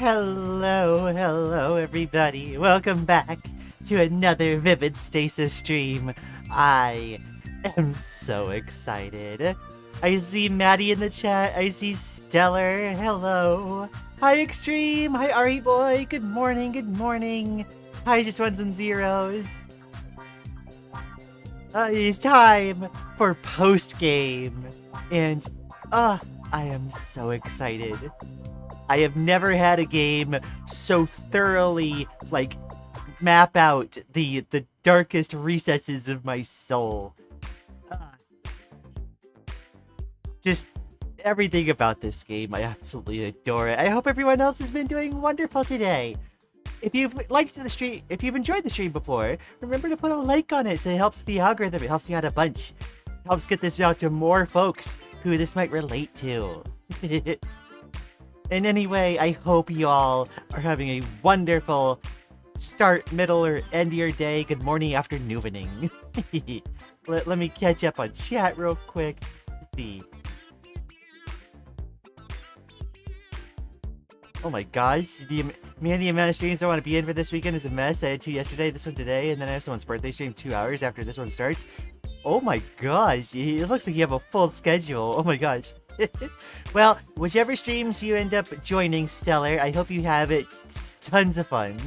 Hello, everybody. Welcome back to another Vivid Stasis stream. I am so excited. I see Maddie in the chat. I see Stellar. Hello. Hi, Extreme. Hi, Ari Boy. Good morning. Hi, Just Ones and Zeros. It's time for post-game. And, I am so excited. I have never had a game so thoroughly, map out the darkest recesses of my soul. Just everything about this game, I absolutely adore it. I hope everyone else has been doing wonderful today. If you've liked the stream, if you've enjoyed the stream before, remember to put a like on it so it helps the algorithm. It helps me out a bunch. It helps get this out to more folks who this might relate to. And anyway, I hope you all are having a wonderful start, middle, or end of your day. Good morning, afternoon. Let me catch up on chat real quick. Let's see. Oh my gosh, the amount of streams I want to be in for this weekend is a mess. I had 2 yesterday, this one today, and then I have someone's birthday stream 2 hours after this one starts. Oh my gosh, it looks like you have a full schedule. Oh my gosh. Well, whichever streams you end up joining, Stellar, I hope you have it tons of fun.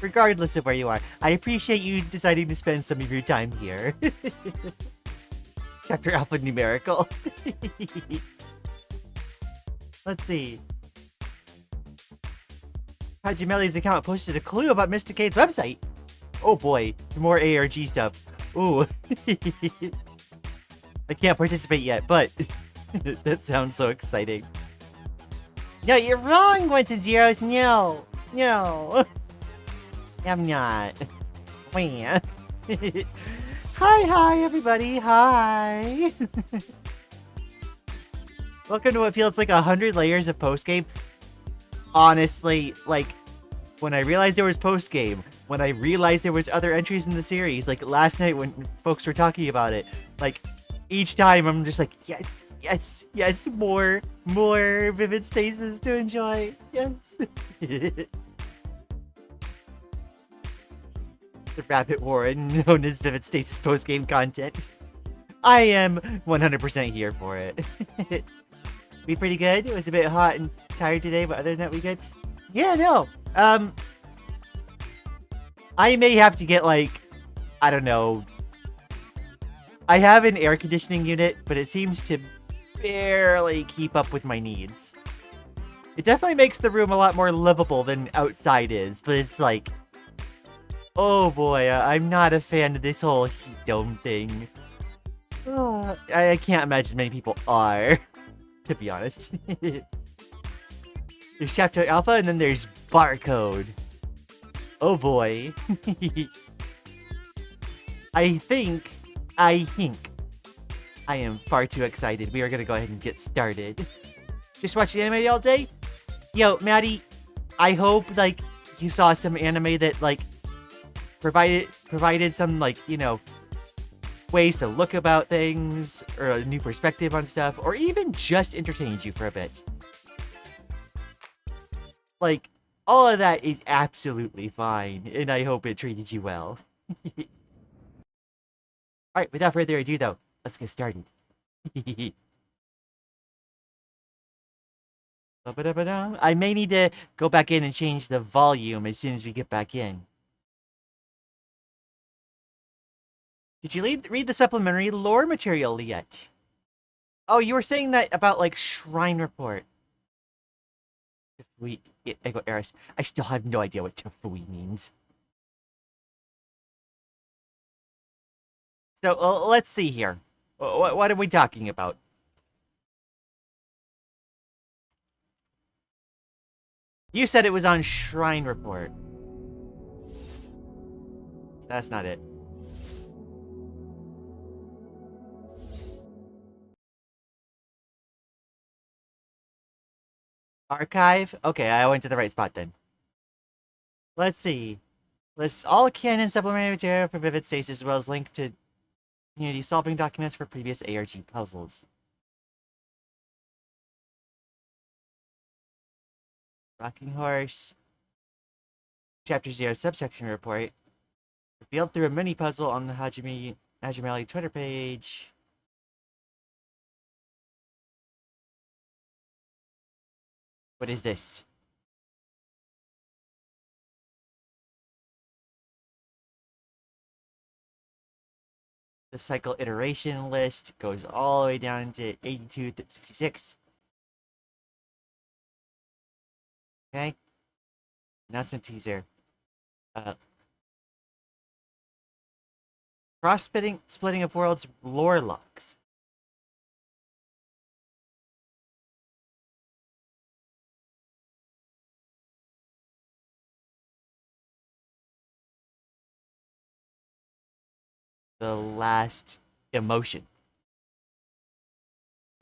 Regardless of where you are. I appreciate you deciding to spend some of your time here. Chapter alphanumerical. Let's see. Hajimeli's account posted a clue about Mysticade's website. Oh boy, more ARG stuff. Ooh. I can't participate yet, but that sounds so exciting. No, you're wrong, Ones and Zeros. No. I'm not. Hi, everybody. Hi. Welcome to what feels like 100 layers of postgame. Honestly, when I realized there was postgame, when I realized there was other entries in the series, last night when folks were talking about it, each time I'm just like, yes, more Vivid Stasis to enjoy. Yes. The rabbit warren known as Vivid Stasis postgame content. I am 100% here for it. We pretty good. It was a bit hot and tired today, but other than that, we good. Yeah, no. I may have to get like, I don't know. I have an air conditioning unit, but it seems to barely keep up with my needs. It definitely makes the room a lot more livable than outside is, but it's like, oh boy, I'm not a fan of this whole heat dome thing. I can't imagine many people are, to be honest. There's chapter alpha and then there's barcode. Oh boy. I think I am far too excited. We are gonna go ahead and get started. Just watching anime all day? Yo, Maddie, I hope, like, you saw some anime that, like, provided some, like, you know, ways to look about things, or a new perspective on stuff, or even just entertains you for a bit. Like, all of that is absolutely fine, and I hope it treated you well. Alright, without further ado, though, let's get started. I may need to go back in and change the volume as soon as we get back in. Did you read the supplementary lore material yet? Oh, you were saying that about, like, Shrine Report. Eris. I still have no idea what Tafui means. So, let's see here. What are we talking about? You said it was on Shrine Report. That's not it. Archive? Okay, I went to the right spot then. Let's see. Lists all canon supplementary material for Vivid Stasis, as well as link to community solving documents for previous ARG puzzles. Rocking Horse. Chapter 0 subsection report. Revealed through a mini puzzle on the Hajime Twitter page. What is this? The cycle iteration list goes all the way down to 82 to 66. Okay. Announcement teaser. Splitting of worlds lore logs. The last emotion.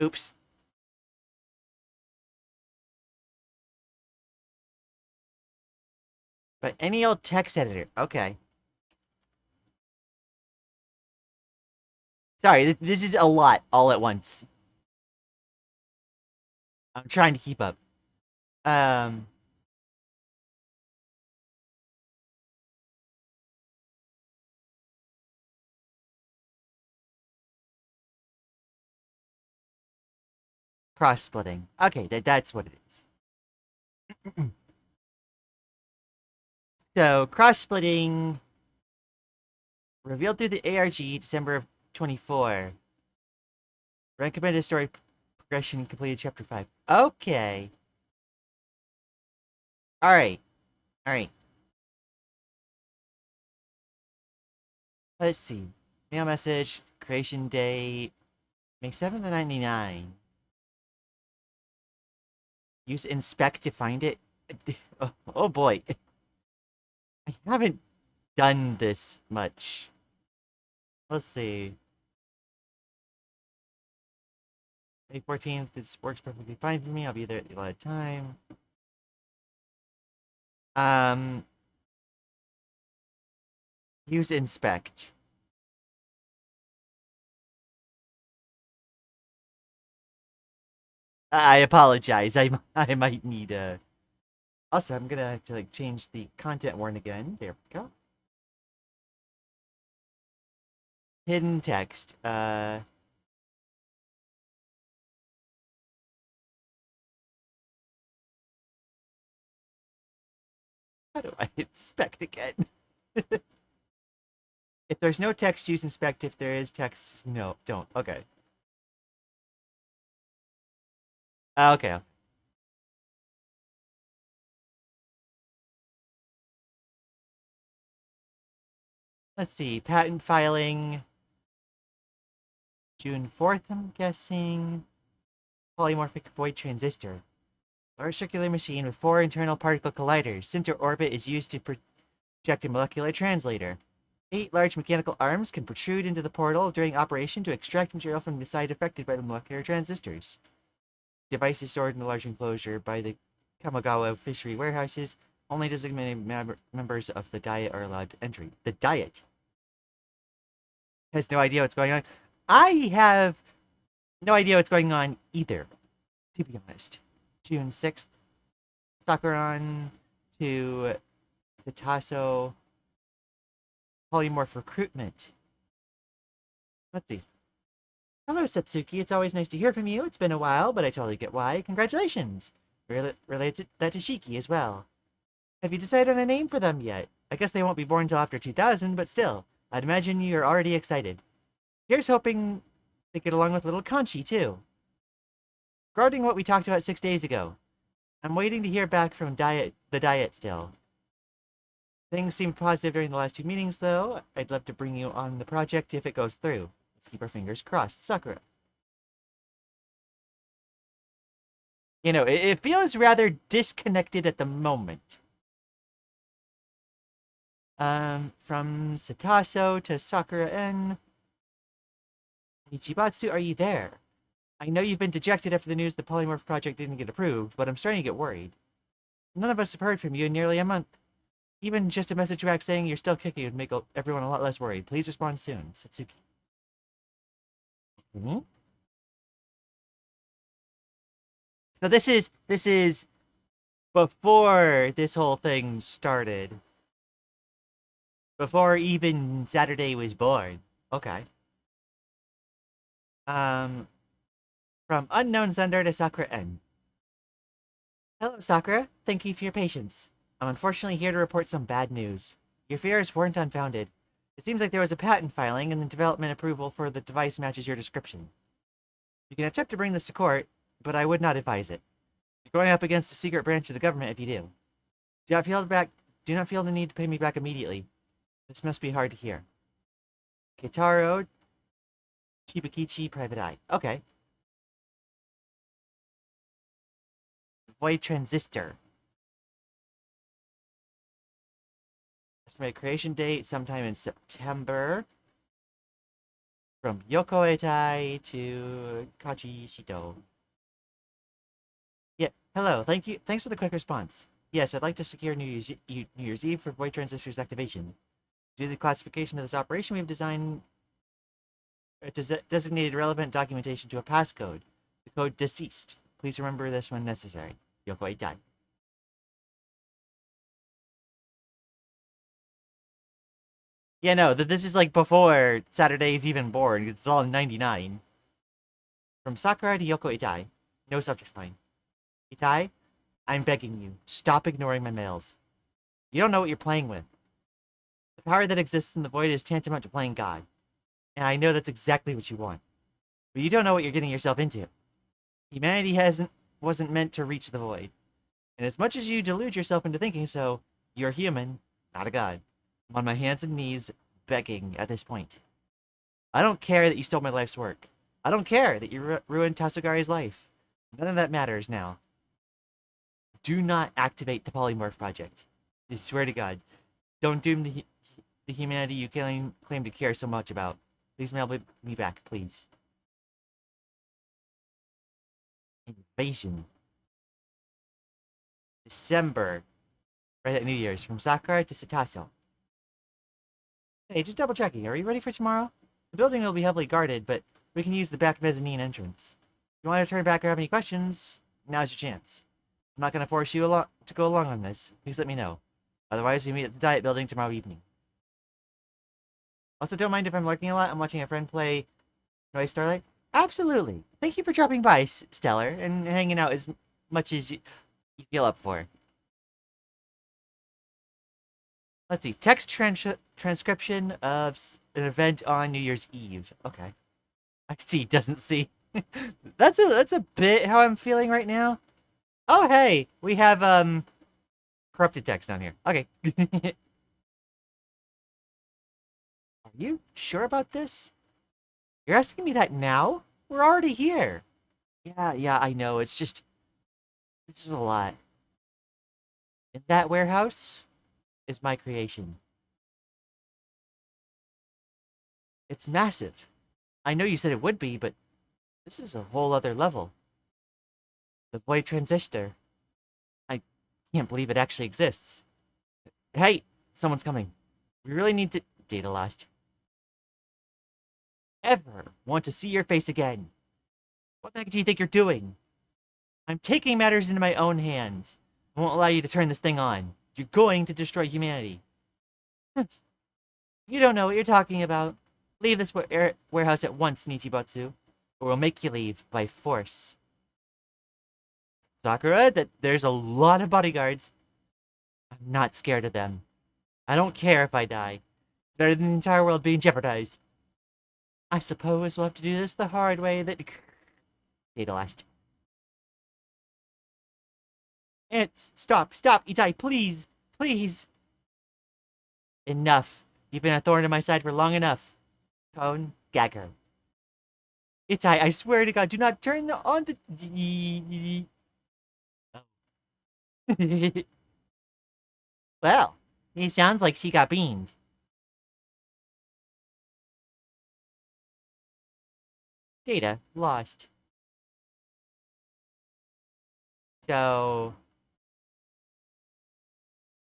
Oops. But any old text editor. Okay. Sorry, this is a lot all at once. I'm trying to keep up. Cross-splitting. Okay, that's what it is. So, cross-splitting revealed through the ARG December of 24. Recommended story progression completed chapter 5. Okay. Alright. Alright. Let's see. Mail message. Creation date. May 7th of 99. Use inspect to find it. Oh boy. I haven't done this much. Let's see. May 14th, this works perfectly fine for me. I'll be there at the allotted time. Use inspect. I apologize. I might need a. Also, I'm gonna have to like change the content warning again. There we go. Hidden text. How do I inspect again? If there's no text, use inspect. If there is text, no, don't. Okay. Okay. Let's see. Patent filing. June 4th, I'm guessing. Polymorphic void transistor. Large circular machine with 4 internal particle colliders. Center orbit is used to project a molecular translator. 8 large mechanical arms can protrude into the portal during operation to extract material from the site affected by the molecular transistors. Device is stored in a large enclosure by the Kamagawa fishery warehouses. Only designated members of the Diet are allowed entry. The Diet has no idea what's going on. I have no idea what's going on either, to be honest. June 6th, Sakuran to Sataso polymorph recruitment. Let's see. Hello, Satsuki. It's always nice to hear from you. It's been a while, but I totally get why. Congratulations. Related that to Shiki as well. Have you decided on a name for them yet? I guess they won't be born until after 2000, but still, I'd imagine you're already excited. Here's hoping they get along with little Conchi, too. Regarding what we talked about 6 days ago, I'm waiting to hear back from the Diet still. Things seemed positive during the last 2 meetings, though. I'd love to bring you on the project if it goes through. Let's keep our fingers crossed. Sakura. You know, it feels rather disconnected at the moment. From Sataso to Sakura N. Ichibatsu, are you there? I know you've been dejected after the news the Polymorph project didn't get approved, but I'm starting to get worried. None of us have heard from you in nearly a month. Even just a message back saying you're still kicking would make everyone a lot less worried. Please respond soon, Satsuki. Hmm? So this is before this whole thing started. Before even Saturday was born. Okay. From unknown sender to Sakura N. Hello, Sakura. Thank you for your patience. I'm unfortunately here to report some bad news. Your fears weren't unfounded. It seems like there was a patent filing and the development approval for the device matches your description. You can attempt to bring this to court, but I would not advise it. You're going up against a secret branch of the government if you do. Do not feel the need to pay me back immediately. This must be hard to hear. Kitaro Chibakichi Private Eye. Okay. Void transistor. Estimated creation date sometime in September. From Yoko Etai to Kachi Shito. Yeah, hello. Thank you. Thanks for the quick response. Yes, I'd like to secure New Year's Eve for void transistor's activation. Due to the classification of this operation, we've designed designated relevant documentation to a passcode. The code deceased. Please remember this when necessary. Yoko Etai. Yeah, no, this is like before Saturday is even born. It's all in 99. From Sakura to Yoko Itai. No subject line. Itai, I'm begging you, stop ignoring my mails. You don't know what you're playing with. The power that exists in the void is tantamount to playing God. And I know that's exactly what you want. But you don't know what you're getting yourself into. Humanity wasn't meant to reach the void. And as much as you delude yourself into thinking so, you're human, not a god. I'm on my hands and knees, begging at this point. I don't care that you stole my life's work. I don't care that you ruined Tasugari's life. None of that matters now. Do not activate the Polymorph Project. I swear to God. Don't doom the humanity you claim to care so much about. Please mail me back, please. Invasion. December. Right at New Year's. From Sakura to Sataso. Hey, just double checking. Are you ready for tomorrow? The building will be heavily guarded, but we can use the back mezzanine entrance. If you want to turn back or have any questions, now's your chance. I'm not going to force you to go along on this. Please let me know. Otherwise, we meet at the Diet Building tomorrow evening. Also, don't mind if I'm lurking a lot. I'm watching a friend play Noise Starlight. Absolutely. Thank you for dropping by, Stellar, and hanging out as much as you feel up for. Let's see. Transcription of an event on New Year's Eve. Okay. I see, doesn't see. That's a bit how I'm feeling right now. Oh, hey. We have, corrupted text down here. Okay. Are you sure about this? You're asking me that now? We're already here. Yeah, I know. It's just... This is a lot. In that warehouse is my creation. It's massive. I know you said it would be, but this is a whole other level. The void transistor. I can't believe it actually exists. Hey, someone's coming. We really need to... Data lost. Ever want to see your face again? What the heck do you think you're doing? I'm taking matters into my own hands. I won't allow you to turn this thing on. You're going to destroy humanity. You don't know what you're talking about. Leave this warehouse at once, Nichibotsu, or we'll make you leave by force. Sakura, there's a lot of bodyguards. I'm not scared of them. I don't care if I die. It's better than the entire world being jeopardized. I suppose we'll have to do this the hard way that... Data lost. And stop, Itai, please, please. Enough. You've been a thorn in my side for long enough. Cone, gag her. Itai, I swear to God, do not turn on the... Oh. Well, he sounds like she got beamed. Data lost. So...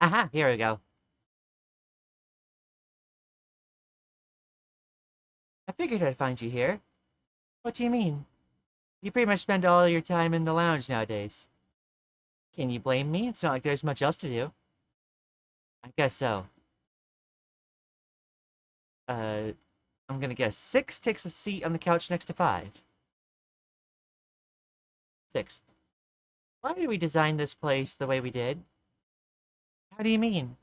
Aha, here we go. I figured I'd find you here. What do you mean? You pretty much spend all your time in the lounge nowadays. Can you blame me? It's not like there's much else to do. I guess so. I'm gonna guess 6 takes a seat on the couch next to 5. 6. Why did we design this place the way we did? How do you mean?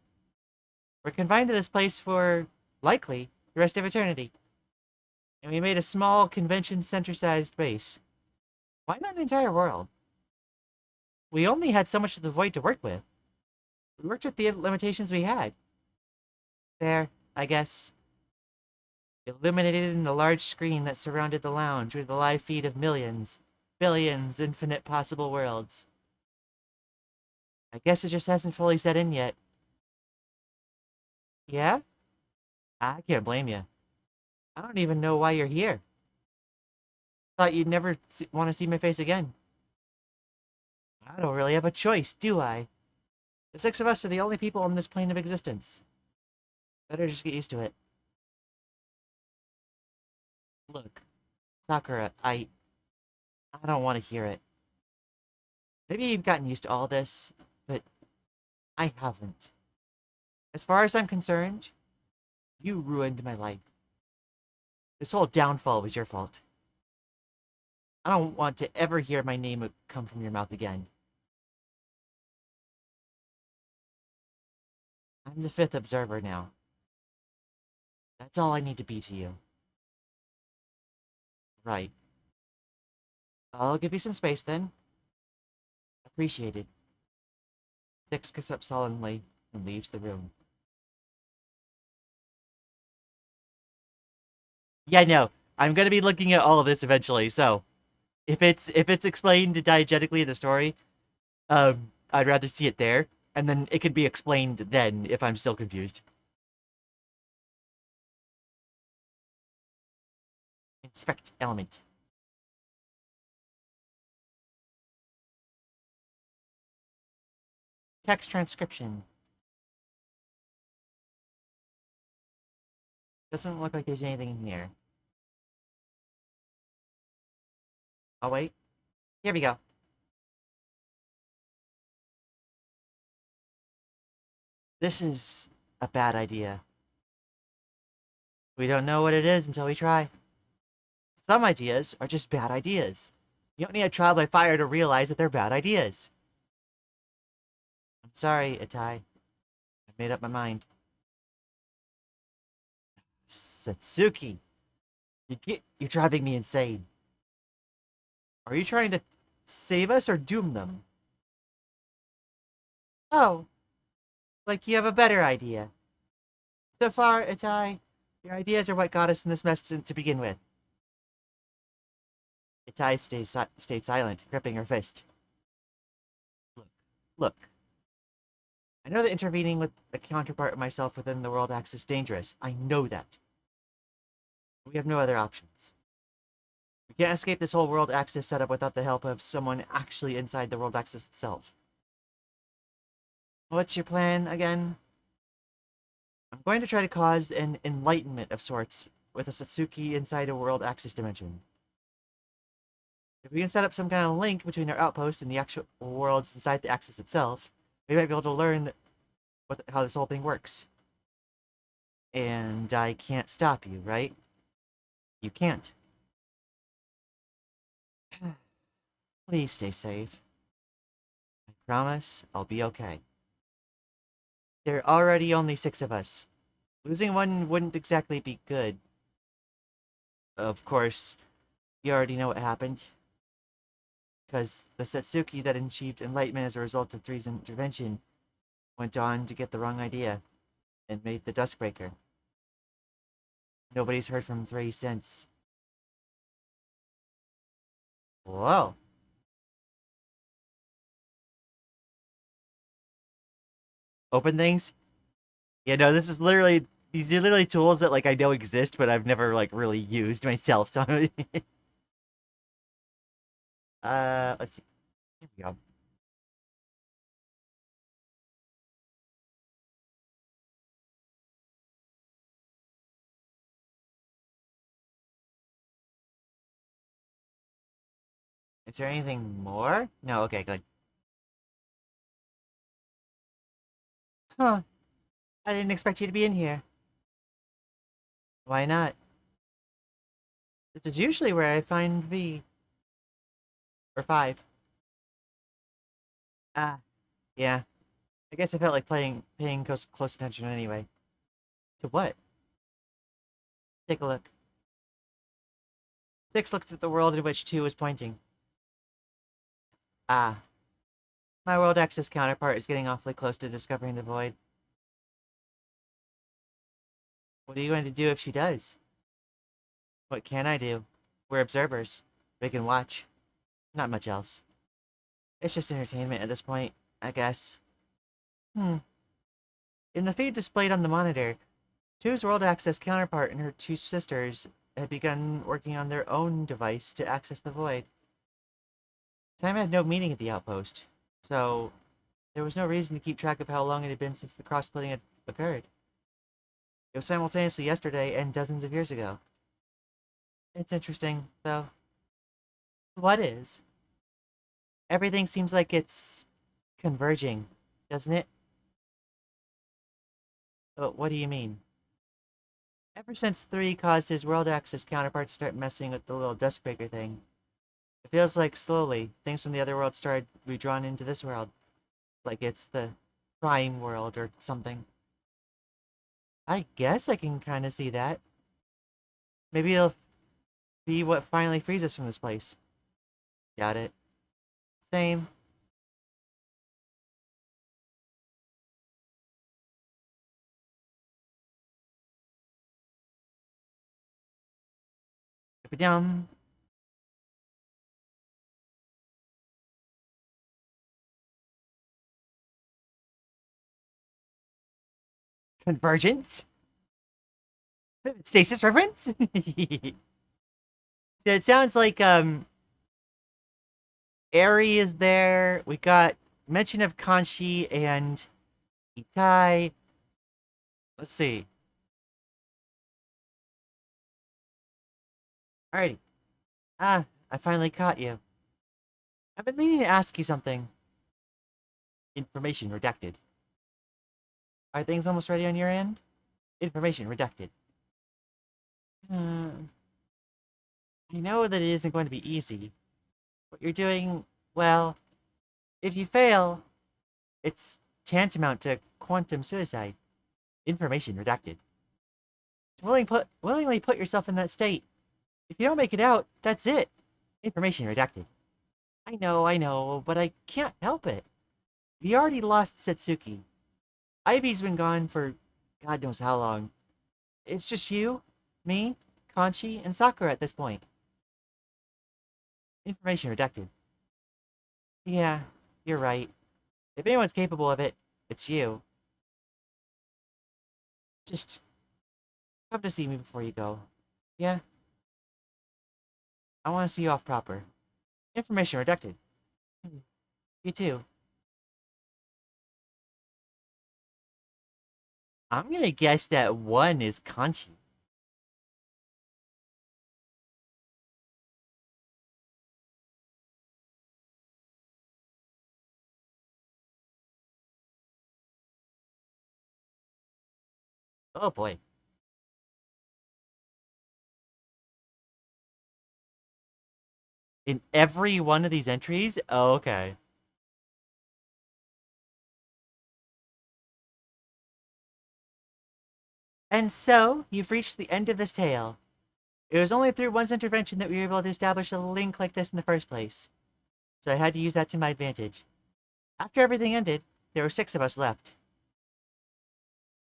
We're confined to this place for, likely, the rest of eternity. And we made a small convention center-sized base. Why not an entire world? We only had so much of the void to work with. We worked with the limitations we had. There, I guess. Illuminated in the large screen that surrounded the lounge were the live feed of millions, billions, infinite possible worlds. I guess it just hasn't fully set in yet. Yeah? I can't blame you. I don't even know why you're here. Thought you'd never want to see my face again. I don't really have a choice, do I? The 6 of us are the only people on this plane of existence. Better just get used to it. Look, Sakura, I don't want to hear it. Maybe you've gotten used to all this, but I haven't. As far as I'm concerned, you ruined my life. This whole downfall was your fault. I don't want to ever hear my name come from your mouth again. I'm the 5th observer now. That's all I need to be to you. Right. I'll give you some space then. Appreciated. 6 gets up solemnly and leaves the room. Yeah, no. I'm gonna be looking at all of this eventually, so if it's explained diegetically in the story, I'd rather see it there, and then it could be explained then if I'm still confused. Inspect element. Text transcription. Doesn't look like there's anything in here. Oh, wait. Here we go. This is a bad idea. We don't know what it is until we try. Some ideas are just bad ideas. You don't need a trial by fire to realize that they're bad ideas. I'm sorry, Itai. I've made up my mind. Satsuki, you're driving me insane. Are you trying to save us or doom them? Oh, like you have a better idea. So far, Itai, your ideas are what got us in this mess to begin with. Itai stayed silent, gripping her fist. Look, look. I know that intervening with a counterpart of myself within the world axis is dangerous. I know that. We have no other options. We can't escape this whole world axis setup without the help of someone actually inside the world axis itself. What's your plan again? I'm going to try to cause an enlightenment of sorts with a Satsuki inside a world axis dimension. If we can set up some kind of link between our outpost and the actual worlds inside the axis itself, we might be able to learn how this whole thing works. And I can't stop you, right? You can't. Please stay safe. I promise I'll be okay. There are already only 6 of us. Losing one wouldn't exactly be good. Of course, you already know what happened. Because the Satsuki that achieved enlightenment as a result of Three's intervention went on to get the wrong idea and made the Duskbreaker. Nobody's heard from Three since. Whoa. Open things? Yeah, no, this is literally... These are literally tools that, like, I know exist, but I've never, like, really used myself, so... let's see. Here we go. Is there anything more? No, okay, good. Huh. I didn't expect you to be in here. Why not? This is usually where I find V. Or 5. Ah, yeah. I guess I felt like paying close attention anyway. To what? Take a look. 6 looked at the world in which 2 was pointing. Ah. My world access counterpart is getting awfully close to discovering the void. What are you going to do if she does? What can I do? We're observers. We can watch. Not much else. It's just entertainment at this point, I guess. In the feed displayed on the monitor, 2's world access counterpart and her 2 sisters had begun working on their own device to access the void. Time had no meaning at the outpost, so there was no reason to keep track of how long it had been since the cross-splitting had occurred. It was simultaneously yesterday and dozens of years ago. It's interesting, though. What is? Everything seems like it's converging, doesn't it? What do you mean? Ever since 3 caused his world access counterpart to start messing with the little Duskbreaker thing, it feels like slowly, things from the other world started to be drawn into this world. Like it's the prime world or something. I guess I can kind of see that. Maybe it'll be what finally frees us from this place. Doubt it. Same. Yum. Convergence? Stasis reference? It sounds like, Eri is there. We got mention of Kanshi and Itai. Let's see. Alrighty. Ah, I finally caught you. I've been meaning to ask you something. Information redacted. Are things almost ready on your end? Information redacted. I know that it isn't going to be easy. What you're doing, well, if you fail, it's tantamount to quantum suicide. Information redacted. Willingly put yourself in that state. If you don't make it out, that's it. Information redacted. I know, but I can't help it. We already lost Setsuki. Ivy's been gone for God knows how long. It's just you, me, Conchi, and Sakura at this point. Information redacted. Yeah, you're right. If anyone's capable of it, it's you. Just come to see me before you go. Yeah, I want to see you off proper. Information redacted. You too. I'm gonna guess that one is Conchi. Oh boy. In every one of these entries? Oh, okay. And so, you've reached the end of this tale. It was only through one's intervention that we were able to establish a link like this in the first place. So I had to use that to my advantage. After everything ended, there were 6 of us left.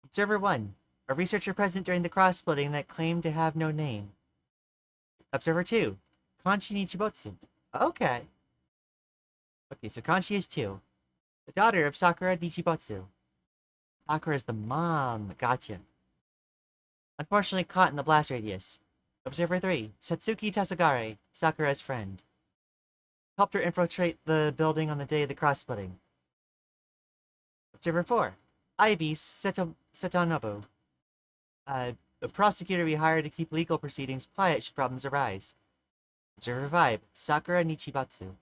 Observer 1, a researcher present during the cross-splitting that claimed to have no name. Observer 2, Kanchi Nichibotsu. Okay. Okay, so Kanchi is 2. The daughter of Sakura Nichibotsu. Sakura is the mom. Gotcha. Unfortunately caught in the blast radius. Observer 3, Satsuki Tasagare, Sakura's friend. Helped her infiltrate the building on the day of the cross-splitting. Observer 4, Ivy Setanobu, a prosecutor we hired to keep legal proceedings quiet should problems arise. Observer 5, Sakura Nichibatsu,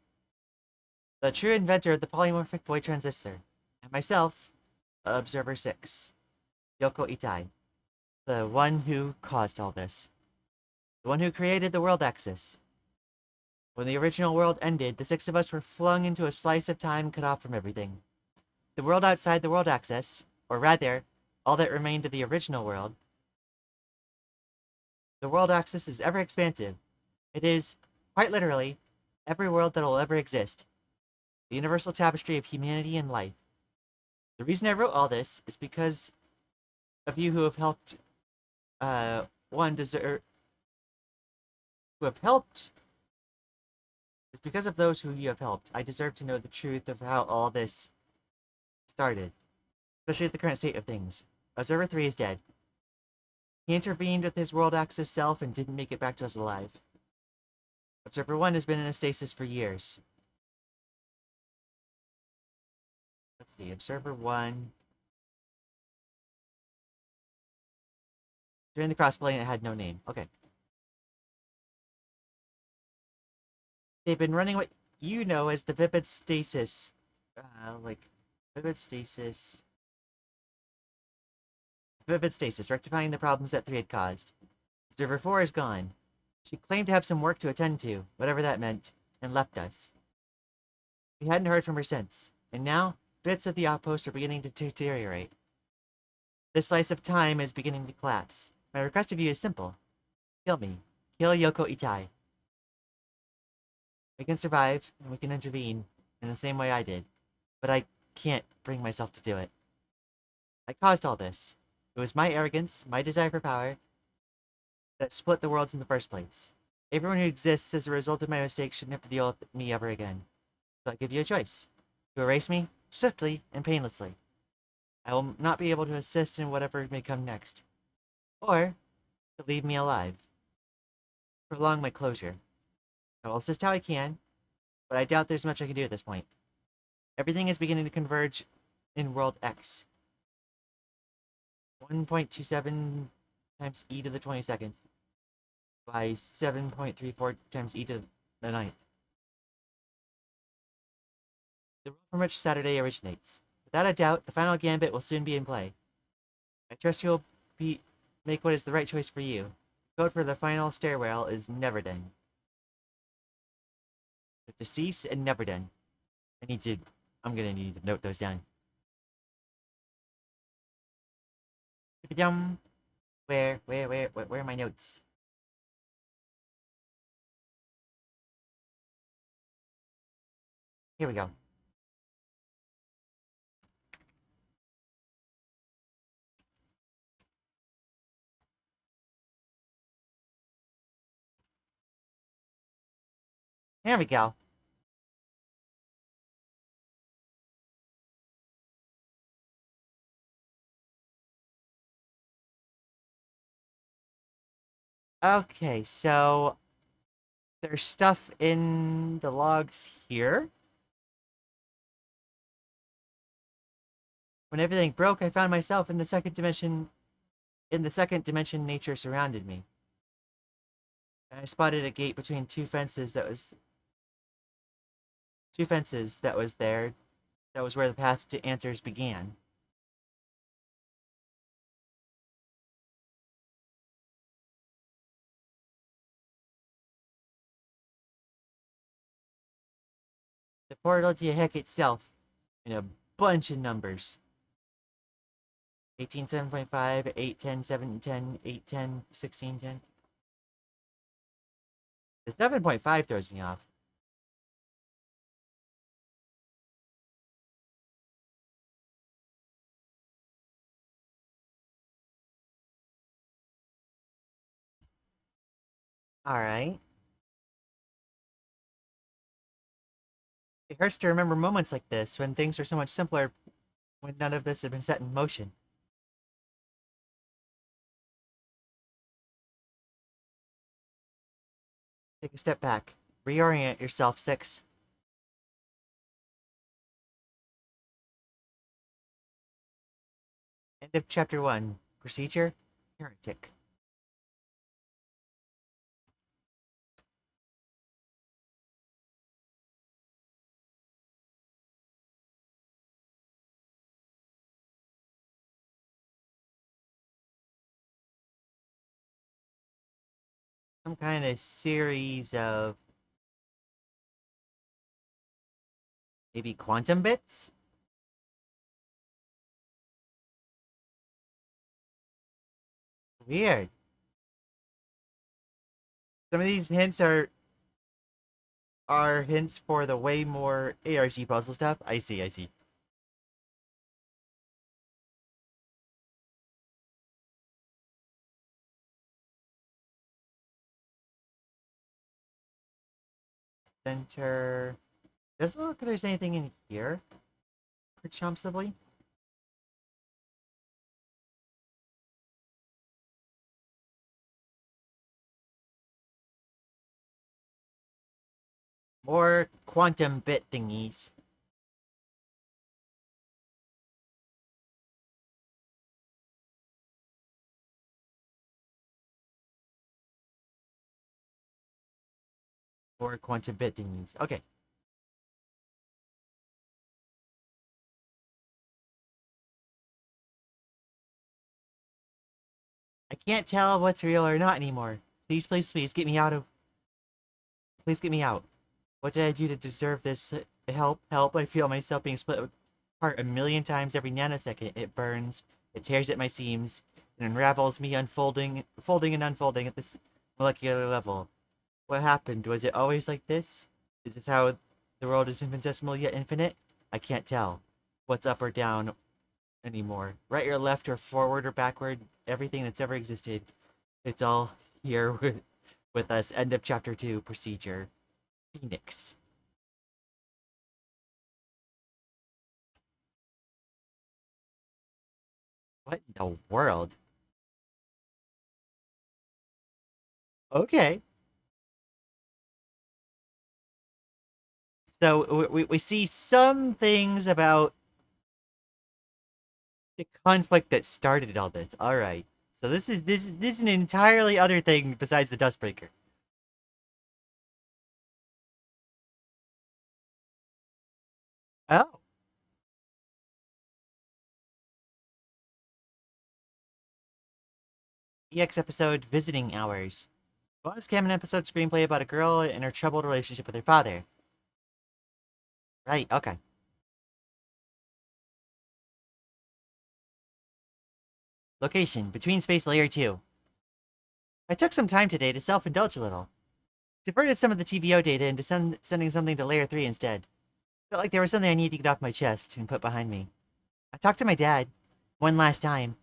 the true inventor of the polymorphic void transistor. And myself, Observer 6, Yoko Itai, the one who caused all this. The one who created the world axis. When the original world ended, the 6 of us were flung into a slice of time cut off from everything. The world outside the world axis, or rather, all that remained of the original world. The world axis is ever expansive. It is, quite literally, every world that will ever exist. The universal tapestry of humanity and life. The reason I wrote all this is because of you who have helped, who have helped. It's because of those who you have helped. I deserve to know the truth of how all this started, especially at the current state of things. Observer 3 is dead. He intervened with his world axis self and didn't make it back to us alive. Observer 1 has been in a stasis for years. Let's see, Observer 1. During the crossplay, it had no name. Okay. They've been running what you know as the Vivid Stasis. Vivid Stasis. Vivid Stasis, rectifying the problems that 3 had caused. Observer 4 is gone. She claimed to have some work to attend to, whatever that meant, and left us. We hadn't heard from her since, and now, bits of the outpost are beginning to deteriorate. This slice of time is beginning to collapse. My request of you is simple. Kill me. Kill Yoko Itai. We can survive, and we can intervene, in the same way I did. But I can't bring myself to do it. I caused all this. It was my arrogance, my desire for power, that split the worlds in the first place. Everyone who exists as a result of my mistakes shouldn't have to deal with me ever again. So I give you a choice. To erase me, swiftly and painlessly. I will not be able to assist in whatever may come next. Or, to leave me alive. Prolong my closure. I will assist how I can, but I doubt there's much I can do at this point. Everything is beginning to converge in World X. 1.27 times e to the 22nd by 7.34 times e to the 9th. The world from which Saturday originates. Without a doubt, the final gambit will soon be in play. I trust you'll make what is the right choice for you. The code for the final stairwell is never done. Decease and never done. I'm gonna need to note those down. Where are my notes? Here we go. Here we go. Okay, so there's stuff in the logs here. When everything broke, I found myself in the second dimension. In the second dimension, nature surrounded me. And I spotted a gate between two fences that was there. That was where the path to answers began. The portal to Heck itself, in a bunch of numbers. 18, 7.5, 8, 10, 7, 10, 8, 10, 16, 10. The 7.5 throws me off. Alright. It hurts to remember moments like this, when things were so much simpler, when none of this had been set in motion. Take a step back. Reorient yourself, 6. End of chapter 1. Procedure? Heretic. Some kind of series of maybe quantum bits? Weird. Some of these hints are hints for the way more ARG puzzle stuff. I see, I see. Center. Doesn't look like there's anything in here. For Chompsibly. More quantum bit thingies. More quantum bit thingies. Okay. I can't tell what's real or not anymore. Please, please, please get me out of. Please get me out. What did I do to deserve this? Help, help. I feel myself being split apart a million times every nanosecond. It burns. It tears at my seams. It unravels me, folding and unfolding at this molecular level. What happened? Was it always like this? Is this how the world is infinitesimal yet infinite? I can't tell. What's up or down anymore. Right or left or forward or backward. Everything that's ever existed. It's all here with us. End of chapter 2. Procedure. Phoenix. What in the world? Okay. So we see some things about the conflict that started all this. All right. So this is an entirely other thing besides the Dustbreaker. Oh. EX episode Visiting Hours. Bonus canon episode screenplay about a girl and her troubled relationship with her father. Right, okay. Location, between space layer 2. I took some time today to self-indulge a little. Diverted some of the TVO data into sending something to layer 3 instead. Felt like there was something I needed to get off my chest and put behind me. I talked to my dad, one last time.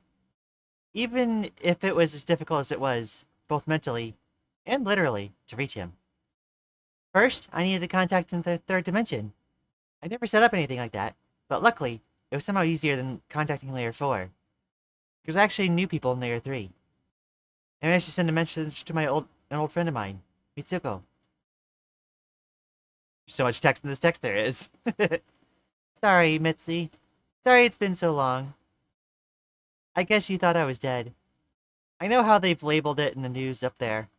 Even if it was as difficult as it was, both mentally and literally, to reach him. First, I needed to contact in the third dimension. I never set up anything like that, but luckily, it was somehow easier than contacting layer 4. Because I actually knew people in layer 3. I managed to send a message to an old friend of mine, Mitsuko. So much text in this text there is. Sorry, Mitzi. Sorry it's been so long. I guess you thought I was dead. I know how they've labeled it in the news up there.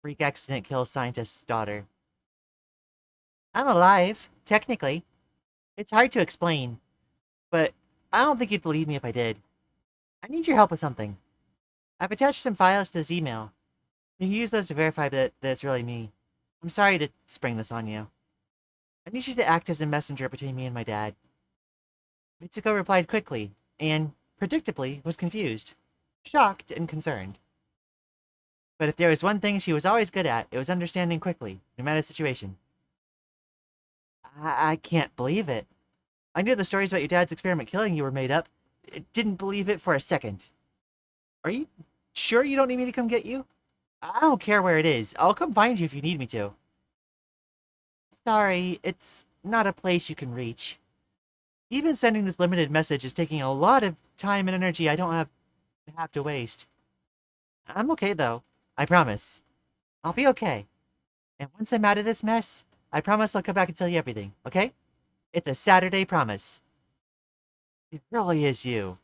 Freak accident kills scientist's daughter. I'm alive, technically. It's hard to explain, but I don't think you'd believe me if I did. I need your help with something. I've attached some files to this email. You can use those to verify that it's really me. I'm sorry to spring this on you. I need you to act as a messenger between me and my dad. Mitsuko replied quickly, and, predictably, was confused, shocked, and concerned. But if there was one thing she was always good at, it was understanding quickly, no matter the situation. I can't believe it. I knew the stories about your dad's experiment killing you were made up. I didn't believe it for a second. Are you sure you don't need me to come get you? I don't care where it is. I'll come find you if you need me to. Sorry, it's not a place you can reach. Even sending this limited message is taking a lot of time and energy I don't have to waste. I'm okay, though. I promise. I'll be okay. And once I'm out of this mess, I promise I'll come back and tell you everything, okay? It's a Saturday promise. It really is you.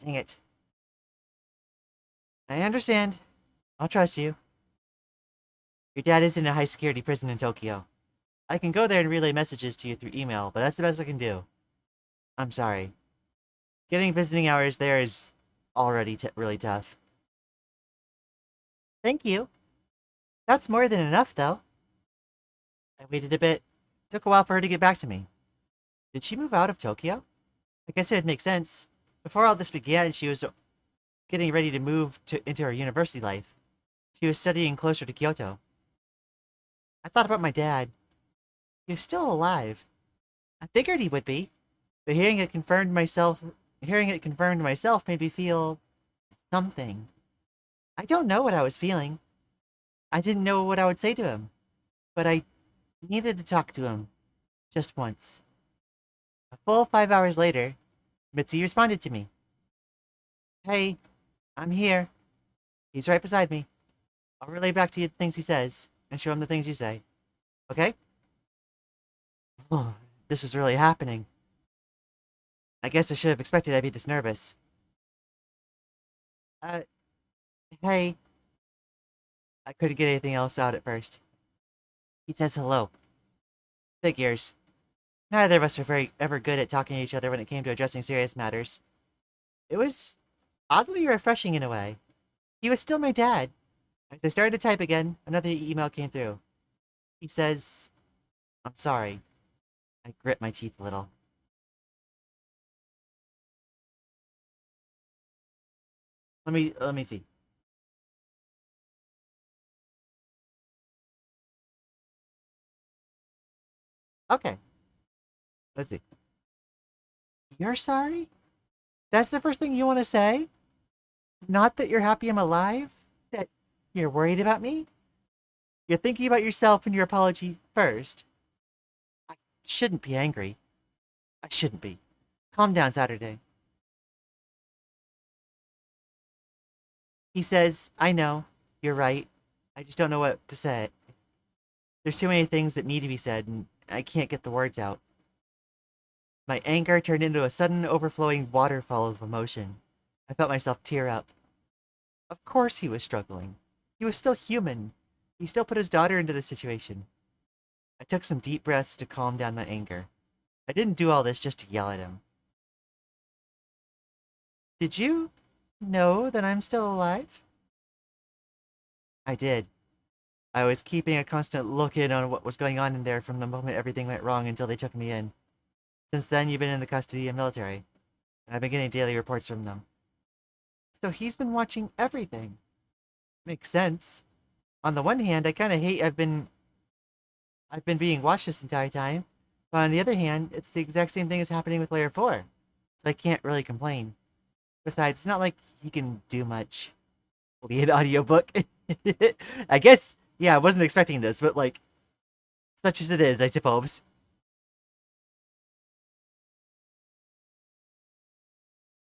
Dang it. I understand. I'll trust you. Your dad is in a high-security prison in Tokyo. I can go there and relay messages to you through email, but that's the best I can do. I'm sorry. Getting visiting hours there is already really tough. Thank you. That's more than enough, though. I waited a bit. Took a while for her to get back to me. Did she move out of Tokyo? I guess it would make sense. Before all this began, she was getting ready to move into her university life. She was studying closer to Kyoto. I thought about my dad. He was still alive. I figured he would be, but hearing it confirmed myself made me feel something. I don't know what I was feeling. I didn't know what I would say to him, but I needed to talk to him just once. A full 5 hours later, Mitzi responded to me. Hey, I'm here. He's right beside me. I'll relay back to you the things he says, and show him the things you say. Okay? Oh, this was really happening. I guess I should have expected I'd be this nervous. Hey. I couldn't get anything else out at first. He says hello. Figures. Neither of us are ever good at talking to each other when it came to addressing serious matters. It was oddly refreshing in a way. He was still my dad. As I started to type again, another email came through. He says, I'm sorry. I grit my teeth a little. Let me see. Okay. Let's see. You're sorry? That's the first thing you want to say? Not that you're happy I'm alive? That you're worried about me? You're thinking about yourself and your apology first. I shouldn't be angry. I shouldn't be. Calm down, Saturday. He says, I know. You're right. I just don't know what to say. There's too many things that need to be said, and I can't get the words out. My anger turned into a sudden overflowing waterfall of emotion. I felt myself tear up. Of course he was struggling. He was still human. He still put his daughter into this situation. I took some deep breaths to calm down my anger. I didn't do all this just to yell at him. Did you know that I'm still alive? I did. I was keeping a constant look in on what was going on in there from the moment everything went wrong until they took me in. Since then, you've been in the custody of military. I've been getting daily reports from them. So he's been watching everything. Makes sense. On the one hand, I kind of hate I've been being watched this entire time. But on the other hand, it's the exact same thing as happening with Layer 4. So I can't really complain. Besides, it's not like he can do much. Lian audiobook. I guess, yeah, I wasn't expecting this, but like, such as it is, I suppose.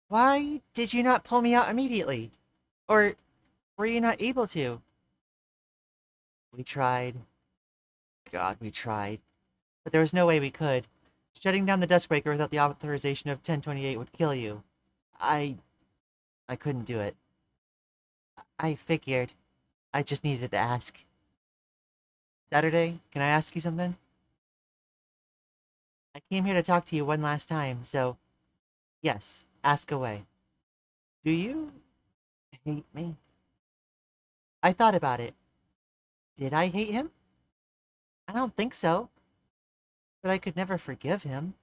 Why did you not pull me out immediately? Or were you not able to? We tried. God, we tried. But there was no way we could. Shutting down the Duskbreaker without the authorization of 1028 would kill you. I... I couldn't do it. I figured. I just needed to ask. Saturday, can I ask you something? I came here to talk to you one last time, so... Yes, ask away. Do you... hate me? I thought about it. Did I hate him? I don't think so. But I could never forgive him.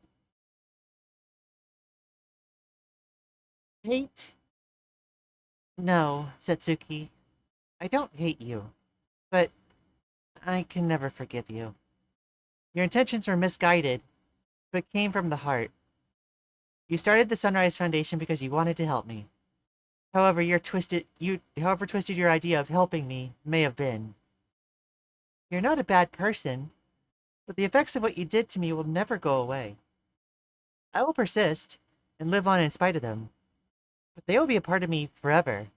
Hate? No, Setsuki. I don't hate you. But I can never forgive you. Your intentions were misguided, but came from the heart. You started the Sunrise Foundation because you wanted to help me. However twisted your idea of helping me may have been. You're not a bad person, but the effects of what you did to me will never go away. I will persist and live on in spite of them, but they will be a part of me forever.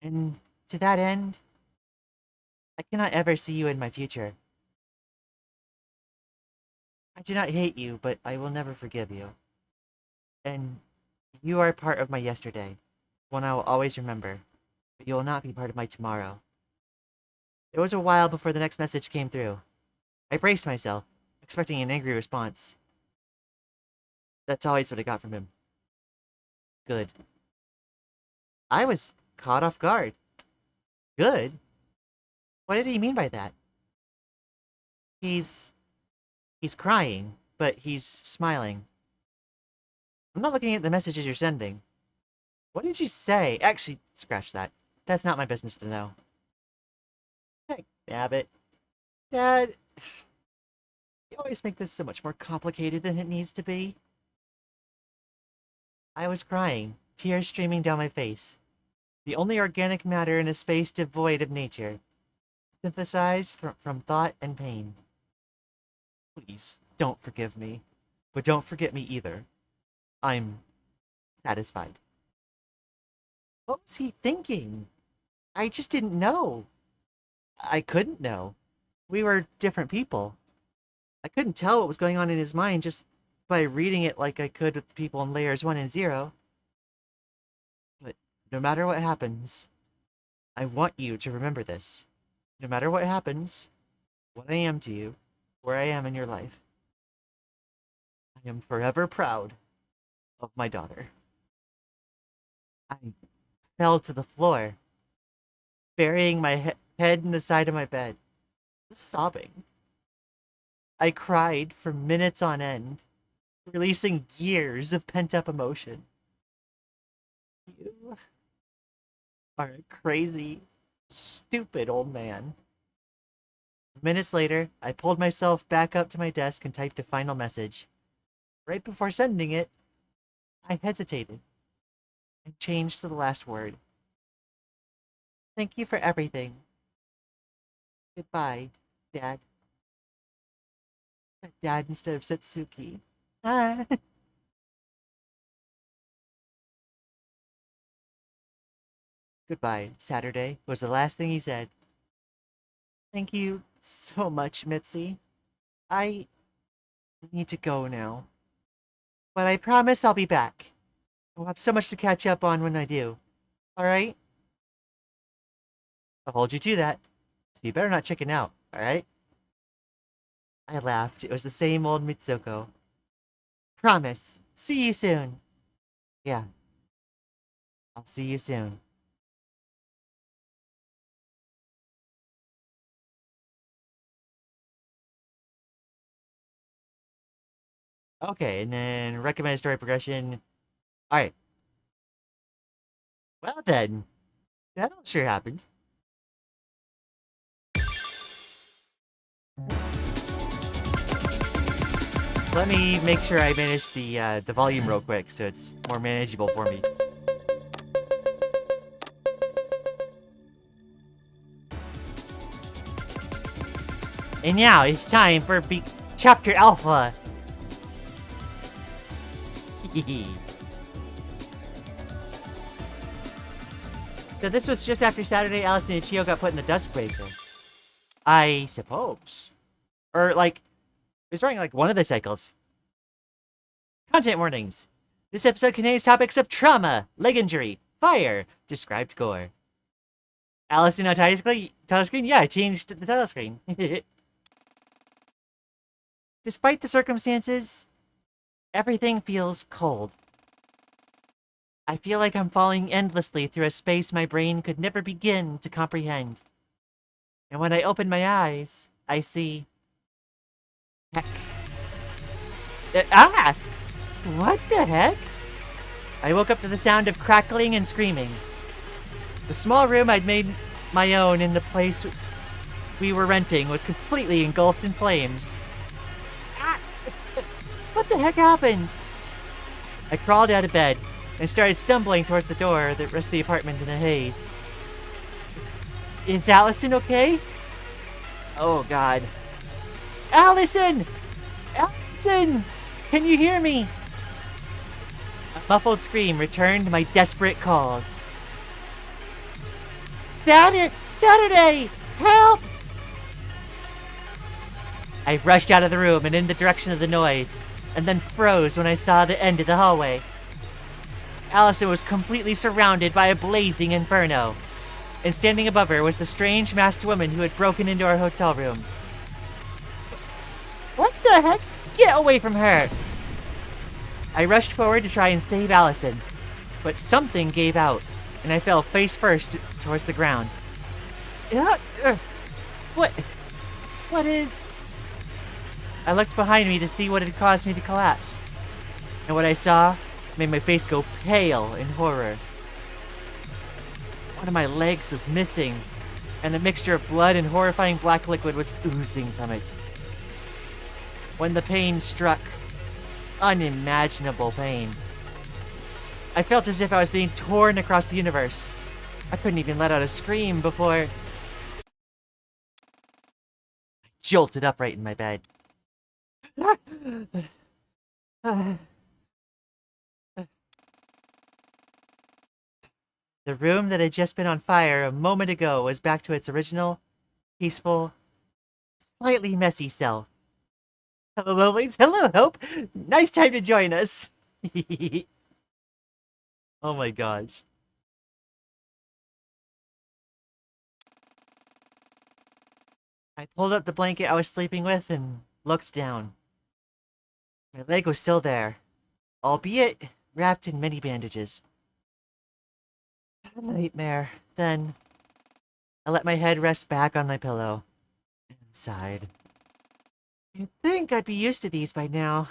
And to that end, I cannot ever see you in my future. I do not hate you, but I will never forgive you. And you are part of my yesterday, one I will always remember, but you will not be part of my tomorrow. It was a while before the next message came through. I braced myself, expecting an angry response. That's always what I got from him. Good. I was caught off guard. Good? What did he mean by that? He's crying, but he's smiling. I'm not looking at the messages you're sending. What did you say? Actually, scratch that. That's not my business to know. Heck, Nabbit. Dad, you always make this so much more complicated than it needs to be. I was crying, tears streaming down my face. The only organic matter in a space devoid of nature. Synthesized from thought and pain. Please, don't forgive me. But don't forget me either. I'm satisfied. What was he thinking? I just didn't know. I couldn't know. We were different people. I couldn't tell what was going on in his mind just by reading it like I could with the people in layers 1 and 0. But no matter what happens, I want you to remember this. No matter what happens, what I am to you, where I am in your life, I am forever proud of my daughter. I fell to the floor, burying my head in the side of my bed, sobbing. I cried for minutes on end, releasing years of pent-up emotion. You are a crazy, stupid old man. Minutes later, I pulled myself back up to my desk and typed a final message. Right before sending it, I hesitated and changed to the last word. Thank you for everything. Goodbye, Dad. Dad instead of Setsuki. Ah. Goodbye, Saturday, was the last thing he said. Thank you so much, Mitzi. I need to go now. But I promise I'll be back. I'll have so much to catch up on when I do. Alright? I'll hold you to that. So you better not chicken out, alright? I laughed. It was the same old Mitsuko. Promise. See you soon. Yeah. I'll see you soon. Okay, and then recommended story progression. Alright. Well then, that all sure happened. Let me make sure I manage the volume real quick so it's more manageable for me. And now it's time for Chapter Alpha. So this was just after Saturday Allison and Chio got put in the Dusk Breaker. I suppose. Or, like, it was during, like, one of the cycles. Content warnings. This episode contains topics of trauma, leg injury, fire, described gore. Allison on title screen? Yeah, I changed the title screen. Despite the circumstances, everything feels cold. I feel like I'm falling endlessly through a space my brain could never begin to comprehend. And when I open my eyes, I see... Heck. What the heck? I woke up to the sound of crackling and screaming. The small room I'd made my own in the place we were renting was completely engulfed in flames. What the heck happened? I crawled out of bed and started stumbling towards the door, the rest of the apartment in a haze. Is Allison okay? Oh god. Allison! Allison! Can you hear me? A muffled scream returned my desperate calls. Saturday! Help! I rushed out of the room and in the direction of the noise, and then froze when I saw the end of the hallway. Allison was completely surrounded by a blazing inferno, and standing above her was the strange masked woman who had broken into our hotel room. What the heck? Get away from her! I rushed forward to try and save Allison, but something gave out, and I fell face first towards the ground. What is... I looked behind me to see what had caused me to collapse, and what I saw made my face go pale in horror. One of my legs was missing, and a mixture of blood and horrifying black liquid was oozing from it. When the pain struck, unimaginable pain, I felt as if I was being torn across the universe. I couldn't even let out a scream before... I jolted upright in my bed. The room that had just been on fire a moment ago was back to its original, peaceful, slightly messy self. Hello, lovelies. Hello, Hope. Nice time to join us. Oh my gosh. I pulled up the blanket I was sleeping with and looked down. My leg was still there, albeit wrapped in many bandages. A nightmare. Then, I let my head rest back on my pillow and sighed. You'd think I'd be used to these by now.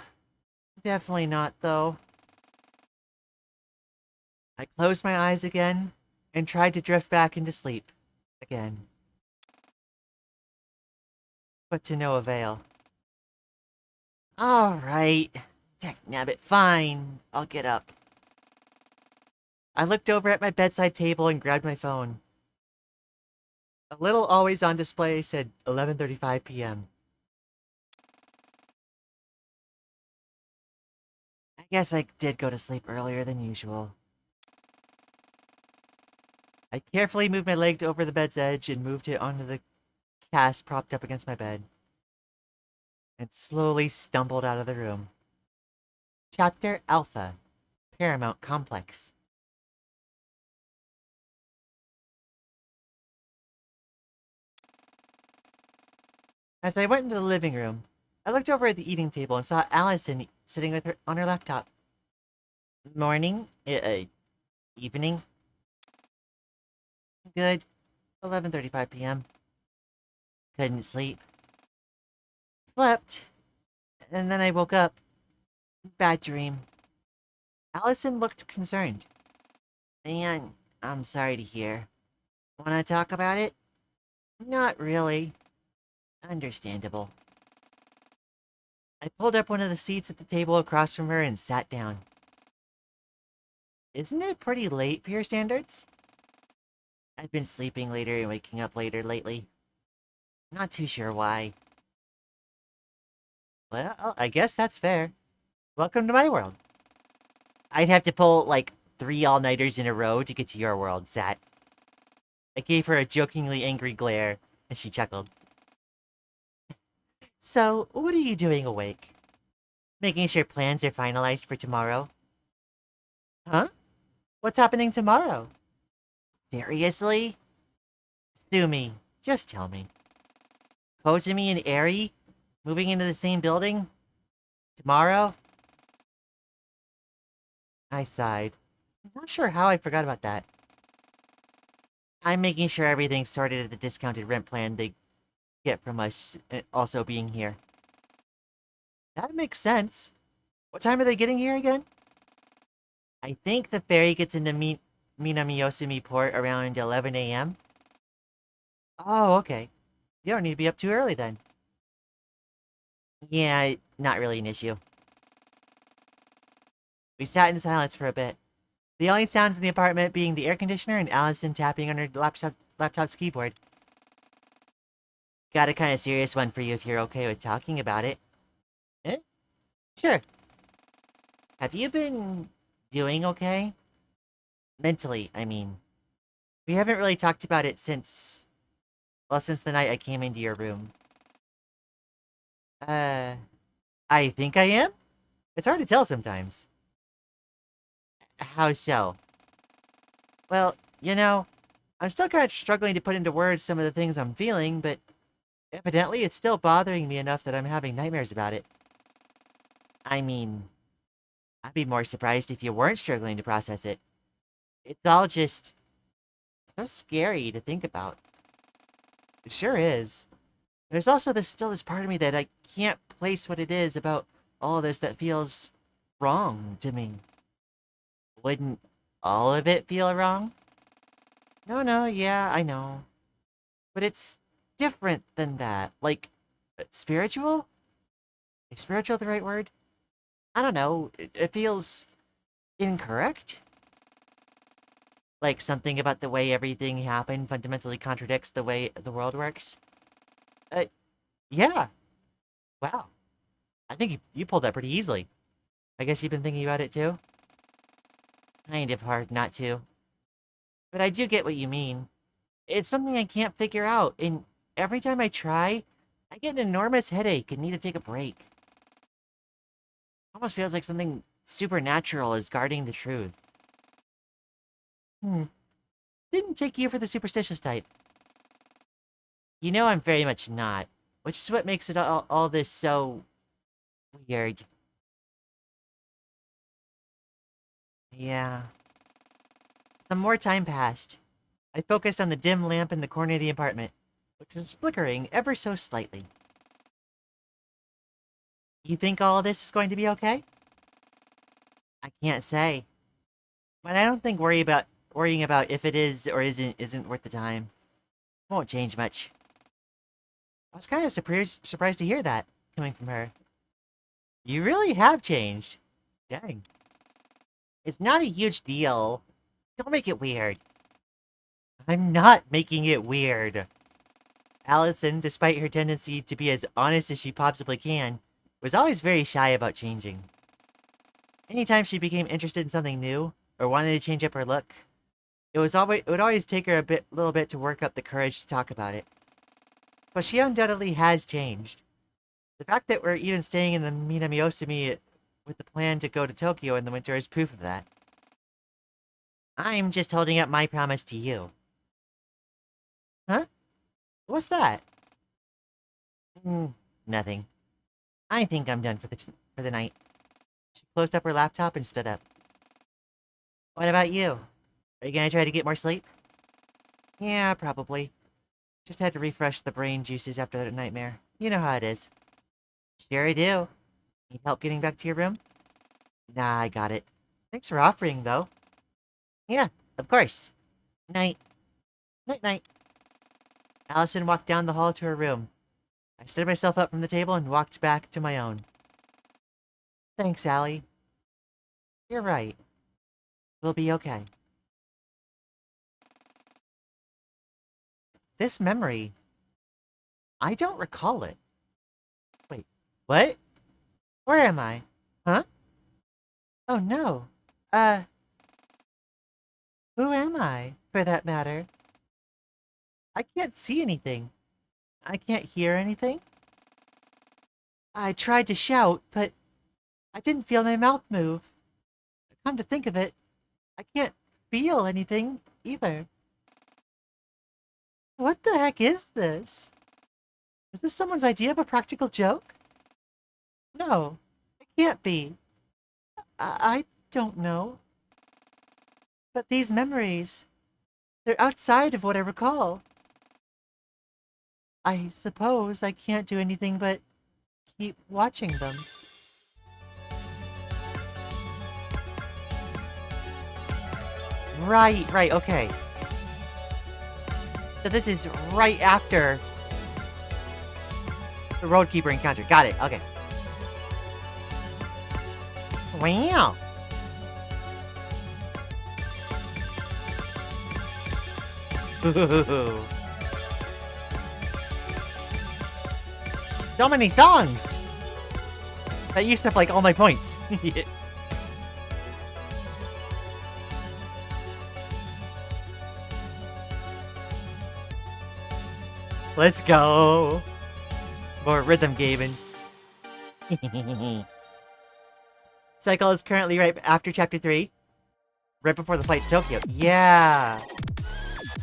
Definitely not, though. I closed my eyes again and tried to drift back into sleep again. But to no avail. Alright. Dagnabbit, fine. I'll get up. I looked over at my bedside table and grabbed my phone. A little always-on display said 11:35 p.m. I guess I did go to sleep earlier than usual. I carefully moved my leg over the bed's edge and moved it onto the cast propped up against my bed, and slowly stumbled out of the room. Chapter Alpha, Paramount Complex. As I went into the living room, I looked over at the eating table and saw Allison sitting with her on her laptop. Morning? Evening? Good. 11:35 p.m. Couldn't sleep. Slept. And then I woke up. Bad dream. Allison looked concerned. Man, I'm sorry to hear. Wanna talk about it? Not really. Understandable. I pulled up one of the seats at the table across from her and sat down. Isn't it pretty late for your standards? I've been sleeping later and waking up later lately. Not too sure why. Well, I guess that's fair. Welcome to my world. I'd have to pull, like, 3 all-nighters in a row to get to your world, Sat. I gave her a jokingly angry glare, and she chuckled. So, what are you doing awake? Making sure plans are finalized for tomorrow? Huh? What's happening tomorrow? Seriously? Sue me. Just tell me. Kotomi and Eri? Moving into the same building? Tomorrow? I sighed. I'm not sure how I forgot about that. I'm making sure everything's sorted at the discounted rent plan they get from us also being here. That makes sense. What time are they getting here again? I think the ferry gets into Minamiyosumi port around 11 a.m. Oh, okay. You don't need to be up too early then. Yeah, not really an issue. We sat in silence for a bit. The only sounds in the apartment being the air conditioner and Allison tapping on her laptop's keyboard. Got a kind of serious one for you if you're okay with talking about it. Eh? Sure. Have you been doing okay? Mentally, I mean. We haven't really talked about it since... Well, since the night I came into your room. I think I am? It's hard to tell sometimes. How so? Well, you know, I'm still kind of struggling to put into words some of the things I'm feeling, but evidently it's still bothering me enough that I'm having nightmares about it. I mean, I'd be more surprised if you weren't struggling to process it. It's all just so scary to think about. It sure is. There's also still this part of me that I can't place what it is about all of this that feels wrong to me. Wouldn't all of it feel wrong? No, yeah, I know. But it's different than that. Like, spiritual? Is spiritual the right word? I don't know. It feels incorrect? Like something about the way everything happened fundamentally contradicts the way the world works? Yeah. Wow. I think you pulled that pretty easily. I guess you've been thinking about it too? Kind of hard not to. But I do get what you mean. It's something I can't figure out, and every time I try, I get an enormous headache and need to take a break. Almost feels like something supernatural is guarding the truth. Didn't take you for the superstitious type. You know I'm very much not, which is what makes it all this so... weird. Yeah. Some more time passed. I focused on the dim lamp in the corner of the apartment, which was flickering ever so slightly. You think all of this is going to be okay? I can't say. But I don't think worrying about if it is or isn't worth the time. Won't change much. I was kind of surprised to hear that, coming from her. You really have changed. Dang. It's not a huge deal. Don't make it weird. I'm not making it weird. Allison, despite her tendency to be as honest as she possibly can, was always very shy about changing. Anytime she became interested in something new, or wanted to change up her look, it would always take her a little bit to work up the courage to talk about it. But she undoubtedly has changed. The fact that we're even staying in the Minamiyosumi with the plan to go to Tokyo in the winter is proof of that. I'm just holding up my promise to you. Huh? What's that? Nothing. I think I'm done for the night. She closed up her laptop and stood up. What about you? Are you gonna try to get more sleep? Yeah, probably. Just had to refresh the brain juices after that nightmare. You know how it is. Sure I do. Need help getting back to your room? Nah, I got it. Thanks for offering, though. Yeah, of course. Night. Night-night. Allison walked down the hall to her room. I stood myself up from the table and walked back to my own. Thanks, Allie. You're right. We'll be okay. This memory... I don't recall it. Wait, what? Where am I? Huh? Oh no. Who am I, for that matter? I can't see anything. I can't hear anything. I tried to shout, but I didn't feel my mouth move. Come to think of it, I can't feel anything either. What the heck is this? Is this someone's idea of a practical joke? No, it can't be. I don't know. But these memories, they're outside of what I recall. I suppose I can't do anything but keep watching them. Right, okay. So this is right after the Roadkeeper encounter. Got it, okay. Wow. So many songs! That used up like all my points. Let's go! More rhythm gaming. Cycle is currently right after Chapter 3. Right before the flight to Tokyo. Yeah!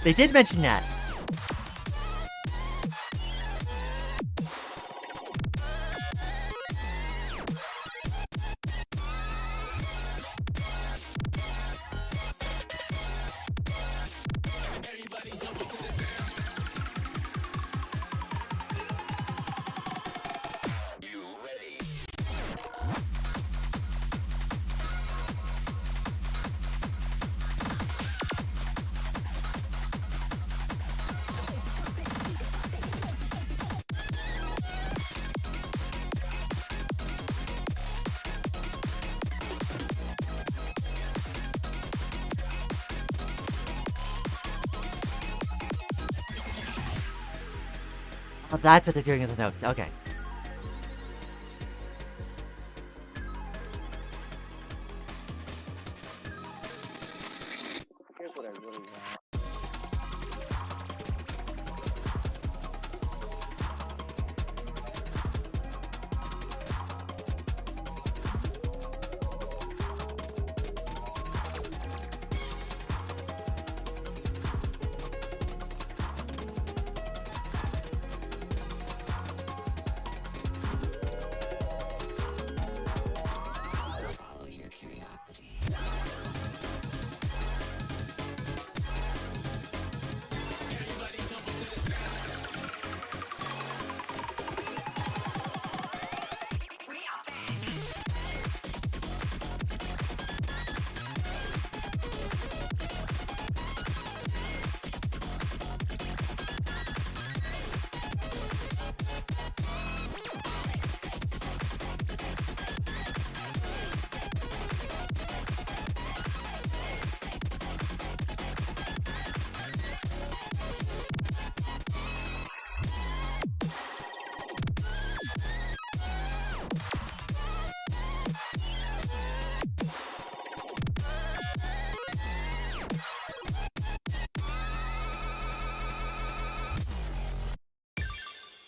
They did mention that. Oh, that's what they're doing in the notes. Okay. Here's what I really want. Follow your curiosity.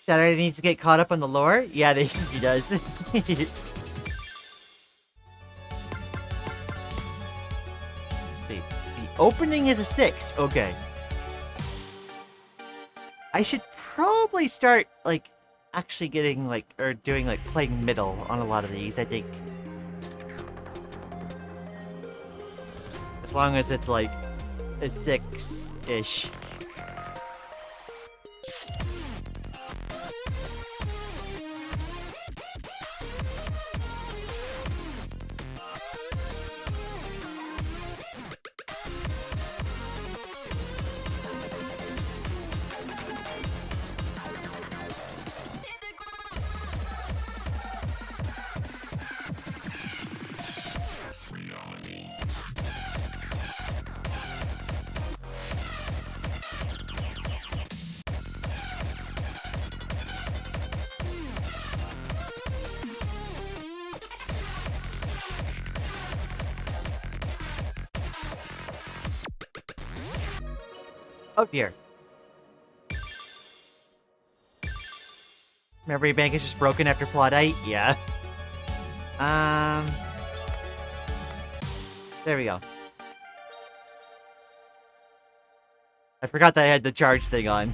Saturday needs to get caught up on the lore? Yeah, he does. See, the opening is a 6. Okay. I should probably start, like, actually getting, like, or doing, like, playing middle on a lot of these, I think. As long as it's, like, a 6-ish. Oh dear. Memory bank is just broken after Plotite? Yeah. There we go. I forgot that I had the charge thing on.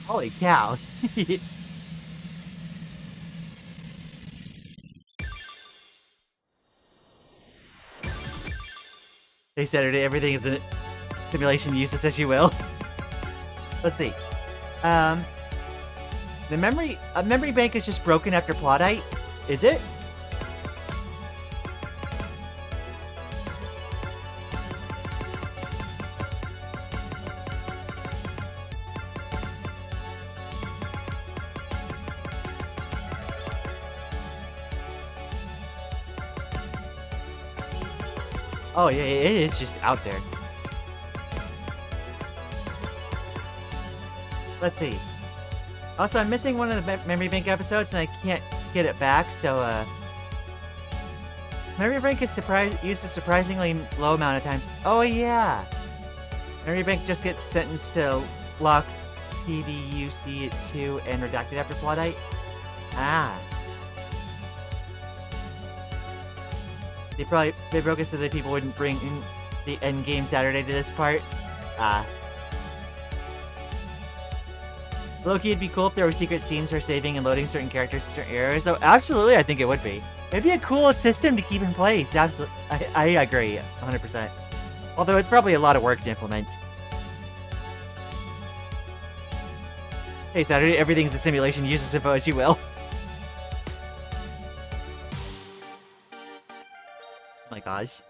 Holy cow. They said everything is a simulation, use this as you will. Let's see. The memory bank is just broken after Plotite. Is it? Oh yeah, it is just out there. Let's see. Also, I'm missing one of the memory bank episodes, and I can't get it back. So, memory bank is used a surprisingly low amount of times. Oh yeah, memory bank just gets sentenced to lock PVUC at 2 and redacted after Plotite. Ah. They broke it so that people wouldn't bring in the endgame Saturday to this part. Low-key, it'd be cool if there were secret scenes for saving and loading certain characters to certain areas, though absolutely I think it would be. It'd be a cool system to keep in place, absolutely. I agree, 100%. Although it's probably a lot of work to implement. Hey Saturday, everything's a simulation, use this info as you will. Oh my gosh.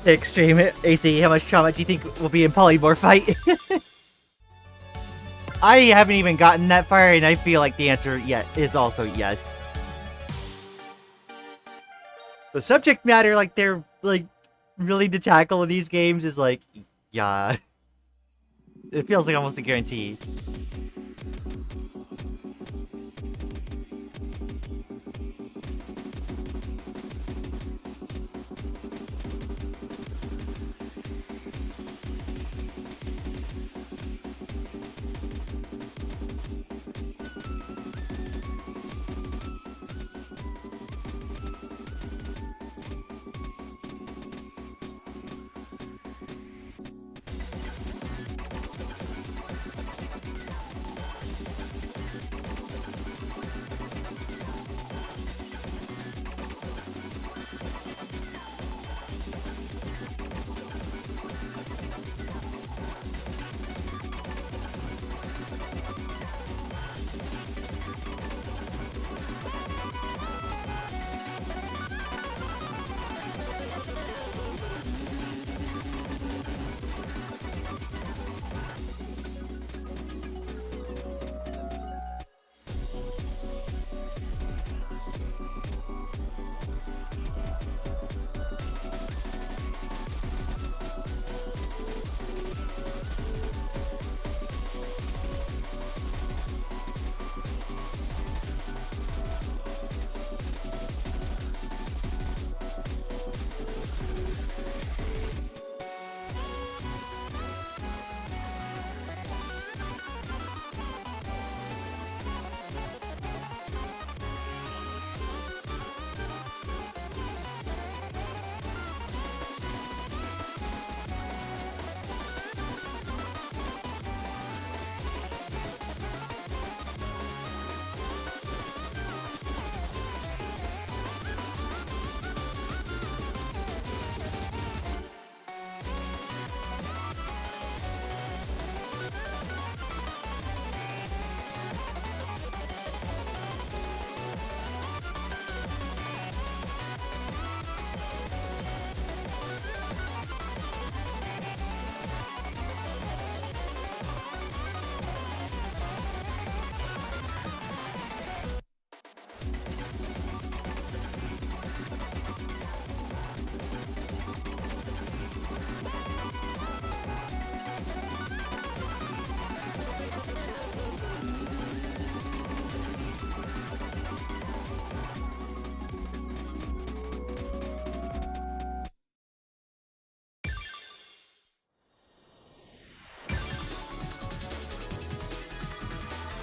Extreme AC, how much trauma do you think will be in polymorph fight? I haven't even gotten that far, and I feel like the answer is also yes. The subject matter, like, they're, like, really to tackle in these games is, like, yeah. It feels like almost a guarantee.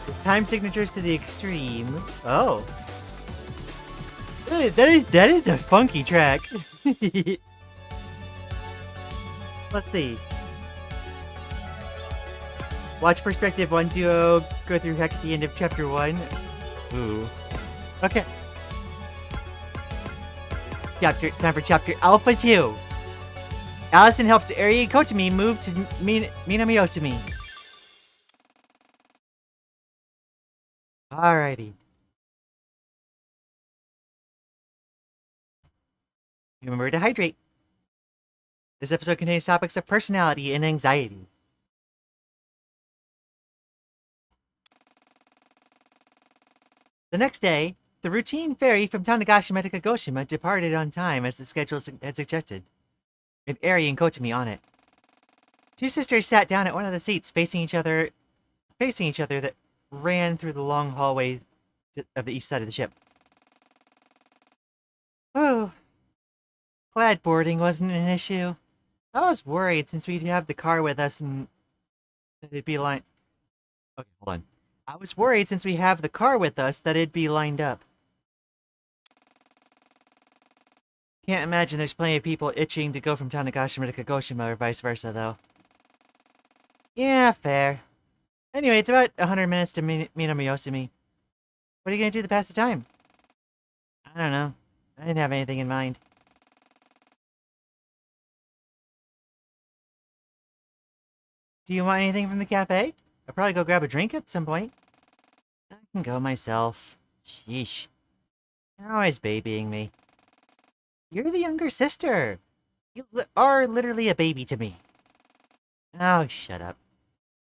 It's time signatures to the extreme. Oh. That is a funky track. Let's see. Watch perspective 1 duo go through heck at the end of chapter 1. Ooh. Okay. Time for chapter Alpha 2. Allison helps Eri and Kotami move to Minamiyosumi. Alrighty. Remember to hydrate. This episode contains topics of personality and anxiety. The next day, the routine ferry from Tanegashima to Kagoshima departed on time as the schedule had suggested, with Eri and Kotami on it. Two sisters sat down at one of the seats facing each other that ran through the long hallway of the east side of the ship. Oh, glad boarding wasn't an issue. I was worried since we'd have the car with us and it'd be lined. Okay, hold on. I was worried since we have the car with us that it'd be lined up. Can't imagine there's plenty of people itching to go from Tanegashima to Kagoshima or vice versa, though. Yeah, fair. Anyway, it's about 100 minutes to Minamiyosumi. What are you gonna do to pass the time? I don't know. I didn't have anything in mind. Do you want anything from the cafe? I'll probably go grab a drink at some point. I can go myself. Sheesh. You're always babying me. You're the younger sister. are literally a baby to me. Oh, shut up.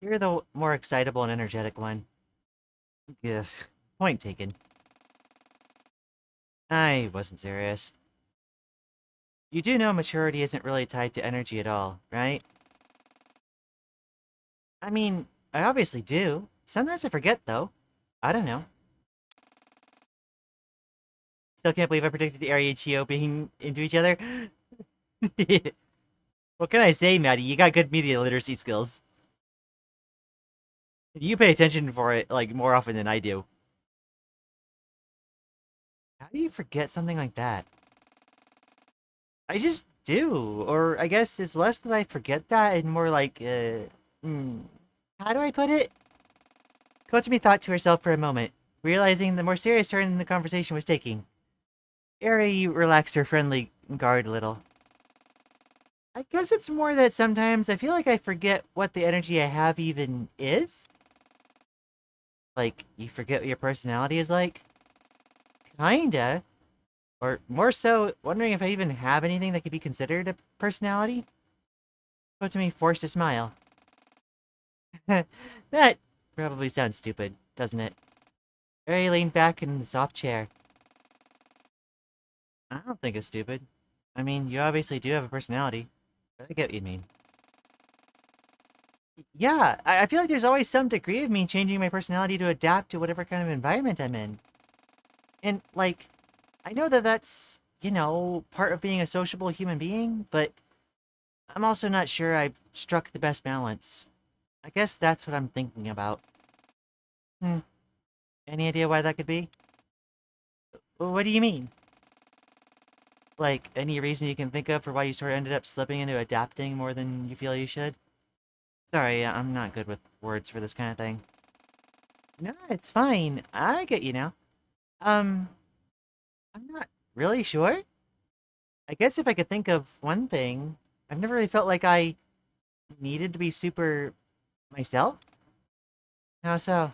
You're the more excitable and energetic one. Ugh. Point taken. I wasn't serious. You do know maturity isn't really tied to energy at all, right? I mean, I obviously do. Sometimes I forget, though. I don't know. Still can't believe I predicted the Area Chio being into each other. What can I say, Maddie? You got good media literacy skills. You pay attention for it, like, more often than I do. How do you forget something like that? I just do. Or I guess it's less that I forget that and more like, how do I put it? Kotsumi thought to herself for a moment, realizing the more serious turn the conversation was taking. Eri relaxed her friendly guard a little. I guess it's more that sometimes I feel like I forget what the energy I have even is. Like, you forget what your personality is like? Kinda. Or more so, wondering if I even have anything that could be considered a personality? Kotsumi forced a smile. That probably sounds stupid, doesn't it? Eri leaned back in the soft chair. I don't think it's stupid. I mean, you obviously do have a personality. But I get what you mean. Yeah, I feel like there's always some degree of me changing my personality to adapt to whatever kind of environment I'm in. And, like, I know that that's, you know, part of being a sociable human being, but I'm also not sure I've struck the best balance. I guess that's what I'm thinking about. Hmm. Any idea why that could be? What do you mean? Like, any reason you can think of for why you sort of ended up slipping into adapting more than you feel you should? Sorry, I'm not good with words for this kind of thing. No, it's fine. I get you now. I'm not really sure. I guess if I could think of one thing, I've never really felt like I needed to be super myself. How so?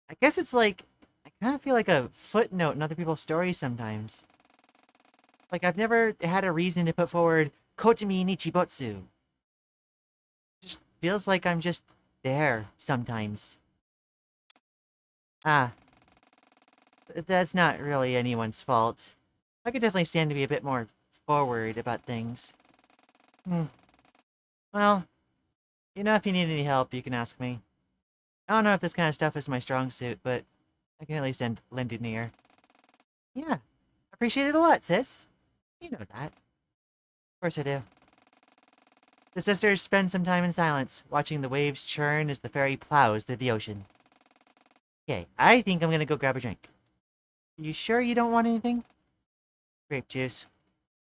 I guess it's like, I kind of feel like a footnote in other people's stories sometimes. Like, I've never had a reason to put forward Kotami Nichibotsu. Just feels like I'm just there sometimes. Ah, that's not really anyone's fault. I could definitely stand to be a bit more forward about things. Hmm. Well, you know, if you need any help, you can ask me. I don't know if this kind of stuff is my strong suit, but I can at least lend an ear. Yeah, appreciate it a lot, sis. You know that. Of course I do. The sisters spend some time in silence, watching the waves churn as the ferry plows through the ocean. Okay, I think I'm gonna go grab a drink. You sure you don't want anything? Grape juice.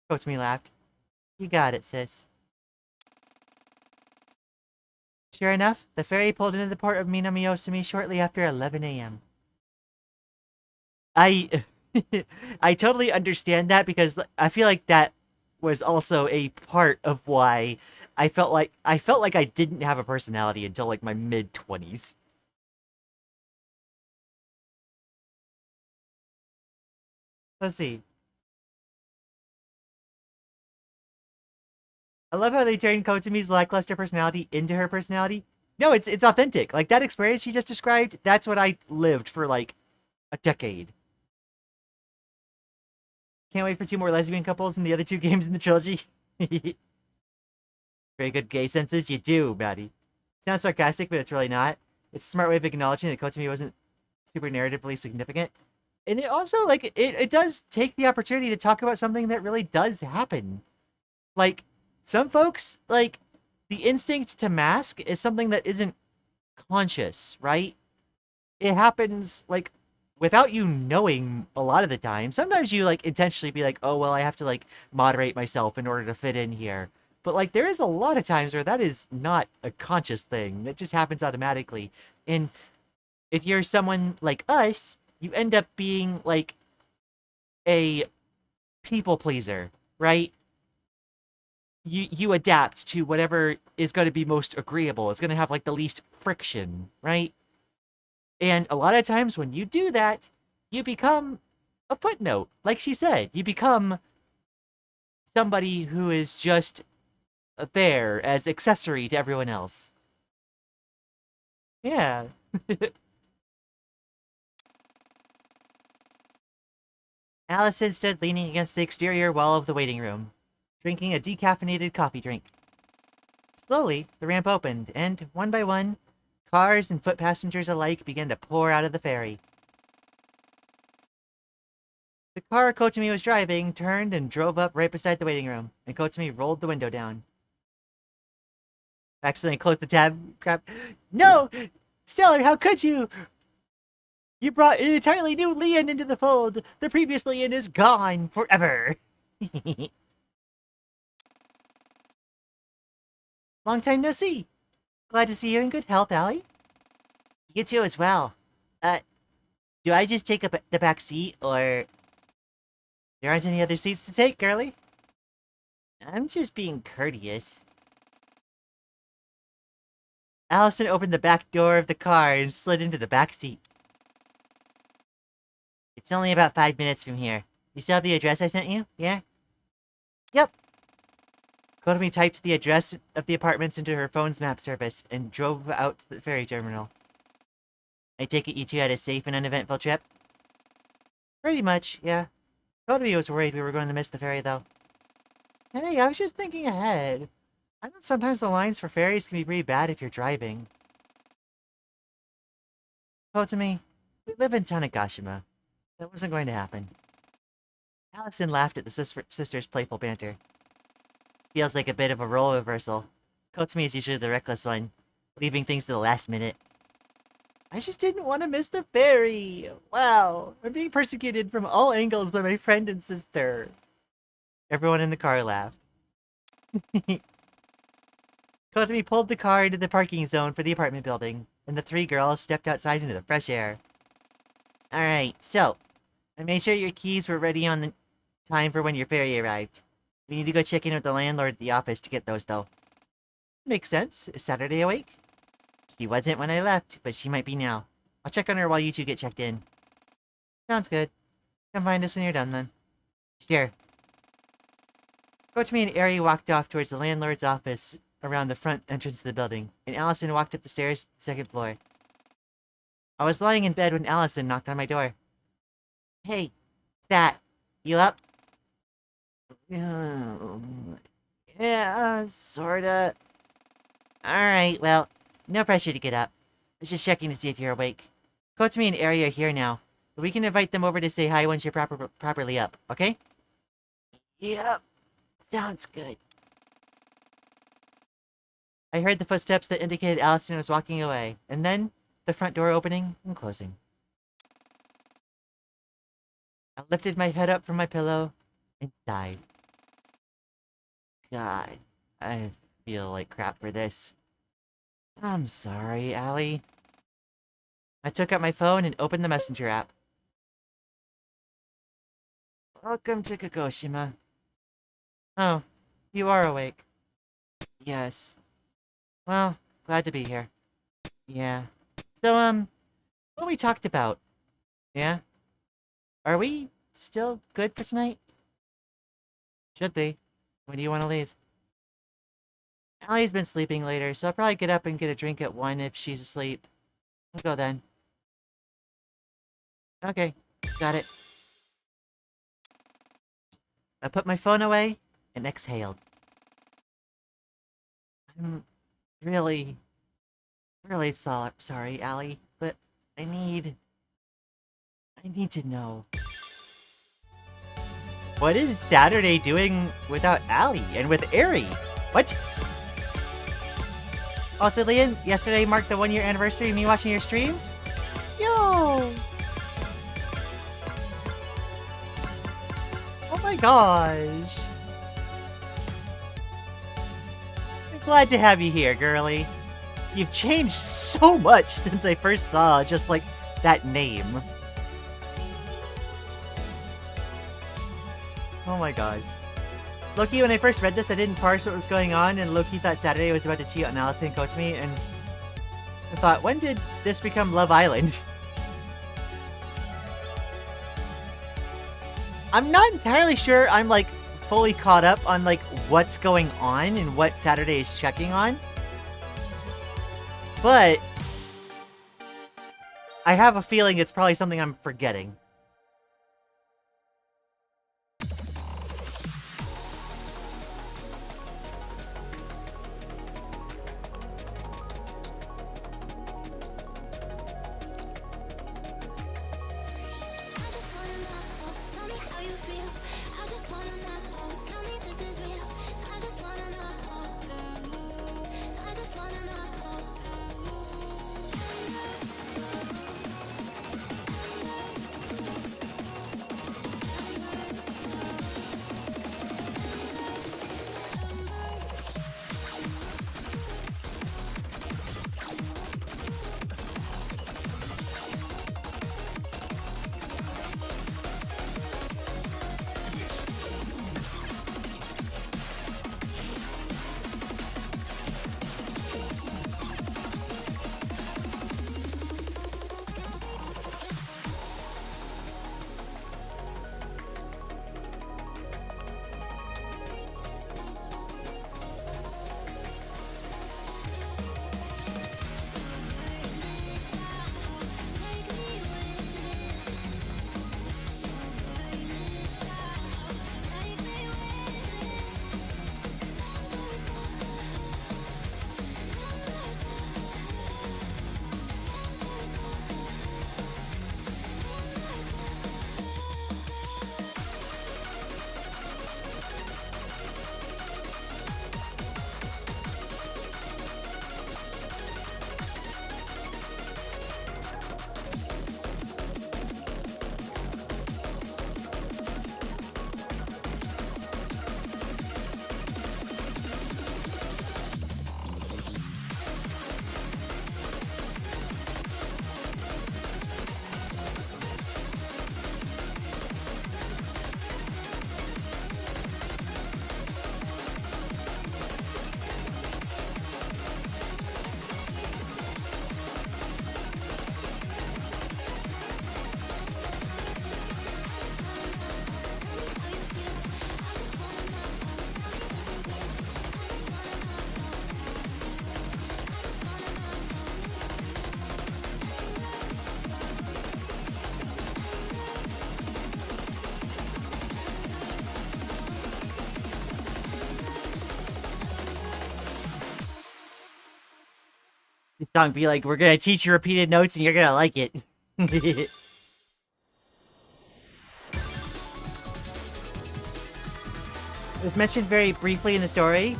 Kotsumi laughed. You got it, sis. Sure enough, the ferry pulled into the port of Minamiosumi shortly after 11 a.m. I I totally understand that because I feel like that was also a part of why I felt like I didn't have a personality until like my mid-20s. Let's see. I love how they turned Kotomi's lackluster personality into her personality. No, it's authentic. Like that experience she just described, that's what I lived for like a decade. Can't wait for two more lesbian couples in the other two games in the trilogy. Very good gay senses, you do, Maddie. Sounds sarcastic, but it's really not. It's a smart way of acknowledging that Kotomi wasn't super narratively significant. And it also, like, it does take the opportunity to talk about something that really does happen. Like, some folks, like, the instinct to mask is something that isn't conscious, right? It happens, like, without you knowing a lot of the time. Sometimes you, like, intentionally be like, oh, well, I have to, like, moderate myself in order to fit in here. But, like, there is a lot of times where that is not a conscious thing. That just happens automatically. And if you're someone like us, you end up being, like, a people pleaser, right? You adapt to whatever is going to be most agreeable. It's going to have, like, the least friction, right? And a lot of times when you do that, you become a footnote. Like she said, you become somebody who is just there as accessory to everyone else. Yeah. Allison stood leaning against the exterior wall of the waiting room, drinking a decaffeinated coffee drink. Slowly, the ramp opened, and, one by one, cars and foot passengers alike began to pour out of the ferry. The car Kotami was driving turned and drove up right beside the waiting room, and Kotami rolled the window down. Accidentally closed the tab. Crap. No! Stellar, how could you? You brought an entirely new Lian into the fold. The previous Lian is gone forever. Long time no see. Glad to see you in good health, Allie. You too as well. Do I just take up the back seat, or there aren't any other seats to take, girlie? I'm just being courteous. Allison opened the back door of the car and slid into the back seat. It's only about 5 minutes from here. You still have the address I sent you? Yeah? Yep. Kotami typed the address of the apartments into her phone's map service and drove out to the ferry terminal. I take it you two had a safe and uneventful trip? Pretty much, yeah. Kotami was worried we were going to miss the ferry, though. Hey, I was just thinking ahead. I know sometimes the lines for ferries can be pretty bad if you're driving. Kotami, we live in Tanegashima. That wasn't going to happen. Allison laughed at the sister's playful banter. Feels like a bit of a role reversal. Kotami is usually the reckless one, leaving things to the last minute. I just didn't want to miss the ferry. Wow, I'm being persecuted from all angles by my friend and sister. Everyone in the car laughed. Kotami pulled the car into the parking zone for the apartment building, and the three girls stepped outside into the fresh air. Alright, so, I made sure your keys were ready on the time for when your ferry arrived. We need to go check in with the landlord at the office to get those, though. Makes sense. Is Saturday awake? She wasn't when I left, but she might be now. I'll check on her while you two get checked in. Sounds good. Come find us when you're done, then. Sure. Kotami and Eri walked off towards the landlord's office around the front entrance of the building, and Allison walked up the stairs to the second floor. I was lying in bed when Allison knocked on my door. Hey, Sat, you up? Yeah, sorta. Alright, well, no pressure to get up. I was just checking to see if you're awake. Kotami and Eri are here now, but we can invite them over to say hi once you're properly up, okay? Yep, sounds good. I heard the footsteps that indicated Allison was walking away, and then the front door opening and closing. I lifted my head up from my pillow and sighed. God, I feel like crap for this. I'm sorry, Allie. I took out my phone and opened the messenger app. Welcome to Kagoshima. Oh, you are awake. Yes. Well, glad to be here. Yeah. So, what we talked about? Yeah? Are we still good for tonight? Should be. When do you want to leave? Allie's been sleeping later, so I'll probably get up and get a drink at 1 if she's asleep. We'll go then. Okay, got it. I put my phone away and exhaled. I'm really sorry, Allie, but I need to know. What is Saturday doing without Allie and with Eri? What? Also, Lian, yesterday marked the 1-year anniversary of me watching your streams? Yo! Oh my gosh. I'm glad to have you here, girly. You've changed so much since I first saw just, like, that name. Oh my gosh. Loki, when I first read this, I didn't parse what was going on, and Loki thought Saturday was about to cheat on Allison and Kotami, and I thought, when did this become Love Island? I'm not entirely sure I'm, like, fully caught up on like what's going on and what Saturday is checking on. But I have a feeling it's probably something I'm forgetting. This song be like, we're gonna teach you repeated notes and you're gonna like it. It was mentioned very briefly in the story.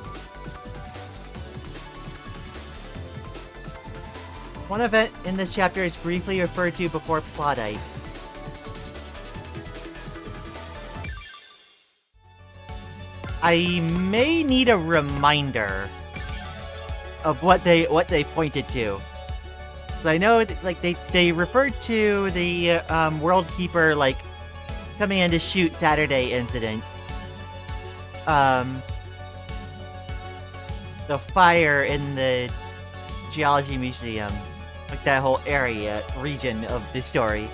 One event in this chapter is briefly referred to before Plotite. I may need a reminder of what they pointed to. So I know like they referred to the World Keeper like coming in to shoot Saturday incident. The fire in the Geology Museum, like that whole region of the story.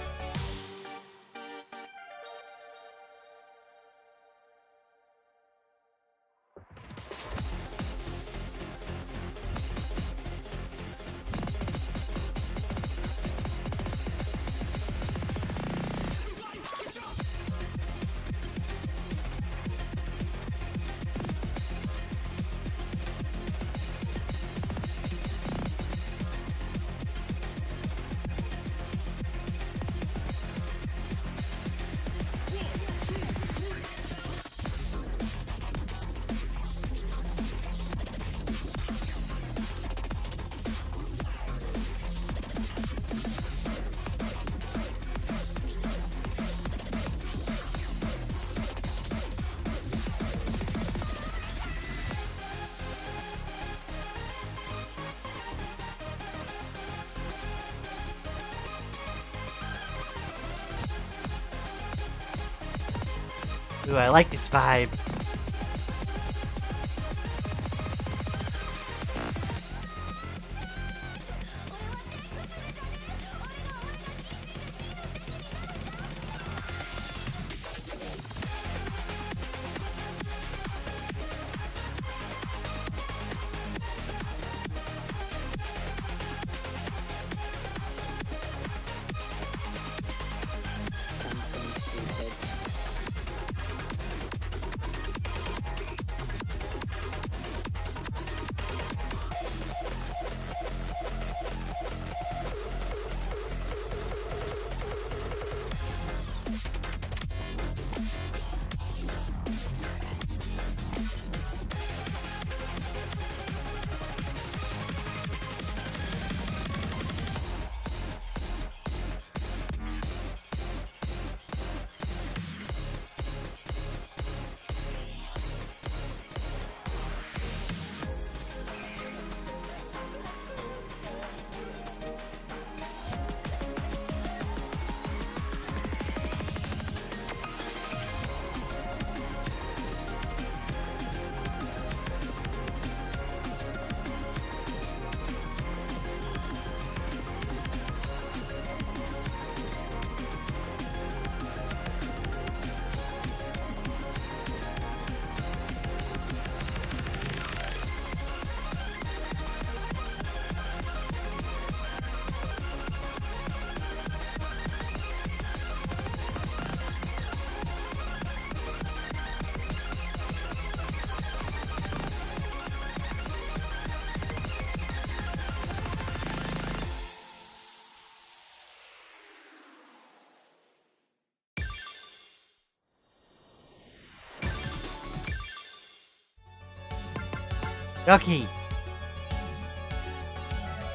Ooh, I like this vibe. Okay.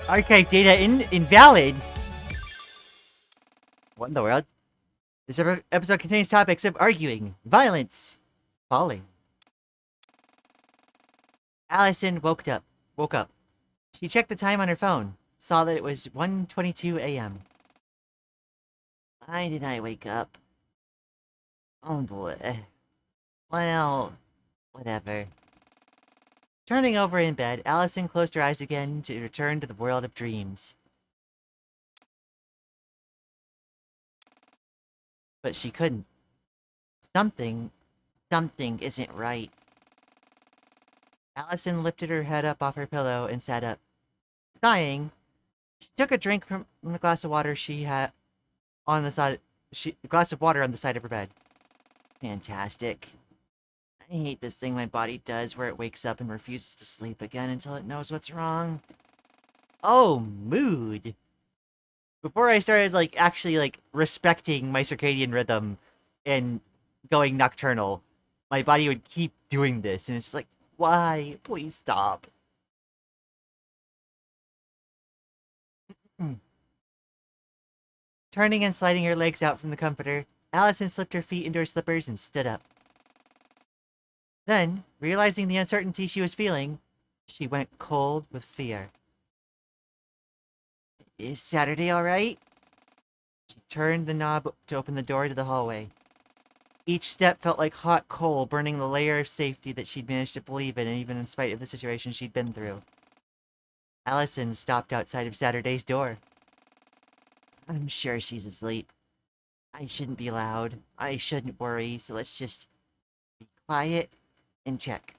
Archive data invalid? What in the world? This episode contains topics of arguing, violence, falling. Allison woke up. She checked the time on her phone, saw that it was 1:22 a.m. Why did I wake up? Oh boy. Well, whatever. Turning over in bed, Allison closed her eyes again to return to the world of dreams. But she couldn't. Something isn't right. Allison lifted her head up off her pillow and sat up. Sighing, she took a drink from the glass of water she had on the side. Glass of water on the side of her bed. Fantastic. I hate this thing my body does where it wakes up and refuses to sleep again until it knows what's wrong. Oh, mood. Before I started, actually, respecting my circadian rhythm and going nocturnal, my body would keep doing this, and it's just like, why? Please stop. Turning and sliding her legs out from the comforter, Allison slipped her feet into her slippers and stood up. Then, realizing the uncertainty she was feeling, she went cold with fear. Is Saturday alright? She turned the knob to open the door to the hallway. Each step felt like hot coal burning the layer of safety that she'd managed to believe in, even in spite of the situation she'd been through. Allison stopped outside of Saturday's door. I'm sure she's asleep. I shouldn't be loud. I shouldn't worry, so let's just be quiet and check.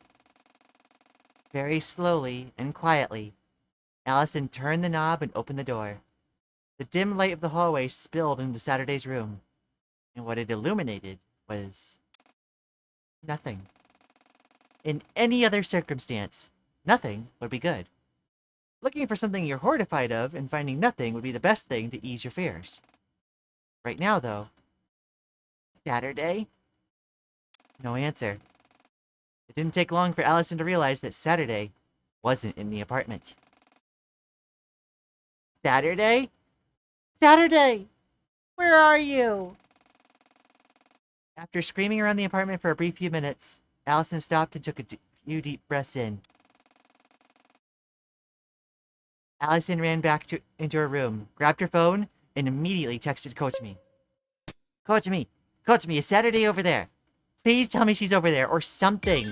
Very slowly and quietly, Allison turned the knob and opened the door. The dim light of the hallway spilled into Saturday's room, and what it illuminated was nothing. In any other circumstance, nothing would be good. Looking for something you're horrified of and finding nothing would be the best thing to ease your fears. Right now, though, Saturday? No answer. It didn't take long for Allison to realize that Saturday wasn't in the apartment. Saturday? Saturday! Where are you? After screaming around the apartment for a brief few minutes, Allison stopped and took a few deep breaths in. Allison ran back into her room, grabbed her phone, and immediately texted Kochimi. Kochimi, is Saturday over there? Please tell me she's over there, or something.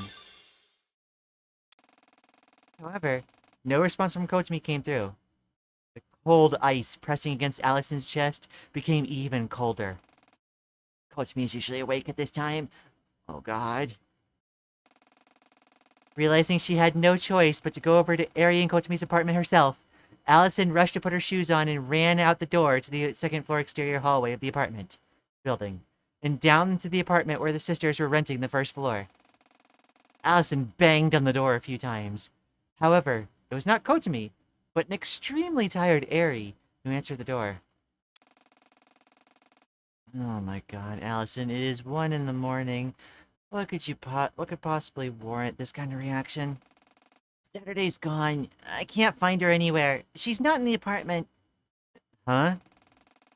However, no response from Kochimi came through. The cold ice pressing against Allison's chest became even colder. Kochimi is usually awake at this time. Oh god. Realizing she had no choice but to go over to Ari and Kochimi's apartment herself, Allison rushed to put her shoes on and ran out the door to the second-floor exterior hallway of the apartment building, and down to the apartment where the sisters were renting the first floor. Allison banged on the door a few times. However, it was not Kochimi, but an extremely tired Ari who answered the door. Oh my god, Allison, it is 1 in the morning. What could possibly warrant this kind of reaction? Saturday's gone. I can't find her anywhere. She's not in the apartment. Huh?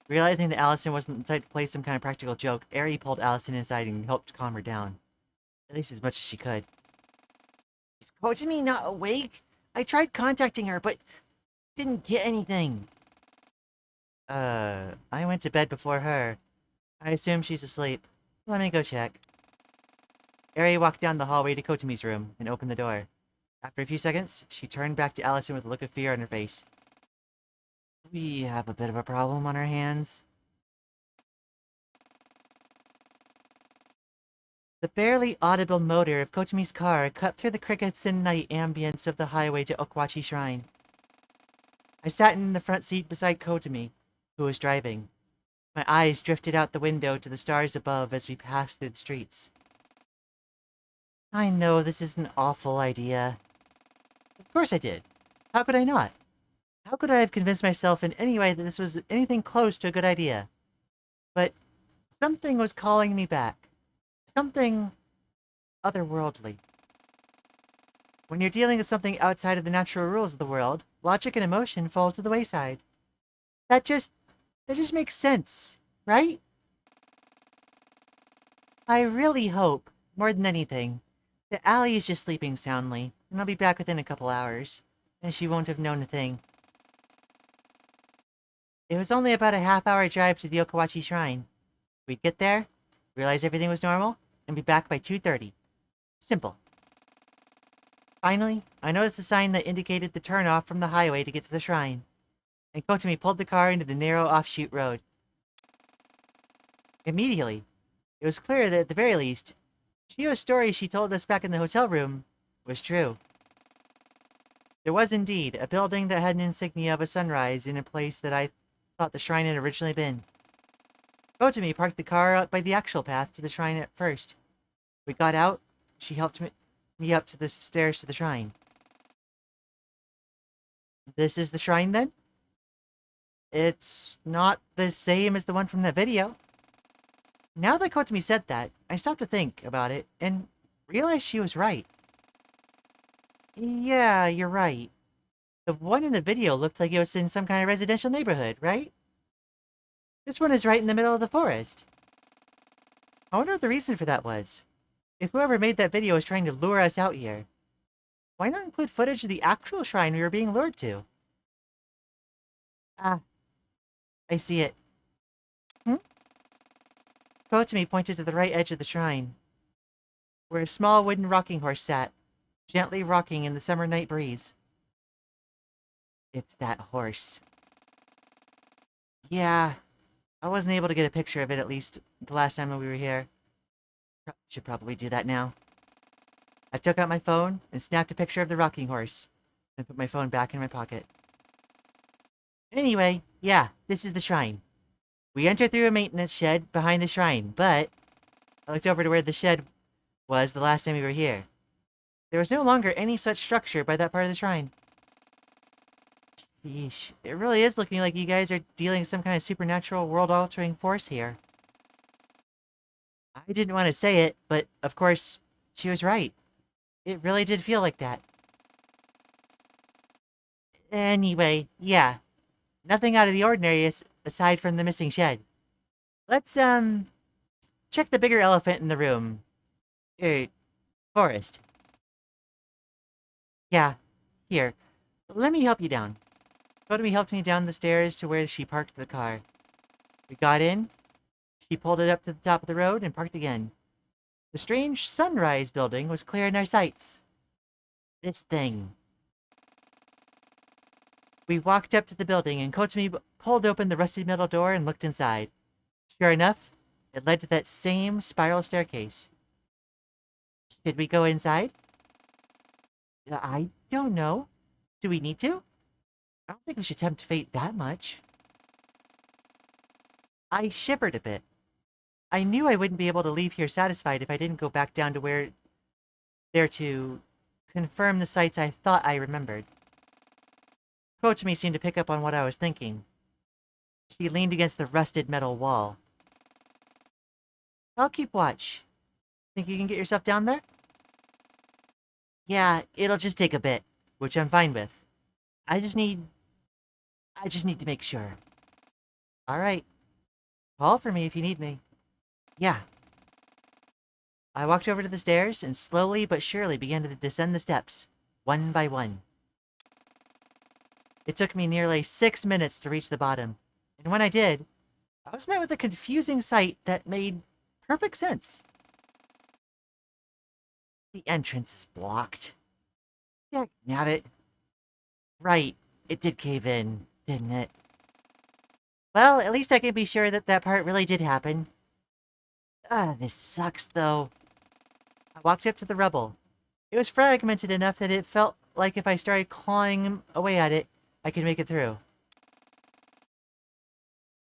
Realizing that Allison wasn't the type to play some kind of practical joke, Ari pulled Allison inside and helped calm her down. At least as much as she could. Is Kochimi not awake? I tried contacting her, but didn't get anything. I went to bed before her. I assume she's asleep. Let me go check. Ari walked down the hallway to Kochimi's room and opened the door. After a few seconds, she turned back to Allison with a look of fear on her face. We have a bit of a problem on our hands. The barely audible motor of Kochimi's car cut through the crickets and night ambience of the highway to Okwachi Shrine. I sat in the front seat beside Kochimi, who was driving. My eyes drifted out the window to the stars above as we passed through the streets. I know this is an awful idea. Of course I did. How could I not? How could I have convinced myself in any way that this was anything close to a good idea? But something was calling me back. Something otherworldly. When you're dealing with something outside of the natural rules of the world, logic and emotion fall to the wayside. That just makes sense, right? I really hope, more than anything, that Allie is just sleeping soundly, and I'll be back within a couple hours, and she won't have known a thing. It was only about a half-hour drive to the Okawachi Shrine. We'd get there, realize everything was normal, and be back by 2:30. Simple. Finally, I noticed the sign that indicated the turnoff from the highway to get to the shrine, and Kotami pulled the car into the narrow offshoot road. Immediately, it was clear that at the very least, Chio's story she told us back in the hotel room was true. There was indeed a building that had an insignia of a sunrise in a place that I thought the shrine had originally been. Kotami parked the car up by the actual path to the shrine at first. We got out, she helped me up to the stairs to the shrine. This is the shrine then? It's not the same as the one from that video. Now that Kotami said that, I stopped to think about it and realized she was right. Yeah, you're right. The one in the video looked like it was in some kind of residential neighborhood, right? This one is right in the middle of the forest. I wonder what the reason for that was. If whoever made that video was trying to lure us out here, why not include footage of the actual shrine we were being lured to? Ah, I see it. Kotami pointed to the right edge of the shrine, where a small wooden rocking horse sat, gently rocking in the summer night breeze. It's that horse. Yeah, I wasn't able to get a picture of it at least the last time we were here. Should probably do that now. I took out my phone and snapped a picture of the rocking horse, and put my phone back in my pocket. Anyway, yeah, this is the shrine. We entered through a maintenance shed behind the shrine, but I looked over to where the shed was the last time we were here. There was no longer any such structure by that part of the shrine. Yeesh, it really is looking like you guys are dealing with some kind of supernatural world-altering force here. I didn't want to say it, but of course, she was right. It really did feel like that. Anyway, yeah. Nothing out of the ordinary aside from the missing shed. Let's, check the bigger elephant in the room. Forest. Yeah, here. Let me help you down. Kotami helped me down the stairs to where she parked the car. We got in. She pulled it up to the top of the road and parked again. The strange sunrise building was clear in our sights. This thing. We walked up to the building, and Kotami pulled open the rusty metal door and looked inside. Sure enough, it led to that same spiral staircase. Should we go inside? I don't know. Do we need to? I don't think we should tempt fate that much. I shivered a bit. I knew I wouldn't be able to leave here satisfied if I didn't go back down to there to confirm the sights I thought I remembered. Kotami seemed to pick up on what I was thinking. She leaned against the rusted metal wall. I'll keep watch. Think you can get yourself down there? Yeah, it'll just take a bit, which I'm fine with. I just need to make sure. Alright. Call for me if you need me. Yeah. I walked over to the stairs and slowly but surely began to descend the steps, one by one. It took me nearly 6 minutes to reach the bottom, and when I did, I was met with a confusing sight that made perfect sense. The entrance is blocked. Yeah, nab it. Right, it did cave in, didn't it? Well, at least I can be sure that that part really did happen. This sucks, though. I walked up to the rubble. It was fragmented enough that it felt like if I started clawing away at it, I could make it through.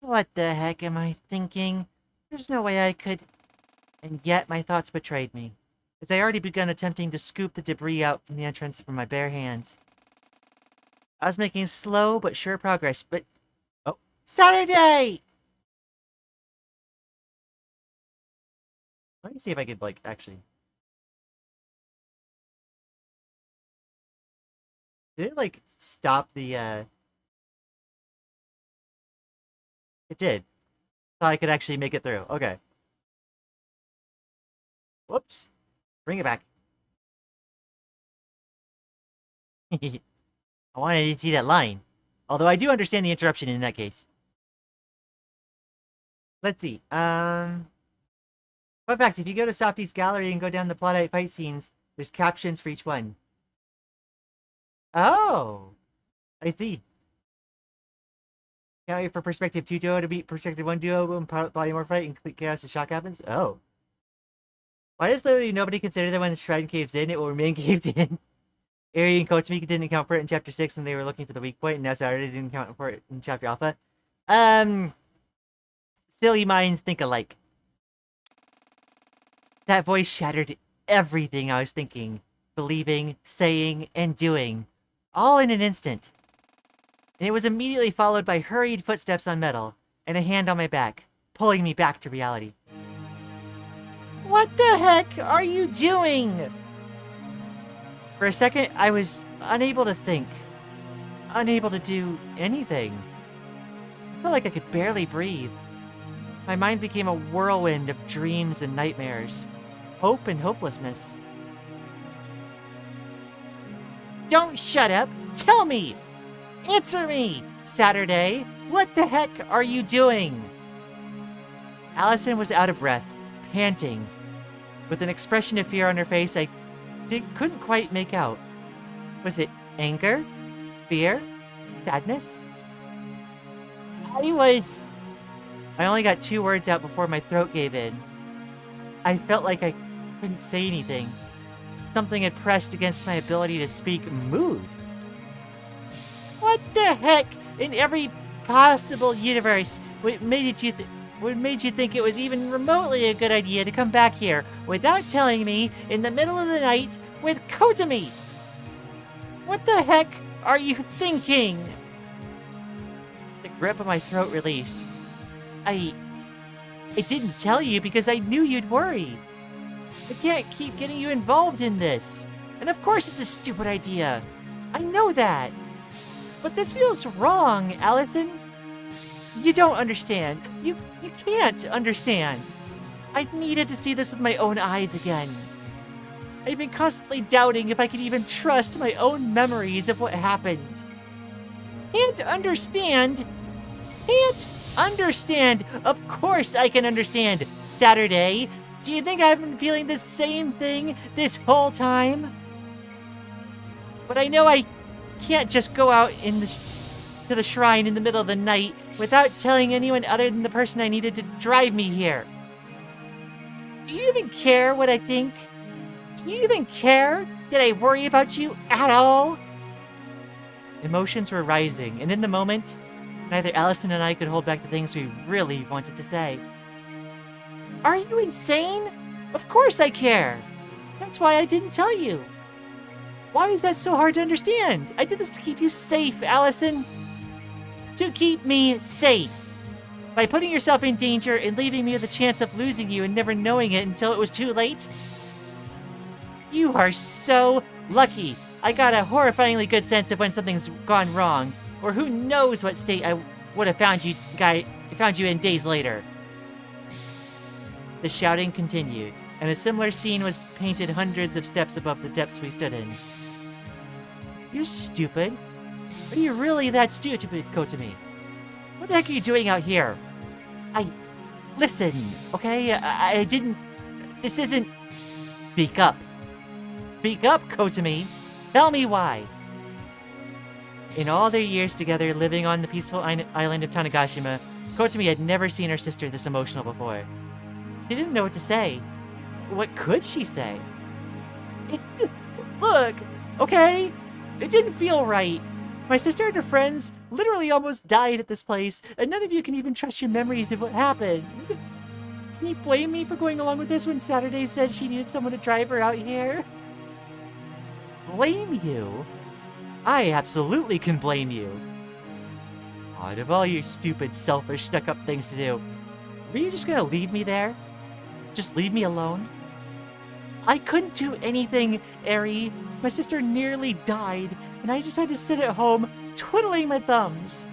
What the heck am I thinking? There's no way I could... And yet my thoughts betrayed me, as I already begun attempting to scoop the debris out from the entrance from my bare hands. I was making slow but sure progress, but... Oh, Saturday! Let me see if I could, like, actually... Did it, like, stop the, It did. Thought I could actually make it through. Okay. Whoops. Bring it back. I wanted to see that line. Although I do understand the interruption in that case. Let's see. Fun fact, if you go to Softy's gallery and go down the plot fight scenes, there's captions for each one. Oh! I see. Can't wait for Perspective 2 duo to beat Perspective 1 duo when Polymorph fight and complete chaos and shock happens? Oh. Why does literally nobody consider that when the shrine caves in, it will remain caved in? Eri and Kochimi didn't account for it in Chapter 6 when they were looking for the weak point, and now Saturday didn't account for it in Chapter Alpha. Silly minds think alike. That voice shattered everything I was thinking, believing, saying, and doing, all in an instant. And it was immediately followed by hurried footsteps on metal, and a hand on my back, pulling me back to reality. What the heck are you doing? For a second, I was unable to think, unable to do anything. I felt like I could barely breathe. My mind became a whirlwind of dreams and nightmares, hope and hopelessness. Don't shut up! Tell me! Answer me! Saturday, what the heck are you doing? Allison was out of breath, panting, with an expression of fear on her face I couldn't quite make out. Was it anger? Fear? Sadness? I only got 2 words out before my throat gave in. I felt like I couldn't say anything. Something had pressed against my ability to speak. Mood? What the heck in every possible universe what made you think it was even remotely a good idea to come back here without telling me in the middle of the night with Kotomi? What the heck are you thinking? The grip of my throat released. I didn't tell you because I knew you'd worry. I can't keep getting you involved in this. And of course it's a stupid idea. I know that. But this feels wrong, Allison. You don't understand. You can't understand. I needed to see this with my own eyes again. I've been constantly doubting if I could even trust my own memories of what happened. Can't understand? Can't understand? Of course I can understand, Saturday. Do you think I've been feeling the same thing this whole time? But I know I can't just go out to the shrine in the middle of the night without telling anyone other than the person I needed to drive me here. Do you even care what I think? Do you even care that I worry about you at all? Emotions were rising, and in the moment, neither Allison and I could hold back the things we really wanted to say. Are you insane? Of course I care. That's why I didn't tell you. Why is that so hard to understand? I did this to keep you safe, Allison. To keep me safe. By putting yourself in danger and leaving me with the chance of losing you and never knowing it until it was too late? You are so lucky. I got a horrifyingly good sense of when something's gone wrong, or who knows what state I would have found you in days later. The shouting continued, and a similar scene was painted hundreds of steps above the depths we stood in. You're stupid. Are you really that stupid, Kotomi? What the heck are you doing out here? Listen, okay? I didn't... This isn't... Speak up. Speak up, Kotomi. Tell me why. In all their years together living on the peaceful island of Tanegashima, Kotomi had never seen her sister this emotional before. She didn't know what to say. What could she say? Look, okay? It didn't feel right. My sister and her friends literally almost died at this place, and none of you can even trust your memories of what happened. Can you blame me for going along with this when Saturday said she needed someone to drive her out here? Blame you? I absolutely can blame you. Out of all your stupid, selfish, stuck-up things to do, were you just gonna leave me there? Just leave me alone? I couldn't do anything, Eri. My sister nearly died, and I just had to sit at home twiddling my thumbs.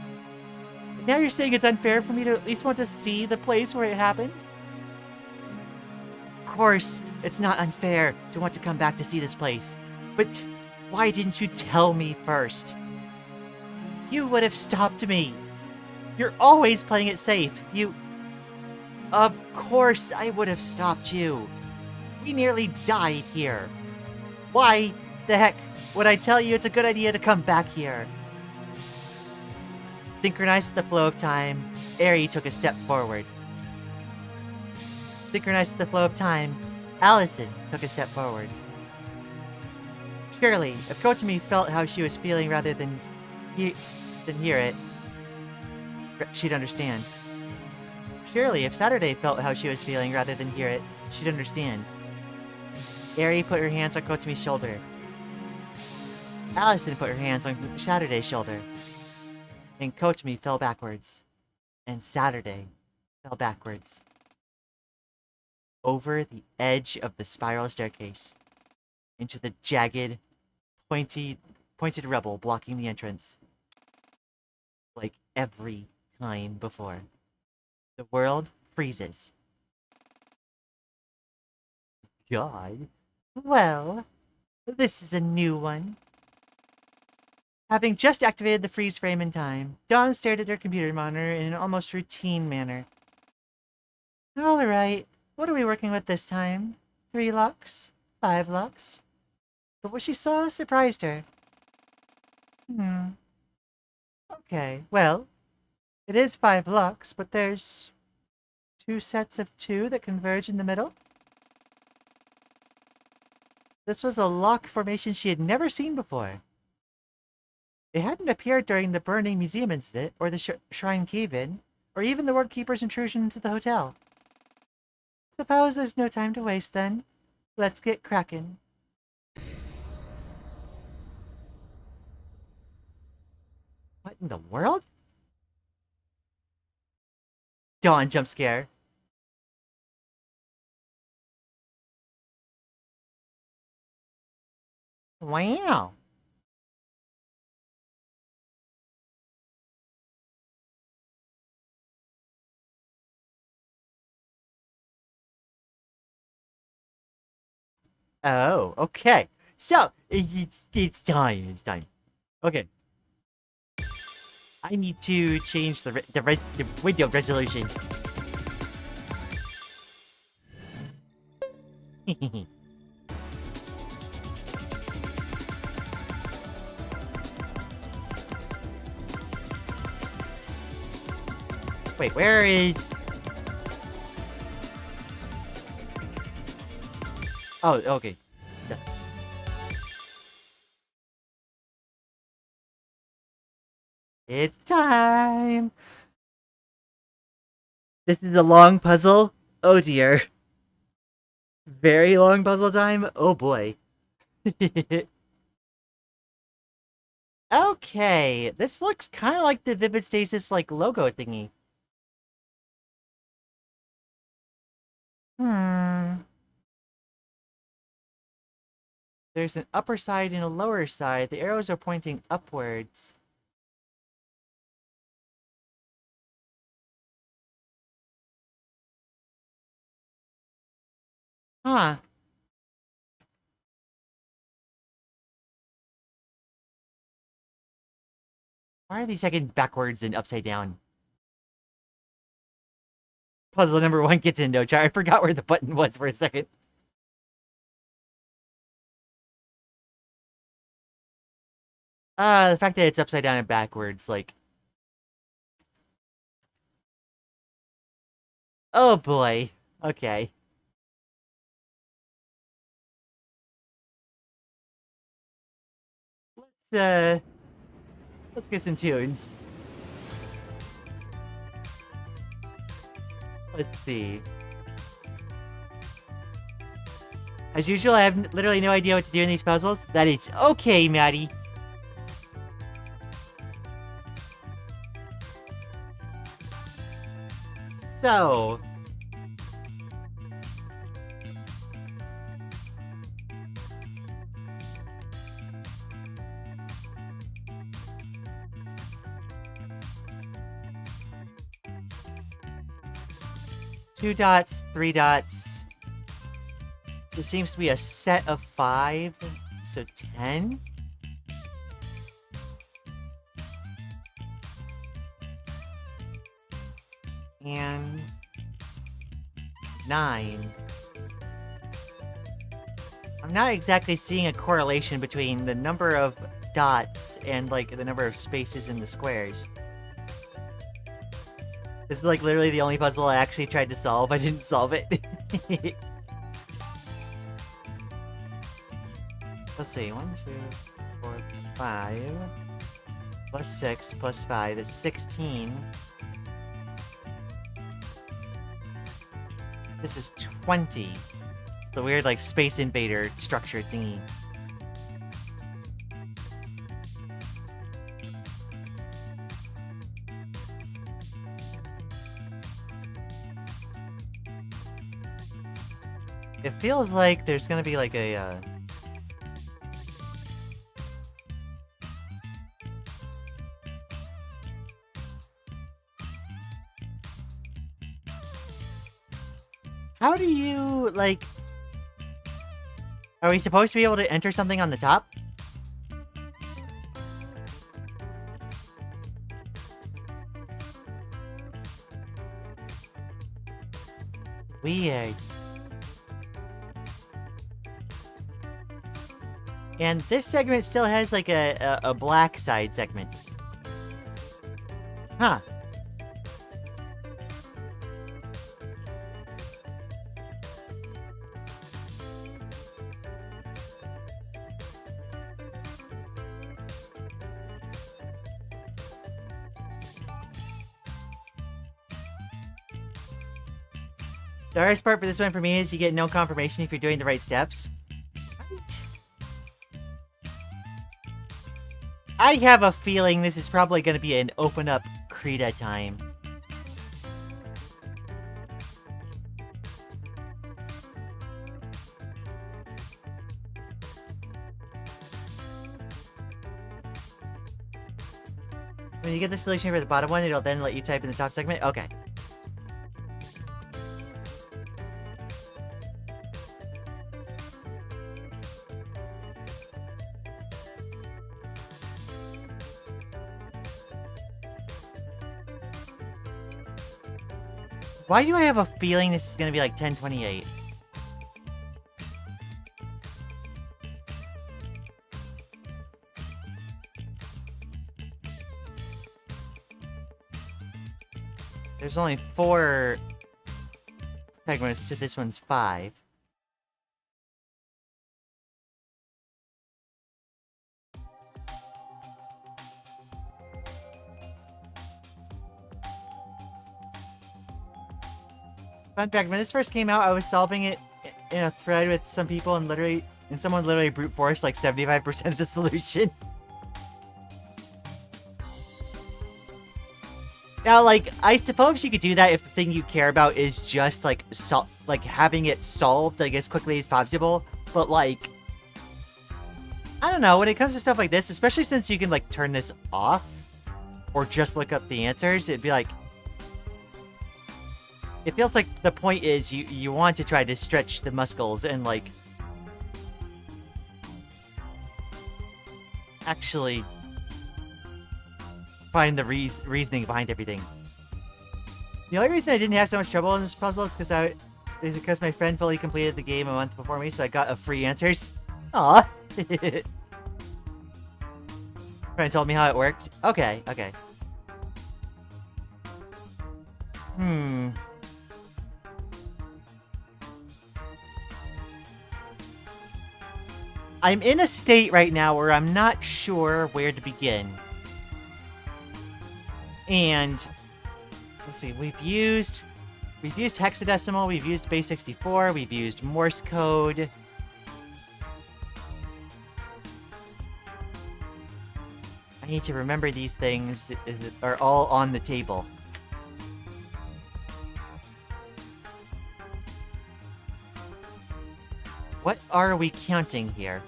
And now you're saying it's unfair for me to at least want to see the place where it happened? Of course, it's not unfair to want to come back to see this place, but why didn't you tell me first? You would have stopped me. You're always playing it safe. Of course I would have stopped you. We nearly died here. Why the heck would I tell you it's a good idea to come back here? Synchronized with the flow of time, Eri took a step forward. Synchronized with the flow of time, Allison took a step forward. Surely, if Kotomi felt how she was feeling rather than hear it, she'd understand. Surely, if Saturday felt how she was feeling rather than hear it, she'd understand. Eri put her hands on Kotomi's shoulder. Allison put her hands on Saturday's shoulder. And Kotomi fell backwards. And Saturday fell backwards. Over the edge of the spiral staircase. Into the jagged, pointed rubble blocking the entrance. Like every time before. The world freezes. God. Well, this is a new one. Having just activated the freeze frame in time, Dawn stared at her computer monitor in an almost routine manner. Alright, what are we working with this time? 3 lux? 5 lux? But what she saw surprised her. Okay, well, it is 5 lux, but there's 2 sets of 2 that converge in the middle. This was a lock formation she had never seen before. It hadn't appeared during the burning museum incident, or the shrine cave-in, or even the Ward Keeper's intrusion into the hotel. Suppose there's no time to waste then. Let's get crackin'. What in the world? Dawn jump scare. Wow. Oh, okay. So, it's time. It's time. Okay. I need to change the window resolution. Wait, where is... Oh, okay. Yeah. It's time! This is a long puzzle? Oh dear. Very long puzzle time? Oh boy. Okay, this looks kind of like the Vivid Stasis, like, logo thingy. There's an upper side and a lower side. The arrows are pointing upwards. Huh. Why are these second backwards and upside down? Puzzle number 1 gets in no chart. I forgot where the button was for a second. The fact that it's upside down and backwards, like... Oh boy. Okay. Let's get some tunes. Let's see. As usual, I have literally no idea what to do in these puzzles. That is okay, Maddie. So... 2 dots, 3 dots. This seems to be a set of 5, so 10. And 9. I'm not exactly seeing a correlation between the number of dots and, like, the number of spaces in the squares. This is, like, literally the only puzzle I actually tried to solve. I didn't solve it. Let's see. 1, 2, 4, 5. Plus 6 plus 5 is 16. This is 20. It's the weird, like, Space Invader structure thingy. It feels like there's gonna be, like, a, How do you, like... Are we supposed to be able to enter something on the top? Weird. And this segment still has, like, a black side segment. Huh. The hardest part for this one for me is you get no confirmation if you're doing the right steps. Right. I have a feeling this is probably going to be an open up Krita time. When you get the solution for the bottom one, it'll then let you type in the top segment? Okay. Why do I have a feeling this is going to be like 1028? There's only 4 segments to this one's 5. Fun fact, when this first came out, I was solving it in a thread with some people and someone literally brute forced like 75% of the solution. Now, like, I suppose you could do that if the thing you care about is just, like, having it solved, like, as quickly as possible. But, like, I don't know, when it comes to stuff like this, especially since you can, like, turn this off or just look up the answers, it'd be like... It feels like the point is you want to try to stretch the muscles and, like... actually... find the reasoning behind everything. The only reason I didn't have so much trouble in this puzzle is because my friend fully completed the game a month before me, so I got a free answers. Aw. Friend told me how it worked. Okay, okay. I'm in a state right now where I'm not sure where to begin. And let's see, we've used hexadecimal, we've used base 64, we've used Morse code. I need to remember these things are all on the table. What are we counting here?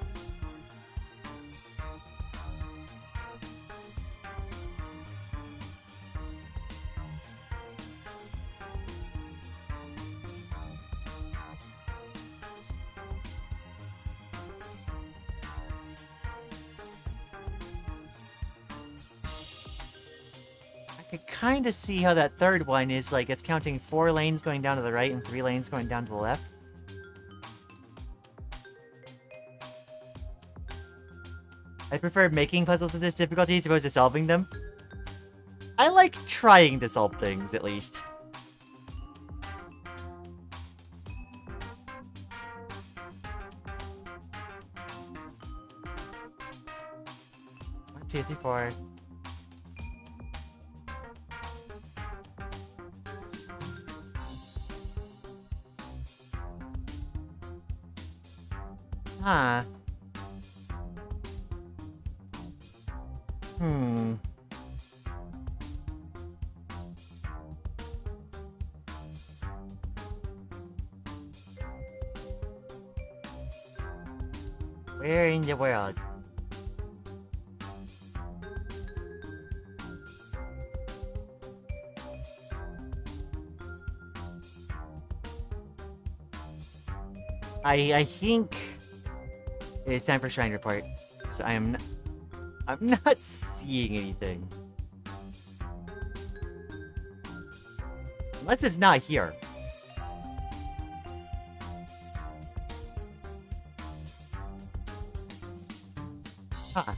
could kind of see how that third one is like it's counting 4 lanes going down to the right and 3 lanes going down to the left. I prefer making puzzles of this difficulty as opposed to solving them. I like trying to solve things, at least. One, two, three, four. Huh. Where in the world? I think it's time for Shrine Report. So I'm not seeing anything. Unless it's not here. Huh.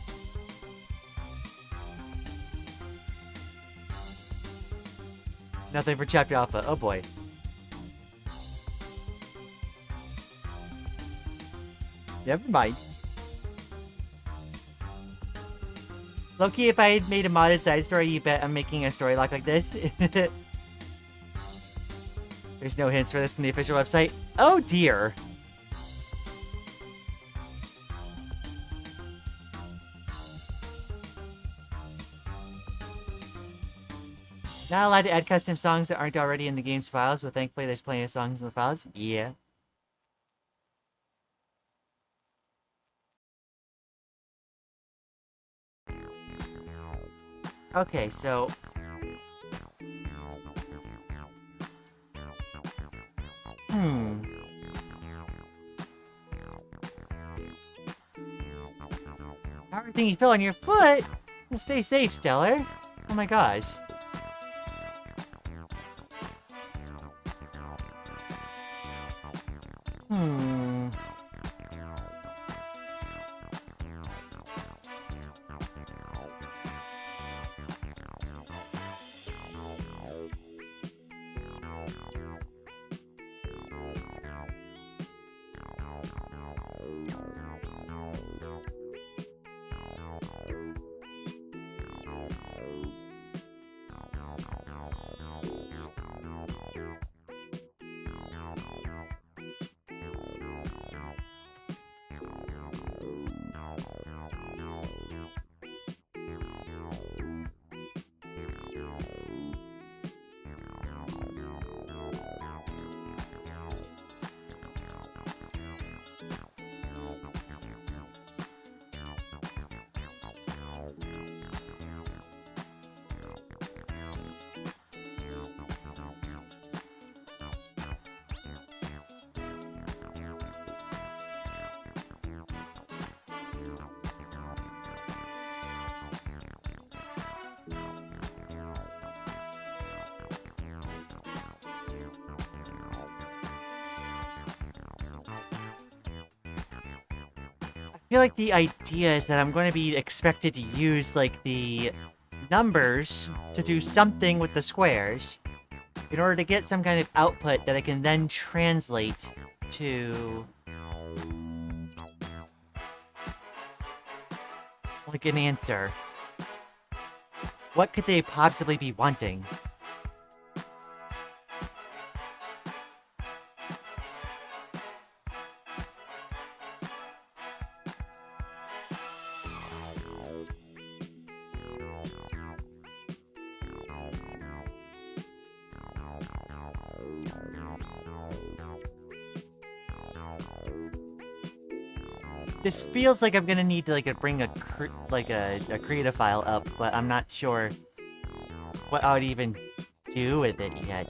Nothing for Chapter Alpha. Oh boy. Never mind. Loki, if I had made a modded side story, you bet I'm making a story lock like this. There's no hints for this in the official website. Oh dear. Not allowed to add custom songs that aren't already in the game's files, but thankfully there's plenty of songs in the files. Yeah. Okay, so... Everything you feel on your foot? Well, stay safe, Stellar. Oh my gosh. I feel like the idea is that I'm going to be expected to use, like, the numbers to do something with the squares in order to get some kind of output that I can then translate to... like, an answer. What could they possibly be wanting? This feels like I'm gonna need to like bring a creative file up, but I'm not sure what I would even do with it yet.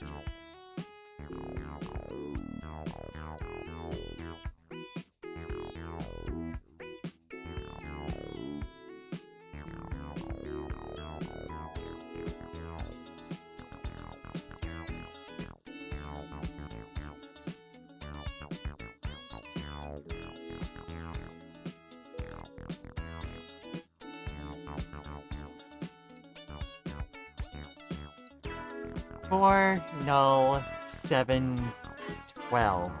4, null, 7, 12.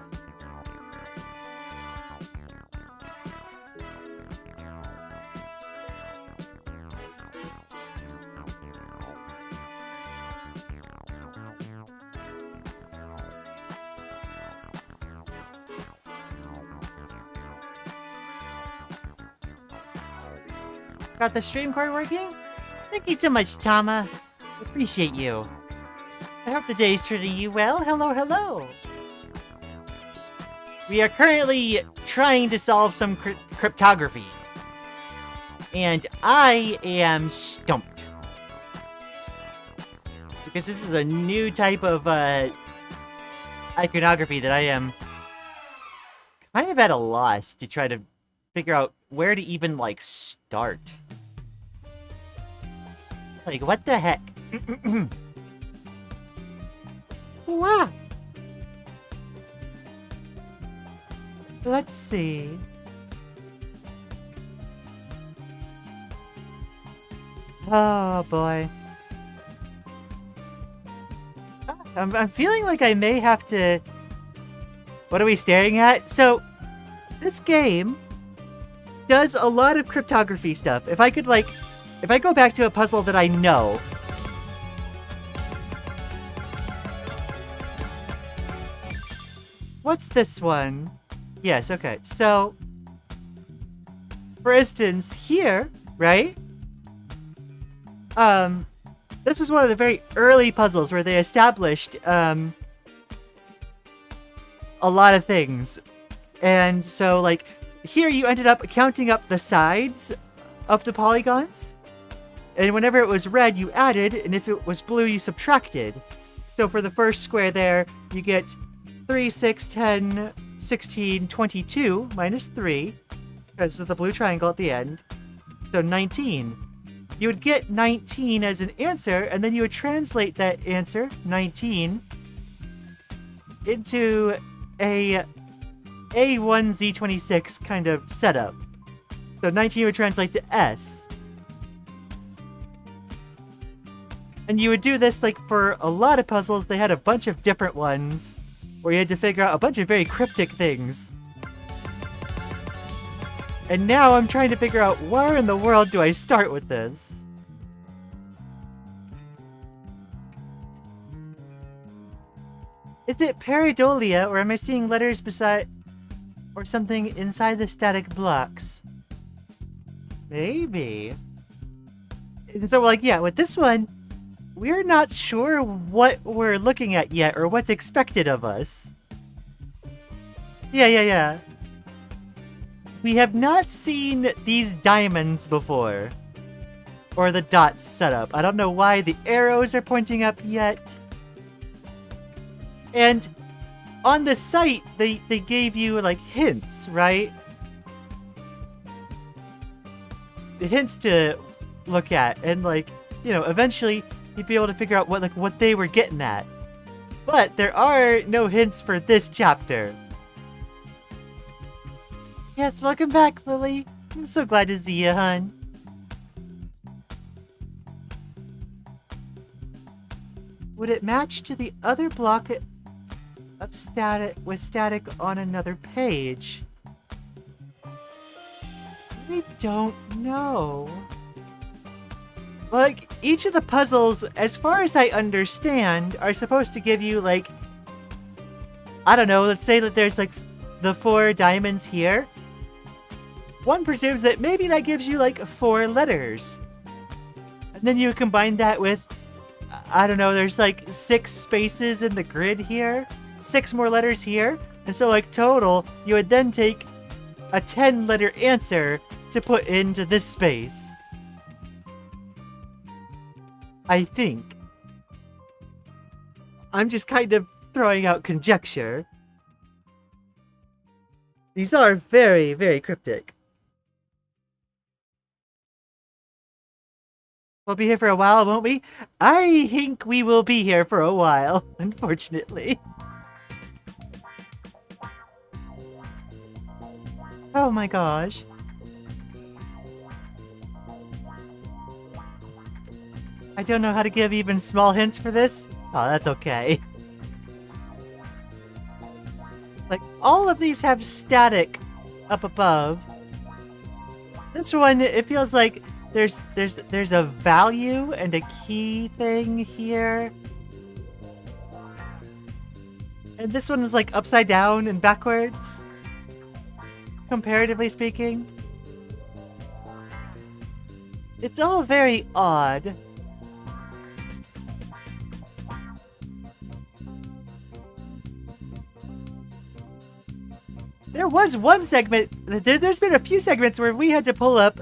Got the stream card working? Thank you so much, Tama. Appreciate you. I hope the day's treating you well. Hello, hello. We are currently trying to solve some cryptography. And I am stumped. Because this is a new type of iconography that I am kind of at a loss to try to figure out where to even, like, start. Like, what the heck? Wow. Let's see. Oh, boy. I'm feeling like I may have to... What are we staring at? So, this game does a lot of cryptography stuff. If I could, like... If I go back to a puzzle that I know... What's this one? Yes, okay. So, for instance, here, right? This is one of the very early puzzles where they established, a lot of things. And so, like, here you ended up counting up the sides of the polygons. And whenever it was red, you added, and if it was blue, you subtracted. So for the first square there, you get 3, 6, 10, 16, 22, minus 3, because of the blue triangle at the end. So 19. You would get 19 as an answer, and then you would translate that answer, 19, into a A1Z26 kind of setup. So 19 would translate to S. And you would do this, like, for a lot of puzzles. They had a bunch of different ones where you had to figure out a bunch of very cryptic things. And now I'm trying to figure out where in the world do I start with this? Is it pareidolia, or am I seeing letters beside or something inside the static blocks? Maybe. And so, like, yeah, with this one, we're not sure what we're looking at yet, or what's expected of us. Yeah. We have not seen these diamonds before. Or the dots set up. I don't know why the arrows are pointing up yet. And on the site, they gave you, like, hints, right? The hints to look at, and, like, you know, eventually you'd be able to figure out what they were getting at. But there are no hints for this chapter. Yes, welcome back, Lily. I'm so glad to see you, hun. Would it match to the other block of static on another page? We don't know. Like, each of the puzzles, as far as I understand, are supposed to give you, like, I don't know, let's say that there's, like, the 4 diamonds here. One presumes that maybe that gives you, like, 4 letters. And then you combine that with, I don't know, there's, like, 6 spaces in the grid here. 6 more letters here. And so, like, total, you would then take a 10-letter answer to put into this space. I think. I'm just kind of throwing out conjecture. These are very, very cryptic. We'll be here for a while, won't we? I think we will be here for a while, unfortunately. Oh my gosh. I don't know how to give even small hints for this. Oh, that's okay. Like, all of these have static up above. This one, it feels like there's a value and a key thing here. And this one is like upside down and backwards, comparatively speaking. It's all very odd. There was one segment, there's been a few segments where we had to pull up,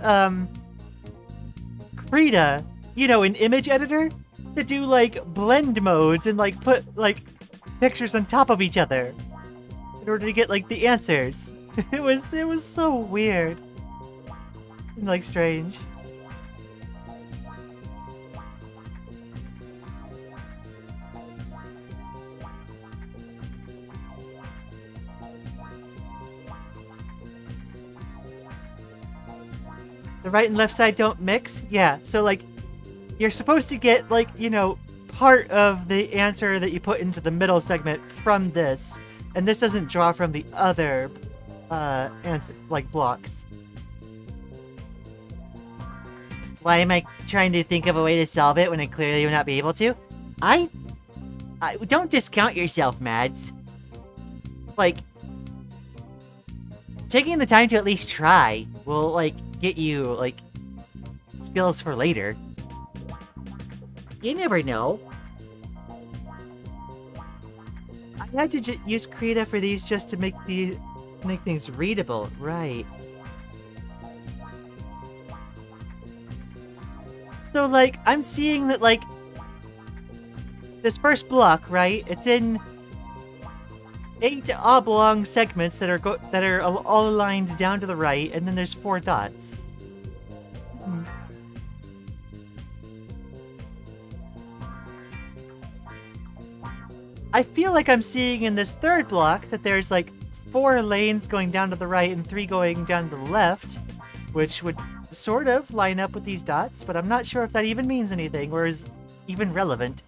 Krita, you know, an image editor, to do, like, blend modes and, like, put, like, pictures on top of each other in order to get, like, the answers. It was so weird and, like, strange. The right and left side don't mix? Yeah, so, like, you're supposed to get, like, you know, part of the answer that you put into the middle segment from this, and this doesn't draw from the other, answer, like, blocks. Why am I trying to think of a way to solve it when I clearly will not be able to? I don't discount yourself, Mads. Like, taking the time to at least try will, like, get you, like, skills for later. You never know. I had to use Krita for these just to make things readable, right? So, like, I'm seeing that, like, this first block, right? It's in 8 oblong segments that are all aligned down to the right, and then there's 4 dots. I feel like I'm seeing in this third block that there's like 4 lanes going down to the right and 3 going down to the left, which would sort of line up with these dots, but I'm not sure if that even means anything or is even relevant.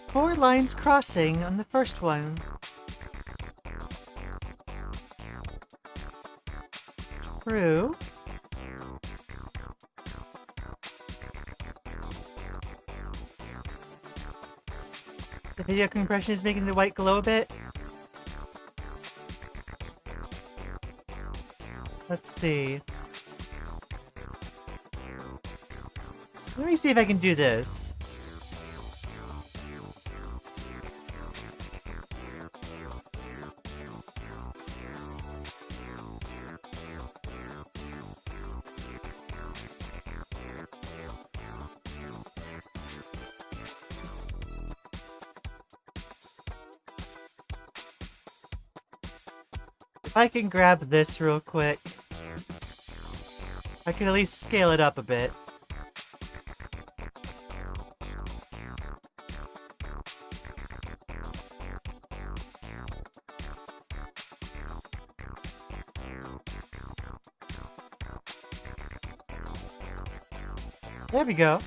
Four lines crossing on the first one. True. The video compression is making the white glow a bit. Let's see. Let me see if I can do this. If I can grab this real quick, I can at least scale it up a bit. There we go.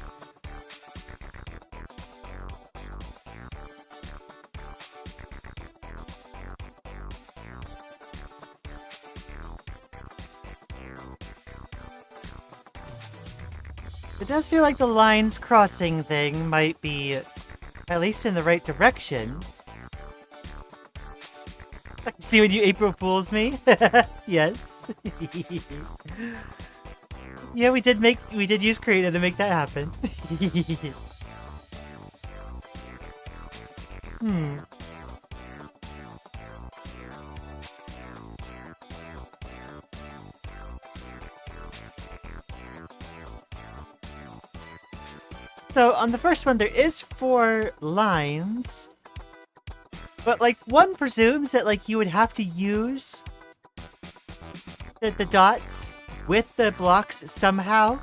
It does feel like the lines crossing thing might be at least in the right direction. See when you April Fools me? Yes. Yeah, we did use Krita to make that happen. So on the first one, there is 4 lines, but like one presumes that like you would have to use the dots with the blocks somehow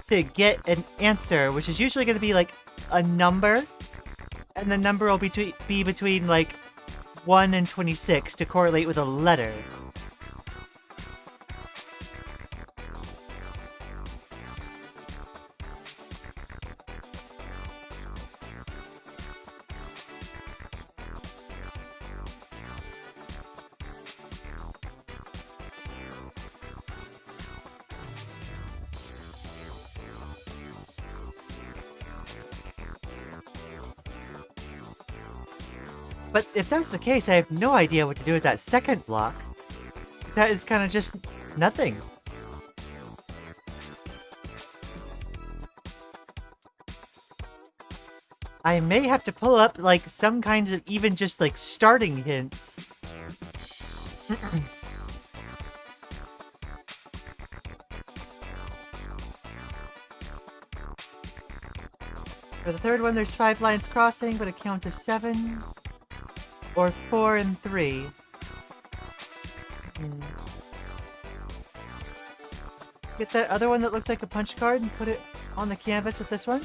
to get an answer, which is usually going to be like a number, and the number will be between like 1 and 26 to correlate with a letter. But if that's the case, I have no idea what to do with that second block. Because that is kind of just nothing. I may have to pull up, like, some kinds of even just, like, starting hints. For the third one, there's 5 lines crossing, but a count of 7. Or 4 and 3. Get that other one that looked like a punch card and put it on the canvas with this one?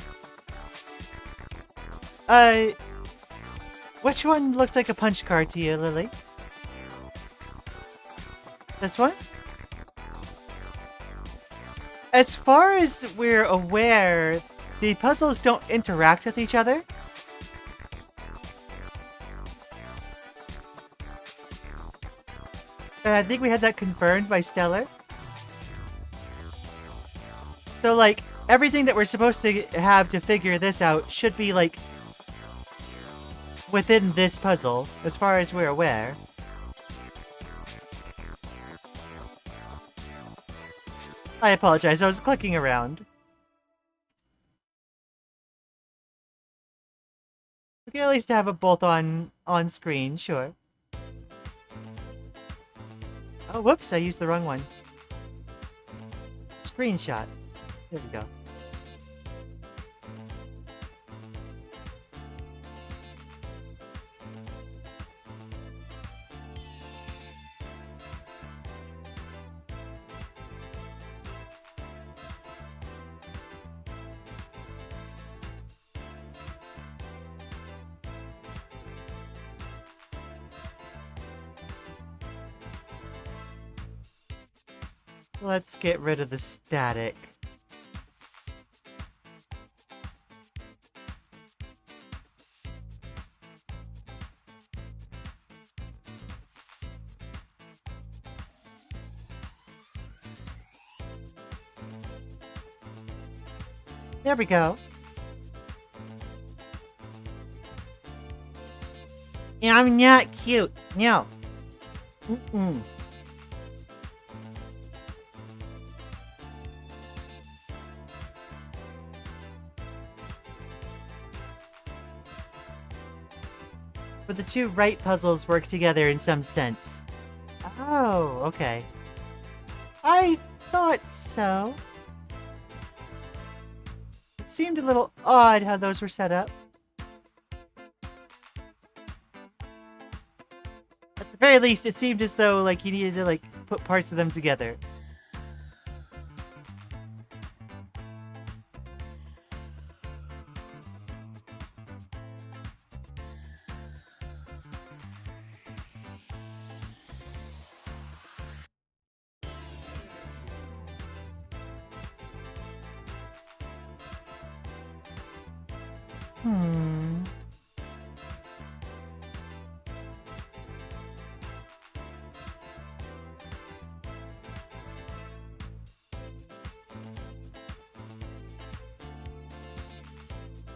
Which one looked like a punch card to you, Lily? This one? As far as we're aware, the puzzles don't interact with each other. I think we had that confirmed by Stellar. So, like, everything that we're supposed to have to figure this out should be, like, within this puzzle, as far as we're aware. I apologize, I was clicking around. We can at least have it both on screen, sure. Oh, whoops, I used the wrong one. Screenshot. There we go. Let's get rid of the static. There we go. I'm not cute. No. Mm-mm. But the two right puzzles work together in some sense. Oh, okay. I thought so. It seemed a little odd how those were set up. At the very least, it seemed as though, like, you needed to, like, put parts of them together.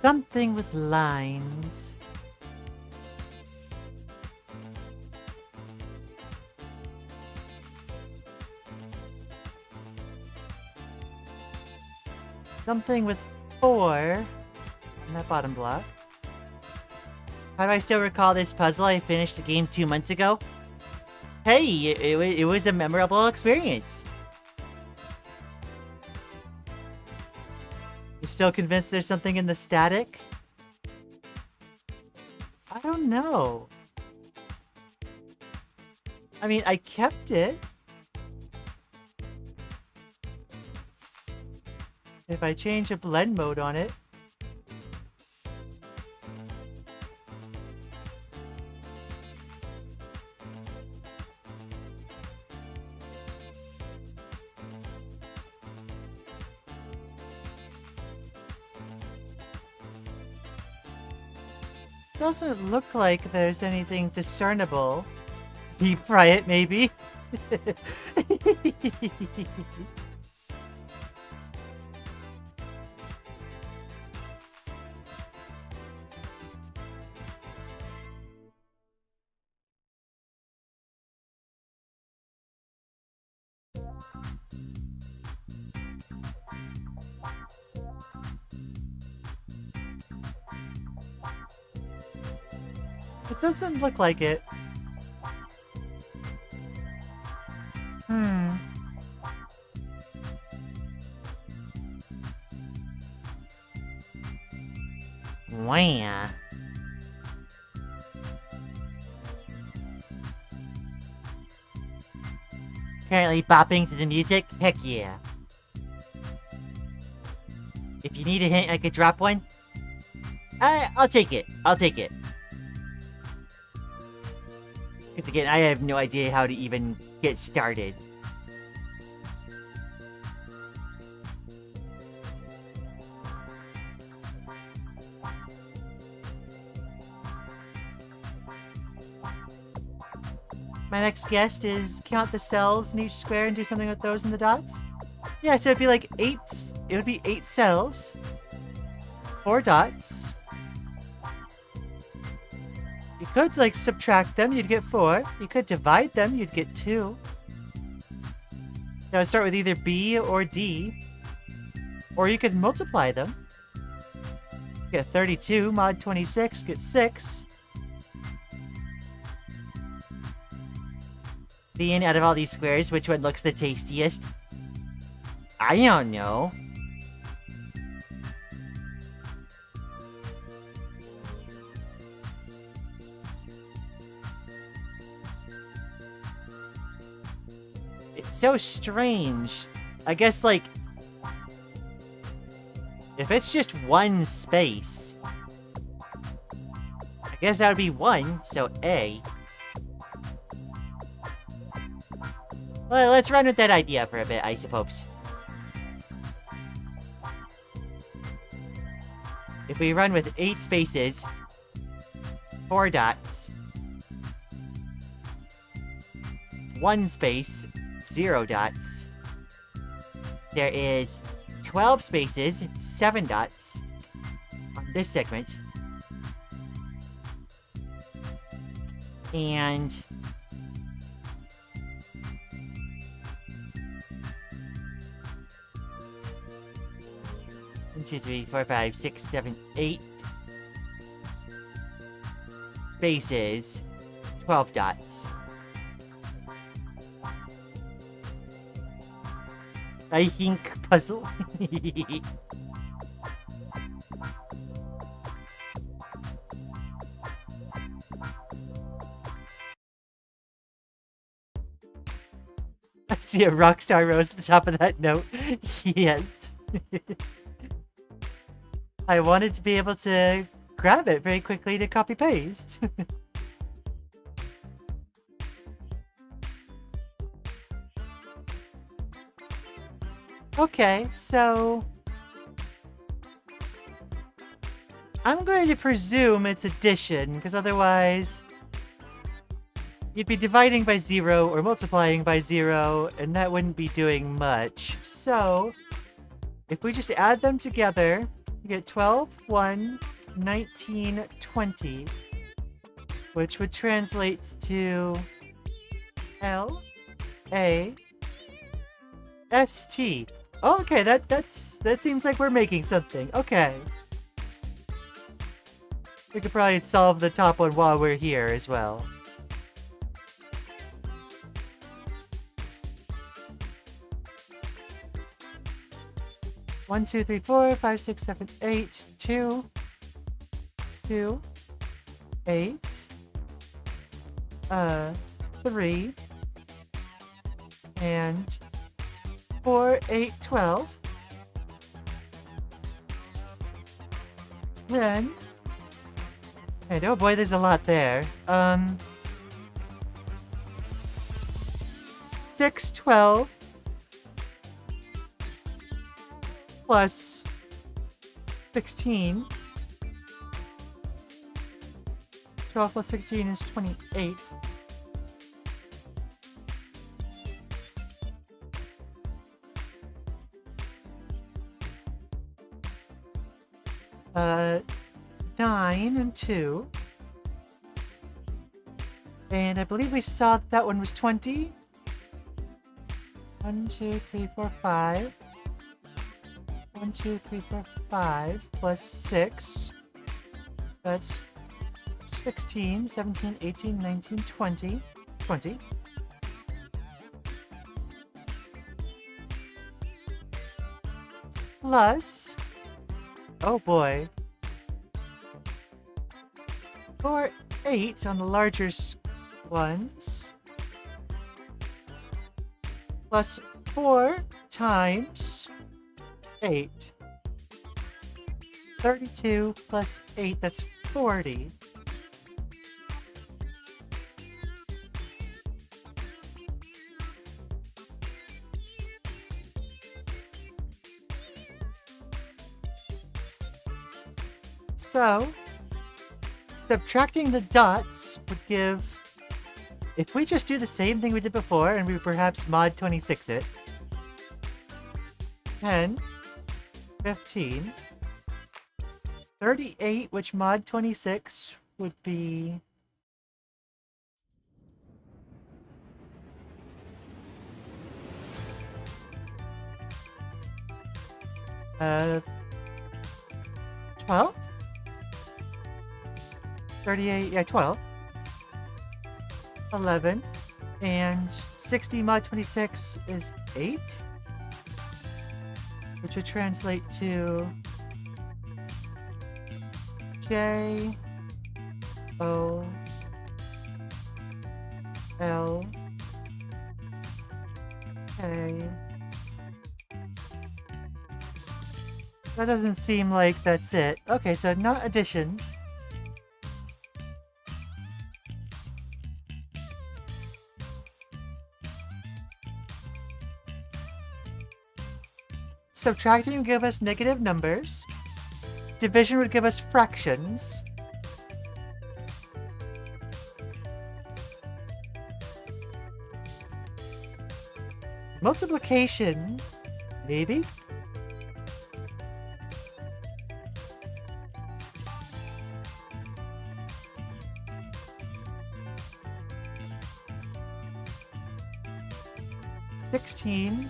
Something with lines. Something with 4 on that bottom block. How do I still recall this puzzle? I finished the game 2 months ago. Hey, it was a memorable experience. You still convinced there's something in the static? I don't know. I mean, I kept it. If I change a blend mode on it, doesn't look like there's anything discernible. Deep fry it, maybe? It doesn't look like it. Wah. Currently bopping to the music? Heck yeah. If you need a hint, I could drop one. I'll take it. I'll take it. Because again, I have no idea how to even get started. My next guest is count the cells in each square and do something with those and the dots. Yeah, so it'd be like it would be 8 cells, 4 dots. You could like subtract them, you'd get 4. You could divide them, you'd get 2. That would start with either B or D. Or you could multiply them. Get 32, mod 26, get 6. Lian, out of all these squares, which one looks the tastiest? I don't know. It's so strange. I guess, like, if it's just one space, I guess that would be 1, so A. Well, let's run with that idea for a bit, I suppose. If we run with 8 spaces, 4 dots, 1 space, 0 dots, there is 12 spaces, 7 dots on this segment, and 1, 2, 3, 4, 5, 6, 7, 8 spaces, 12 dots. I think puzzle. I see a rockstar rose at the top of that note. Yes. I wanted to be able to grab it very quickly to copy paste. Okay, so I'm going to presume it's addition, because otherwise you'd be dividing by 0 or multiplying by 0, and that wouldn't be doing much. So if we just add them together, you get 12, 1, 19, 20, which would translate to L, A, S, T. Oh, okay, that seems like we're making something. Okay. We could probably solve the top one while we're here as well. One, 2, 3, 4, 5, 6, 7, 8, 2, 2, 8, 3, and 4, 8, 12. 10. And oh boy, there's a lot there. 6, 12. Plus 16. 12 plus 16 is 28. Uh, 9 and 2. And I believe we saw that one was 20. 1, 2, 3, 4, 5. 1, 2, 3, 4, 5 plus 6. That's 16, 17, 18, 19, 20. 20. Plus, oh boy, 4, 8 on the larger ones. Plus 4 times 8. 32 plus 8, that's 40. So, subtracting the dots would give, if we just do the same thing we did before and we perhaps mod 26 it, 10, 15, 38, which mod 26 would be 12? 38, yeah, 12. 11. And 60 mod 26 is 8. Which would translate to J O L K. That doesn't seem like that's it. Okay, so not addition. Subtracting would give us negative numbers. Division would give us fractions. Multiplication, maybe? $16.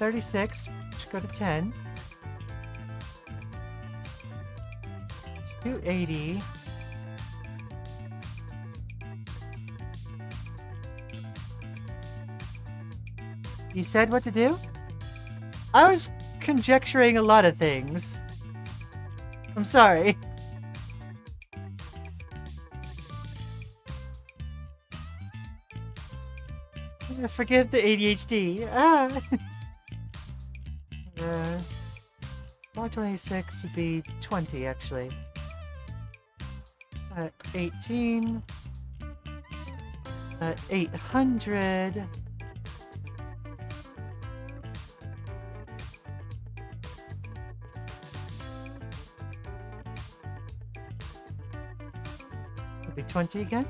36, should go to 10. 280. You said what to do? I was conjecturing a lot of things. I'm sorry. Forgive the ADHD. Ah. 126 would be 20, actually. 18. 800. Would be 20 again.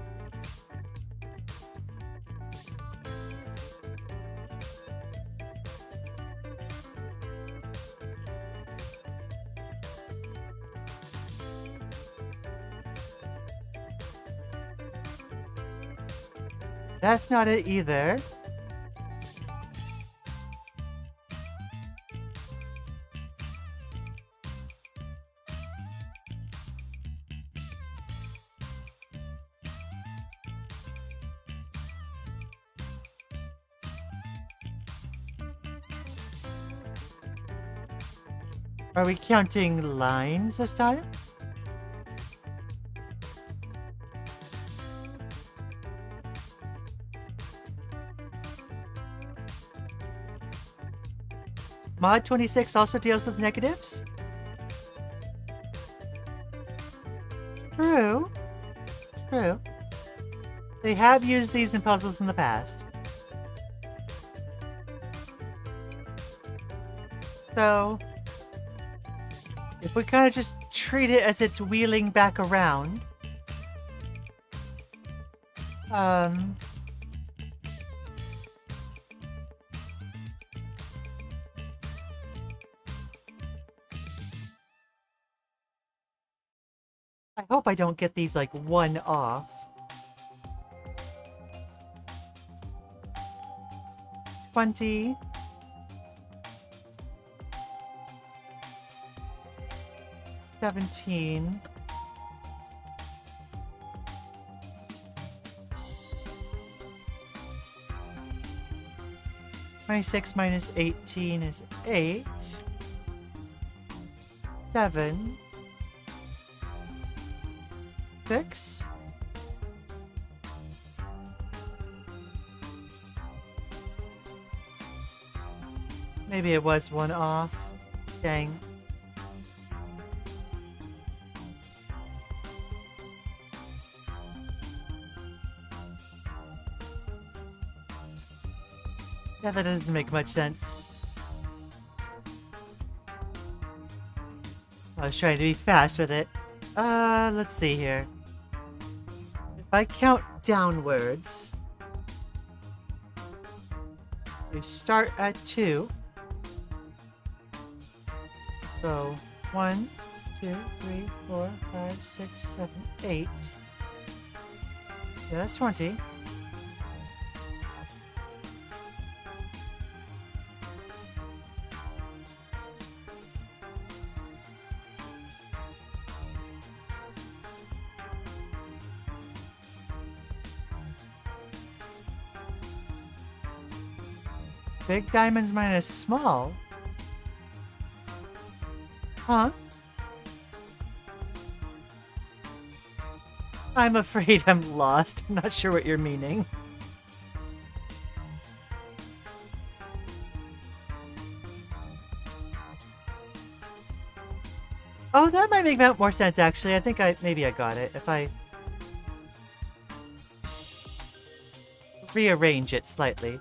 That's not it either. Are we counting lines this time? Mod 26 also deals with negatives? True. True. They have used these in puzzles in the past. So, if we kind of just treat it as it's wheeling back around, I hope I don't get these like one off. 20. $17. 26 minus 18 is 8. 7. 6. Maybe it was one off. Dang. Yeah, that doesn't make much sense. I was trying to be fast with it. Let's see here. If I count downwards, we start at 2. So, 1, 2, 3, 4, 5, 6, 7, 8. Yeah, that's 20. Big diamonds minus small? Huh? I'm afraid I'm lost. I'm not sure what you're meaning. Oh, that might make more sense, actually. I think maybe I got it. If I rearrange it slightly.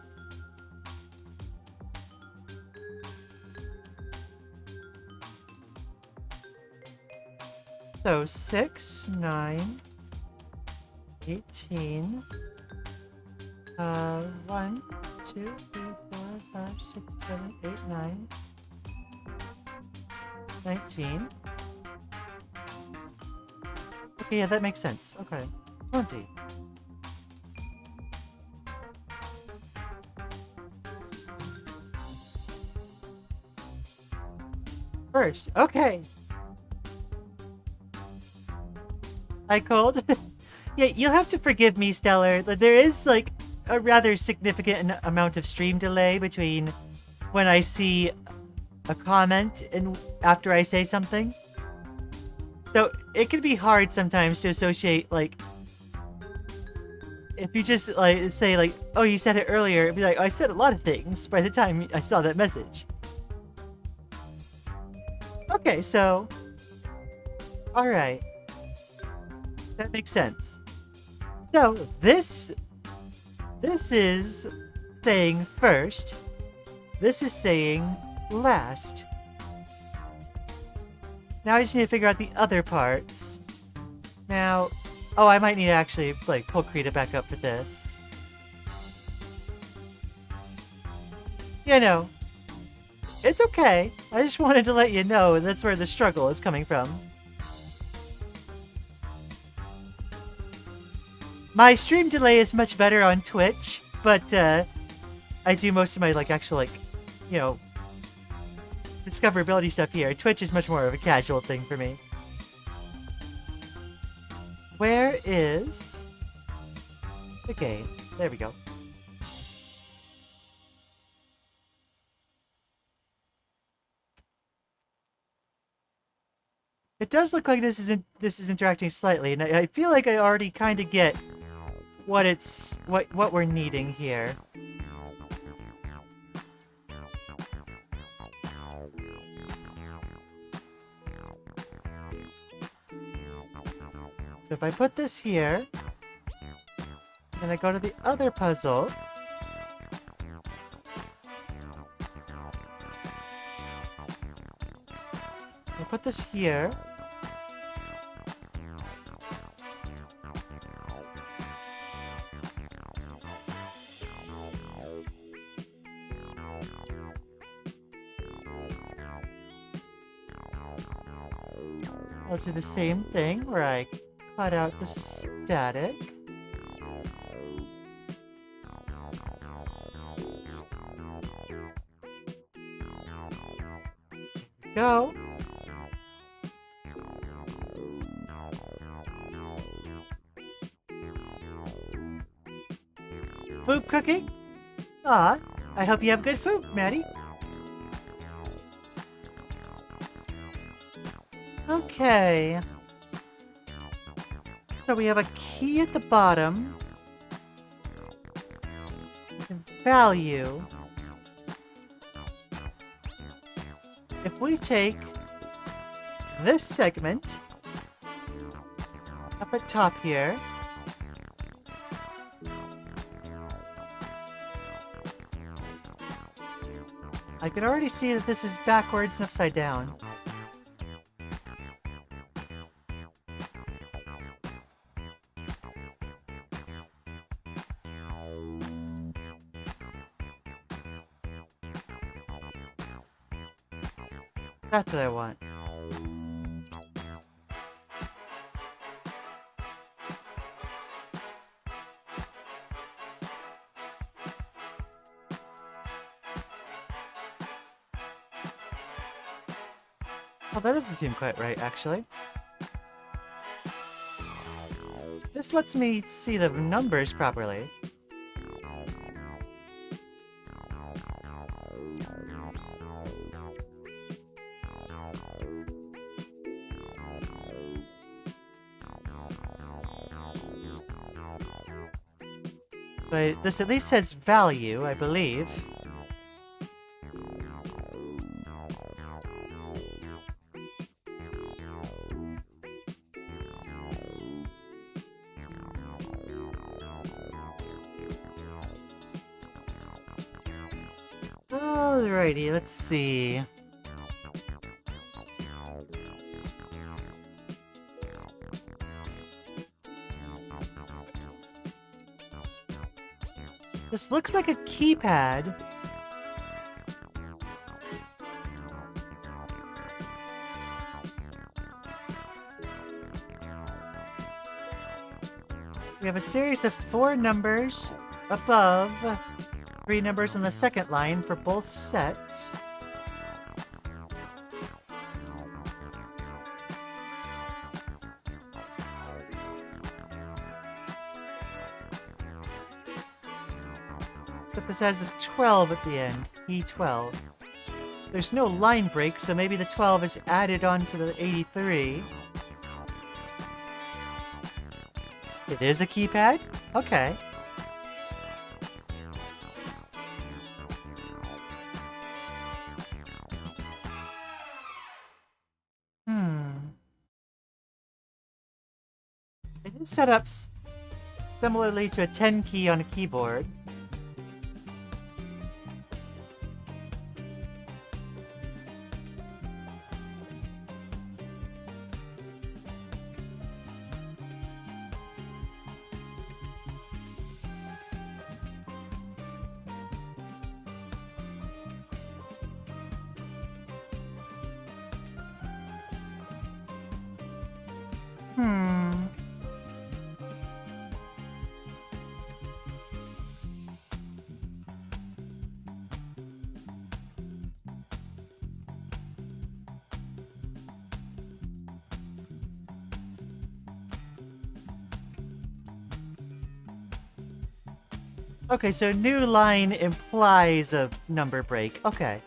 So 6, 9, 18. 1, 2, 3, 4, 5, 6, 7, 8, 9. 19. Okay, yeah, that makes sense. Okay. 20. First, okay. Hi, Cold. Yeah, you'll have to forgive me, Stellar. There is, like, a rather significant amount of stream delay between when I see a comment and after I say something. So, it can be hard sometimes to associate, like, if you just, like, say, like, oh, you said it earlier, it'd be like, oh, I said a lot of things by the time I saw that message. Okay, so... Alright. That makes sense. So, this is saying first. This is saying last. Now I just need to figure out the other parts. Now... Oh, I might need to actually, like, pull Krita back up for this. You know, it's okay. I just wanted to let you know that's where the struggle is coming from. My stream delay is much better on Twitch, but I do most of my, like, actual, like, you know, discoverability stuff here. Twitch is much more of a casual thing for me. Where is the game? There we go. It does look like this is interacting slightly, and I feel like I already kind of get what we're needing here. So if I put this here, then I go to the other puzzle. I put this here. I'll do the same thing where I cut out the static. Go. Food cooking? Aw, I hope you have good food, Maddie. Okay. So we have a key at the bottom. Value. If we take this segment up at top here, I can already see that this is backwards and upside down. That's what I want. Well, that doesn't seem quite right, actually. This lets me see the numbers properly. But this at least says value, I believe. Alrighty, let's see. This looks like a keypad. We have a series of 4 numbers above, 3 numbers on the second line for both sets. Except this has a 12 at the end, E12. There's no line break, so maybe the 12 is added onto the 83. It is a keypad? Okay. It is set up similarly to a 10 key on a keyboard. Okay, so new line implies a number break. Okay.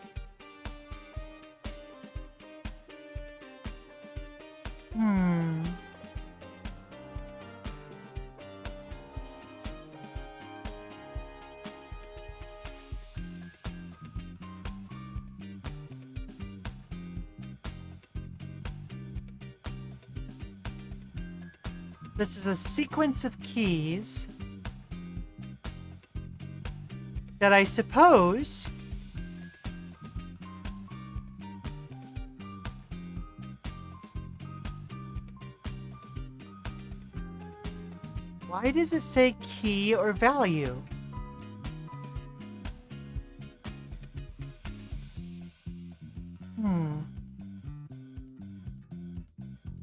this is a sequence of keys that I suppose why does it say key or value?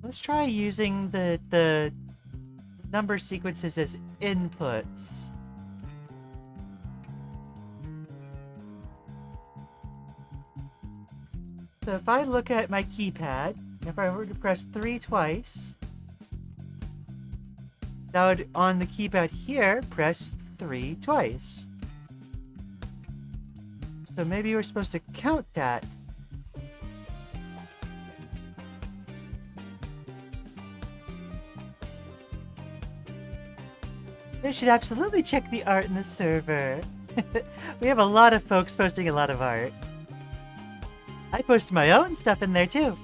Let's try using the number sequences as inputs. So if I look at my keypad, if I were to press 3 twice, that would, on the keypad here, press 3 twice. So maybe we're supposed to count that. They should absolutely check the art in the server. We have a lot of folks posting a lot of art. I post my own stuff in there too.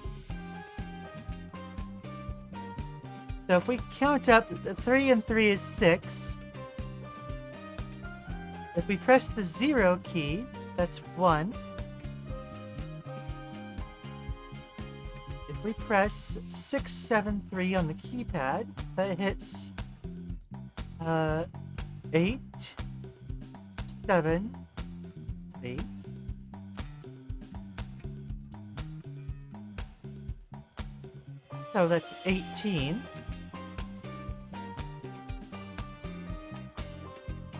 So if we count up, 3 and 3 is 6. If we press the 0 key, that's 1. If we press 6, 7, 3 on the keypad, that hits 8, 7, 3. So that's 18.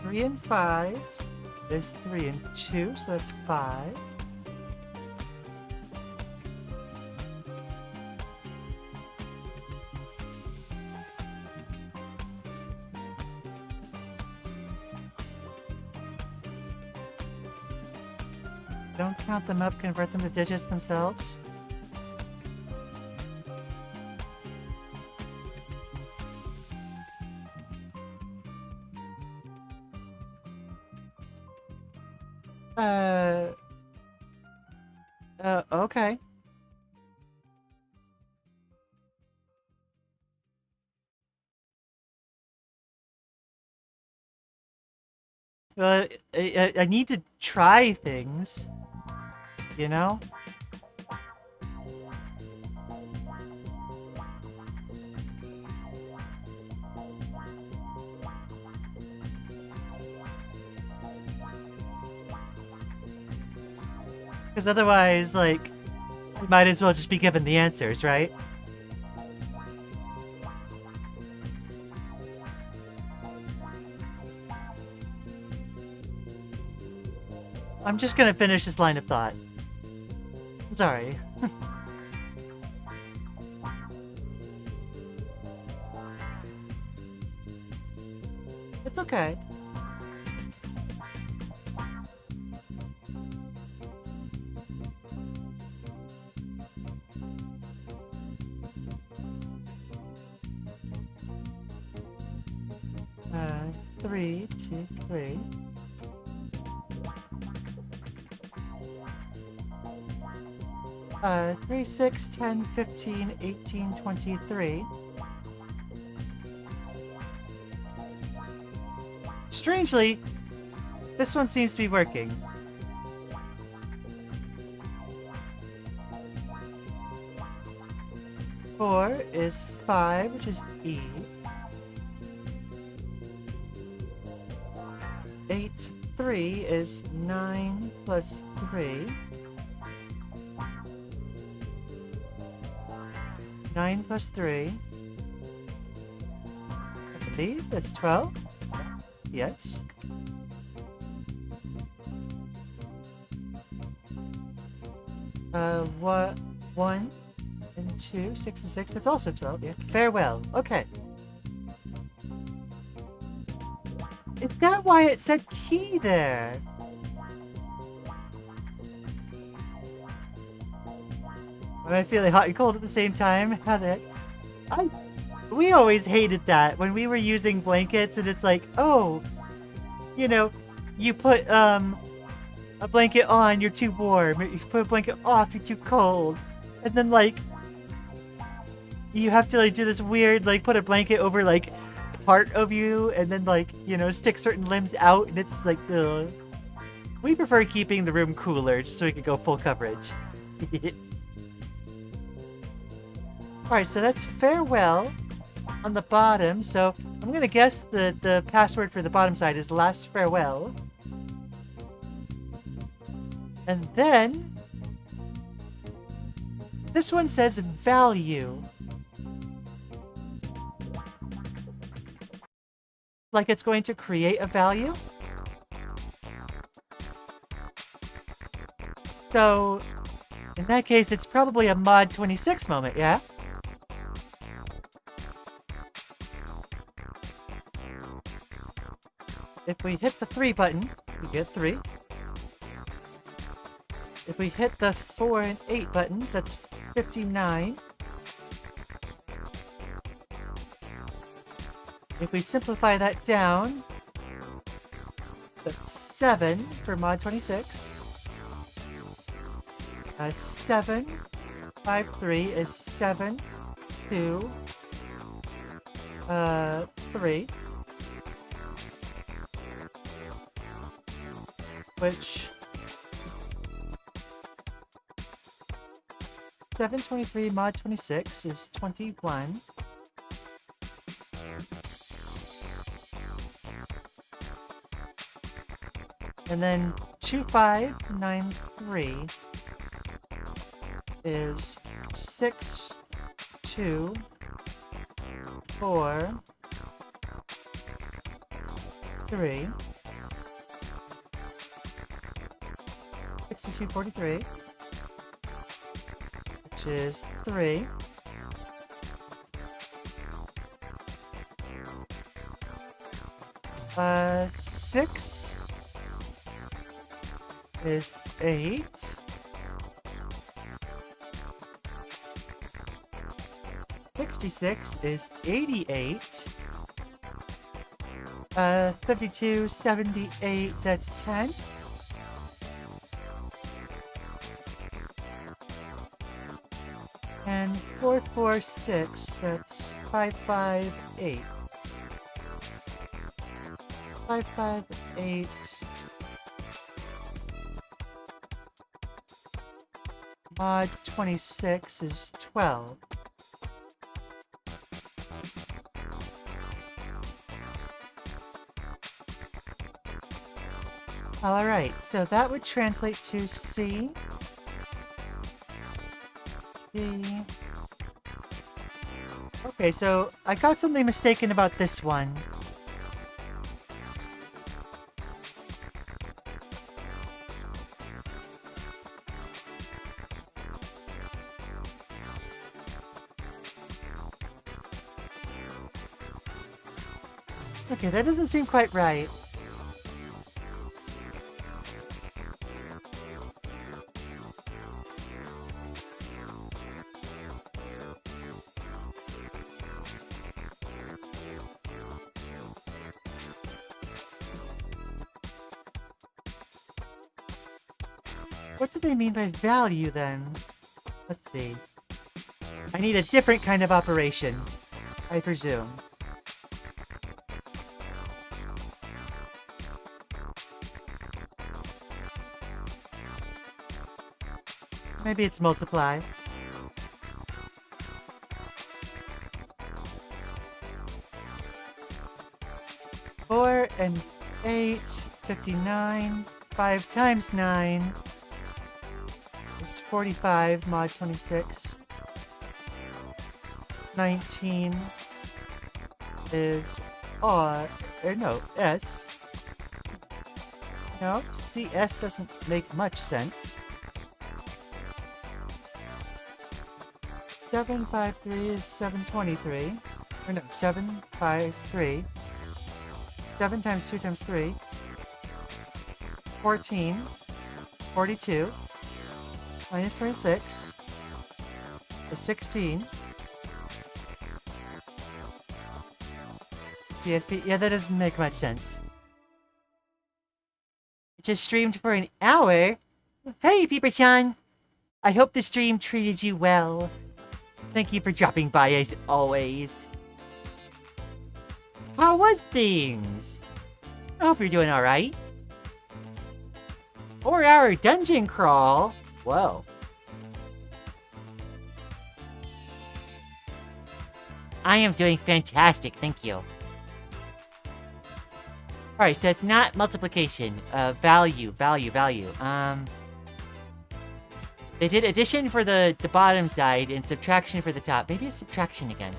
3 and 5 is 3 and 2, so that's 5. Don't count them up, convert them to digits themselves. Okay. Well, I need to try things, you know? Because otherwise, like, we might as well just be given the answers, right? I'm just gonna finish this line of thought. Sorry. It's okay. Three, 2, 3. Uh, 3, 6, 10, 15, 18, 23. Strangely, this one seems to be working. Four is 5, which is E. 8, 3 is 9 plus 3. 9 plus 3. I believe that's 12. Yes. What? 1 and 2, 6 and 6. That's also 12. Yeah. Farewell. Okay. Is that why it said key there? Am I feeling hot and cold at the same time? How the heck? We always hated that when we were using blankets and it's like, oh, you know, you put a blanket on, you're too warm. You put a blanket off, you're too cold. And then like, you have to like do this weird like put a blanket over like part of you and then like, you know, stick certain limbs out, and it's like the. We prefer keeping the room cooler just so we can go full coverage. Alright, so that's farewell on the bottom. So I'm gonna guess the password for the bottom side is last farewell. And then this one says value. Like it's going to create a value. So in that case, it's probably a mod 26 moment, yeah? If we hit the 3 button, we get 3. If we hit the 4 and 8 buttons, that's 59. If we simplify that down, that's 7 for mod 26. 7, 5, 3 is 7, 2, 3. Which 723 mod 26 is 21. And then 2593 is 6, 2, 4, 3. 6243, which is 3. Uh, 6 is 8. 66 is 88. 52, 78, that's 10. And 446, that's 558. 558. Mod 26 is 12. Alright, so that would translate to C. D. Okay, so I got something mistaken about this one. Okay, that doesn't seem quite right. What do they mean by value, then? Let's see. I need a different kind of operation, I presume. Maybe it's multiply. Four and 8, 59. 5 times 9 is 45 mod 26. 19 is R, or no, S. No, CS doesn't make much sense. 753 is 723. Or no, 753. 7 times 2 times 3. 14. 42. Minus 26 is 16. CSP, yeah, that doesn't make much sense. It just streamed for an hour? Hey, Peeper-chan! I hope the stream treated you well. Thank you for dropping by as always. How was things? I hope you're doing alright. 4-hour dungeon crawl? Whoa. I am doing fantastic, thank you. Alright, so it's not multiplication. Value. They did addition for the bottom side and subtraction for the top. Maybe it's subtraction again.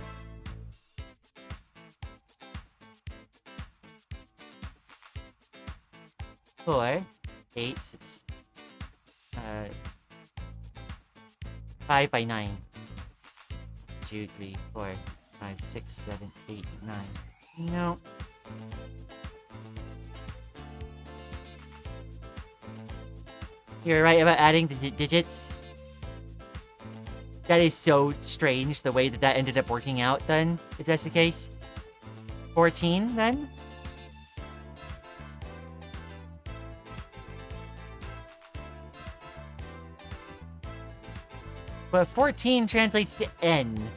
Four, 8, 5 by 9. 2, 3, 4, 5, 6, 7, 8, 9. No. You're right about adding the digits. That is so strange, the way that ended up working out, then, if that's the case. 14, then? But 14 translates to N.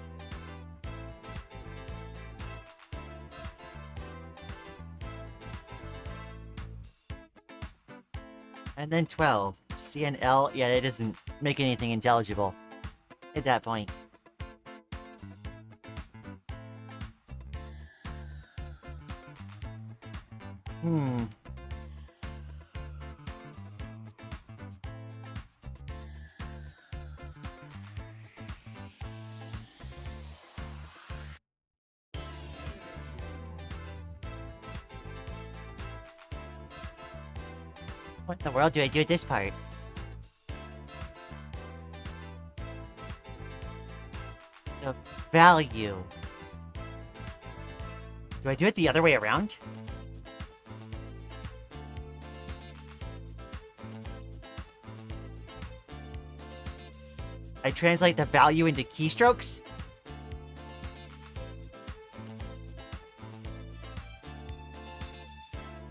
And then 12. C and L, yeah, it doesn't make anything intelligible at that point. What in the world do I do at this part? The value. Do I do it the other way around? I translate the value into keystrokes?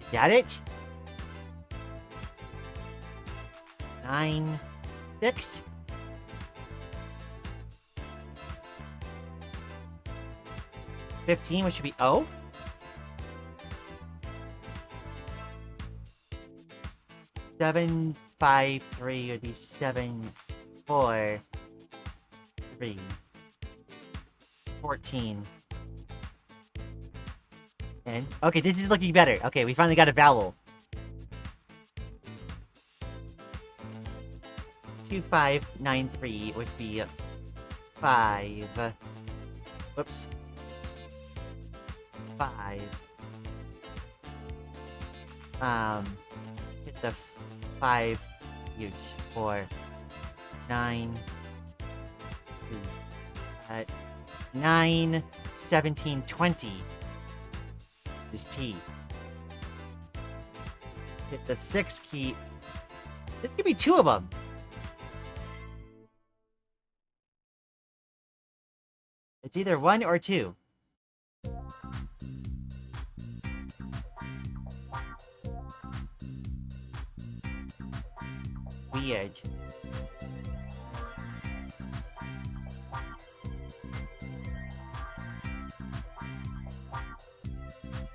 Is that it? 9, 6. $15, which should be O. Seven, 5, 3 would be 7, 4, 3. 14. And okay, this is looking better. Okay, we finally got a vowel. 2593 would be 5. Whoops. 5. Hit the 5 huge. 4. 9. 2. 9, 17, 20 is T. Hit the 6 key. This could be 2 of them. It's either 1 or 2. Weird.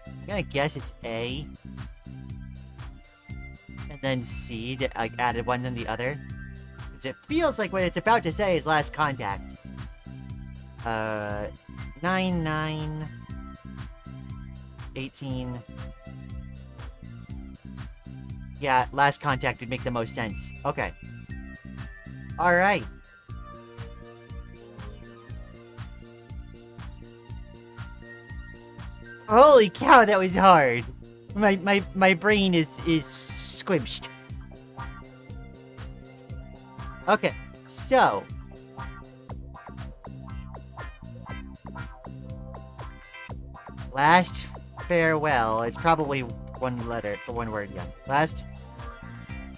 I'm gonna guess it's A. And then C, I added one than the other. Because it feels like what it's about to say is last contact. 9, 9, 18. Yeah, last contact would make the most sense. Okay. Alright. Holy cow, that was hard. My brain is squished. Okay, so last farewell. It's probably one letter or one word, yeah. Last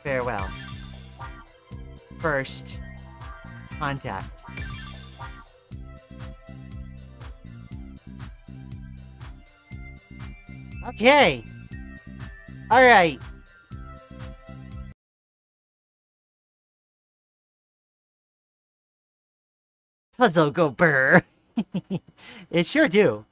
farewell. First contact. Okay. All right. puzzle go burr. It sure do.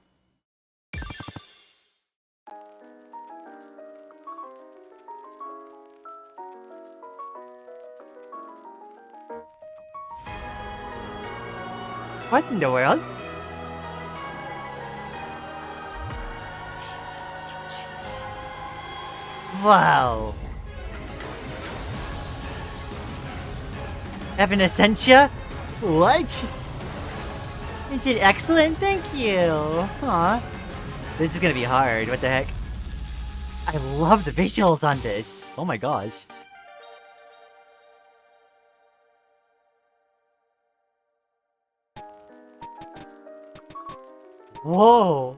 What in the world? Wow. Evanescentia? What? You did excellent, thank you. Aw. This is gonna be hard, what the heck? I love the visuals on this. Oh my gosh. Whoa.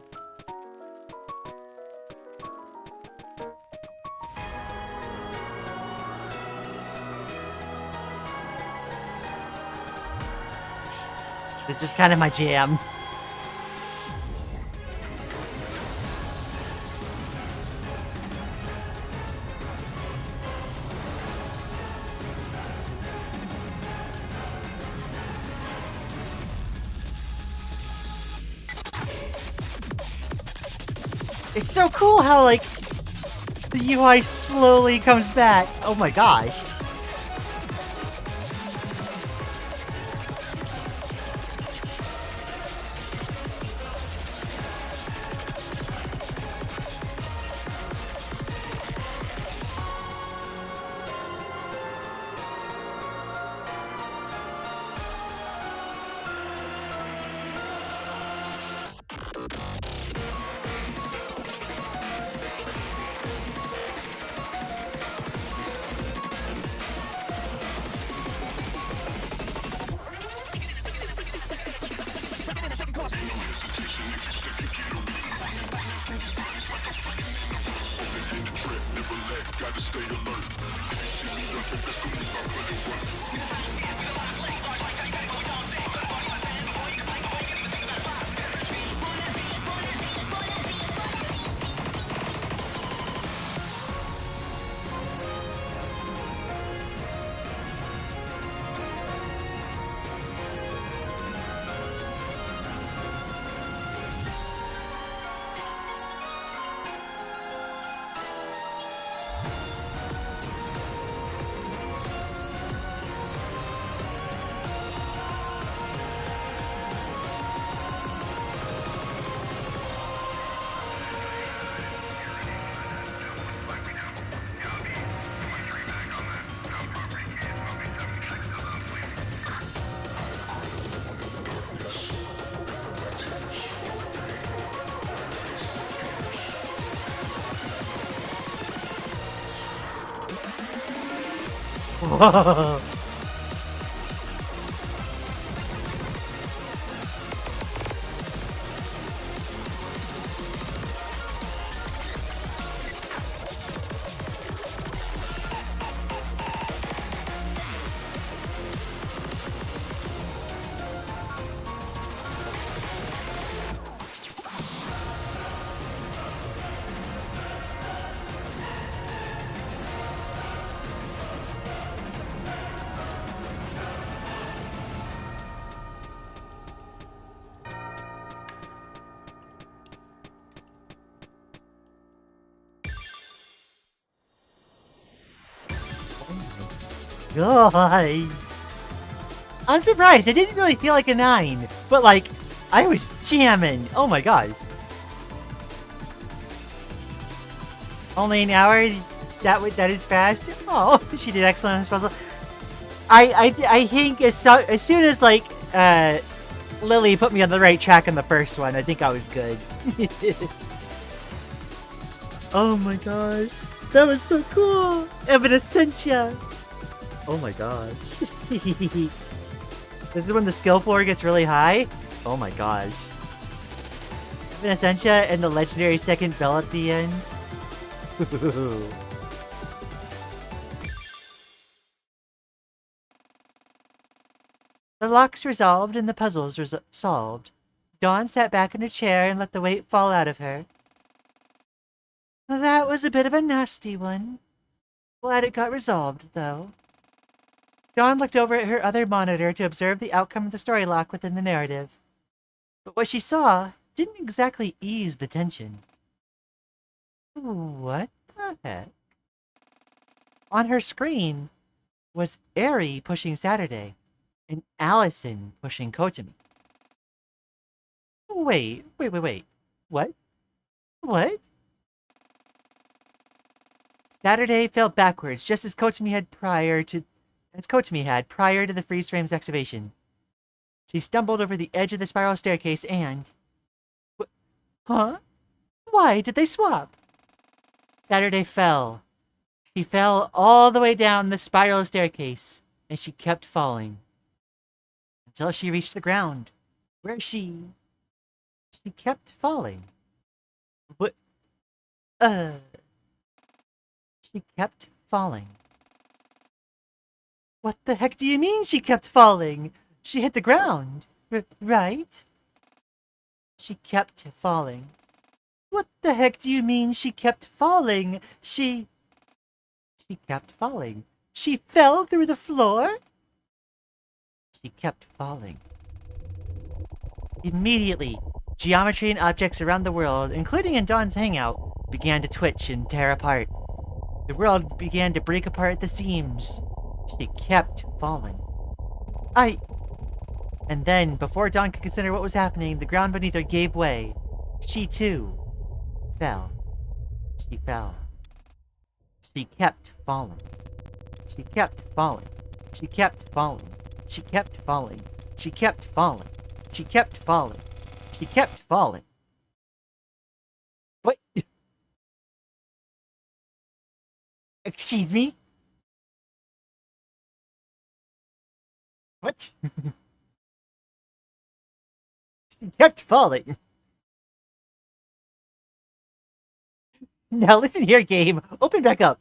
This is kind of my jam. It's so cool how, like, the UI slowly comes back. Oh my gosh. Whoa. God. I'm surprised. It didn't really feel like a 9, but like, I was jamming. Oh my god. Only an hour? That is fast? Oh, she did excellent on this puzzle. I think as soon as like Lily put me on the right track in the first one, I think I was good. Oh my gosh. That was so cool. Evanescentia. Oh my gosh. This is when the skill floor gets really high? Oh my gosh. Evanescentia and the legendary second bell at the end. The locks resolved and the puzzles solved. Dawn sat back in her chair and let the weight fall out of her. That was a bit of a nasty one. Glad it got resolved, though. Dawn looked over at her other monitor to observe the outcome of the story lock within the narrative. But what she saw didn't exactly ease the tension. What the heck? On her screen was Eri pushing Saturday and Allison pushing Kotami. Wait. What? What? Saturday fell backwards just as Kotami had prior to the freeze frame's activation. She stumbled over the edge of the spiral staircase and... Huh? Why did they swap? Saturday fell. She fell all the way down the spiral staircase, and she kept falling. Until she reached the ground, where she kept falling. What? She kept falling. What the heck do you mean she kept falling? She hit the ground, right? She kept falling. What the heck do you mean she kept falling? She kept falling. She fell through the floor? She kept falling. Immediately, geometry and objects around the world, including in Dawn's hangout, began to twitch and tear apart. The world began to break apart at the seams. She kept falling. And then, before Dawn could consider what was happening, the ground beneath her gave way. She, too, fell. She fell. She kept falling. She kept falling. She kept falling. She kept falling. She kept falling. She kept falling. She kept falling. What? Excuse me? What? She kept falling. Now listen here, game. Open back up.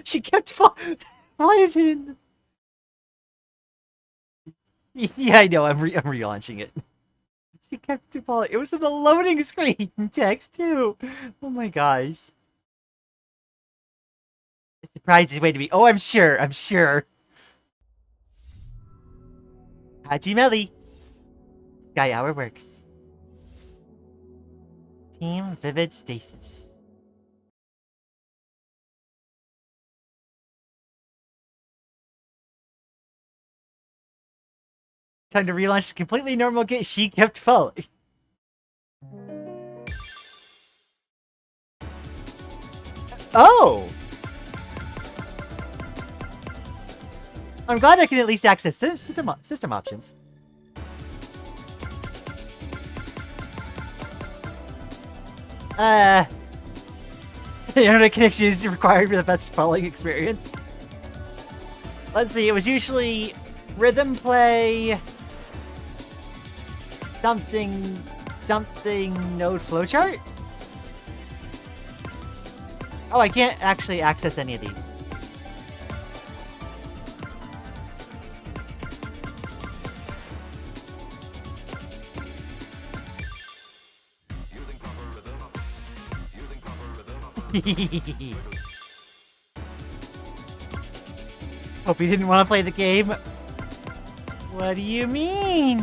She kept falling. Why is it in... Yeah, I know. I'm relaunching it. She kept falling. It was in the loading screen text, too. Oh my gosh. The surprise is waiting to be... Oh, I'm sure. Haji Sky Hour works. Team Vivid Stasis. Time to relaunch the completely normal game. She kept falling. Oh! I'm glad I can at least access system options. Internet connection is required for the best falling experience. Let's see, it was usually rhythm play, something node flowchart? Oh, I can't actually access any of these. Hope you didn't want to play the game. What do you mean?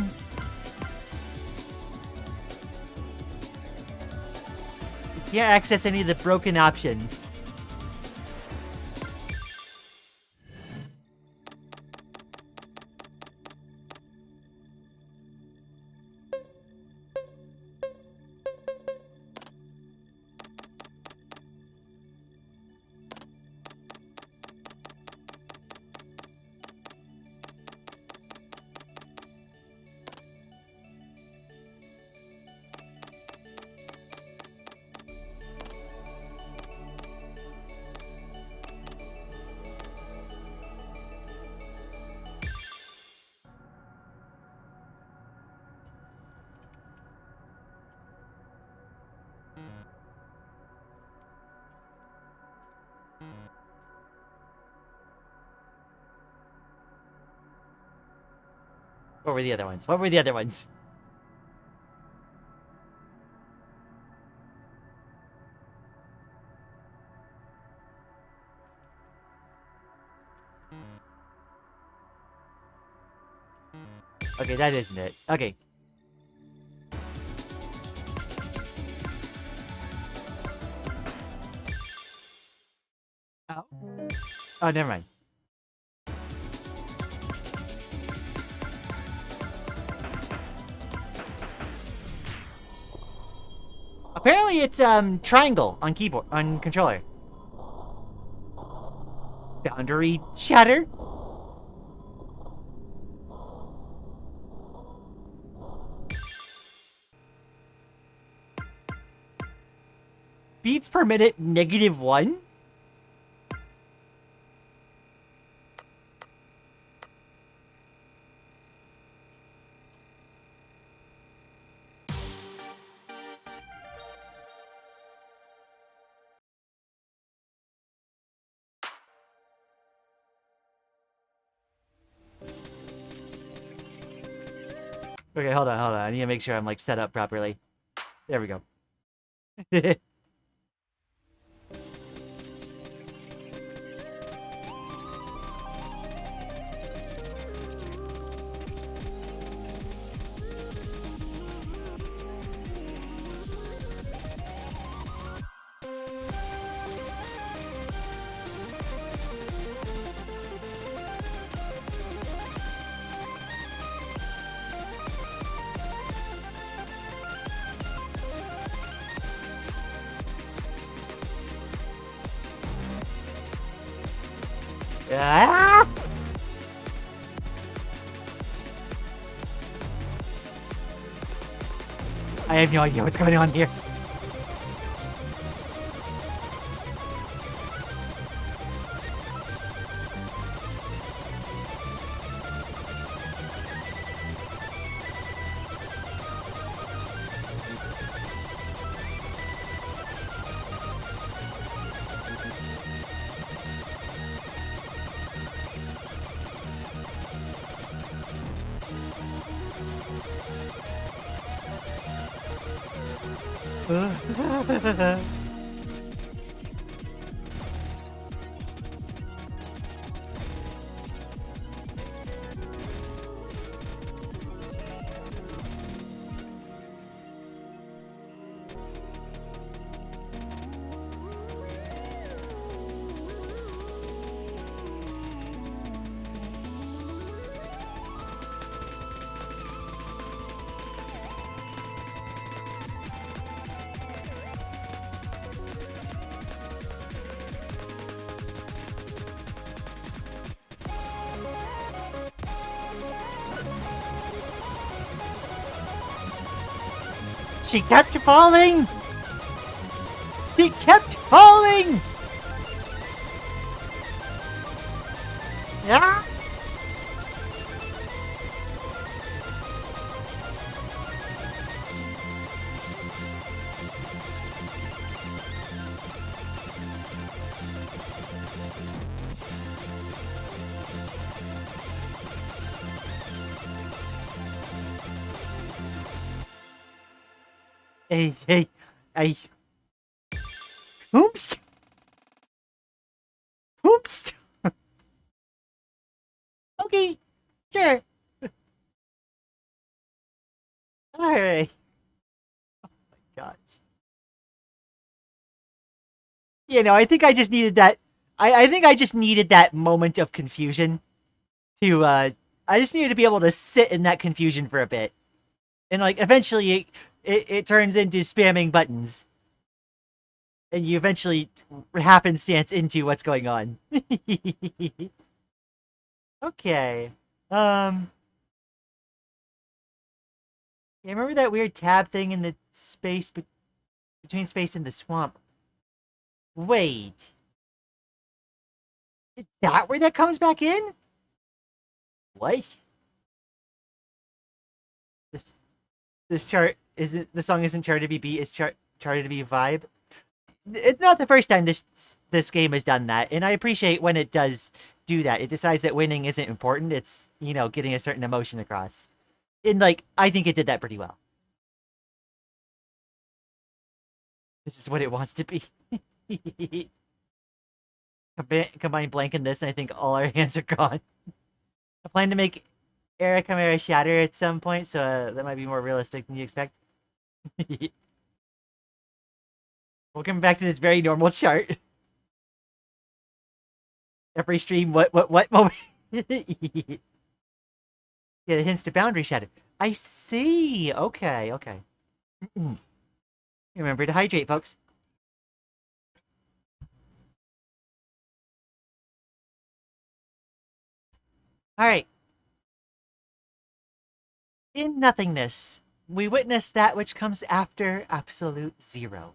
You can't access any of the broken options. What were the other ones? Okay, that isn't it. Okay. Oh. Oh, never mind. Apparently it's triangle on keyboard on controller. Boundary shatter. Beats per minute -1. Okay, hold on. I need to make sure I'm like set up properly. There we go. Ah! I have no idea what's going on here. She kept falling! She kept falling! Ah! Hey. Oops! Oops! Okay, sure. Alright. Oh my god. You know, I think I just needed that. I think I just needed that moment of confusion to, I just needed to be able to sit in that confusion for a bit. And, like, eventually it turns into spamming buttons. And you eventually happenstance into what's going on. Okay. Yeah, remember that weird tab thing in the space between space and the swamp? Wait. Is that where that comes back in? What? This chart isn't the song isn't charted to be beat, it's charted to be vibe. It's not the first time this game has done that, and I appreciate when it does do that. It decides that winning isn't important, it's, you know, getting a certain emotion across. And, like, I think it did that pretty well. This is what it wants to be. Combine blank and this, and I think all our hands are gone. I plan to make Era Chimera shatter at some point, so that might be more realistic than you expect. Welcome back to this very normal chart. Every stream, what moment? Yeah, it hints to boundary shatter. I see. Okay, okay. Remember to hydrate, folks. All right. In nothingness, we witness that which comes after absolute zero.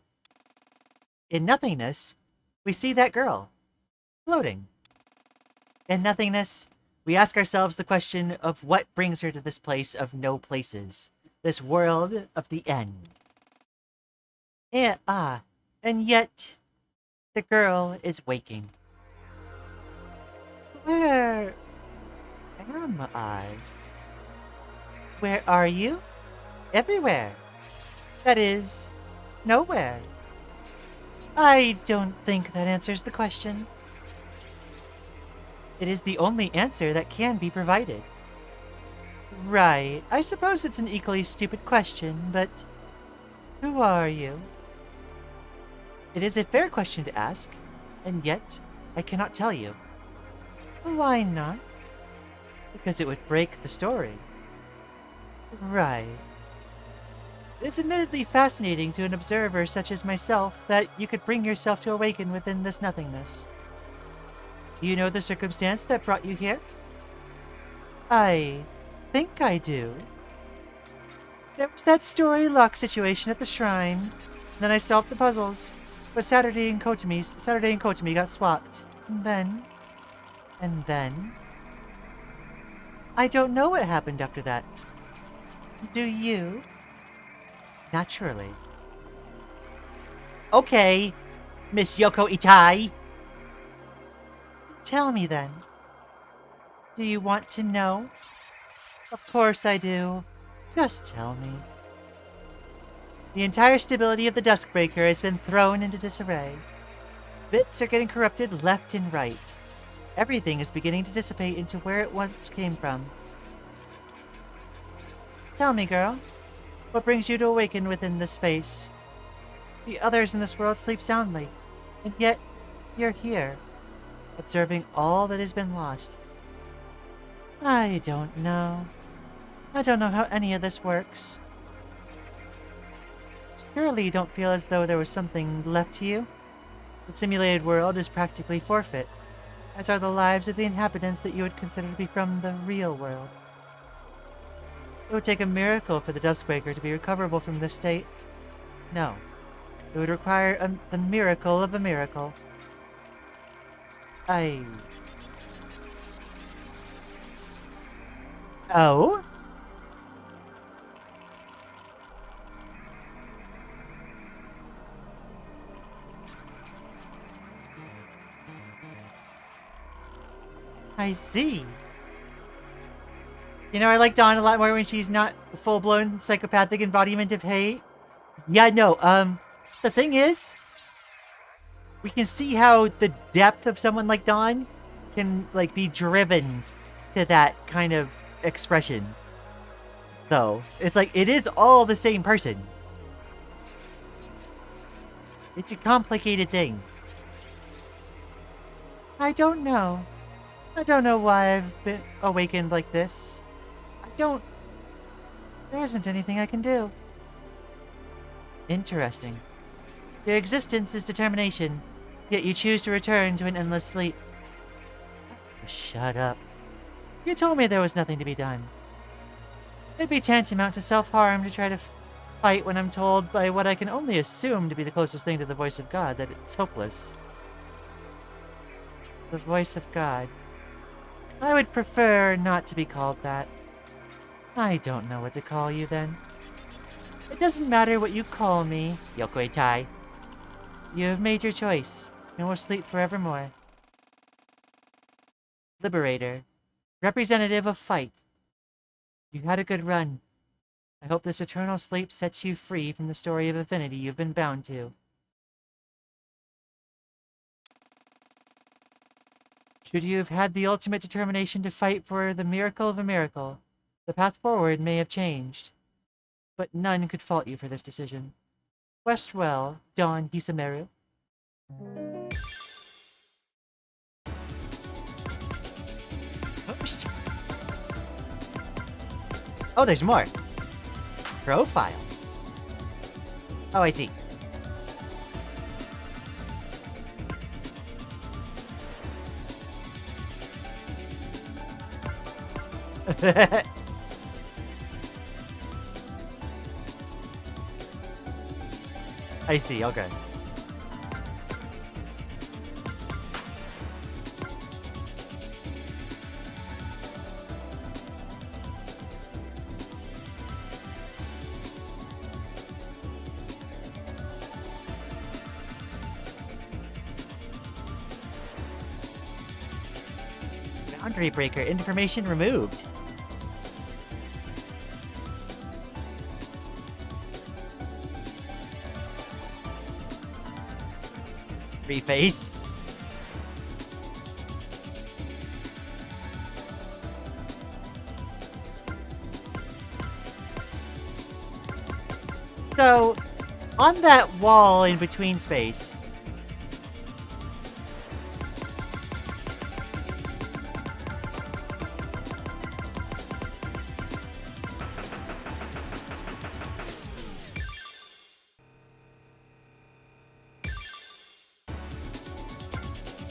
In nothingness, we see that girl floating. In nothingness, we ask ourselves the question of what brings her to this place of no places, this world of the end. And yet, the girl is waking. Where am I? Where are you? Everywhere. That is, nowhere. I don't think that answers the question. It is the only answer that can be provided. Right. I suppose it's an equally stupid question, but who are you? It is a fair question to ask, and yet I cannot tell you. Why not? Because it would break the story. Right. It's admittedly fascinating to an observer such as myself that you could bring yourself to awaken within this nothingness. Do you know the circumstance that brought you here? I think I do. There was that story lock situation at the shrine. Then I solved the puzzles. But Saturday and Kotami got swapped. And then... I don't know what happened after that. Do you? Naturally. Okay, Miss Yoko Itai. Tell me then. Do you want to know? Of course I do. Just tell me. The entire stability of the Duskbreaker has been thrown into disarray. Bits are getting corrupted left and right. Everything is beginning to dissipate into where it once came from. Tell me, girl. What brings you to awaken within this space? The others in this world sleep soundly, and yet you're here, observing all that has been lost. I don't know. I don't know how any of this works. Surely you don't feel as though there was something left to you? The simulated world is practically forfeit, as are the lives of the inhabitants that you would consider to be from the real world. It would take a miracle for the Duskbreaker to be recoverable from this state. No. It would require the miracle of a miracle. Oh? I see. You know, I like Dawn a lot more when she's not a full-blown psychopathic embodiment of hate. Yeah, no, the thing is, we can see how the depth of someone like Dawn can, like, be driven to that kind of expression. Though, it's like, it is all the same person. It's a complicated thing. I don't know. I don't know why I've been awakened like this. There isn't anything I can do. Interesting. Your existence is determination, yet you choose to return to an endless sleep. Shut up. You told me there was nothing to be done. It'd be tantamount to self-harm to try to fight when I'm told by what I can only assume to be the closest thing to the voice of God that it's hopeless. The voice of God. I would prefer not to be called that. I don't know what to call you then. It doesn't matter what you call me, Yoko Itai. You have made your choice, and will sleep forevermore. Liberator. Representative of fight. You had a good run. I hope this eternal sleep sets you free from the story of affinity you've been bound to. Should you have had the ultimate determination to fight for the miracle of a miracle, The path forward may have changed, but none could fault you for this decision. Rest well, Don Hisameru. Post. Oh, there's more. Profile. Oh, I see. I see, okay. Boundary breaker information removed. Reface. So, on that wall in between space,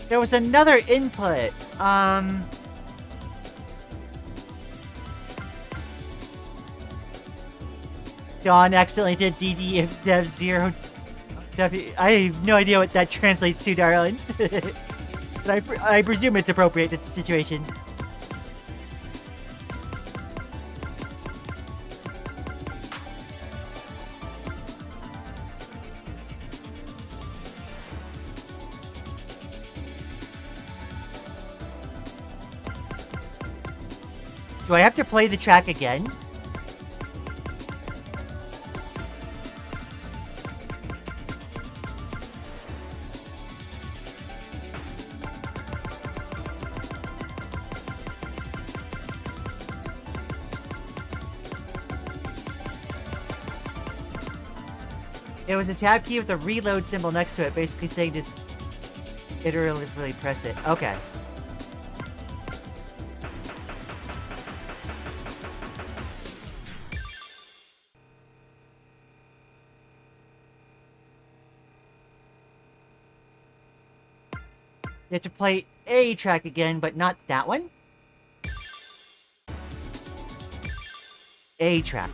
there was another input. Dawn accidentally did DD if dev 0 W. I have no idea what that translates to, darling. But I presume it's appropriate to the situation. Do I have to play the track again? It was a tab key with a reload symbol next to it, basically saying just iteratively press it. Okay. You have to play a track again, but not that one? A track.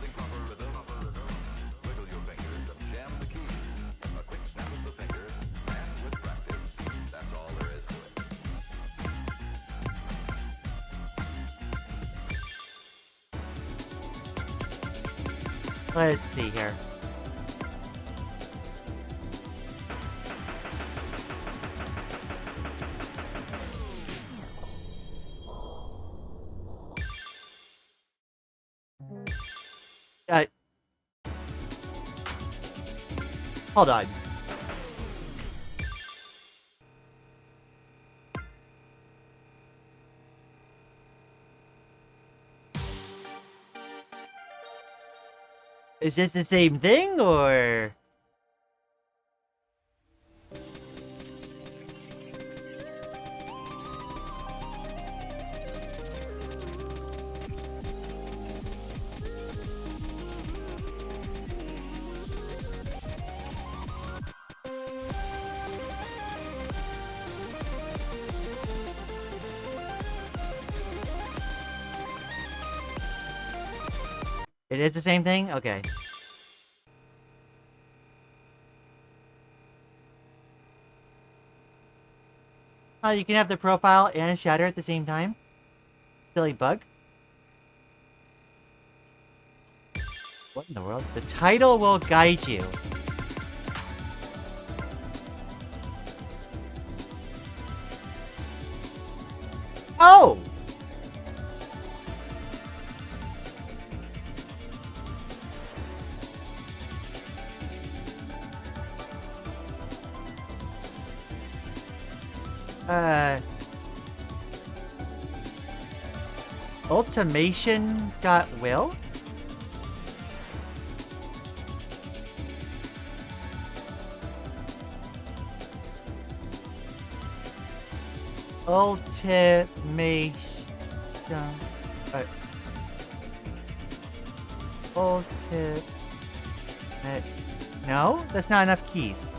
Let's see here. Hold on. Is this the same thing, or...? It is the same thing? Okay. Oh, you can have the profile and shatter at the same time? Silly bug. What in the world? The title will guide you. Oh! Ultimation.will? Ultimation. Ultimate. No, that's not enough keys.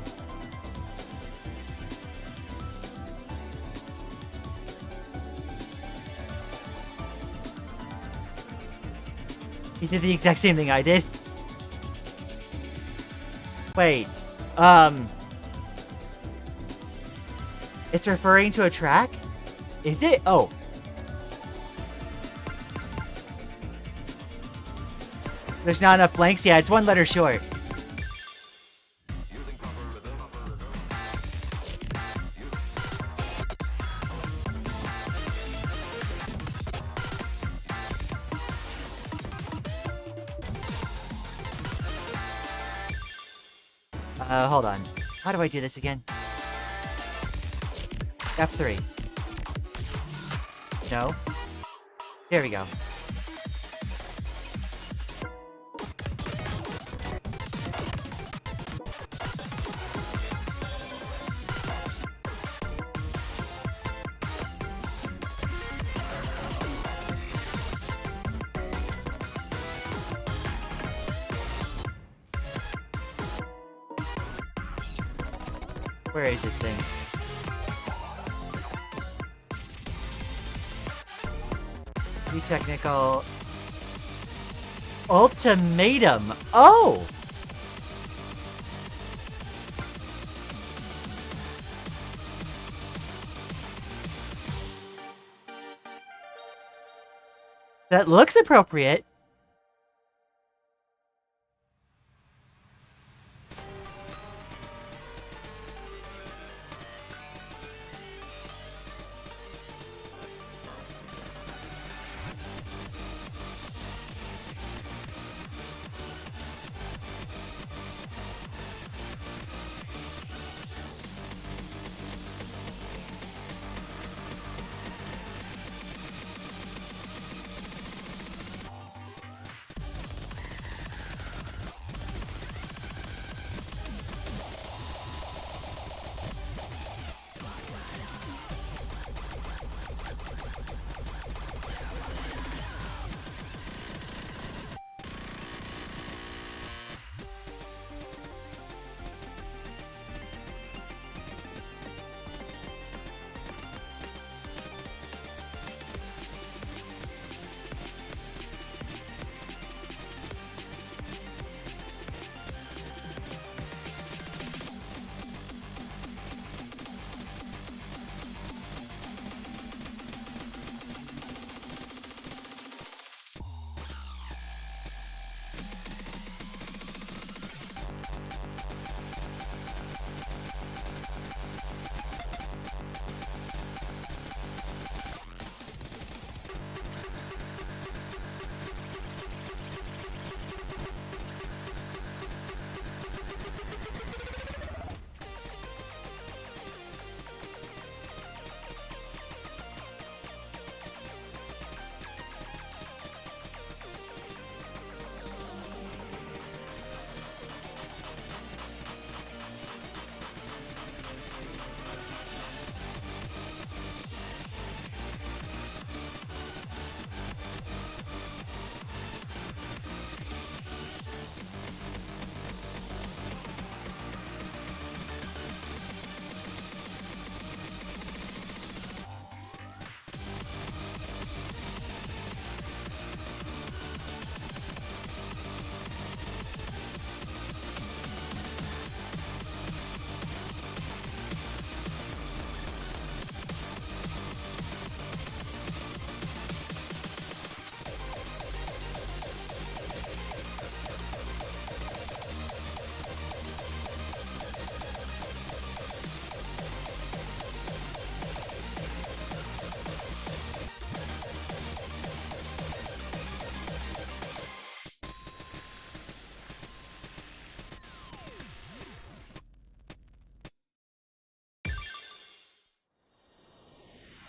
He did the exact same thing I did. Wait. It's referring to a track? Is it? Oh. There's not enough blanks? Yeah, it's one letter short. Hold on. How do I do this again? F3. No. There we go. Where is this thing? Be technical. Ultimatum. Oh! That looks appropriate.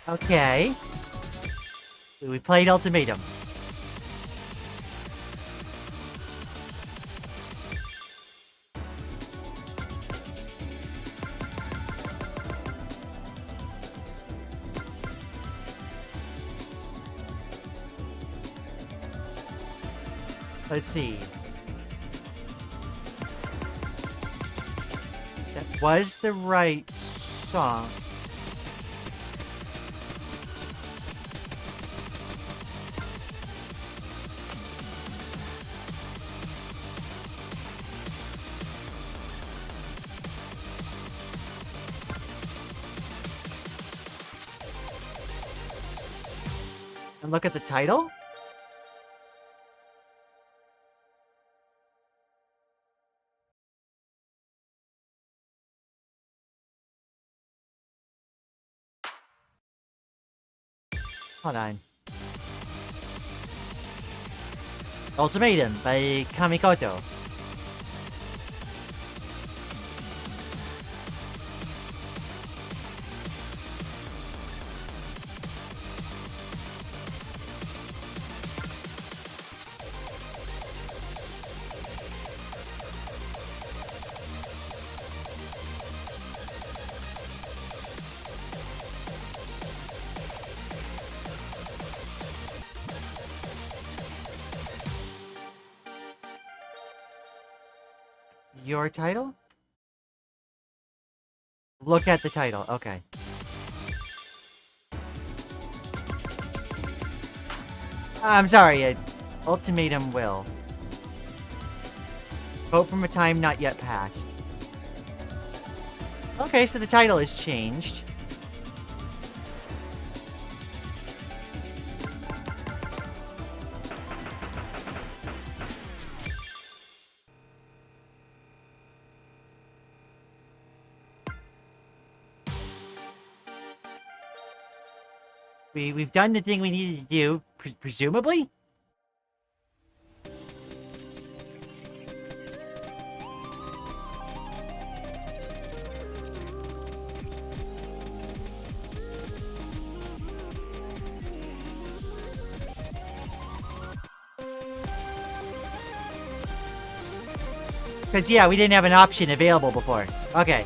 Okay. We played Ultimatum. Let's see. That was the right song. And look at the title. Hold on. Ultimatum by Kamikoto. Your title? Look at the title. Okay. I'm sorry. Ultimatum will. Vote from a time not yet passed. Okay, so the title is changed. We've done the thing we needed to do, presumably? Because, yeah, we didn't have an option available before. Okay.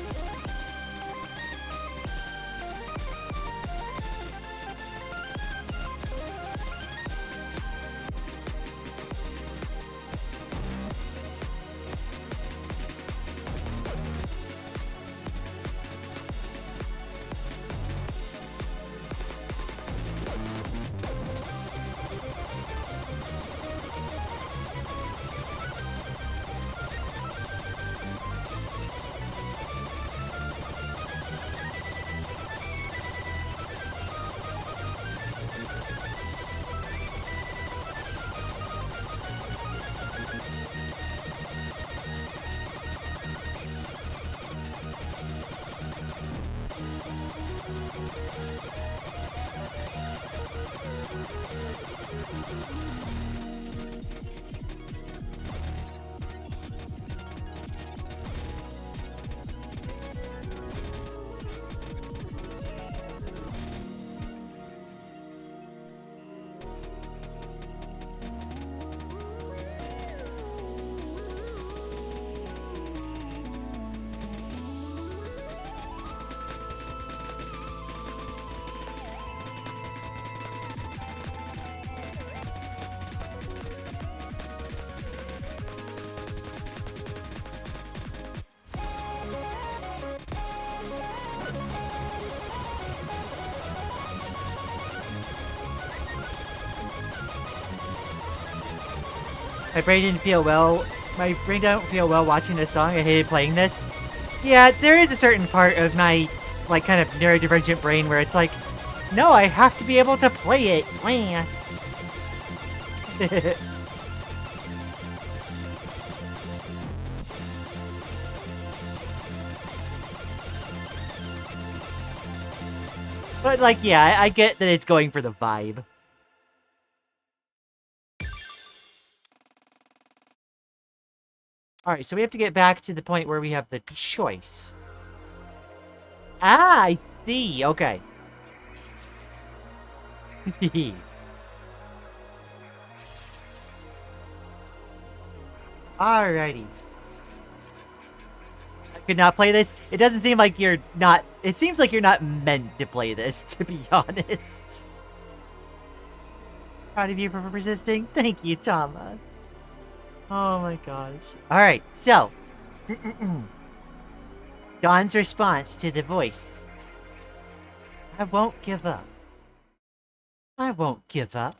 My brain didn't feel well. My brain don't feel well watching this song. I hated playing this. Yeah, there is a certain part of my, like, kind of neurodivergent brain where it's like, no, I have to be able to play it. Wah. But, like, yeah, I get that it's going for the vibe. Alright, so we have to get back to the point where we have the choice. Ah, I see. Okay. Alrighty. I could not play this. It doesn't seem like you're not... It seems like you're not meant to play this, to be honest. Proud of you for persisting. Thank you, Tama. Oh my gosh. Alright, so... Dawn's response to the voice. I won't give up. I won't give up.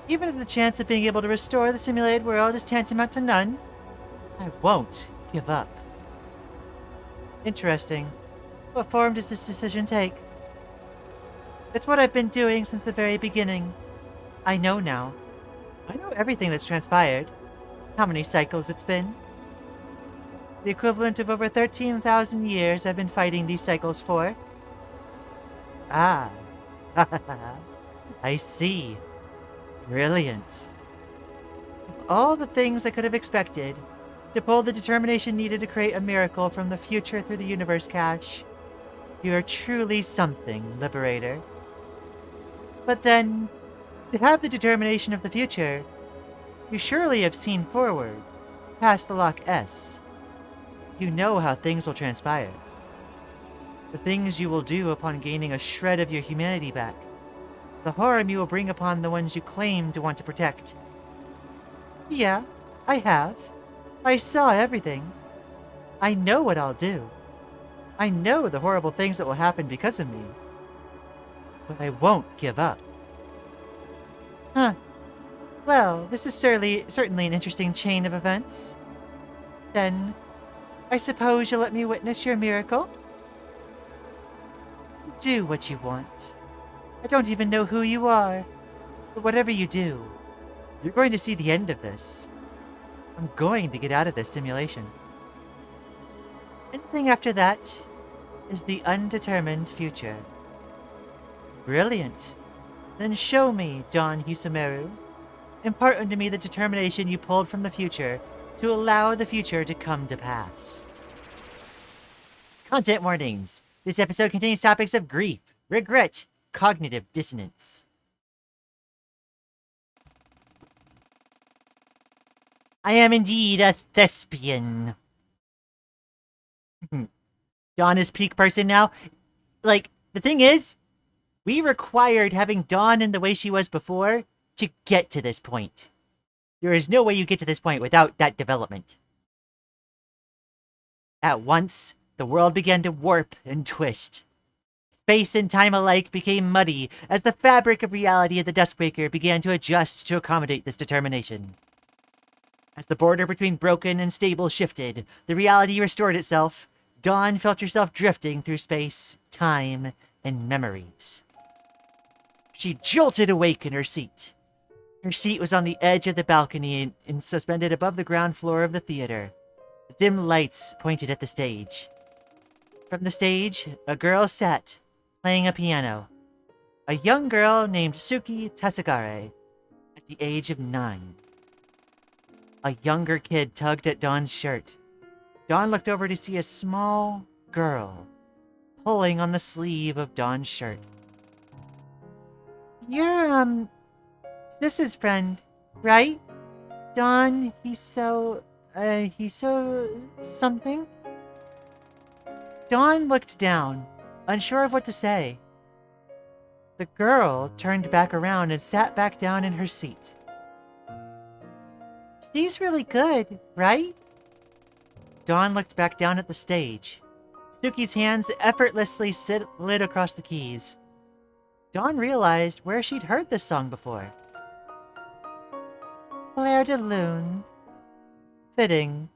Even if the chance of being able to restore the simulated world is tantamount to none, I won't give up. Interesting. What form does this decision take? It's what I've been doing since the very beginning. I know now. I know everything that's transpired. How many cycles it's been. The equivalent of over 13,000 years I've been fighting these cycles for. Ah. I see. Brilliant. Of all the things I could have expected, to pull the determination needed to create a miracle from the future through the universe cache, you are truly something, Liberator. But then, to have the determination of the future, you surely have seen forward, past the Loch S. You know how things will transpire. The things you will do upon gaining a shred of your humanity back. The harm you will bring upon the ones you claim to want to protect. Yeah, I have. I saw everything. I know what I'll do. I know the horrible things that will happen because of me. But I won't give up. Huh. Well, this is certainly an interesting chain of events. Then, I suppose you'll let me witness your miracle? Do what you want. I don't even know who you are. But whatever you do, you're going to see the end of this. I'm going to get out of this simulation. Anything after that is the undetermined future. Brilliant. Then show me, Dawn Hisameru. Impart unto me the determination you pulled from the future to allow the future to come to pass. Content warnings. This episode contains topics of grief, regret, cognitive dissonance. I am indeed a thespian. Dawn is peak person now. Like, the thing is, we required having Dawn in the way she was before to get to this point. There is no way you get to this point without that development. At once, the world began to warp and twist. Space and time alike became muddy as the fabric of reality of the Duskbreaker began to adjust to accommodate this determination. As the border between broken and stable shifted, the reality restored itself. Dawn felt herself drifting through space, time, and memories. She jolted awake in her seat. Her seat was on the edge of the balcony and suspended above the ground floor of the theater. Dim lights pointed at the stage. From the stage, a girl sat, playing a piano. A young girl named Suki Tasagare, at the age of 9. A younger kid tugged at Dawn's shirt. Dawn looked over to see a small girl pulling on the sleeve of Dawn's shirt. You're, Sis's friend, right? Dawn, he's so something? Dawn looked down, unsure of what to say. The girl turned back around and sat back down in her seat. She's really good, right? Dawn looked back down at the stage. Suki's hands effortlessly slid across the keys. Dawn realized where she'd heard this song before. Claire de Lune. Fitting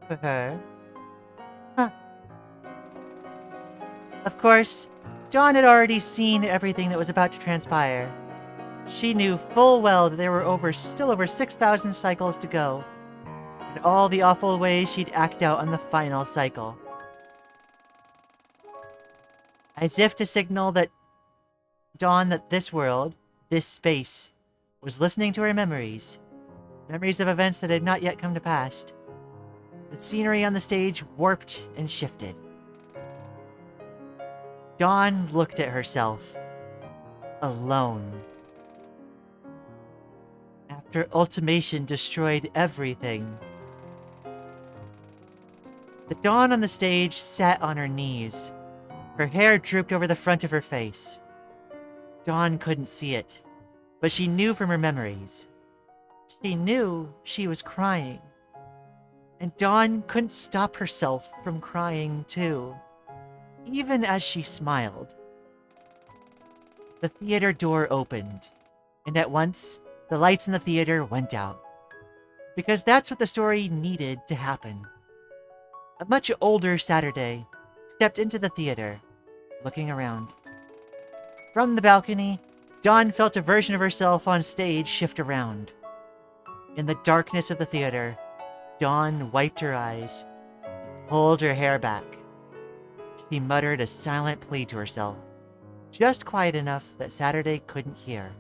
for her. Huh. Of course, Dawn had already seen everything that was about to transpire. She knew full well that there were still over 6,000 cycles to go, and all the awful ways she'd act out on the final cycle. As if to signal that Dawn that this world, this space, was listening to her memories of events that had not yet come to pass. The scenery on the stage warped and shifted. Dawn looked at herself, alone. Her ultimation destroyed everything. The Dawn on the stage sat on her knees. Her hair drooped over the front of her face. Dawn couldn't see it, but she knew from her memories. She knew she was crying. And Dawn couldn't stop herself from crying too, even as she smiled. The theater door opened, and at once, the lights in the theater went out. Because that's what the story needed to happen. A much older Saturday stepped into the theater, looking around. From the balcony, Dawn felt a version of herself on stage shift around. In the darkness of the theater, Dawn wiped her eyes, pulled her hair back. She muttered a silent plea to herself, just quiet enough that Saturday couldn't hear.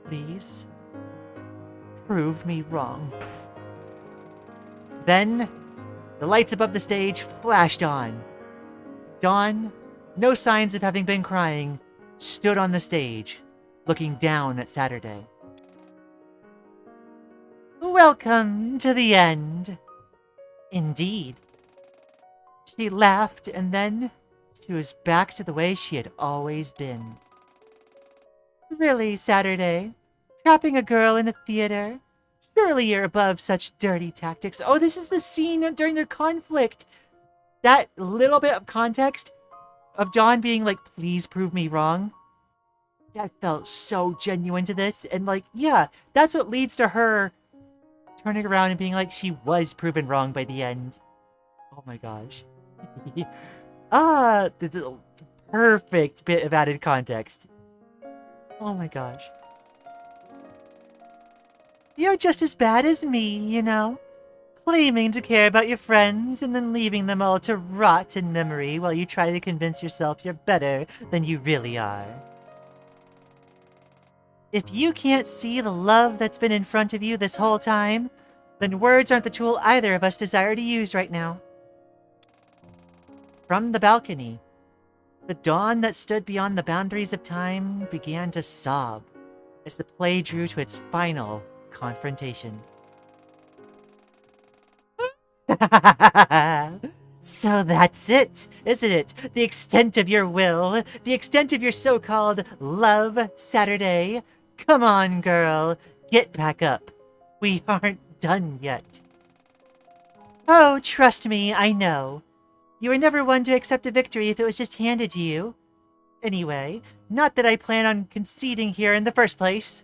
Please, prove me wrong. Then, the lights above the stage flashed on. Dawn, no signs of having been crying, stood on the stage, looking down at Saturday. Welcome to the end. Indeed. She laughed, and then she was back to the way she had always been. Really, Saturday? Trapping a girl in a theater? Surely you're above such dirty tactics. Oh, this is the scene during their conflict. That little bit of context of Dawn being like, please prove me wrong. That felt so genuine to this. And like, yeah, that's what leads to her turning around and being like, she was proven wrong by the end. Oh my gosh. The perfect bit of added context. Oh my gosh. You're just as bad as me, you know? Claiming to care about your friends and then leaving them all to rot in memory while you try to convince yourself you're better than you really are. If you can't see the love that's been in front of you this whole time, then words aren't the tool either of us desire to use right now. From the balcony, the Dawn that stood beyond the boundaries of time began to sob as the play drew to its final confrontation. So that's it, isn't it? The extent of your will, the extent of your so-called love, Saturday. Come on, girl, get back up. We aren't done yet. Oh, trust me, I know. You were never one to accept a victory if it was just handed to you. Anyway, not that I plan on conceding here in the first place.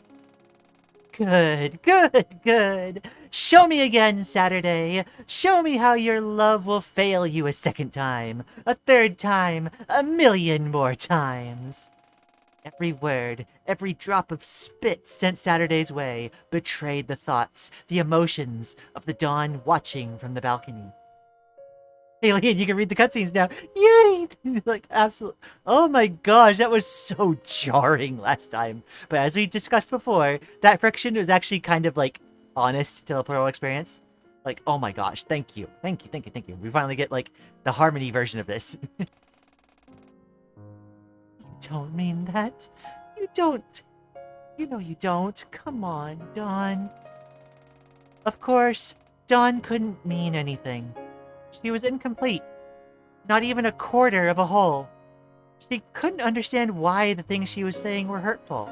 Good, good, good. Show me again, Saturday. Show me how your love will fail you a second time, a third time, a million more times. Every word, every drop of spit sent Saturday's way betrayed the thoughts, the emotions of the Dawn watching from the balcony. Hey, Lian, you can read the cutscenes now. Yay! Like, absolute. Oh my gosh, that was so jarring last time. But as we discussed before, that friction was actually kind of like honest teleportal experience. Like, oh my gosh, thank you. Thank you, thank you, thank you. We finally get like the harmony version of this. You don't mean that. You don't. You know you don't. Come on, Dawn. Of course, Dawn couldn't mean anything. She was incomplete. Not even a quarter of a whole. She couldn't understand why the things she was saying were hurtful.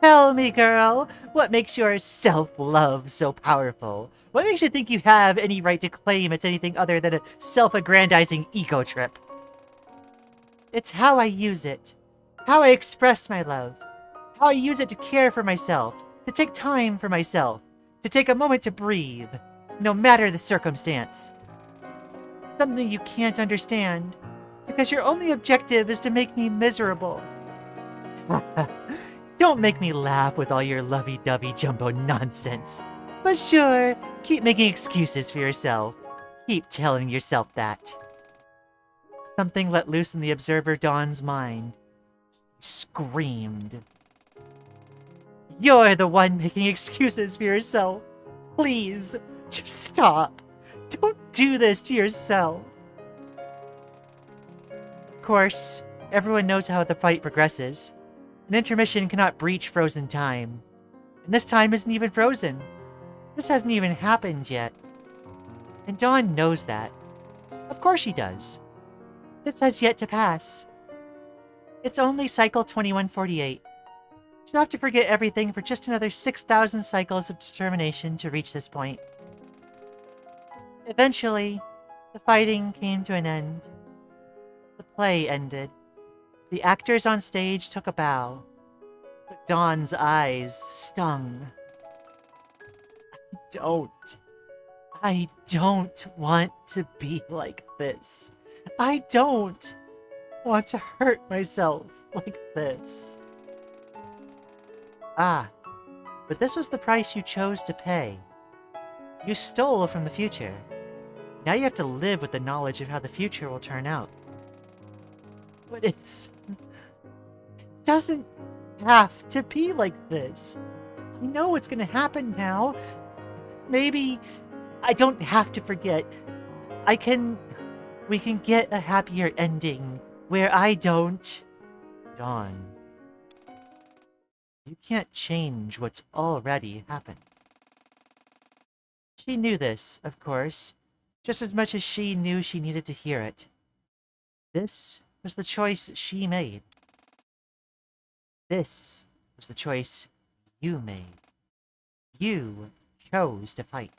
Tell me, girl, what makes your self-love so powerful? What makes you think you have any right to claim it's anything other than a self-aggrandizing ego trip? It's how I use it. How I express my love. How I use it to care for myself. To take time for myself. To take a moment to breathe. No matter the circumstance. Something you can't understand, because your only objective is to make me miserable. Don't make me laugh with all your lovey-dovey jumbo nonsense. But sure, keep making excuses for yourself. Keep telling yourself that. Something let loose in the observer Dawn's mind. Screamed. You're the one making excuses for yourself. Please. Just stop. Don't do this to yourself. Of course, everyone knows how the fight progresses. An intermission cannot breach frozen time. And this time isn't even frozen. This hasn't even happened yet. And Dawn knows that. Of course she does. This has yet to pass. It's only cycle 2148. She'll have to forget everything for just another 6,000 cycles of determination to reach this point. Eventually, the fighting came to an end. The play ended. The actors on stage took a bow. But Dawn's eyes stung. I don't want to be like this. I don't want to hurt myself like this. Ah, but this was the price you chose to pay. You stole from the future. Now you have to live with the knowledge of how the future will turn out. But it doesn't have to be like this. You know what's gonna happen now. Maybe I don't have to forget. We can get a happier ending where I don't. Dawn. You can't change what's already happened. She knew this, of course, just as much as she knew she needed to hear it. This was the choice she made. This was the choice you made. You chose to fight.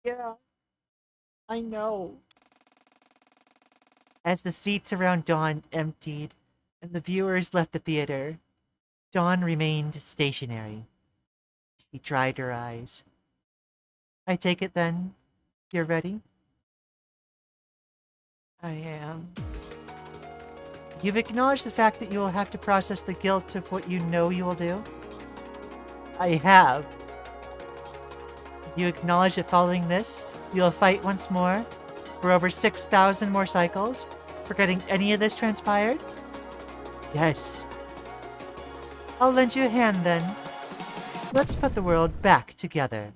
Yeah, I know. As the seats around Dawn emptied and the viewers left the theater, Dawn remained stationary. She dried her eyes. I take it then, you're ready? I am. You've acknowledged the fact that you will have to process the guilt of what you know you will do? I have. You acknowledge that following this, you will fight once more, for over 6,000 more cycles, forgetting any of this transpired? Yes. I'll lend you a hand then. Let's put the world back together.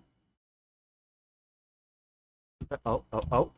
Oh. Oh.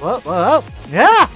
Whoa! Yeah!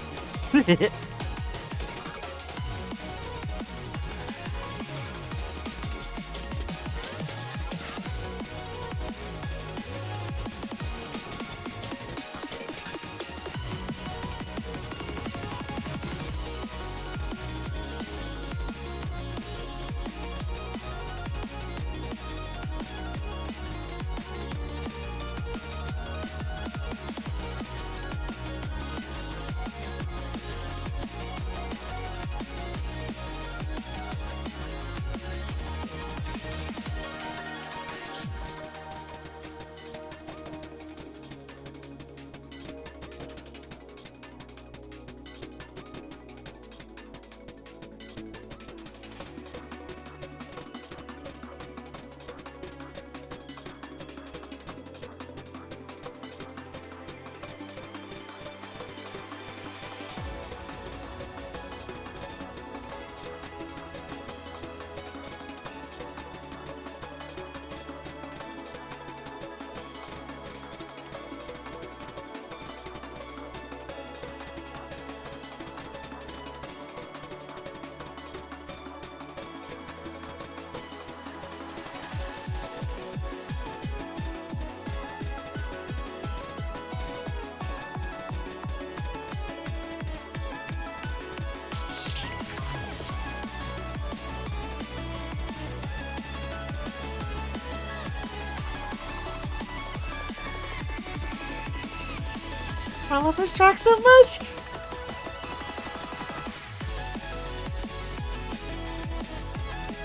I love this track so much!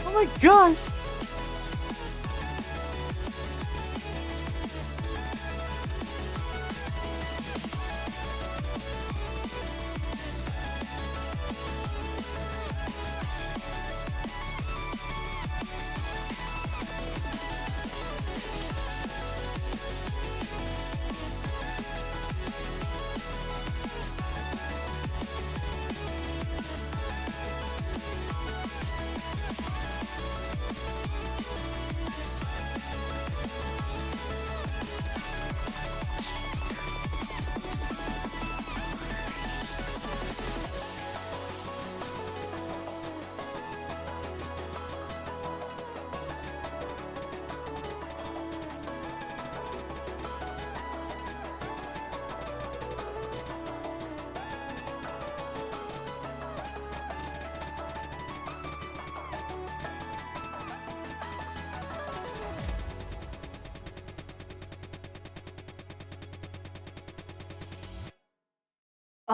Oh my gosh!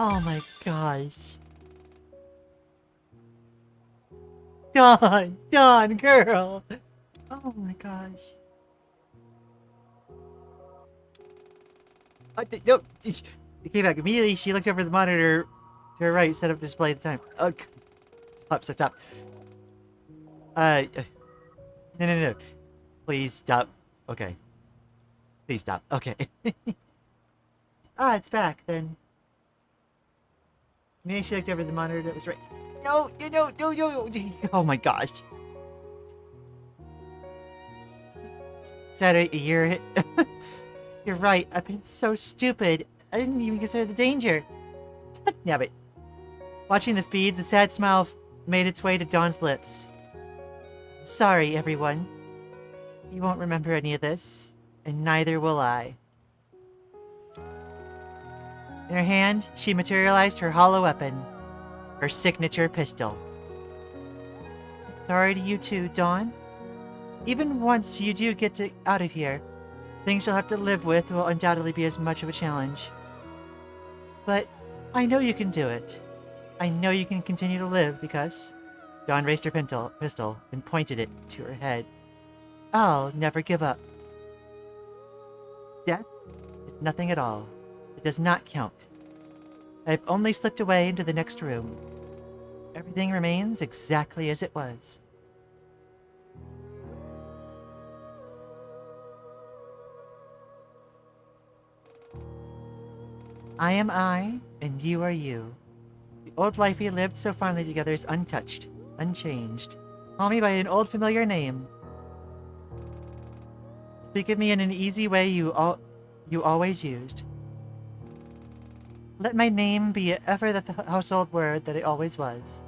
Oh my gosh. Dawn, girl. Oh my gosh. Nope. It came back immediately. She looked over the monitor to her right, set up display at the time. Oh, stop. No. Please stop. Okay. Please stop. Okay. It's back then. Maybe she looked over the monitor that was right. No. Oh my gosh. Saturday, you're right. I've been so stupid. I didn't even consider the danger. Damn it. Watching the feeds, a sad smile made its way to Dawn's lips. Sorry, everyone. You won't remember any of this, and neither will I. In her hand, she materialized her hollow weapon, her signature pistol. Sorry to you too, Dawn. Even once you do get out of here, things you'll have to live with will undoubtedly be as much of a challenge. But I know you can do it. I know you can continue to live because... Dawn raised her pistol and pointed it to her head. I'll never give up. Death is nothing at all. It does not count. I've only slipped away into the next room. Everything remains exactly as it was. I am I, and you are you. The old life we lived so fondly together is untouched, unchanged. Call me by an old familiar name. Speak of me in an easy way you always used. Let my name be ever the household word that it always was.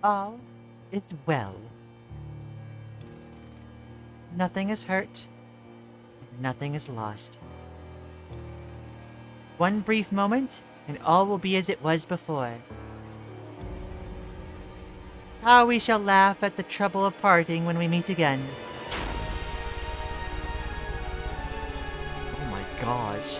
All is well. Nothing is hurt. Nothing is lost. One brief moment, and all will be as it was before. How we shall laugh at the trouble of parting when we meet again. Oh my gosh.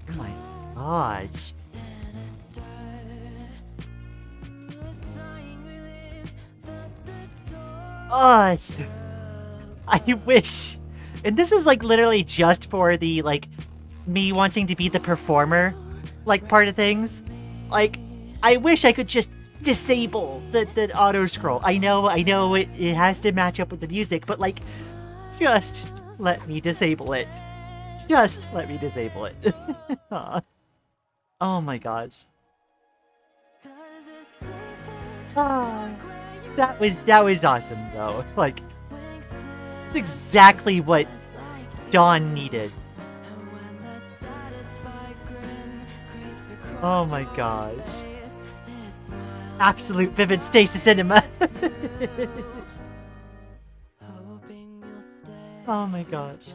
Oh my gosh. Oh, I wish. And this is like literally just for the like me wanting to be the performer like part of things. Like I wish I could just disable the auto scroll. I know it has to match up with the music, but like just let me disable it. Just let me disable it. Oh my gosh. Ah. That was awesome though. Like it's exactly what Dawn needed. Oh my gosh. Absolute vivid Stasis cinema. Oh my gosh.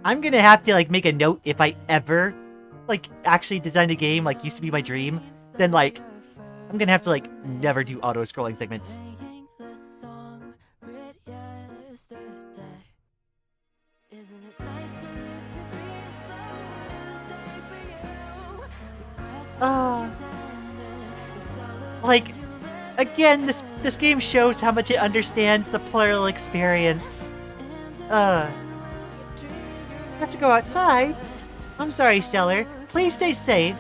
I'm gonna have to, like, make a note if I ever, like, actually design a game, like, used to be my dream, then, like, I'm gonna have to, like, never do auto-scrolling segments. Ah. Like, again, this game shows how much it understands the plural experience. Have to go outside? I'm sorry, Stellar. Please stay safe.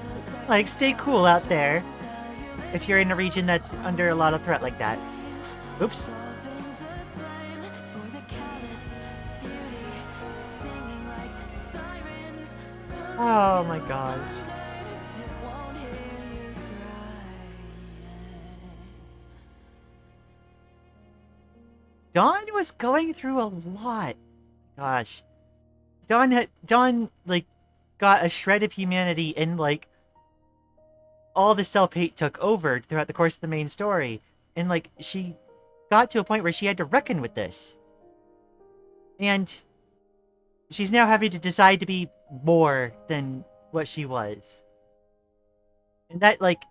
Like, stay cool out there. If you're in a region that's under a lot of threat like that. Oops. Oh my gosh. Dawn was going through a lot. Gosh. Dawn, like, got a shred of humanity and, like, all the self-hate took over throughout the course of the main story. And, like, she got to a point where she had to reckon with this. And she's now having to decide to be more than what she was. And that, like,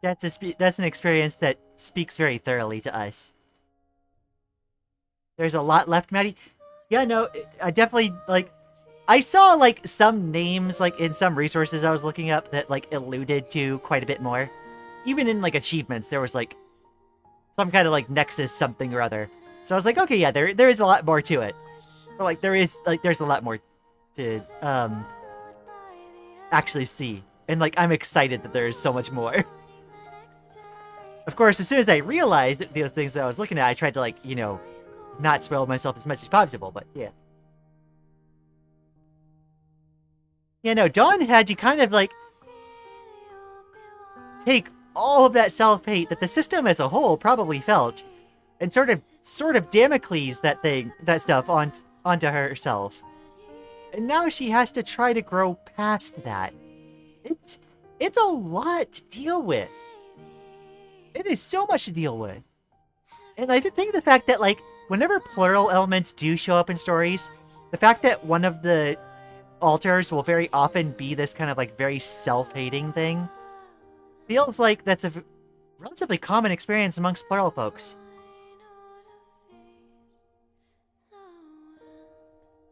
that's an experience that speaks very thoroughly to us. There's a lot left, Maddie. Yeah, no, I definitely, like, I saw, like, some names, like, in some resources I was looking up that, like, alluded to quite a bit more. Even in, like, achievements, there was, like, some kind of, like, nexus something or other. So I was like, okay, yeah, there is a lot more to it. But, like, there's a lot more to, actually see. And, like, I'm excited that there is so much more. Of course, as soon as I realized that those things that I was looking at, I tried to, like, you know, not spoil myself as much as possible, but yeah. Yeah, no, Dawn had to kind of, like, take all of that self-hate that the system as a whole probably felt and sort of Damocles that stuff onto herself. And now she has to try to grow past that. It's a lot to deal with. It is so much to deal with. And I think the fact that, like, whenever plural elements do show up in stories, the fact that one of the alters will very often be this kind of, like, very self-hating thing feels like that's a relatively common experience amongst plural folks.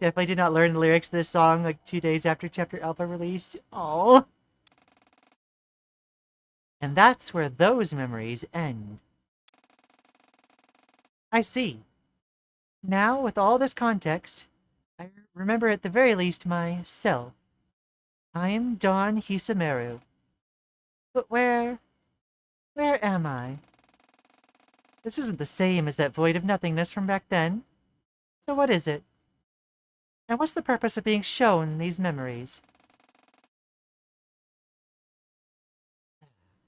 Definitely did not learn the lyrics to this song, like, 2 days after Chapter Alpha released. Oh. And that's where those memories end. I see. Now, with all this context, I remember at the very least myself. I am Dawn Hisameru. But where am I? This isn't the same as that void of nothingness from back then. So what is it? And what's the purpose of being shown these memories?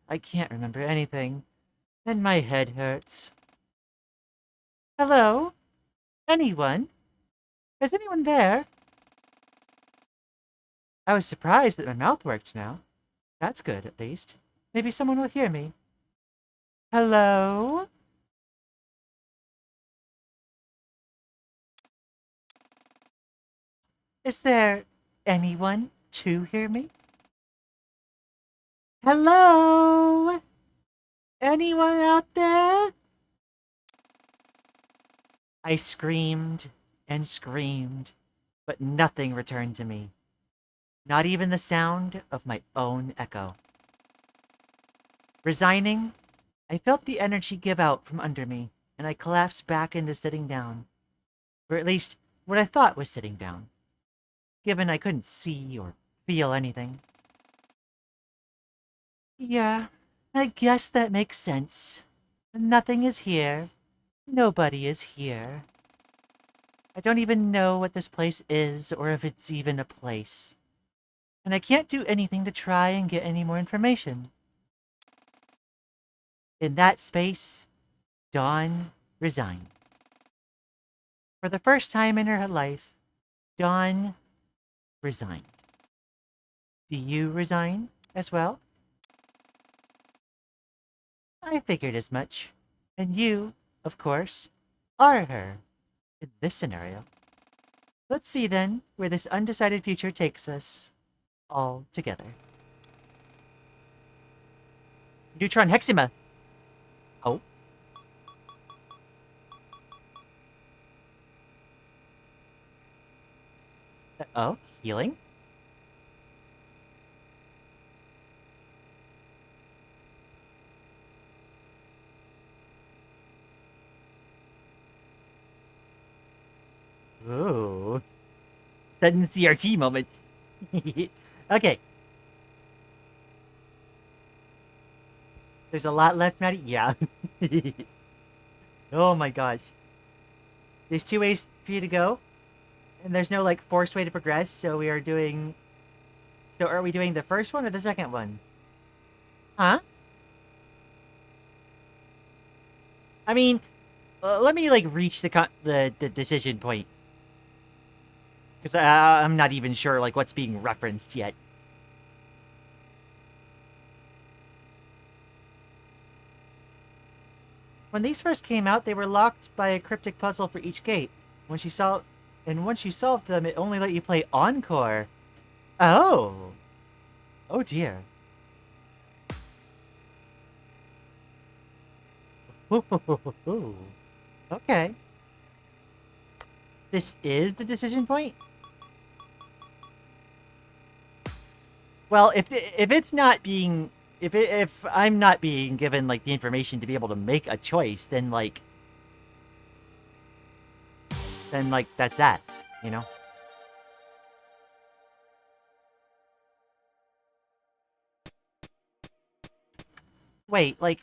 I can't remember anything, and my head hurts. Hello? Anyone? Is anyone there? I was surprised that my mouth worked now. That's good, at least. Maybe someone will hear me. Hello? Is there anyone to hear me? Hello? Anyone out there? I screamed and screamed, but nothing returned to me. Not even the sound of my own echo. Resigning, I felt the energy give out from under me, and I collapsed back into sitting down. Or at least, what I thought was sitting down, given I couldn't see or feel anything. Yeah, I guess that makes sense. Nothing is here. Nobody is here. I don't even know what this place is, or if it's even a place. And I can't do anything to try and get any more information. In that space, Dawn resigned. For the first time in her life, Dawn resigned. Do you resign as well? I figured as much. And you, of course, are her in this scenario. Let's see then where this undecided future takes us all together. Neutron Hexima. Oh. Oh, healing? Ooh. Sudden CRT moment. Okay. There's a lot left, Maddie? Yeah. Oh my gosh. There's 2 ways for you to go. And there's no, like, forced way to progress, so we are doing... So are we doing the first one or the second one? Huh? I mean, let me, like, reach the decision point. Because I'm not even sure, like, what's being referenced yet. When these first came out, they were locked by a cryptic puzzle for each gate. Once you solved them, it only let you play Encore. Oh. Oh dear. Okay. This is the decision point? Well, if it's not being if I'm not being given like the information to be able to make a choice, then like that's that, you know? Wait, like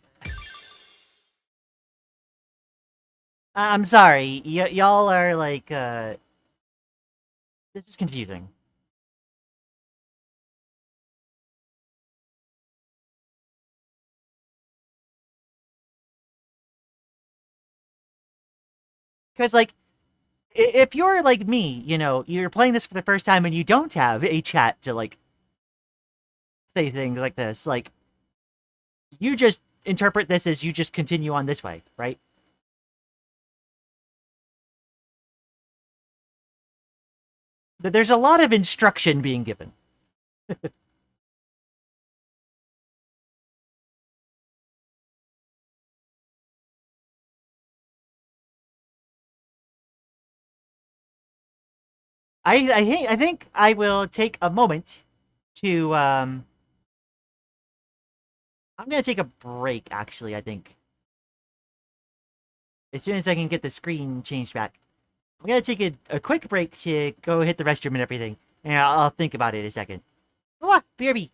I'm sorry. Y'all are like this is confusing. Cuz like if you're like me, you know, you're playing this for the first time and you don't have a chat to like say things like this, like you just interpret this as you just continue on this way, right? But there's a lot of instruction being given. I think I will take a moment to I'm gonna take a break actually, I think. As soon as I can get the screen changed back. I'm gonna take a quick break to go hit the restroom and everything. And I'll think about it in a second. Ah, BRB.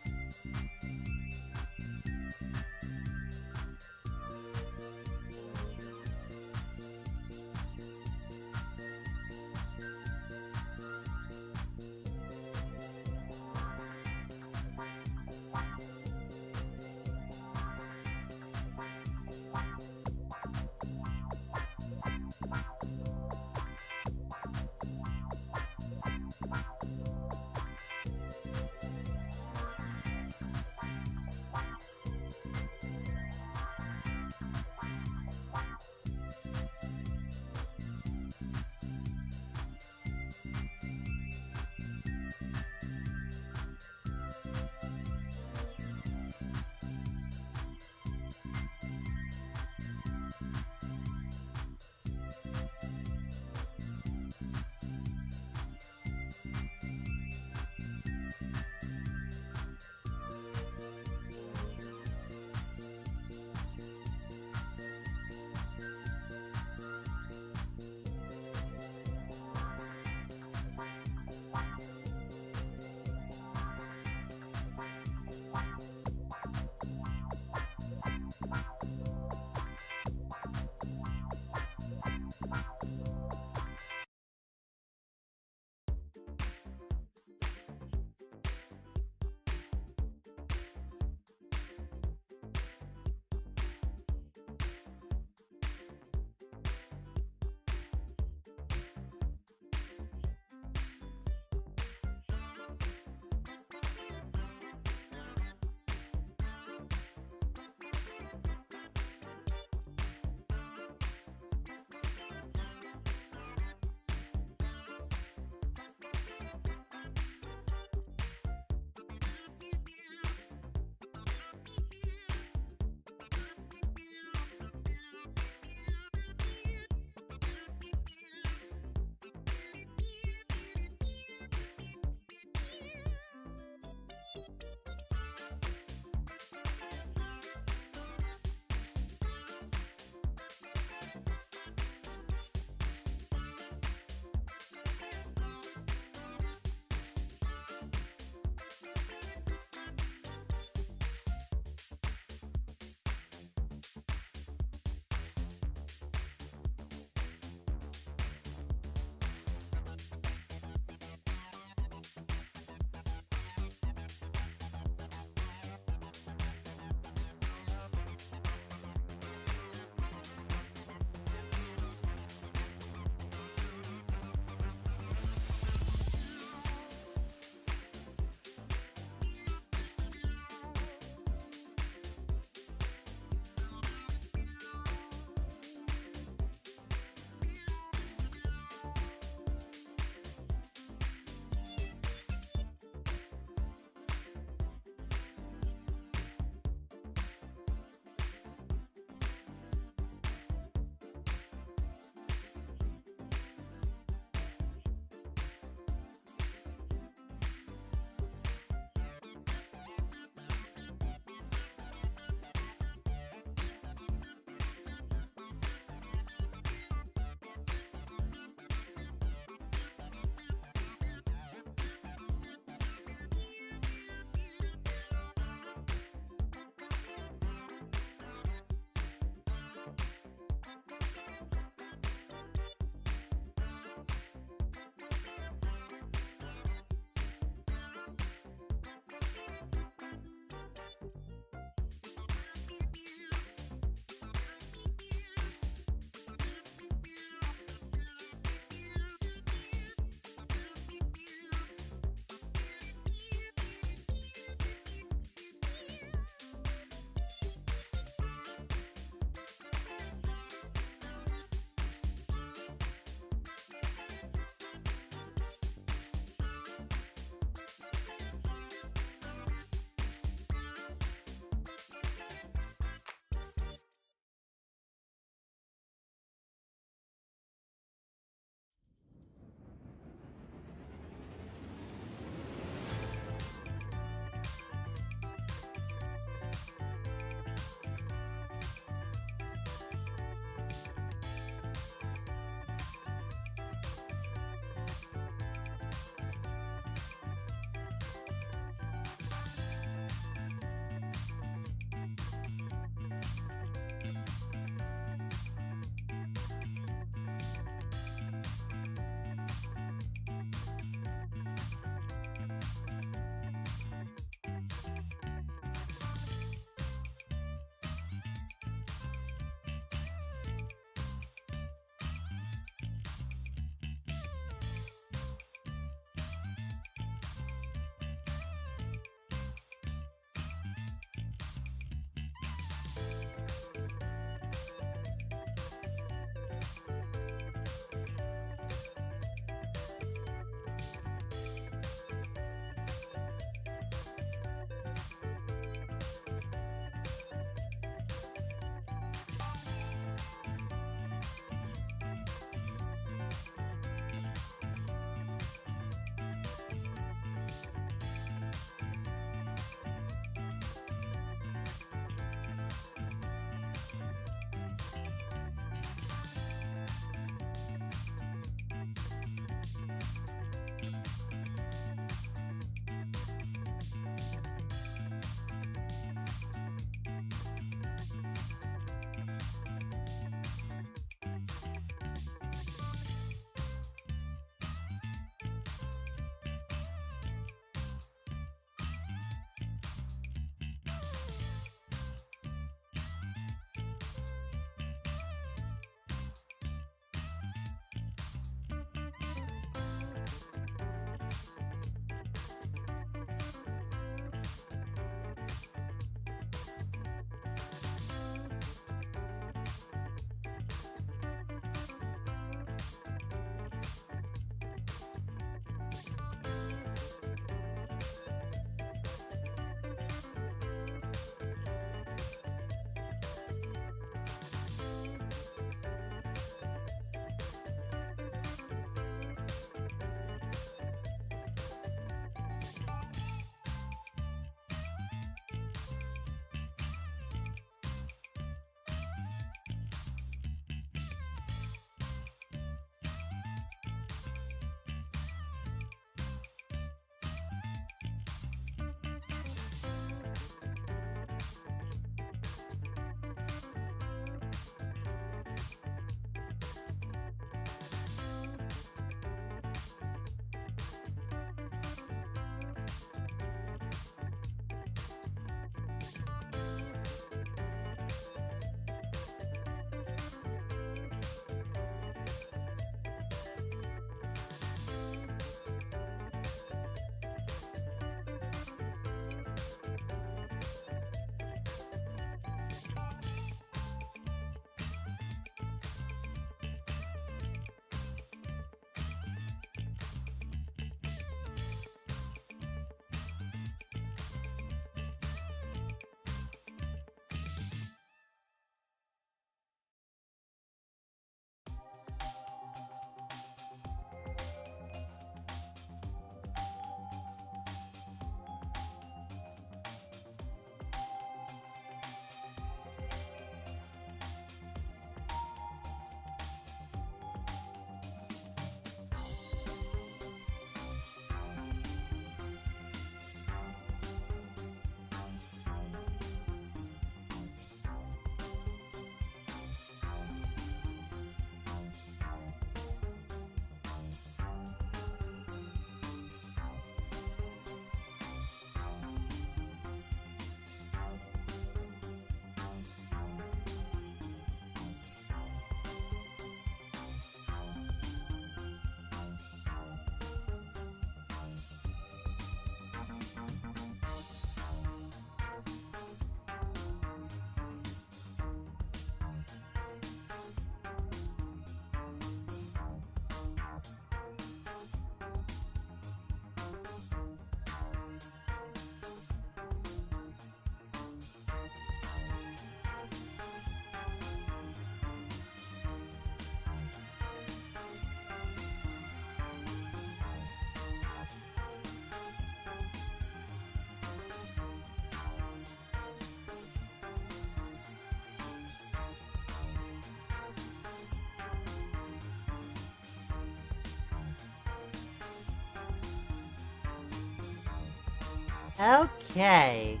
Okay.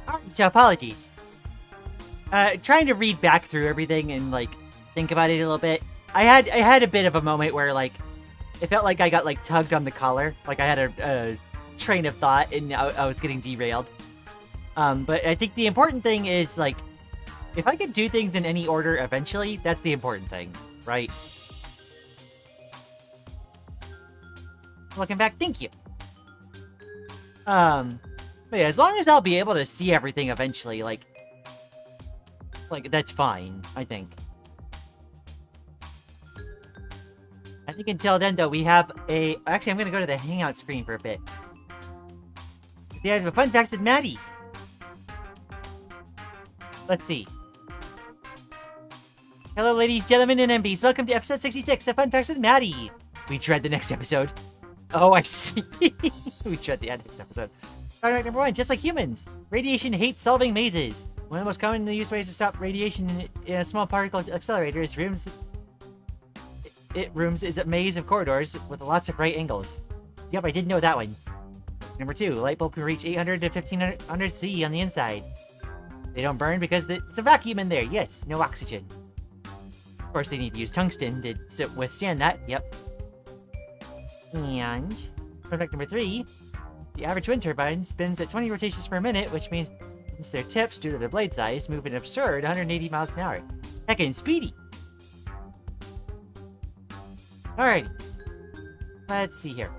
Alright, so apologies. Trying to read back through everything and, like, think about it a little bit. I had a bit of a moment where, like, it felt like I got, like, tugged on the collar. Like, I had a train of thought and I was getting derailed. But I think the important thing is, like, if I can do things in any order eventually, that's the important thing, right? Welcome back, thank you. But yeah, as long as I'll be able to see everything eventually, like that's fine, I think. I think until then, though, we have a... Actually, I'm gonna go to the Hangout screen for a bit. We have a fun facts with Maddie. Let's see. Hello, ladies, gentlemen, and MBs. Welcome to episode 66 of Fun Facts with Maddie. We dread the next episode. Oh, I see. We dread the next episode. Alright, number 1. Just like humans, radiation hates solving mazes. One of the most commonly used ways to stop radiation in a small particle accelerator is rooms is a maze of corridors with lots of right angles. Yep, I did know that one. Number 2. Light bulb can reach 800 to 1500 C on the inside. They don't burn because it's a vacuum in there. Yes, no oxygen. Of course, they need to use tungsten to withstand that. Yep. And fun fact number 3, the average wind turbine spins at 20 rotations per minute, which means their tips, due to their blade size, move an absurd 180 miles an hour. Heckin' speedy! Alrighty. Let's see here.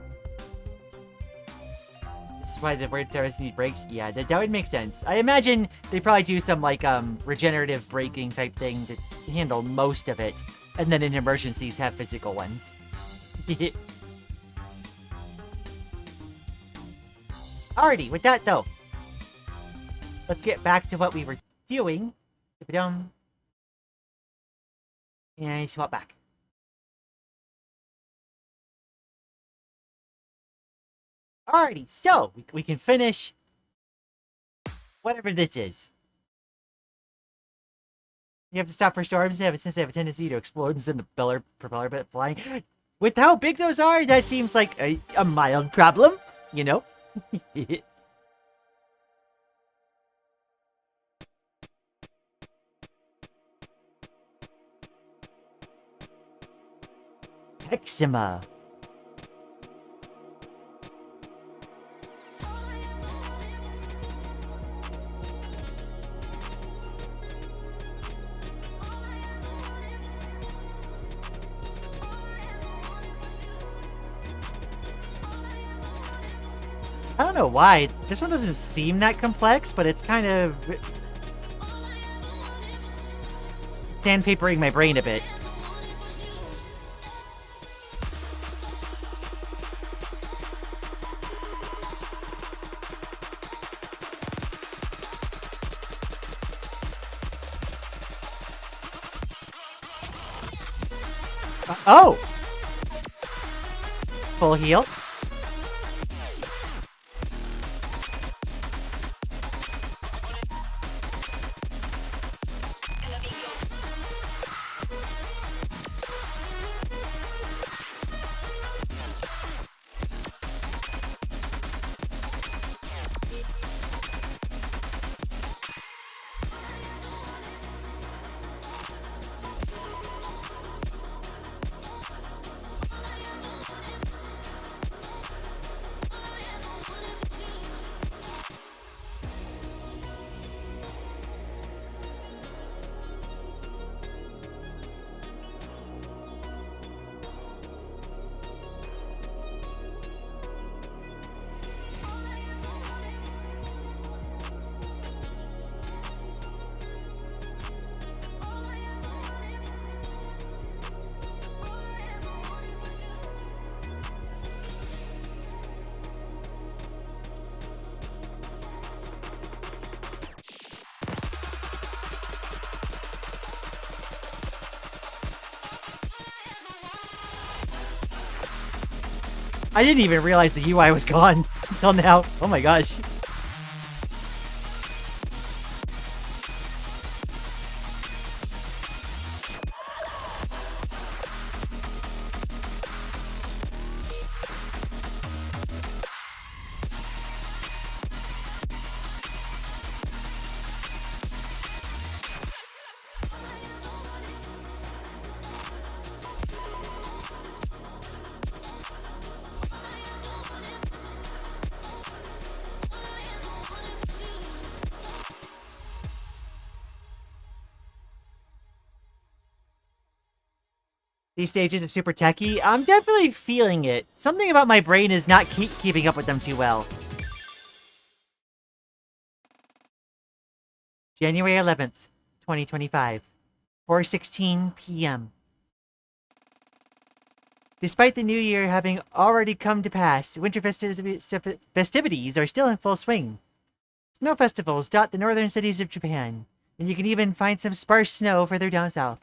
This is why the word terrorists need brakes? Yeah, that would make sense. I imagine they probably do some, like, regenerative braking type thing to handle most of it, and then in emergencies have physical ones. Alrighty, with that though, let's get back to what we were doing. And swap back. Alrighty, so we can finish whatever this is. You have to stop for storms since they have a tendency to explode and send the propeller bit flying. With how big those are, that seems like a mild problem, you know? Eczema. I don't know why. This one doesn't seem that complex, but it's kind of sandpapering my brain a bit. Oh! Full heal. I didn't even realize the UI was gone until now. Oh my gosh. These stages are super techy. I'm definitely feeling it. Something about my brain is not keeping up with them too well. January 11th, 2025. 4:16 p.m. Despite the new year having already come to pass, winter festivities are still in full swing. Snow festivals dot the northern cities of Japan, and you can even find some sparse snow further down south.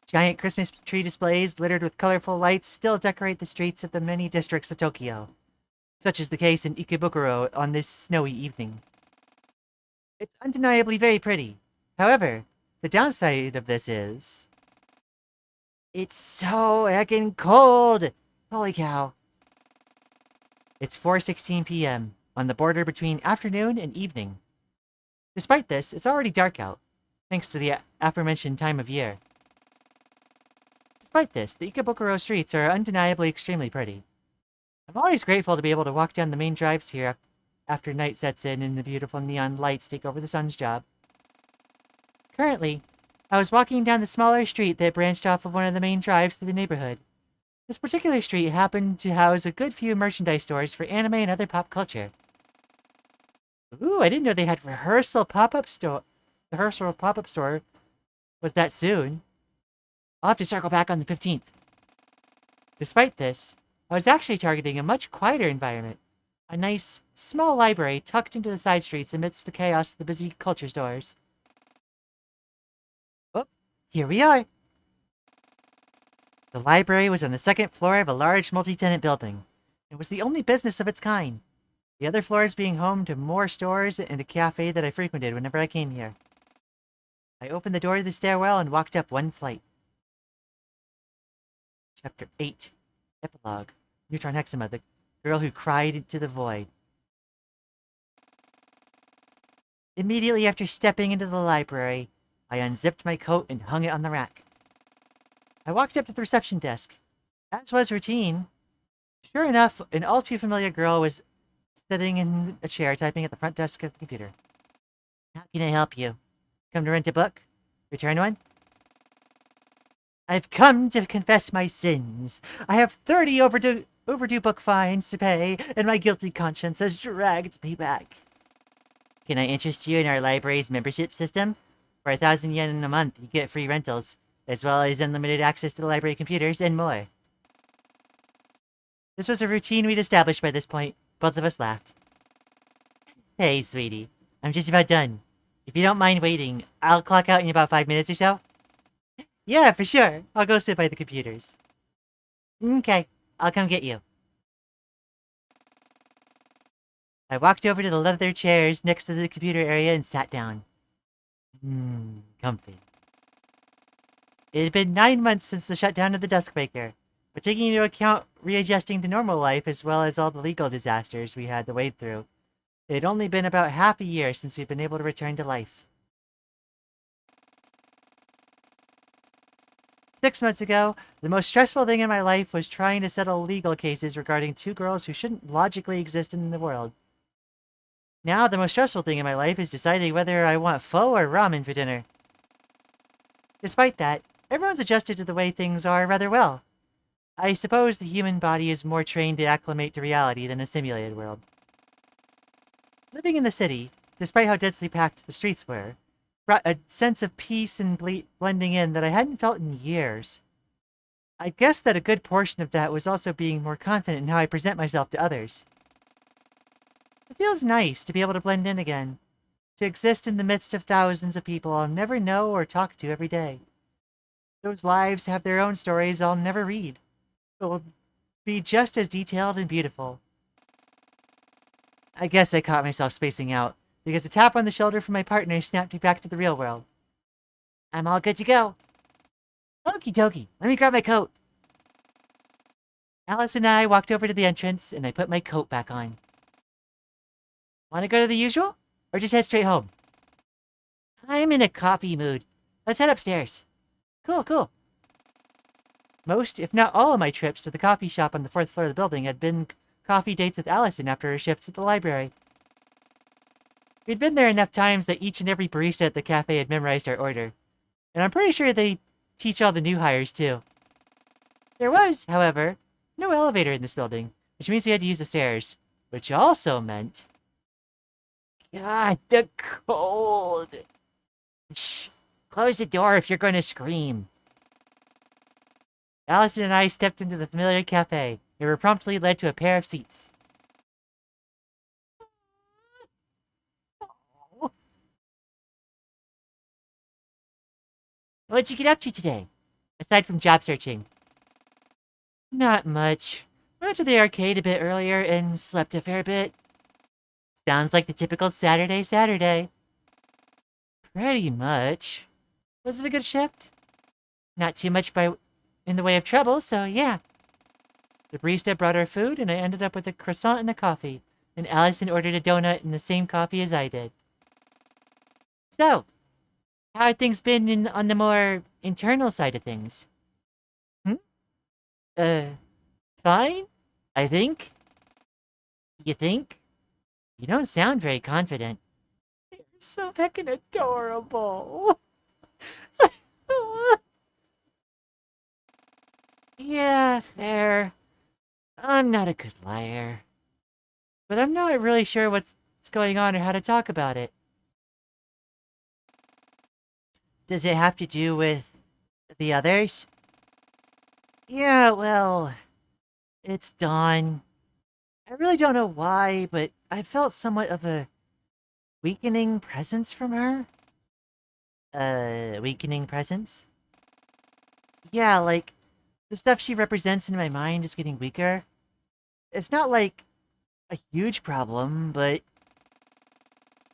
Giant Christmas tree displays littered with colorful lights still decorate the streets of the many districts of Tokyo. Such is the case in Ikebukuro on this snowy evening. It's undeniably very pretty. However, the downside of this is... it's so heckin' cold! Holy cow. It's 4:16 p.m., on the border between afternoon and evening. Despite this, it's already dark out, thanks to the aforementioned time of year. Despite this, the Ikebukuro streets are undeniably extremely pretty. I'm always grateful to be able to walk down the main drives here after night sets in and the beautiful neon lights take over the sun's job. Currently, I was walking down the smaller street that branched off of one of the main drives to the neighborhood. This particular street happened to house a good few merchandise stores for anime and other pop culture. Ooh, I didn't know they had rehearsal pop-up store. The rehearsal pop-up store was that soon. I'll have to circle back on the 15th. Despite this, I was actually targeting a much quieter environment. A nice, small library tucked into the side streets amidst the chaos of the busy culture stores. Oh, here we are. The library was on the second floor of a large multi-tenant building. It was the only business of its kind. The other floors being home to more stores and a cafe that I frequented whenever I came here. I opened the door to the stairwell and walked up one flight. Chapter 8. Epilogue. Neutron Hexima, the girl who cried into the void. Immediately after stepping into the library, I unzipped my coat and hung it on the rack. I walked up to the reception desk. As was routine, sure enough, an all too familiar girl was sitting in a chair typing at the front desk of the computer. How can I help you? Come to rent a book? Return one? I've come to confess my sins. I have 30 overdue book fines to pay, and my guilty conscience has dragged me back. Can I interest you in our library's membership system? For 1,000 yen a month, you get free rentals, as well as unlimited access to the library computers and more. This was a routine we'd established by this point. Both of us laughed. Hey, sweetie. I'm just about done. If you don't mind waiting, I'll clock out in about 5 minutes or so. Yeah, for sure. I'll go sit by the computers. Okay, I'll come get you. I walked over to the leather chairs next to the computer area and sat down. Comfy. It had been 9 months since the shutdown of the Dusk Baker, but taking into account readjusting to normal life as well as all the legal disasters we had to wade through, it had only been about half a year since we'd been able to return to life. 6 months ago, the most stressful thing in my life was trying to settle legal cases regarding 2 girls who shouldn't logically exist in the world. Now, the most stressful thing in my life is deciding whether I want pho or ramen for dinner. Despite that, everyone's adjusted to the way things are rather well. I suppose the human body is more trained to acclimate to reality than a simulated world. Living in the city, despite how densely packed the streets were, brought a sense of peace and blending in that I hadn't felt in years. I guess that a good portion of that was also being more confident in how I present myself to others. It feels nice to be able to blend in again, to exist in the midst of thousands of people I'll never know or talk to every day. Those lives have their own stories I'll never read, but will be just as detailed and beautiful. I guess I caught myself spacing out, because a tap on the shoulder from my partner snapped me back to the real world. I'm all good to go. Okie dokie, let me grab my coat. Alice and I walked over to the entrance, and I put my coat back on. Want to go to the usual? Or just head straight home? I'm in a coffee mood. Let's head upstairs. Cool. Most, if not all of my trips to the coffee shop on the 4th floor of the building had been coffee dates with Allison after her shifts at the library. We'd been there enough times that each and every barista at the cafe had memorized our order. And I'm pretty sure they teach all the new hires, too. There was, however, no elevator in this building, which means we had to use the stairs. Which also meant... God, the cold! Shh! Close the door if you're going to scream. Allison and I stepped into the familiar cafe. We were promptly led to a pair of seats. What'd you get up to today? Aside from job searching. Not much. Went to the arcade a bit earlier and slept a fair bit. Sounds like the typical Saturday. Pretty much. Was it a good shift? Not too much in the way of trouble, so yeah. The barista brought our food, and I ended up with a croissant and a coffee. And Allison ordered a donut and the same coffee as I did. So, how have things been on the more internal side of things? Fine? I think? You think? You don't sound very confident. You're so heckin' adorable. Yeah, fair. I'm not a good liar. But I'm not really sure what's going on or how to talk about it. Does it have to do with the others? Yeah, well, it's Dawn. I really don't know why, but I felt somewhat of a weakening presence from her. Weakening presence? Yeah, like, the stuff she represents in my mind is getting weaker. It's not like a huge problem, but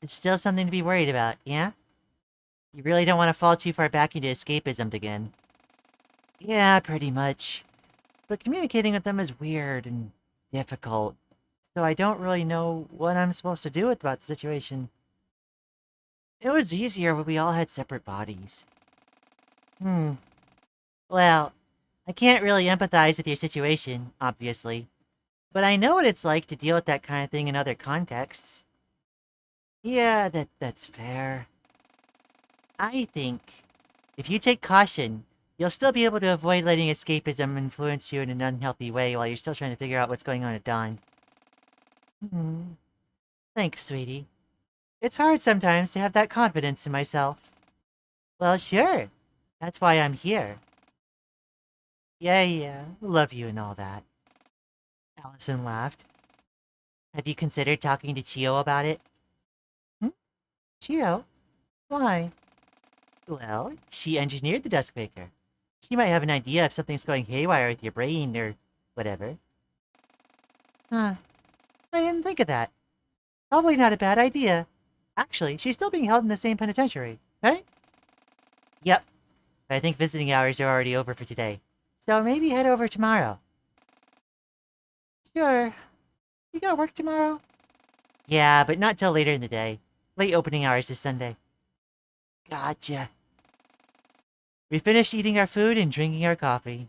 it's still something to be worried about, yeah? You really don't want to fall too far back into escapism again. Yeah, pretty much. But communicating with them is weird and difficult, so I don't really know what I'm supposed to do about the situation. It was easier when we all had separate bodies. Well, I can't really empathize with your situation, obviously. But I know what it's like to deal with that kind of thing in other contexts. Yeah, that's fair. I think if you take caution, you'll still be able to avoid letting escapism influence you in an unhealthy way while you're still trying to figure out what's going on at Dawn. Thanks, sweetie. It's hard sometimes to have that confidence in myself. Well, sure. That's why I'm here. Yeah, love you and all that. Allison laughed. Have you considered talking to Chio about it? Chio? Why? Well, she engineered the Duskmaker. She might have an idea if something's going haywire with your brain or whatever. Huh. I didn't think of that. Probably not a bad idea. Actually, she's still being held in the same penitentiary, right? Yep. I think visiting hours are already over for today. So maybe head over tomorrow. Sure. You got work tomorrow? Yeah, but not till later in the day. Late opening hours this Sunday. Gotcha. We finished eating our food and drinking our coffee.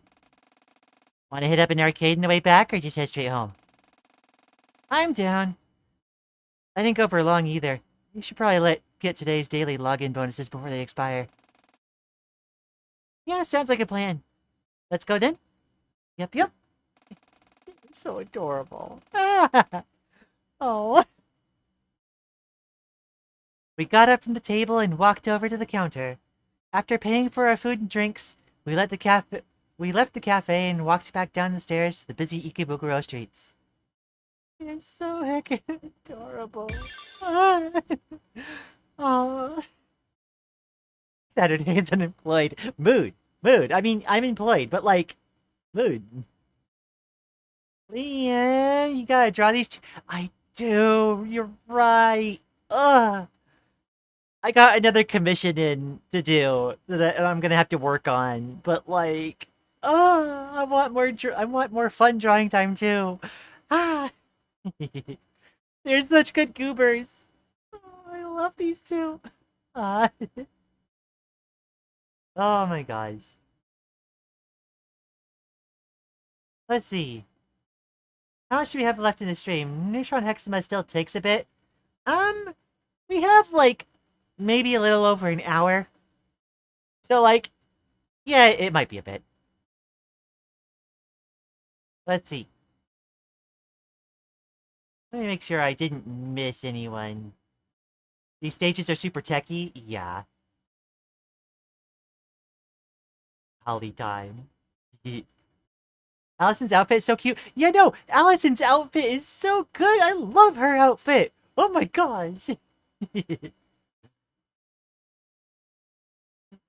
Want to hit up an arcade on the way back, or just head straight home? I'm down. I didn't go for long either. You should probably get today's daily login bonuses before they expire. Yeah, sounds like a plan. Let's go then? Yep. You're so adorable. Oh. We got up from the table and walked over to the counter. After paying for our food and drinks, we left the cafe and walked back down the stairs to the busy Ikebukuro streets. You're so heckin' adorable. Oh. Saturday is unemployed. Mood. I mean, I'm employed, but like, mood. Lian, you gotta draw these two. I do. You're right. Ugh. I got another commission in to do that I'm gonna have to work on, but like, I want more fun drawing time too. Ah. They're such good goobers. Oh, I love these two. Oh my gosh. Let's see. How much do we have left in the stream? Neutron Hexima still takes a bit. We have like maybe a little over an hour. So like, Yeah, it might be a bit. Let's see. Let me make sure I didn't miss anyone. These stages are super techy? Yeah. Holly time. Allison's outfit is so cute. Yeah, no, Allison's outfit is so good. I love her outfit. Oh my gosh.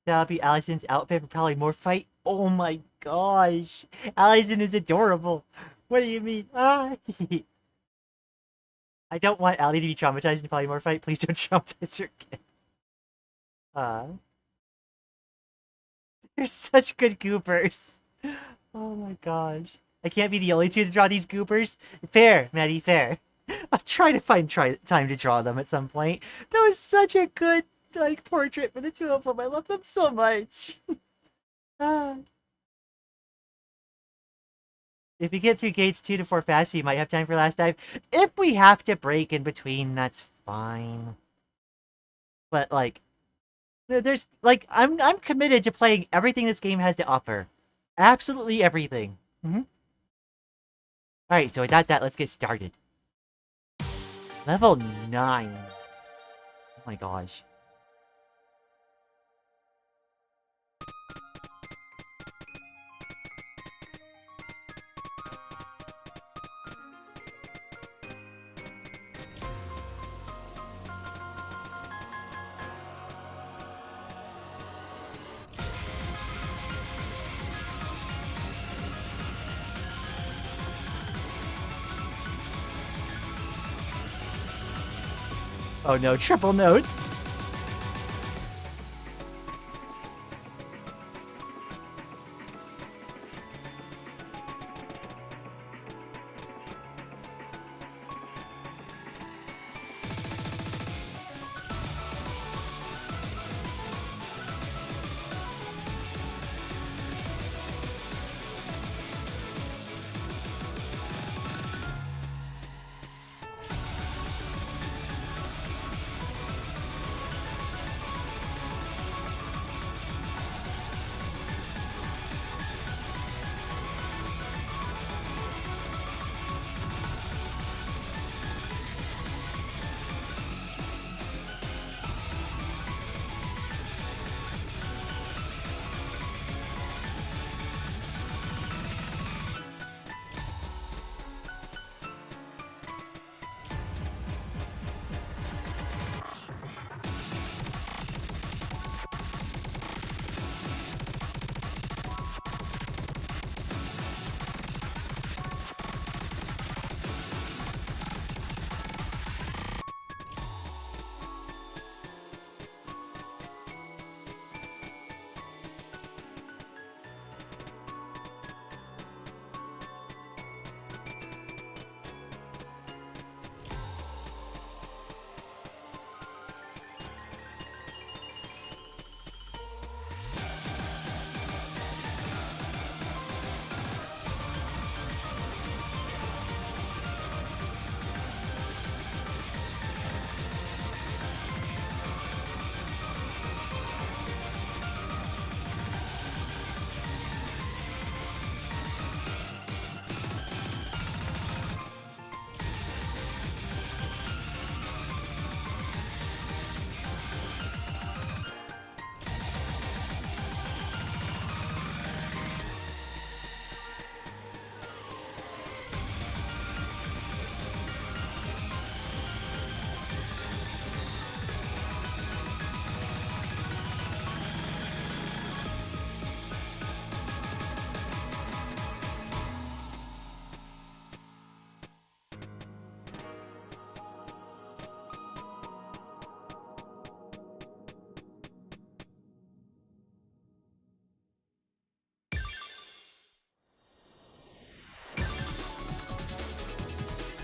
That'll be Allison's outfit for probably more fight. Oh my gosh. Allison is adorable. What do you mean? Ah. I don't want Allie to be traumatized in Polymorph fight. Please don't traumatize her kid. They're such good goopers. Oh my gosh. I can't be the only two to draw these goopers. Fair, Maddie, fair. I'll try to find time to draw them at some point. That was such a good portrait for the two of them. I love them so much. Ah. If we get through gates 2 to 4 fast, we might have time for last dive. If we have to break in between, that's fine. But there's I'm committed to playing everything this game has to offer. Absolutely everything. All right, so without that, let's get started. Level 9. Oh my gosh. Oh no, triple notes.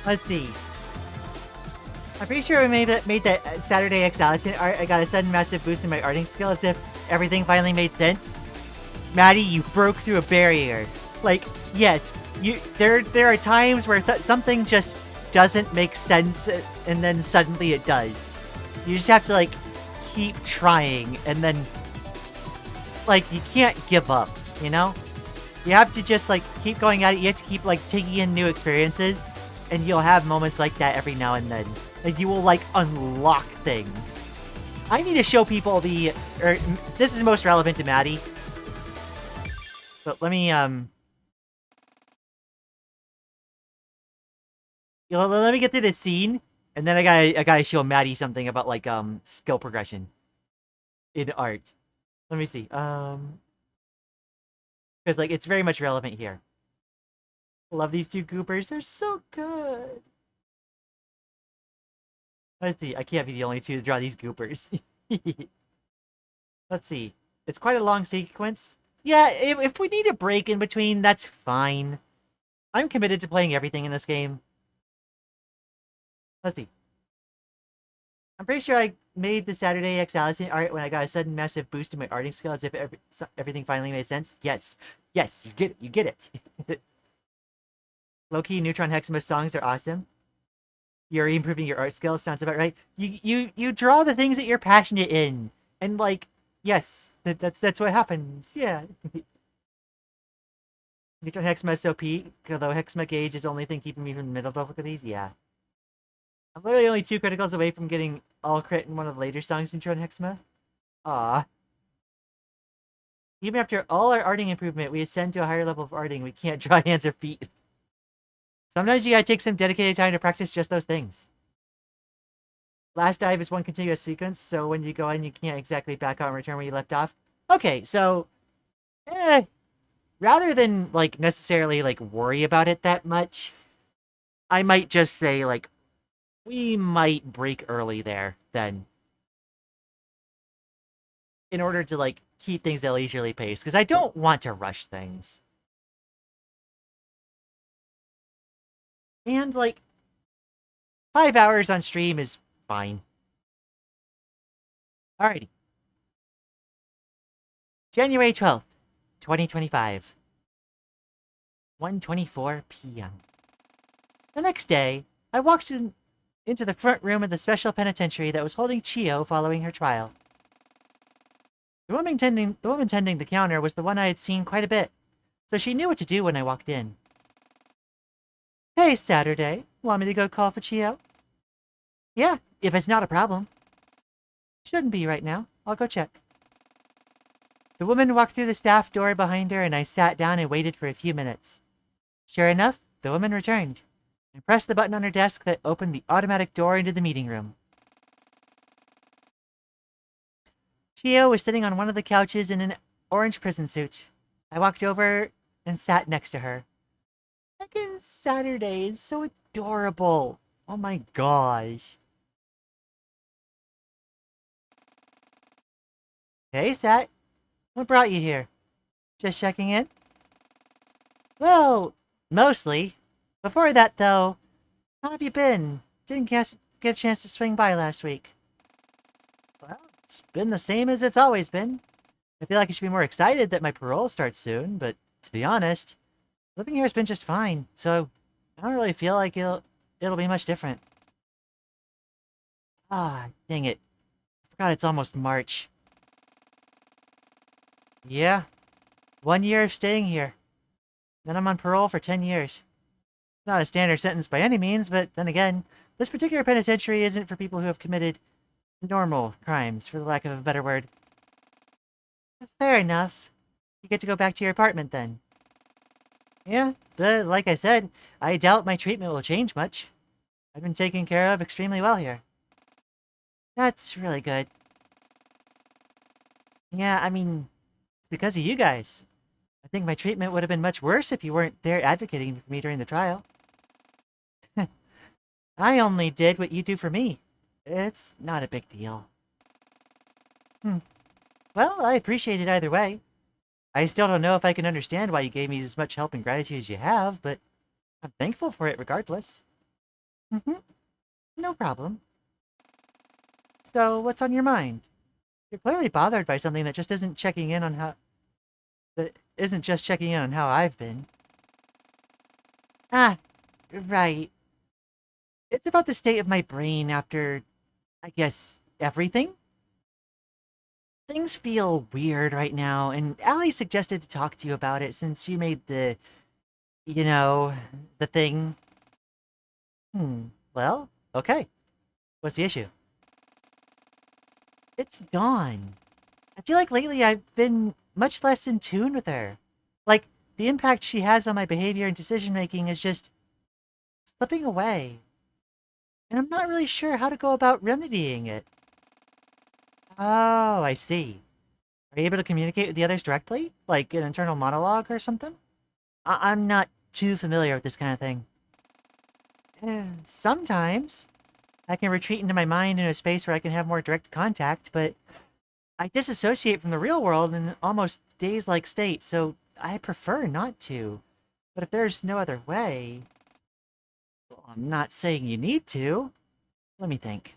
Let's see. I'm pretty sure I made that Saturday X Allison art. I got a sudden massive boost in my arting skill as if everything finally made sense. Maddie, you broke through a barrier. Yes, there are times where something just doesn't make sense and then suddenly it does. You just have to keep trying and then like, you can't give up, you know? You have to just, like, keep going at it. You have to keep, like, taking in new experiences. And you'll have moments like that every now and then. Like, you will, like, unlock things. I need to show people the... this is most relevant to Maddie. But let me, let me get through this scene. And then I gotta show Maddie something about, like, skill progression. In art. Let me see. Because, like, it's very much relevant here. Love these two goopers. They're so good. Let's see. I can't be the only two to draw these goopers. Let's see. It's quite a long sequence. Yeah, if we need a break in between, that's fine. I'm committed to playing everything in this game. Let's see. I'm pretty sure I made the Saturday X Allison art when I got a sudden massive boost in my arting skill, as if everything finally made sense. Yes. Yes, you get it. You get it. Low-key Neutron Hexima songs are awesome. You're improving your art skills, sounds about right. You draw the things that you're passionate in. And, like, yes, that's what happens. Yeah. Neutron Hexima is so peak, although Hexima Gauge is the only thing keeping me from the middle difficulties. Yeah. I'm literally only 2 criticals away from getting all crit in one of the later songs in Neutron Hexima. Ah. Even after all our arting improvement, we ascend to a higher level of arting. We can't draw hands or feet. Sometimes you gotta take some dedicated time to practice just those things. Last dive is one continuous sequence, so when you go in, you can't exactly back out and return where you left off. Okay, so... rather than, like, necessarily, like, worry about it that much, I might just say, like, we might break early there, then. In order to, like, keep things at a leisurely pace, because I don't want to rush things. And, like, 5 hours on stream is fine. Alrighty. January 12th, 2025. 1:24 p.m. The next day, I walked into the front room of the special penitentiary that was holding Chio following her trial. The woman tending the counter was the one I had seen quite a bit, so she knew what to do when I walked in. Hey, Saturday. Want me to go call for Chio? Yeah, if it's not a problem. Shouldn't be right now. I'll go check. The woman walked through the staff door behind her, and I sat down and waited for a few minutes. Sure enough, the woman returned and pressed the button on her desk that opened the automatic door into the meeting room. Chio was sitting on one of the couches in an orange prison suit. I walked over and sat next to her. Fucking Saturday is so adorable. Oh my gosh. Hey, Sat. What brought you here? Just checking in? Well, mostly. Before that, though, how have you been? Didn't get a chance to swing by last week. Well, it's been the same as it's always been. I feel like I should be more excited that my parole starts soon, but to be honest, living here has been just fine, so I don't really feel like it'll be much different. Ah, dang it. I forgot it's almost March. Yeah, 1 year of staying here. Then I'm on parole for 10 years. Not a standard sentence by any means, but then again, this particular penitentiary isn't for people who have committed normal crimes, for the lack of a better word. Fair enough. You get to go back to your apartment then. Yeah, but like I said, I doubt my treatment will change much. I've been taken care of extremely well here. That's really good. Yeah, I mean, it's because of you guys. I think my treatment would have been much worse if you weren't there advocating for me during the trial. I only did what you do for me. It's not a big deal. Well, I appreciate it either way. I still don't know if I can understand why you gave me as much help and gratitude as you have, but I'm thankful for it regardless. No problem. So, what's on your mind? You're clearly bothered by something that just isn't checking in on how... that isn't just checking in on how I've been. Ah, right. It's about the state of my brain after, I guess, everything? Things feel weird right now, and Allie suggested to talk to you about it since you made you know, the thing. Well, okay. What's the issue? It's Dawn. I feel like lately I've been much less in tune with her. Like, the impact she has on my behavior and decision making is just slipping away. And I'm not really sure how to go about remedying it. Oh, I see. Are you able to communicate with the others directly? Like an internal monologue or something? I'm not too familiar with this kind of thing. Sometimes I can retreat into my mind in a space where I can have more direct contact, but I disassociate from the real world in an almost daze-like state, so I prefer not to. But if there's no other way... Well, I'm not saying you need to. Let me think.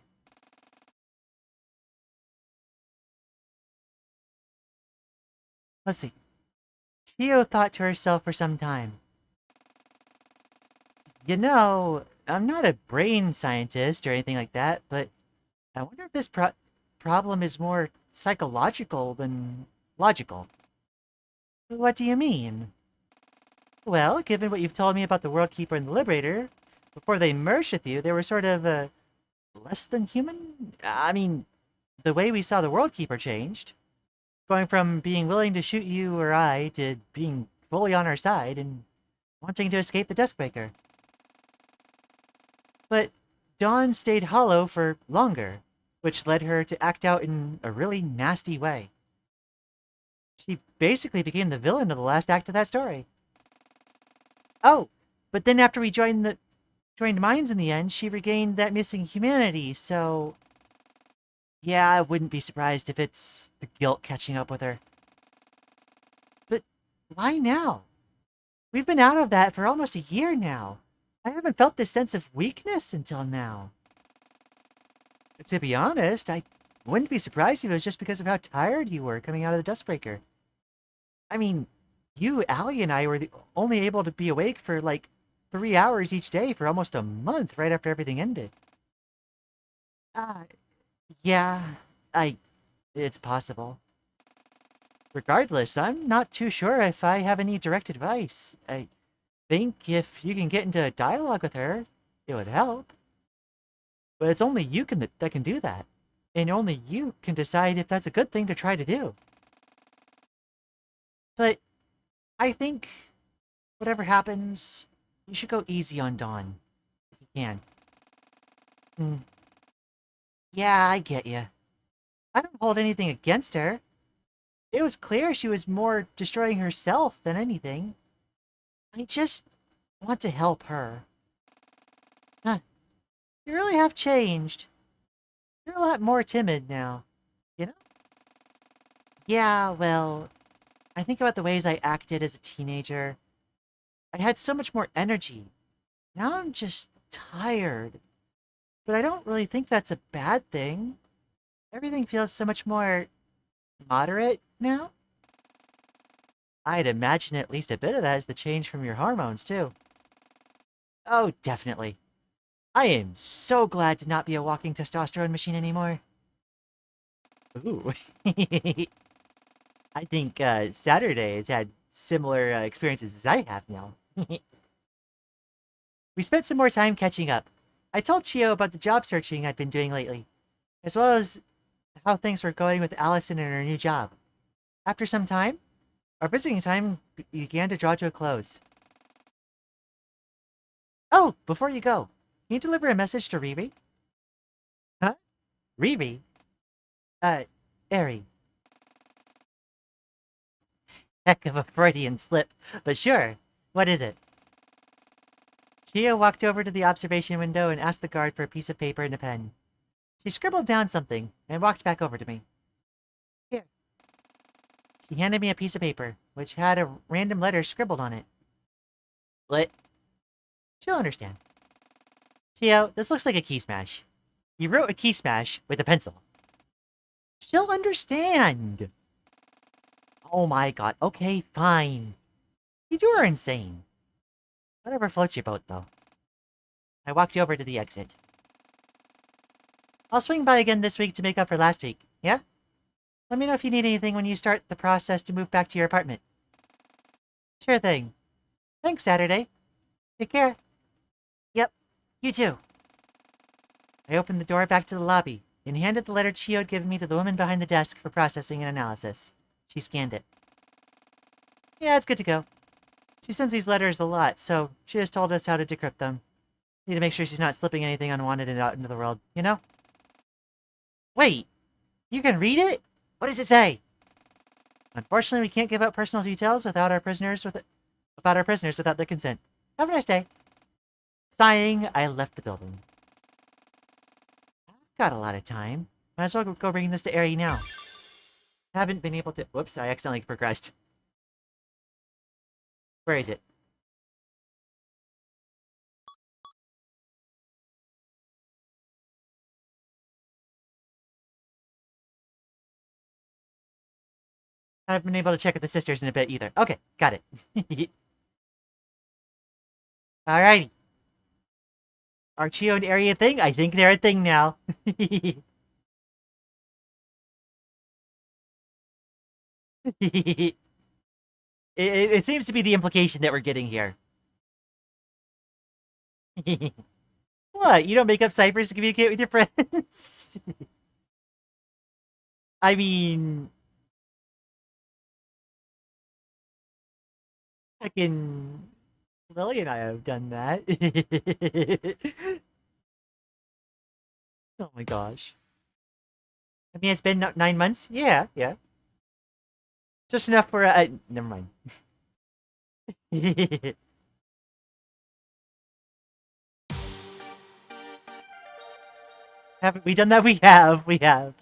Let's see. Chio thought to herself for some time. You know, I'm not a brain scientist or anything like that, but I wonder if this problem is more psychological than logical. What do you mean? Well, given what you've told me about the World Keeper and the Liberator, before they merged with you, they were sort of, less than human? I mean, the way we saw the World Keeper changed. Going from being willing to shoot you or I to being fully on our side and wanting to escape the Duskbreaker. But Dawn stayed hollow for longer, which led her to act out in a really nasty way. She basically became the villain of the last act of that story. Oh, but then after we joined Minds in the end, she regained that missing humanity, so... Yeah, I wouldn't be surprised if it's the guilt catching up with her. But why now? We've been out of that for almost a year now. I haven't felt this sense of weakness until now. To be honest, I wouldn't be surprised if it was just because of how tired you were coming out of the Dustbreaker. I mean, you, Allie, and I were only able to be awake for like 3 hours each day for almost a month right after everything ended. Yeah, it's possible. Regardless, I'm not too sure if I have any direct advice. I think if you can get into a dialogue with her, it would help. But it's only you that can do that. And only you can decide if that's a good thing to try to do. But I think whatever happens, you should go easy on Dawn. If you can. Yeah, I get you. I don't hold anything against her. It was clear she was more destroying herself than anything. I just want to help her. Huh. You really have changed. You're a lot more timid now, you know? Yeah, well, I think about the ways I acted as a teenager. I had so much more energy. Now I'm just tired. But I don't really think that's a bad thing. Everything feels so much more moderate now. I'd imagine at least a bit of that is the change from your hormones, too. Oh, definitely. I am so glad to not be a walking testosterone machine anymore. Ooh. I think Saturday has had similar experiences as I have now. We spent some more time catching up. I told Chio about the job searching I'd been doing lately, as well as how things were going with Allison and her new job. After some time, our visiting time began to draw to a close. Oh, before you go, can you deliver a message to Riri? Huh? Riri? Eri. Heck of a Freudian slip, but sure. What is it? Chio walked over to the observation window and asked the guard for a piece of paper and a pen. She scribbled down something and walked back over to me. Here. She handed me a piece of paper, which had a random letter scribbled on it. What? She'll understand. Chio, this looks like a key smash. You wrote a key smash with a pencil. She'll understand. Oh my god. Okay, fine. You two are insane. Whatever floats your boat, though. I walked over to the exit. I'll swing by again this week to make up for last week, yeah? Let me know if you need anything when you start the process to move back to your apartment. Sure thing. Thanks, Saturday. Take care. Yep, you too. I opened the door back to the lobby and handed the letter Chio had given me to the woman behind the desk for processing and analysis. She scanned it. Yeah, it's good to go. She sends these letters a lot, so she just told us how to decrypt them. Need to make sure she's not slipping anything unwanted out into the world, you know? Wait, you can read it? What does it say? Unfortunately, we can't give out personal details about our prisoners without their consent. Have a nice day. Sighing, I left the building. I've got a lot of time. Might as well go bring this to Ari now. Haven't been able to... Whoops, I accidentally progressed. Where is it? I haven't been able to check with the sisters in a bit either. Okay, got it. Alrighty. Are Chio and Ari a thing? I think they're a thing now. It seems to be the implication that we're getting here. What? You don't make up ciphers to communicate with your friends? I mean... Fucking... Lily and I have done that. Oh my gosh. I mean, it's been 9 months? Yeah, yeah. Just enough for... never mind. Haven't we done that? We have. We have.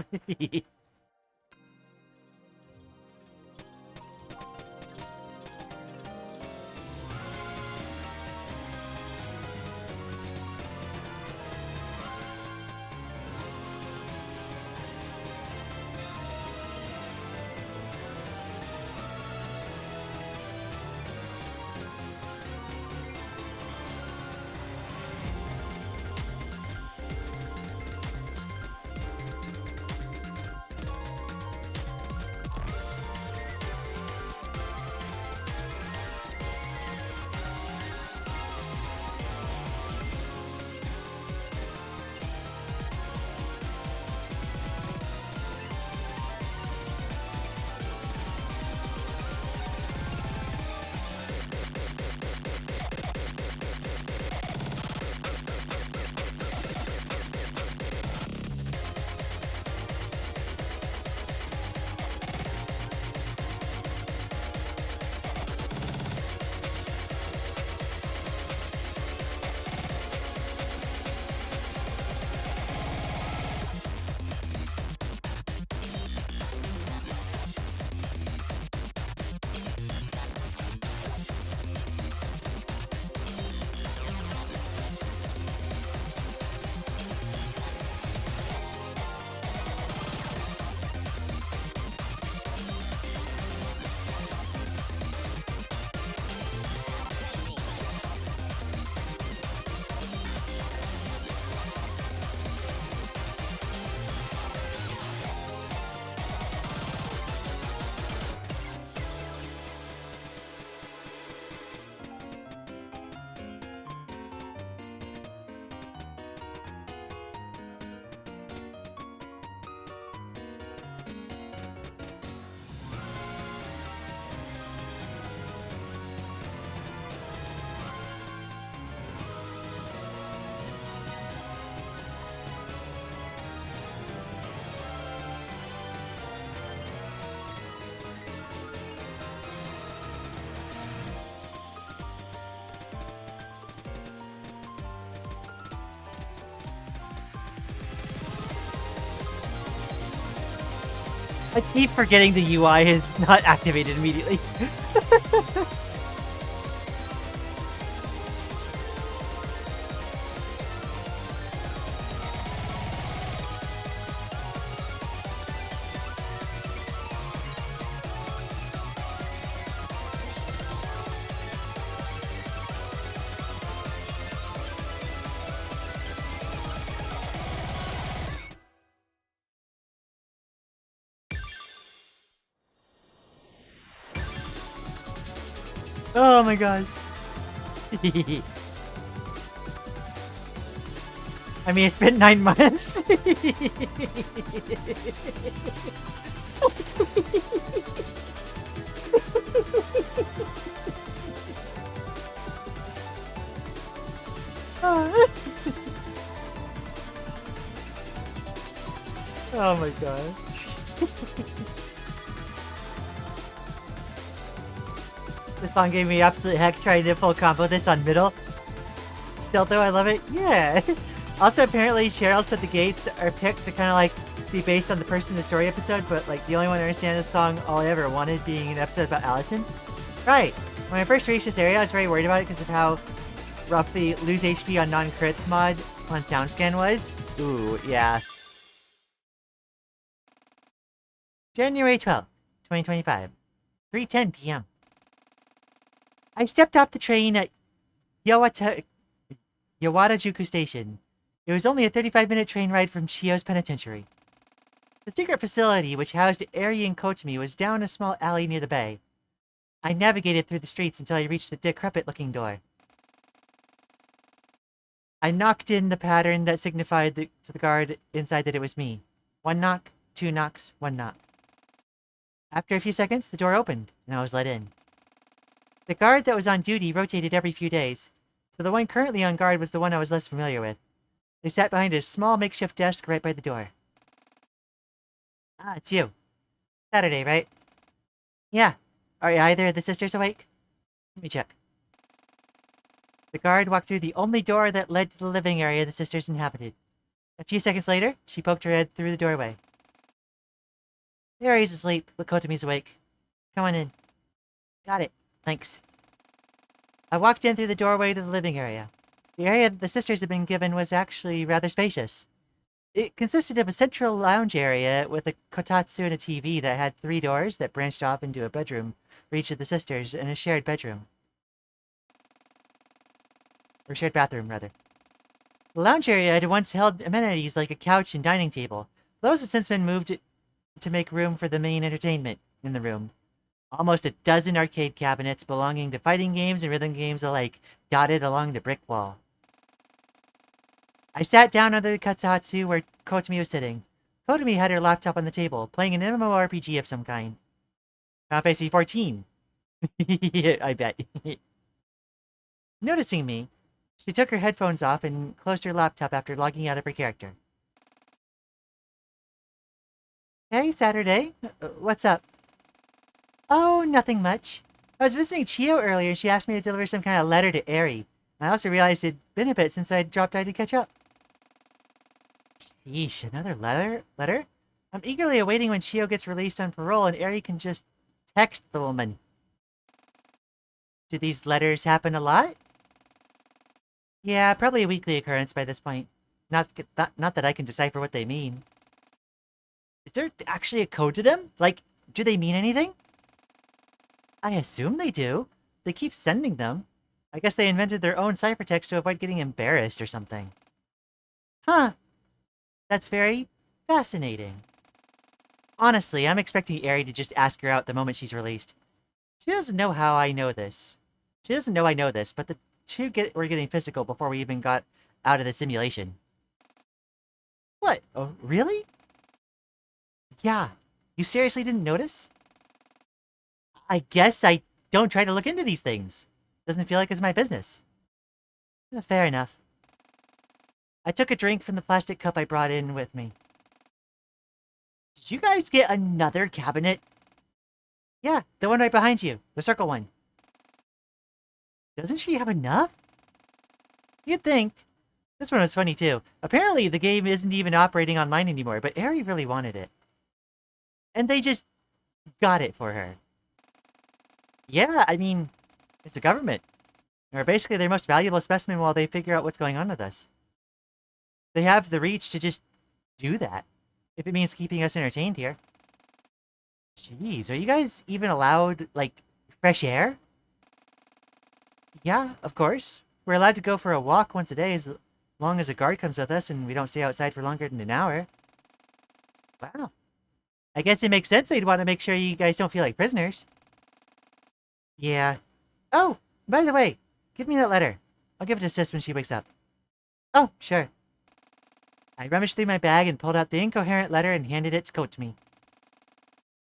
I keep forgetting the UI is not activated immediately. Oh my gosh. I mean, I spent 9 months. Oh my gosh. This song gave me absolute heck trying to full combo this on middle. Still though, I love it. Yeah. Also, apparently, Cheryl said the gates are picked to kind of like be based on the person in the story episode, but like the only one to understand this song all I ever wanted being an episode about Allison. Right. When I first reached this area, I was very worried about it because of how rough the lose HP on non-crits mod on SoundScan was. Ooh, yeah. January 12th, 2025. 3:10 p.m. I stepped off the train at Yawatajuku Station. It was only a 35-minute train ride from Chio's penitentiary. The secret facility, which housed Eri and Kotami, was down a small alley near the bay. I navigated through the streets until I reached the decrepit-looking door. I knocked in the pattern that signified to the guard inside that it was me. 1 knock, 2 knocks, 1 knock. After a few seconds, the door opened, and I was let in. The guard that was on duty rotated every few days, so the one currently on guard was the one I was less familiar with. They sat behind a small makeshift desk right by the door. Ah, it's you. Saturday, right? Yeah. Are either of the sisters awake? Let me check. The guard walked through the only door that led to the living area the sisters inhabited. A few seconds later, she poked her head through the doorway. Yuri's asleep, but Kotami's awake. Come on in. Got it. Thanks. I walked in through the doorway to the living area. The area that the sisters had been given was actually rather spacious. It consisted of a central lounge area with a kotatsu and a TV that had 3 doors that branched off into a bedroom for each of the sisters and a shared bedroom. Or shared bathroom, rather. The lounge area had once held amenities like a couch and dining table. Those had since been moved to make room for the main entertainment in the room. Almost a dozen arcade cabinets belonging to fighting games and rhythm games alike dotted along the brick wall. I sat down under the kotatsu where Kotami was sitting. Kotami had her laptop on the table, playing an MMORPG of some kind. Final Fantasy 14. I bet. Noticing me, she took her headphones off and closed her laptop after logging out of her character. Hey, Saturday. What's up? Oh, nothing much. I was visiting Chio earlier and she asked me to deliver some kind of letter to Eri. I also realized it'd been a bit since I dropped by to catch up. Sheesh, another letter? I'm eagerly awaiting when Chio gets released on parole and Eri can just text the woman. Do these letters happen a lot? Yeah, probably a weekly occurrence by this point. Not that I can decipher what they mean. Is there actually a code to them? Like, do they mean anything? I assume they do. They keep sending them. I guess they invented their own ciphertext to avoid getting embarrassed or something. Huh. That's very fascinating. Honestly, I'm expecting Eri to just ask her out the moment she's released. She doesn't know how I know this. She doesn't know I know this, but the two were getting physical before we even got out of the simulation. What? Oh, really? Yeah. You seriously didn't notice? I guess I don't try to look into these things. Doesn't feel like it's my business. Fair enough. I took a drink from the plastic cup I brought in with me. Did you guys get another cabinet? Yeah, the one right behind you. The circle one. Doesn't she have enough? You'd think. This one was funny too. Apparently the game isn't even operating online anymore, but Eri really wanted it. And they just got it for her. Yeah, I mean, it's the government. We're basically their most valuable specimen while they figure out what's going on with us. They have the reach to just do that, if it means keeping us entertained here. Jeez, are you guys even allowed, like, fresh air? Yeah, of course. We're allowed to go for a walk once a day as long as a guard comes with us and we don't stay outside for longer than an hour. Wow. I guess it makes sense they'd want to make sure you guys don't feel like prisoners. Yeah. Oh, by the way, give me that letter. I'll give it to Sis when she wakes up. Oh, sure. I rummaged through my bag and pulled out the incoherent letter and handed it to Kotami.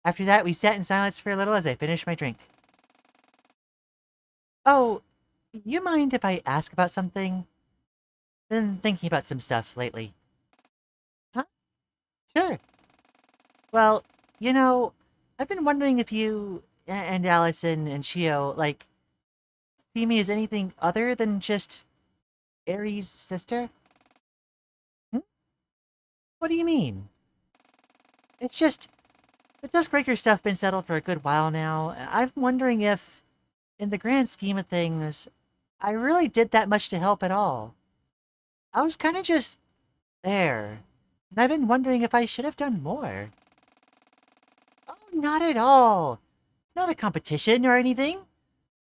After that, we sat in silence for a little as I finished my drink. Oh, you mind if I ask about something? Been thinking about some stuff lately. Huh? Sure. Well, you know, I've been wondering if you and Allison and Shio, like, see me as anything other than just Aries' sister? Hmm? What do you mean? It's just, the Duskbreaker stuff been settled for a good while now. I'm wondering if, in the grand scheme of things, I really did that much to help at all. I was kind of just there. And I've been wondering if I should have done more. Oh, not at all. It's not a competition or anything.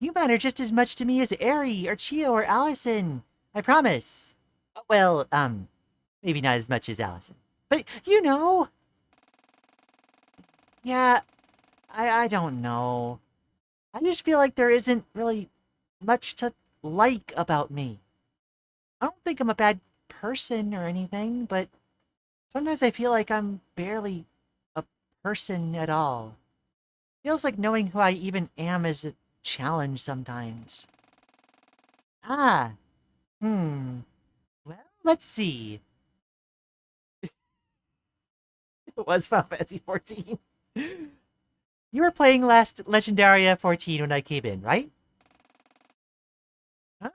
You matter just as much to me as Ari or Chio or Allison. I promise. Well, maybe not as much as Allison. But, you know. Yeah, I don't know. I just feel like there isn't really much to like about me. I don't think I'm a bad person or anything, but sometimes I feel like I'm barely a person at all. Feels like knowing who I even am is a challenge sometimes. Ah, well, let's see. It was Final Fantasy 14. You were playing last Legendaria 14 when I came in, right? Huh?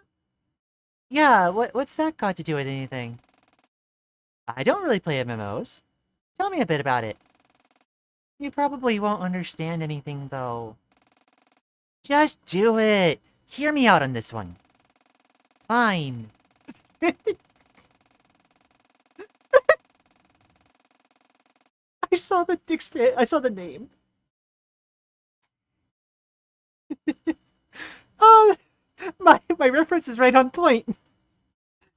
Yeah, what's that got to do with anything? I don't really play MMOs. Tell me a bit about it. You probably won't understand anything, though. Just do it! Hear me out on this one. Fine. I saw the name. Oh, my reference is right on point.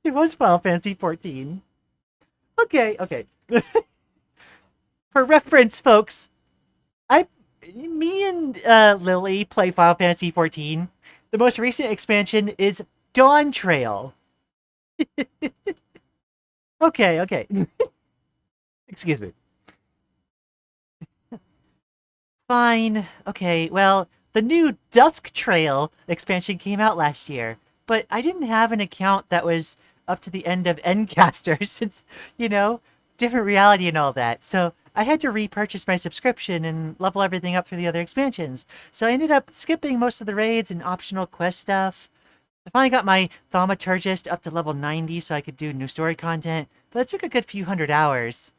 It was Final Fantasy 14. Okay. For reference, folks, me and Lily play Final Fantasy 14. The most recent expansion is Dawn Trail. Okay. Excuse me. Fine. Okay, well, the new Dusk Trail expansion came out last year, but I didn't have an account that was up to the end of Endcaster since, different reality and all that. So I had to repurchase my subscription and level everything up for the other expansions. So I ended up skipping most of the raids and optional quest stuff. I finally got my Thaumaturgist up to level 90 so I could do new story content, but it took a good few hundred hours.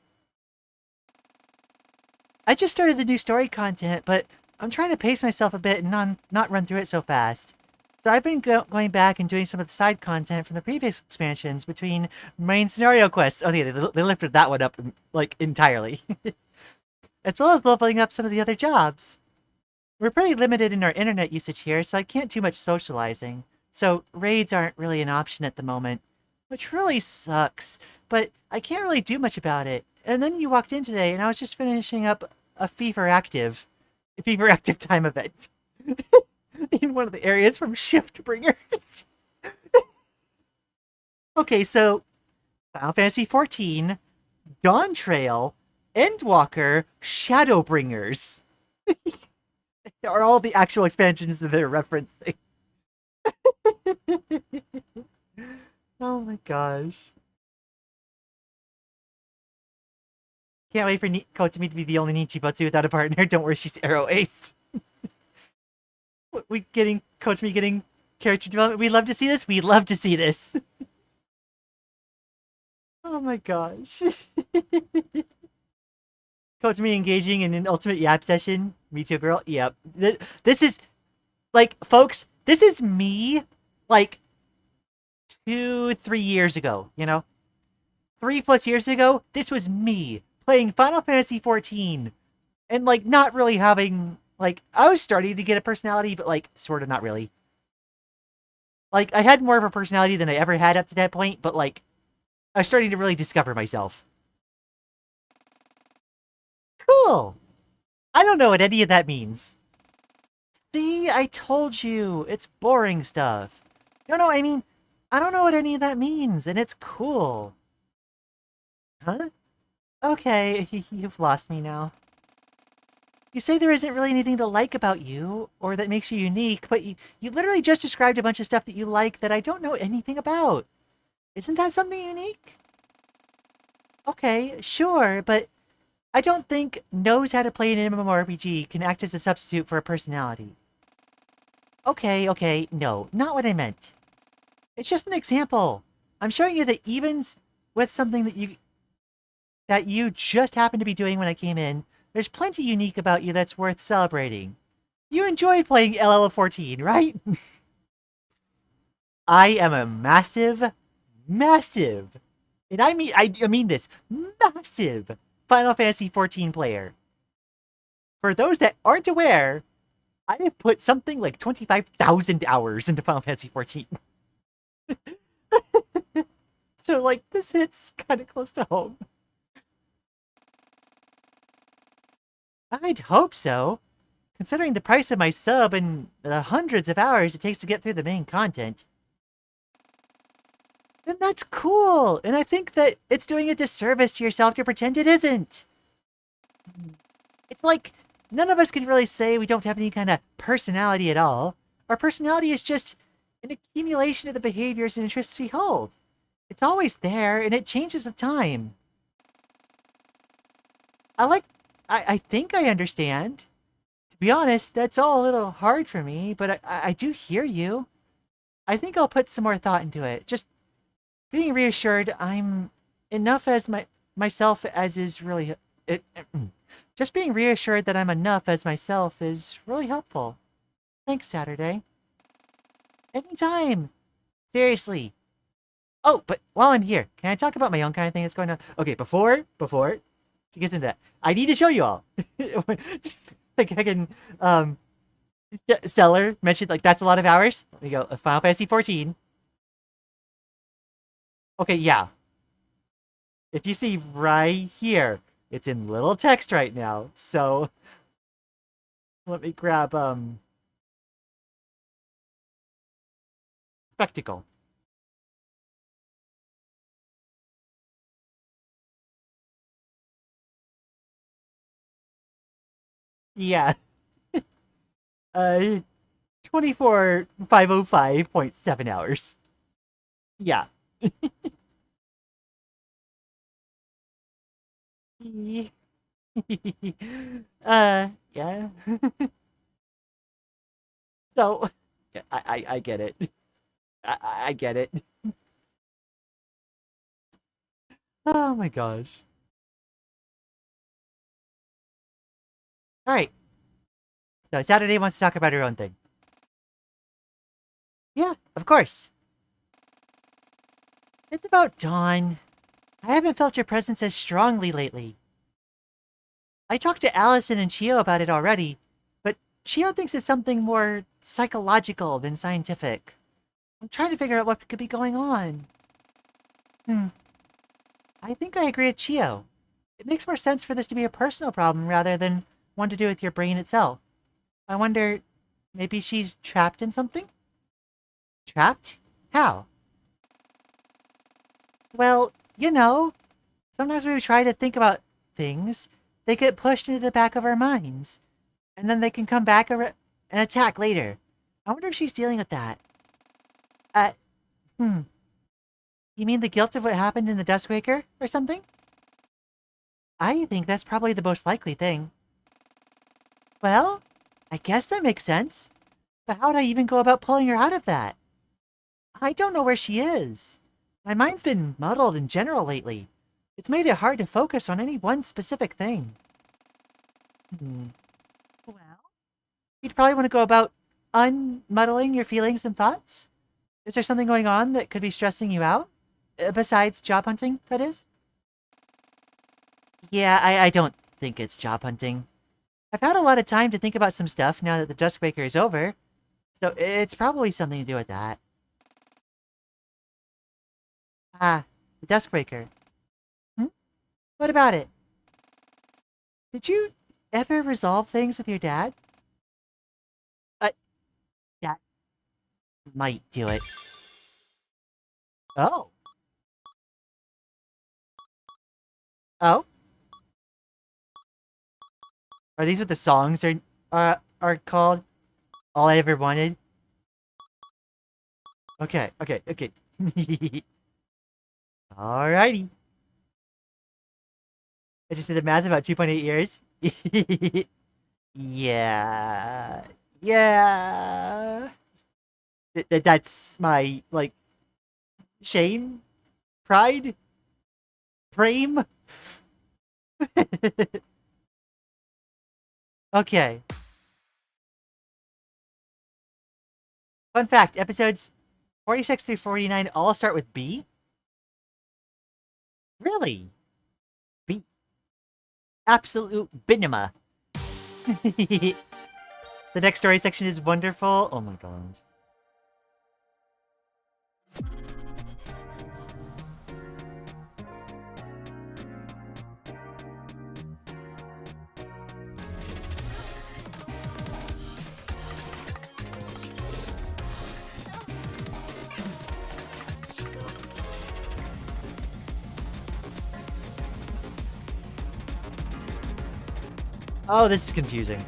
I just started the new story content, but I'm trying to pace myself a bit and not run through it so fast. So I've been going back and doing some of the side content from the previous expansions between main scenario quests. Oh yeah, they lifted that one up, like, entirely. As well as leveling up some of the other jobs. We're pretty limited in our internet usage here, so I can't do much socializing. So raids aren't really an option at the moment, which really sucks, but I can't really do much about it. And then you walked in today, and I was just finishing up a Fever Active time event in one of the areas from Shiftbringers. Okay, so Final Fantasy 14, Dawn Trail, Endwalker, Shadowbringers are all the actual expansions that they're referencing. Oh my gosh. Can't wait for Kotami to be the only Nichibutsu without a partner. Don't worry, she's Arrow Ace. Kotami getting character development. We love to see this. We love to see this. Oh my gosh. Kotami engaging in an ultimate yap session. Me too, girl. Yep. This is, like, folks, this is me, like, 2-3 years ago, 3+ years ago, this was me playing Final Fantasy 14 and, like, not really having, like, I was starting to get a personality, but, like, sort of not really. Like, I had more of a personality than I ever had up to that point, but, like, I was starting to really discover myself. Cool. I don't know what any of that means. See, I told you, it's boring stuff. No, I mean, I don't know what any of that means, and it's cool. Huh? Okay, you've lost me now. You say there isn't really anything to like about you, or that makes you unique, but you literally just described a bunch of stuff that you like that I don't know anything about. Isn't that something unique? Okay, sure, but I don't think knows how to play an MMORPG can act as a substitute for a personality. Okay, no, not what I meant. It's just an example. I'm showing you that even with something that you just happened to be doing when I came in, there's plenty unique about you that's worth celebrating. You enjoyed playing LL14, right? I am a massive, and I mean this, massive Final Fantasy XIV player. For those that aren't aware, I have put something like 25,000 hours into Final Fantasy XIV. So, like, this hits kind of close to home. I'd hope so. Considering the price of my sub and the hundreds of hours it takes to get through the main content. Then that's cool, and I think that it's doing a disservice to yourself to pretend it isn't. It's like, none of us can really say we don't have any kind of personality at all. Our personality is just an accumulation of the behaviors and interests we hold. It's always there, and it changes with time. I think I understand. To be honest, that's all a little hard for me, but I do hear you. I think I'll put some more thought into it. Just being reassured I'm enough as myself as is really... just being reassured that I'm enough as myself is really helpful. Thanks, Saturday. Anytime. Seriously. Oh, but while I'm here, can I talk about my own kind of thing that's going on? Okay, before she gets into that, I need to show you all. Like, I can, Stellar mentioned, like, that's a lot of hours. There we go, Final Fantasy XIV. Okay, yeah. If you see right here, it's in little text right now, so let me grab, Spectacle. Yeah. 24,505.7 hours. Yeah. Yeah. So, I get it. I get it. Oh my gosh. All right. So Saturday wants to talk about her own thing. Yeah, of course. It's about Dawn. I haven't felt your presence as strongly lately. I talked to Allison and Chio about it already, but Chio thinks it's something more psychological than scientific. I'm trying to figure out what could be going on. I think I agree with Chio. It makes more sense for this to be a personal problem rather than one to do with your brain itself. I wonder, maybe she's trapped in something? Trapped? How? Well, you know, sometimes when we try to think about things, they get pushed into the back of our minds. And then they can come back and attack later. I wonder if she's dealing with that. You mean the guilt of what happened in the Duskwaker or something? I think that's probably the most likely thing. Well, I guess that makes sense. But how would I even go about pulling her out of that? I don't know where she is. My mind's been muddled in general lately. It's made it hard to focus on any one specific thing. Well, you'd probably want to go about unmuddling your feelings and thoughts? Is there something going on that could be stressing you out? Besides job hunting, that is? Yeah, I don't think it's job hunting. I've had a lot of time to think about some stuff now that the Duskwaker is over, so it's probably something to do with that. Ah, the Duskwaker. What about it? Did you ever resolve things with your dad? might do it. Oh. Oh? Are these what the songs are called? All I Ever Wanted? Okay, okay, okay. Alrighty. I just did the math, about 2.8 years. Yeah. Yeah. That's my, like, shame? Pride? Frame? Okay. Fun fact, episodes 46 through 49 all start with B? Really? B. Absolute binima. The next story section is wonderful. Oh my gosh. Oh, this is confusing.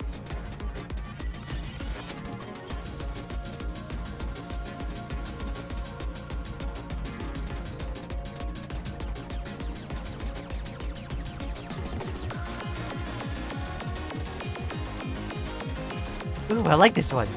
Ooh, I like this one.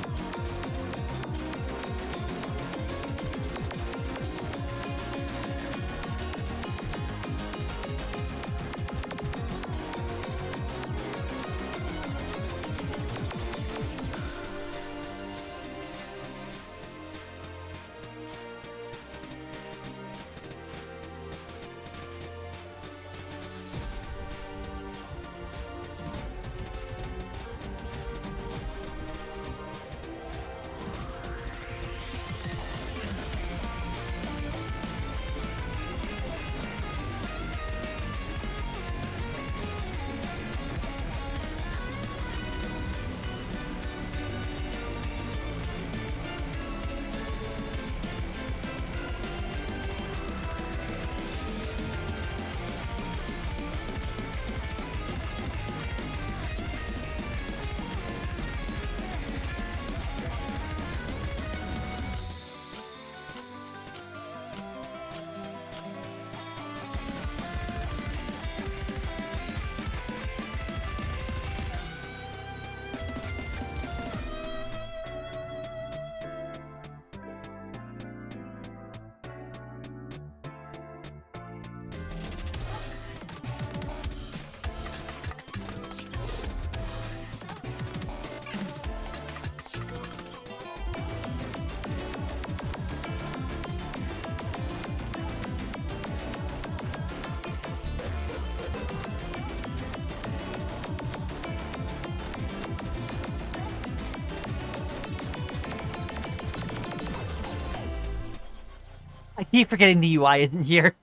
I keep forgetting the UI isn't here.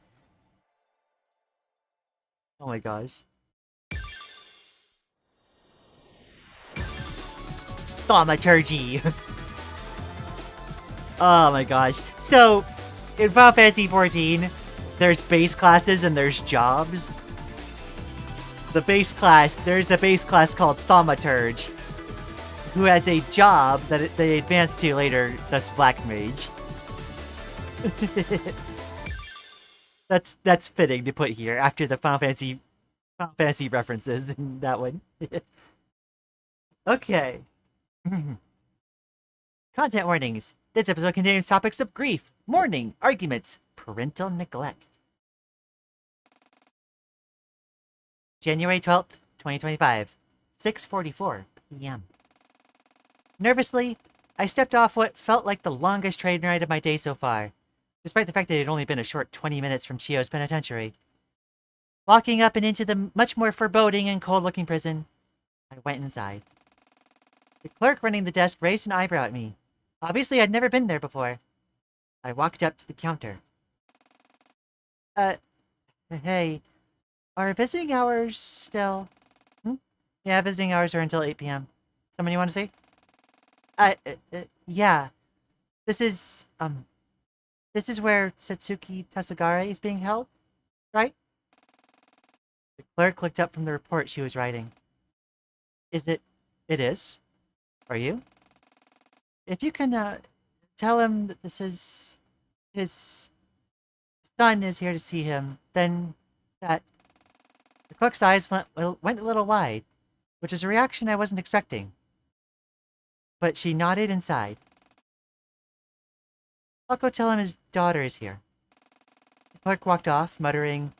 Oh my gosh. Thaumaturgy. Oh my gosh. So, in Final Fantasy XIV, there's base classes and there's jobs. There's a base class called Thaumaturge, who has a job that they advance to later that's Black Mage. That's fitting to put here after the Final Fantasy references in that one. Okay. Content warnings. This episode contains topics of grief, mourning, arguments, parental neglect. January 12th, 2025, 6:44 p.m. Nervously, I stepped off what felt like the longest train ride of my day so far, despite the fact that it had only been a short 20 minutes from Chio's penitentiary. Walking up and into the much more foreboding and cold-looking prison, I went inside. The clerk running the desk raised an eyebrow at me. Obviously, I'd never been there before. I walked up to the counter. Hey, are visiting hours still? Yeah, visiting hours are until 8 p.m. Someone you want to see? Yeah. This is, this is where Setsuki Tasagare is being held, right? The clerk looked up from the report she was writing. Is it? It is. Are you? If you can, tell him that this is his son is here to see him, then that the clerk's eyes went a little wide, which is a reaction I wasn't expecting. But she nodded and sighed. I'll go tell him his daughter is here. The clerk walked off, muttering,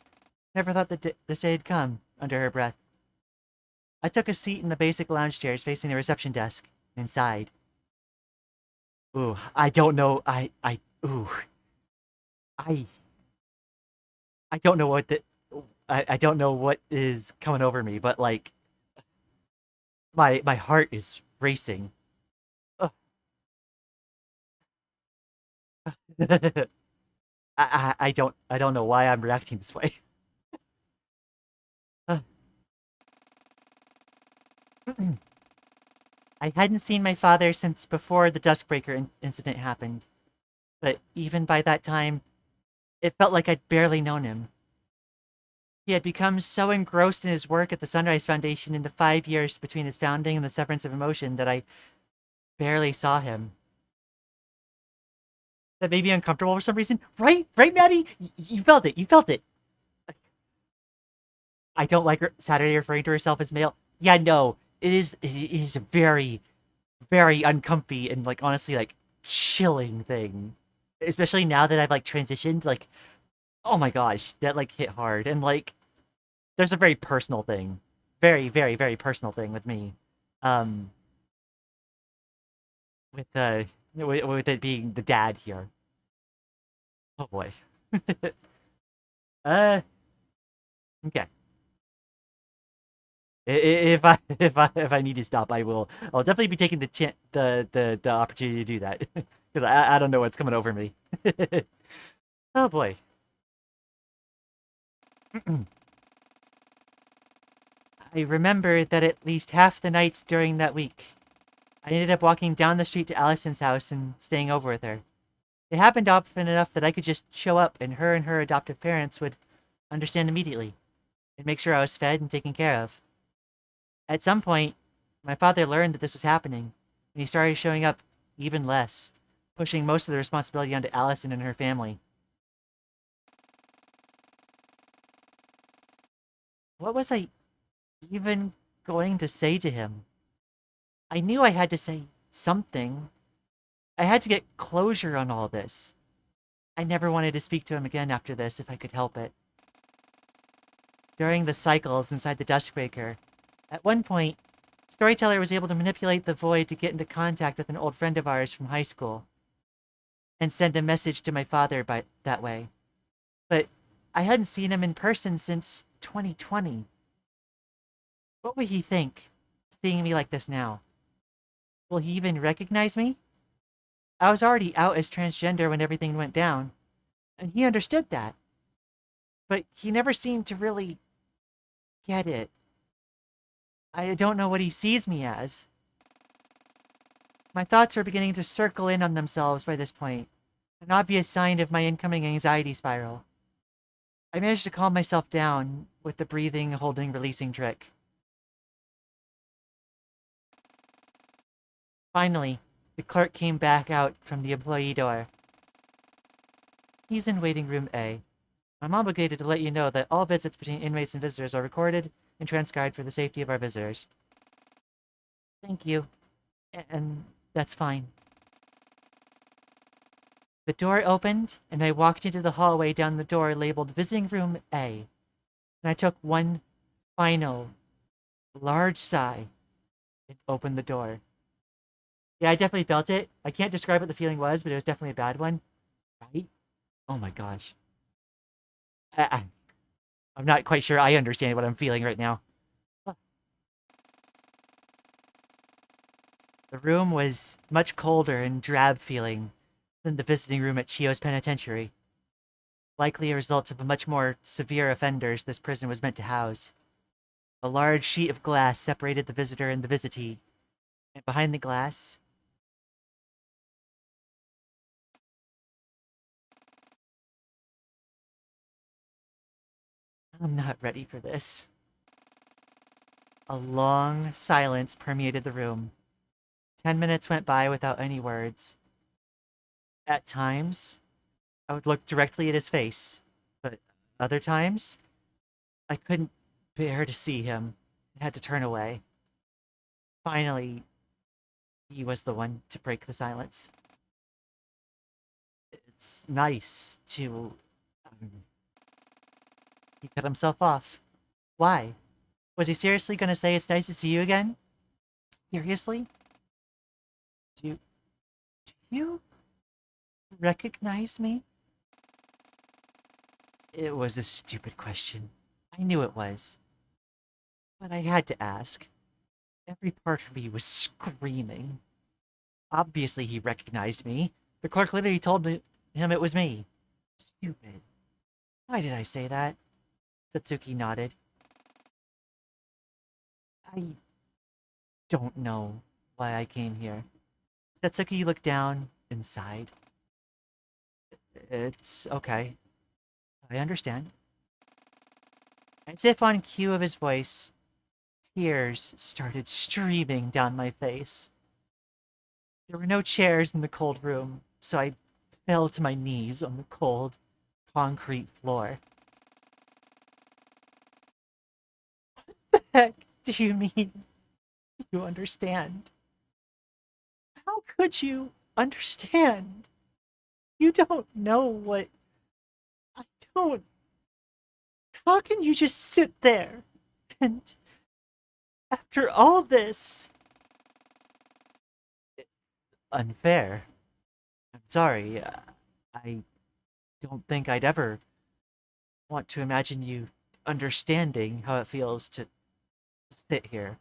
"Never thought that this day had come," under her breath. I took a seat in the basic lounge chairs facing the reception desk and sighed. Ooh, I don't know. Ooh, I, I don't know what the, I don't know what is coming over me, but like, my heart is racing. Ugh. I don't know why I'm reacting this way. I hadn't seen my father since before the Duskbreaker incident happened, but even by that time, it felt like I'd barely known him. He had become so engrossed in his work at the Sunrise Foundation in the 5 years between his founding and the Severance of Emotion that I barely saw him. That made me uncomfortable for some reason. Right? Right, Maddie? You felt it. You felt it. I don't like Saturday referring to herself as male. Yeah, no. It is a very, very uncomfy and like honestly like chilling thing. Especially now that I've like transitioned, like, oh my gosh, that like hit hard. And like there's a very personal thing. Very, very, very personal thing with me. Um with with it being the dad here. Oh boy. uh okay. If I if I need to stop, I will. I'll definitely be taking the opportunity to do that because I don't know what's coming over me. Oh boy. I remember that at least half the nights during that week, I ended up walking down the street to Allison's house and staying over with her. It happened often enough that I could just show up and her adoptive parents would understand immediately and make sure I was fed and taken care of. At some point, my father learned that this was happening, and he started showing up even less, pushing most of the responsibility onto Allison and her family. What was I even going to say to him? I knew I had to say something. I had to get closure on all this. I never wanted to speak to him again after this if I could help it. During the cycles inside the Duskbreaker, at one point, Storyteller was able to manipulate the Void to get into contact with an old friend of ours from high school and send a message to my father by that way. But I hadn't seen him in person since 2020. What would he think, seeing me like this now? Will he even recognize me? I was already out as transgender when everything went down, and he understood that. But he never seemed to really get it. I don't know what he sees me as. My thoughts were beginning to circle in on themselves by this point, an obvious sign of my incoming anxiety spiral. I managed to calm myself down with the breathing, holding, releasing trick. Finally, the clerk came back out from the employee door. He's in waiting room A. I'm obligated to let you know that all visits between inmates and visitors are recorded and transcribed for the safety of our visitors. Thank you. And that's fine. The door opened, and I walked into the hallway down the door labeled Visiting Room A. And I took one final, large sigh and opened the door. Yeah, I definitely felt it. I can't describe what the feeling was, but it was definitely a bad one. Right? Oh my gosh. I'm not quite sure I understand what I'm feeling right now. The room was much colder and drab feeling than the visiting room at Chio's Penitentiary. Likely a result of the much more severe offenders this prison was meant to house. A large sheet of glass separated the visitor and the visitee, and behind the glass, I'm not ready for this. A long silence permeated the room. 10 minutes went by without any words. At times, I would look directly at his face, but other times, I couldn't bear to see him and had to turn away. Finally, he was the one to break the silence. It's nice to... He cut himself off. Why? Was he seriously gonna say it's nice to see you again? Seriously? Do you recognize me? It was a stupid question. I knew it was. But I had to ask. Every part of me was screaming. Obviously he recognized me. The clerk literally told him it was me. Stupid. Why did I say that? Satsuki nodded. I don't know why I came here. Satsuki looked down and sighed. It's okay. I understand. As if on cue of his voice, tears started streaming down my face. There were no chairs in the cold room, so I fell to my knees on the cold, concrete floor. What the heck do you mean? You understand? How could you understand? You don't know what... I don't... How can you just sit there and... After all this... It's unfair. I'm sorry. I don't think I'd ever want to imagine you understanding how it feels to sit here.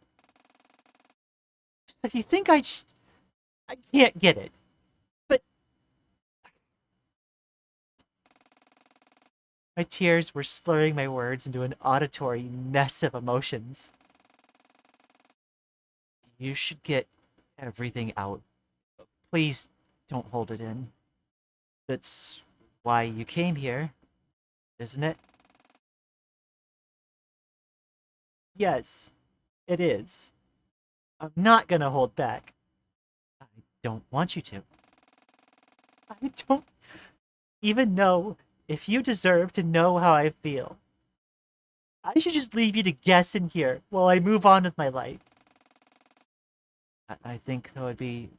So you think I can't get it. But... My tears were slurring my words into an auditory mess of emotions. You should get everything out. Please don't hold it in. That's why you came here, isn't it? Yes, it is. I'm not gonna hold back. I don't want you to. I don't even know if you deserve to know how I feel. I should just leave you to guess in here while I move on with my life. I think that would be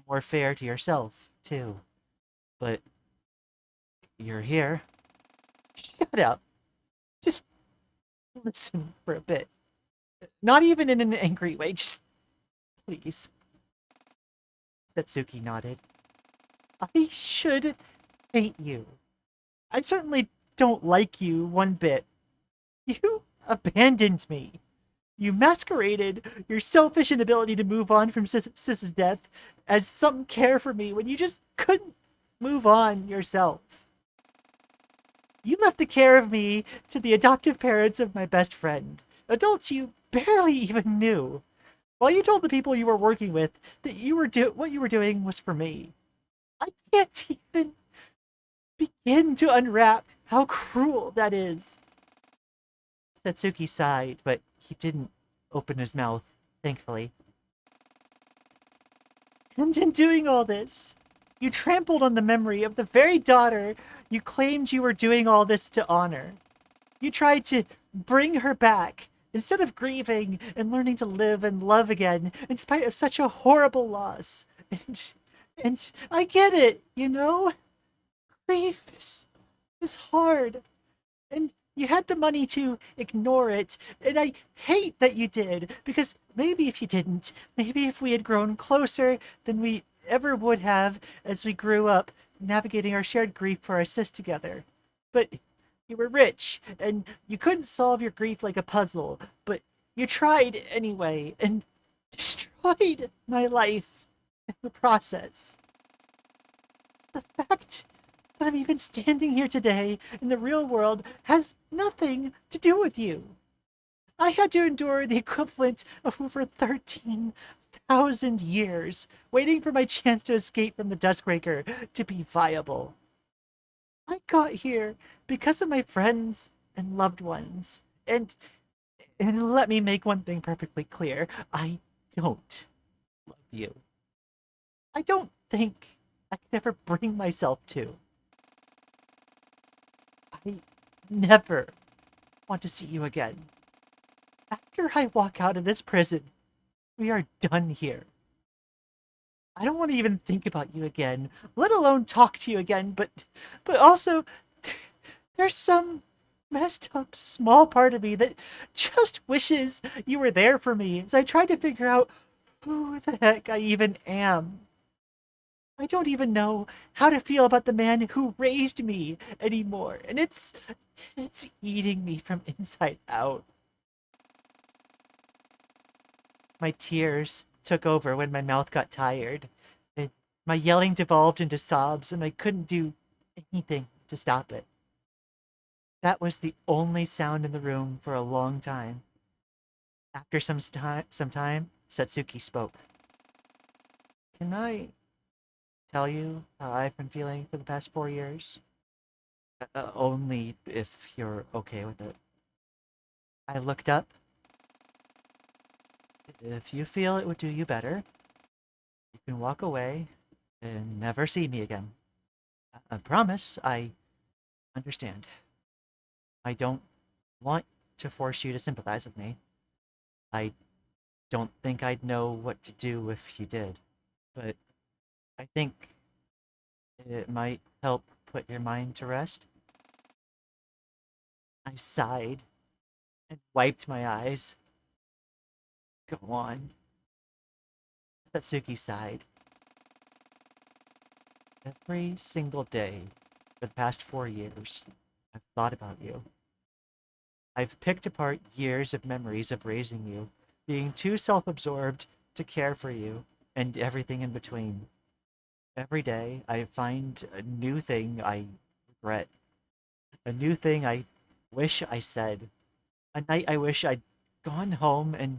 more fair to yourself, too. But you're here. Shut up. Just listen for a bit. Not even in an angry way, just please. Satsuki nodded. I should hate you. I certainly don't like you one bit. You abandoned me. You masqueraded your selfish inability to move on from Sis's death as some care for me when you just couldn't move on yourself. You left the care of me to the adoptive parents of my best friend, adults you barely even knew, while you told the people you were working with that what you were doing was for me. I can't even begin to unwrap how cruel that is. Satsuki sighed, but he didn't open his mouth, thankfully. And in doing all this, you trampled on the memory of the very daughter you claimed you were doing all this to honor. You tried to bring her back, instead of grieving and learning to live and love again, in spite of such a horrible loss. And I get it, you know? Grief is hard. And you had the money to ignore it, and I hate that you did, because maybe if you didn't, maybe if we had grown closer than we ever would have as we grew up, navigating our shared grief for our sis together. But you were rich, and you couldn't solve your grief like a puzzle, but you tried anyway, and destroyed my life in the process. The fact that I'm even standing here today in the real world has nothing to do with you. I had to endure the equivalent of over 13,000 years waiting for my chance to escape from the Duskbreaker to be viable. I got here because of my friends and loved ones. And let me make one thing perfectly clear. I don't love you. I don't think I could ever bring myself to. I never want to see you again. After I walk out of this prison, we are done here. I don't want to even think about you again, let alone talk to you again, but also there's some messed up small part of me that just wishes you were there for me as I try to figure out who the heck I even am. I don't even know how to feel about the man who raised me anymore, and it's eating me from inside out. My tears took over when my mouth got tired. My yelling devolved into sobs, and I couldn't do anything to stop it. That was the only sound in the room for a long time. After some time, Satsuki spoke. Can I tell you how I've been feeling for the past 4 years? Only if you're okay with it. I looked up. If you feel it would do you better, you can walk away and never see me again. I promise I understand. I don't want to force you to sympathize with me. I don't think I'd know what to do if you did. But I think it might help put your mind to rest. I sighed and wiped my eyes. Go on. Satsuki sighed. Every single day for the past 4 years, I've thought about you. I've picked apart years of memories of raising you, being too self-absorbed to care for you, and everything in between. Every day, I find a new thing I regret. A new thing I wish I said. A night I wish I'd gone home and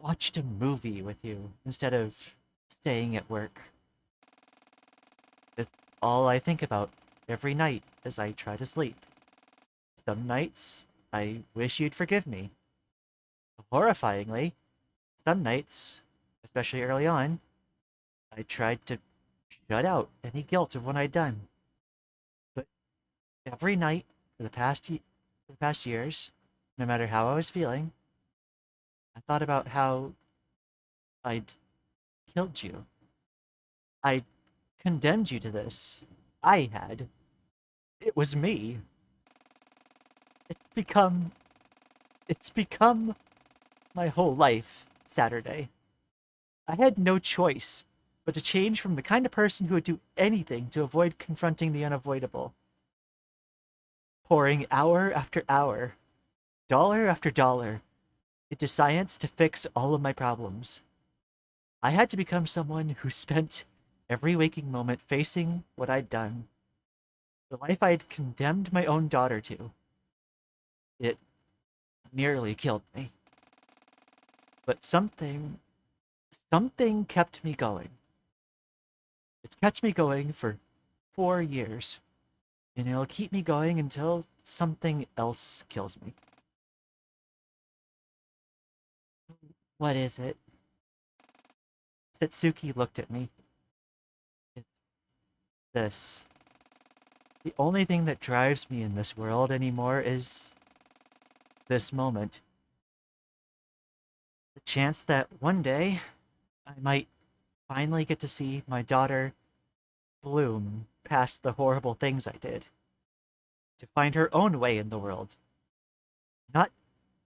watched a movie with you instead of staying at work. It's all I think about every night as I try to sleep. Some nights, I wish you'd forgive me. Horrifyingly, some nights, especially early on, I tried to shut out any guilt of what I'd done. But every night for the past years, no matter how I was feeling, I thought about how I'd killed you. I condemned you to this. I had. It was me. It's become it's become my whole life Saturday. I had no choice but to change from the kind of person who would do anything to avoid confronting the unavoidable. Pouring hour after hour, dollar after dollar, into science to fix all of my problems. I had to become someone who spent every waking moment facing what I'd done, the life I'd condemned my own daughter to. It nearly killed me. But something kept me going. It's kept me going for 4 years, and it'll keep me going until something else kills me. What is it? Satsuki looked at me. It's this. The only thing that drives me in this world anymore is this moment. The chance that one day I might finally get to see my daughter bloom past the horrible things I did, to find her own way in the world. Not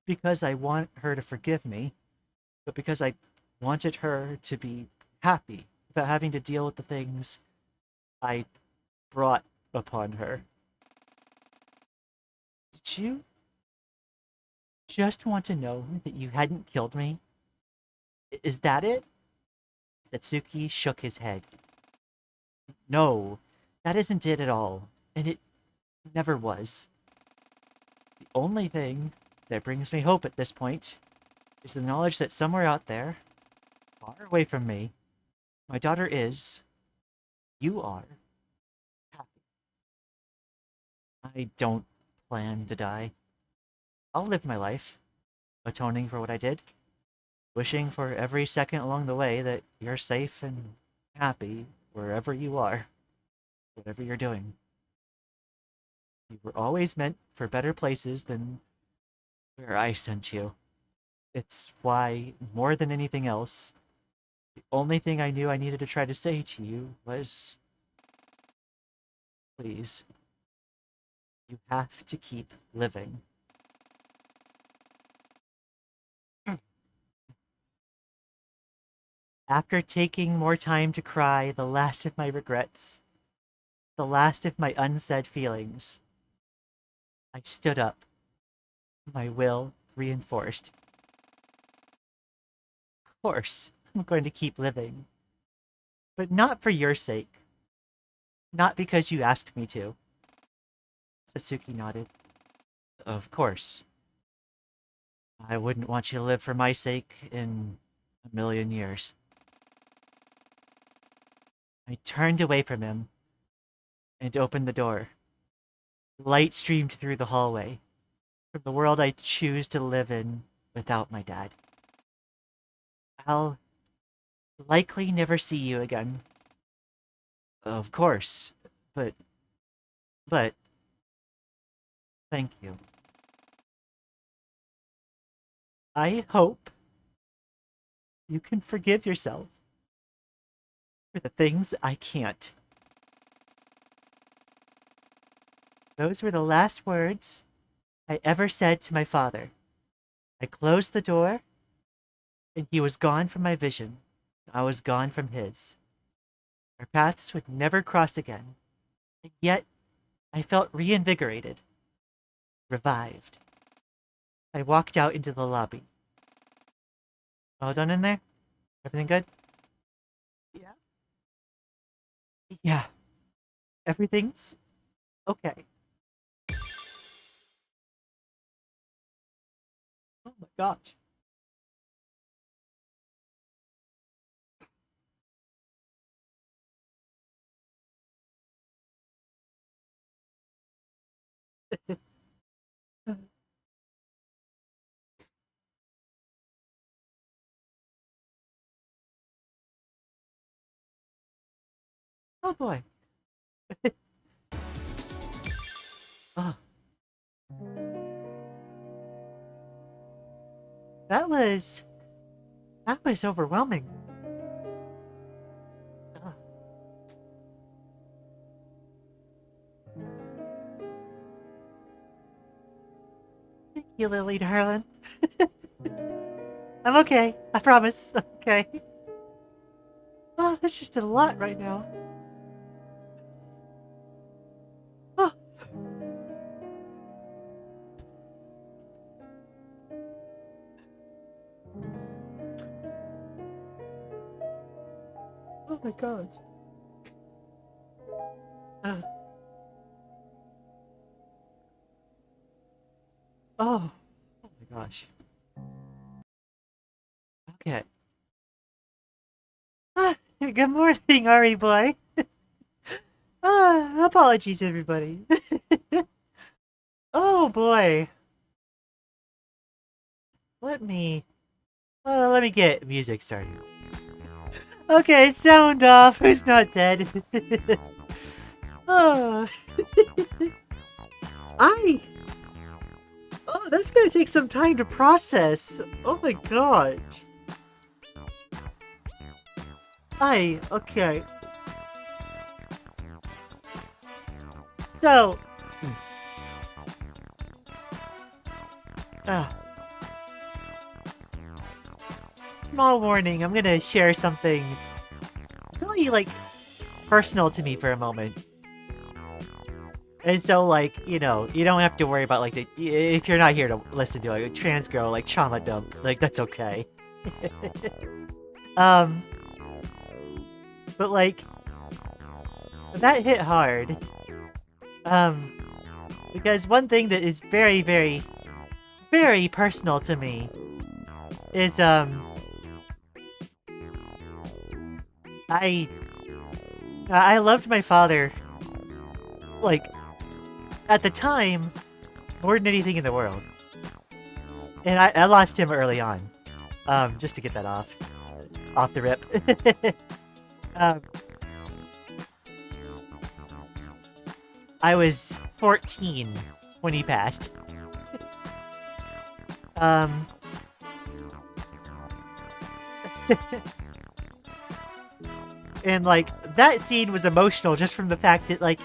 because I want her to forgive me, but because I wanted her to be happy without having to deal with the things I brought upon her. Did you just want to know that you hadn't killed me? Is that it? Satsuki shook his head. No, that isn't it at all, and it never was. The only thing that brings me hope at this point is the knowledge that somewhere out there, far away from me, my daughter is, you are, happy. I don't plan to die. I'll live my life, atoning for what I did, wishing for every second along the way that you're safe and happy wherever you are, whatever you're doing. You were always meant for better places than where I sent you. It's why, more than anything else, the only thing I knew I needed to try to say to you was, please, you have to keep living. After taking more time to cry the last of my regrets, the last of my unsaid feelings, I stood up, my will reinforced. Of course, I'm going to keep living. But not for your sake. Not because you asked me to. Satsuki nodded. Of course. I wouldn't want you to live for my sake in a million years. I turned away from him and opened the door. Light streamed through the hallway from the world I choose to live in without my dad. I'll likely never see you again. Of course, but thank you. I hope you can forgive yourself for the things I can't. Those were the last words I ever said to my father. I closed the door, and he was gone from my vision. I was gone from his. Our paths would never cross again, and yet I felt reinvigorated, revived. I walked out into the lobby. All done in there? Everything good? Yeah. Yeah. Everything's okay. Oh my gosh. Oh boy. Oh. That was overwhelming. Oh. Thank you, Lily, darling. I'm okay. I promise. I'm okay. Oh, that's just a lot right now. Oh. Oh my gosh. Oh. Oh my gosh. Okay. Good morning, Ari boy. Apologies, everybody. Oh boy. Let me get music started. Okay, sound off. Who's not dead? Oh. Oh, that's gonna take some time to process. Oh my gosh. Okay. So, small warning, I'm gonna share something really, like, personal to me for a moment. And so, like, you know, you don't have to worry about, like, if you're not here to listen to, like, a trans girl, like, trauma dump, like, that's okay. But, like, that hit hard. Because one thing that is very, very, very personal to me is, I loved my father, like, at the time, more than anything in the world. And I lost him early on. Just to get that off the rip. I was 14 when he passed. And like that scene was emotional just from the fact that like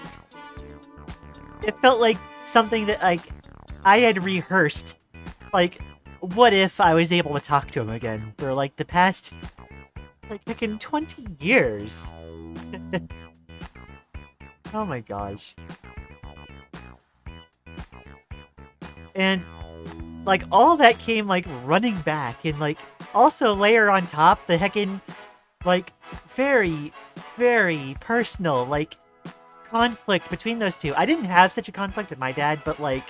it felt like something that like I had rehearsed. Like, what if I was able to talk to him again for like the past like fucking 20 years? Oh my gosh. And like all that came like running back, and like also layer on top the heckin' like very, very personal like conflict between those two. I didn't have such a conflict with my dad, but like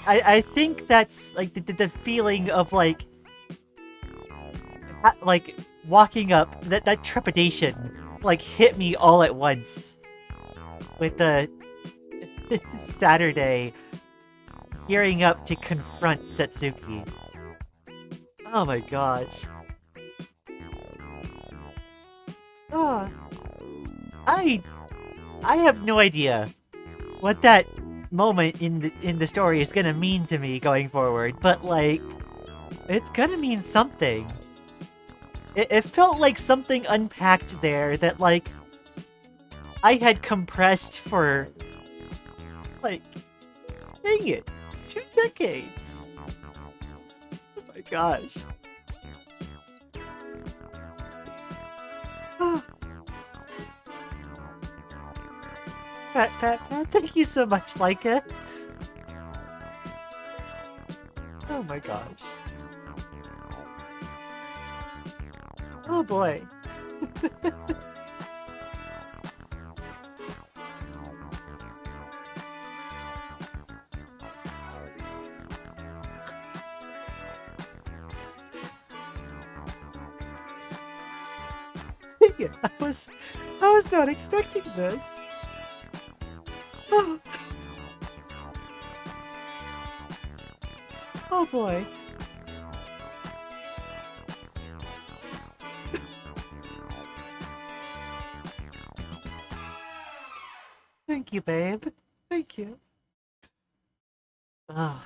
I think that's like the feeling of like walking up, that trepidation like hit me all at once with the Saturday gearing up to confront Setsuki. Oh my gosh. Oh, I have no idea what that moment in the story is gonna mean to me going forward, but like it's gonna mean something. It felt like something unpacked there that like I had compressed for like, dang it, 2 decades. Oh my gosh. Pat, thank you so much, Laika. Oh my gosh. Oh boy. I was not expecting this. Oh. Oh boy. Thank you, babe. Thank you. Oh.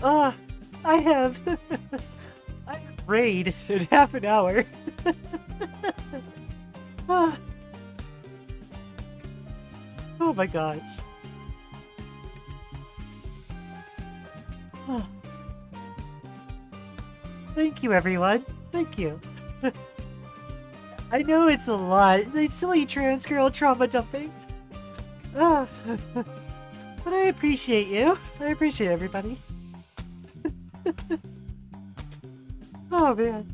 Oh, I have raid in half an hour. Oh. Oh my gosh. Oh. Thank you, everyone. Thank you. I know it's a lot. It's silly trans girl trauma dumping. Oh. But I appreciate you. I appreciate everybody. Oh man.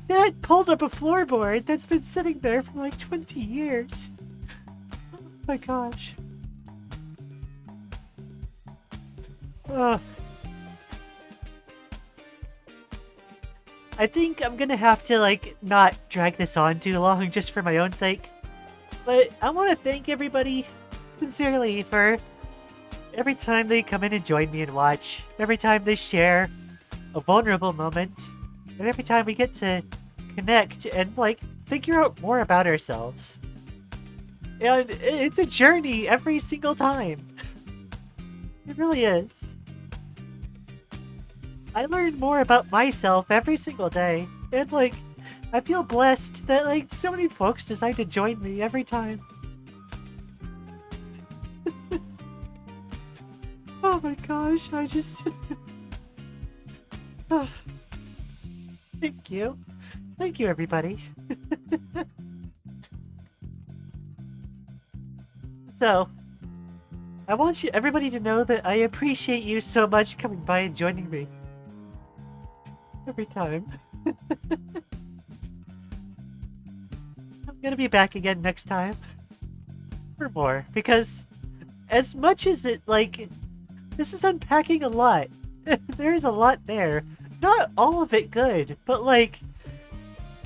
That pulled up a floorboard that's been sitting there for like 20 years. Oh my gosh. I think I'm gonna have to like not drag this on too long just for my own sake. But I want to thank everybody sincerely for every time they come in and join me and watch, every time they share a vulnerable moment, and every time we get to connect and like figure out more about ourselves. And it's a journey every single time. It really is. I learn more about myself every single day, and like I feel blessed that like so many folks decide to join me every time. Oh my gosh, I just Thank you. Thank you, everybody. So, I want everybody to know that I appreciate you so much coming by and joining me. Every time. I'm gonna be back again next time. For more, because as much as it, like, this is unpacking a lot. There's a lot there. Not all of it good, but like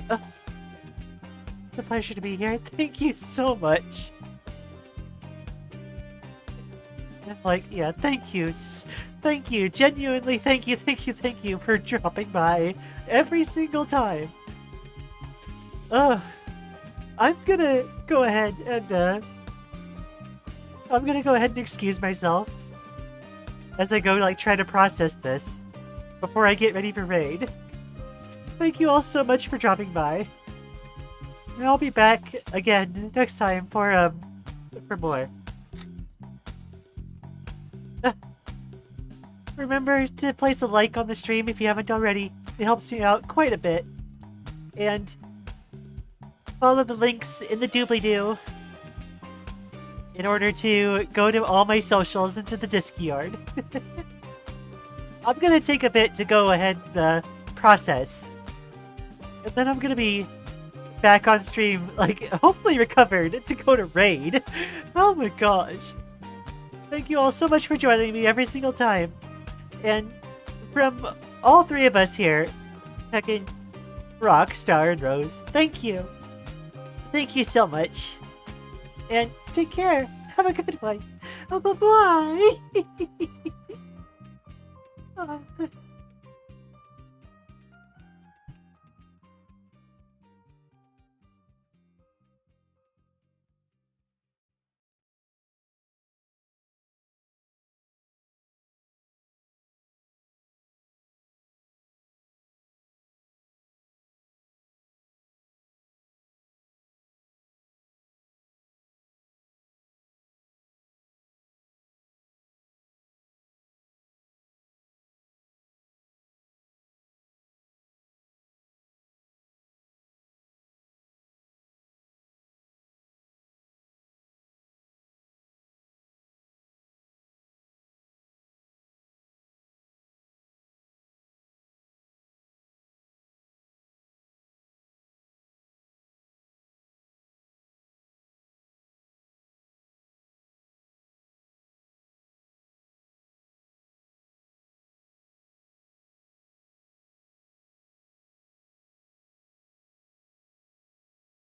It's a pleasure to be here. Thank you so much. Like, yeah, thank you. Thank you. Genuinely, thank you for dropping by every single time. I'm gonna go ahead and, excuse myself as I go, like, try to process this before I get ready for raid. Thank you all so much for dropping by. And I'll be back again next time for more. Remember to place a like on the stream if you haven't already. It helps me out quite a bit. And follow the links in the doobly-doo in order to go to all my socials and to the Discord. I'm gonna take a bit to go ahead and process. And then I'm gonna be back on stream, like, hopefully recovered to go to raid. Oh my gosh. Thank you all so much for joining me every single time. And from all three of us here, Heccin, Rockstar, and Rose, thank you. Thank you so much. And take care. Have a good one. Bye-bye.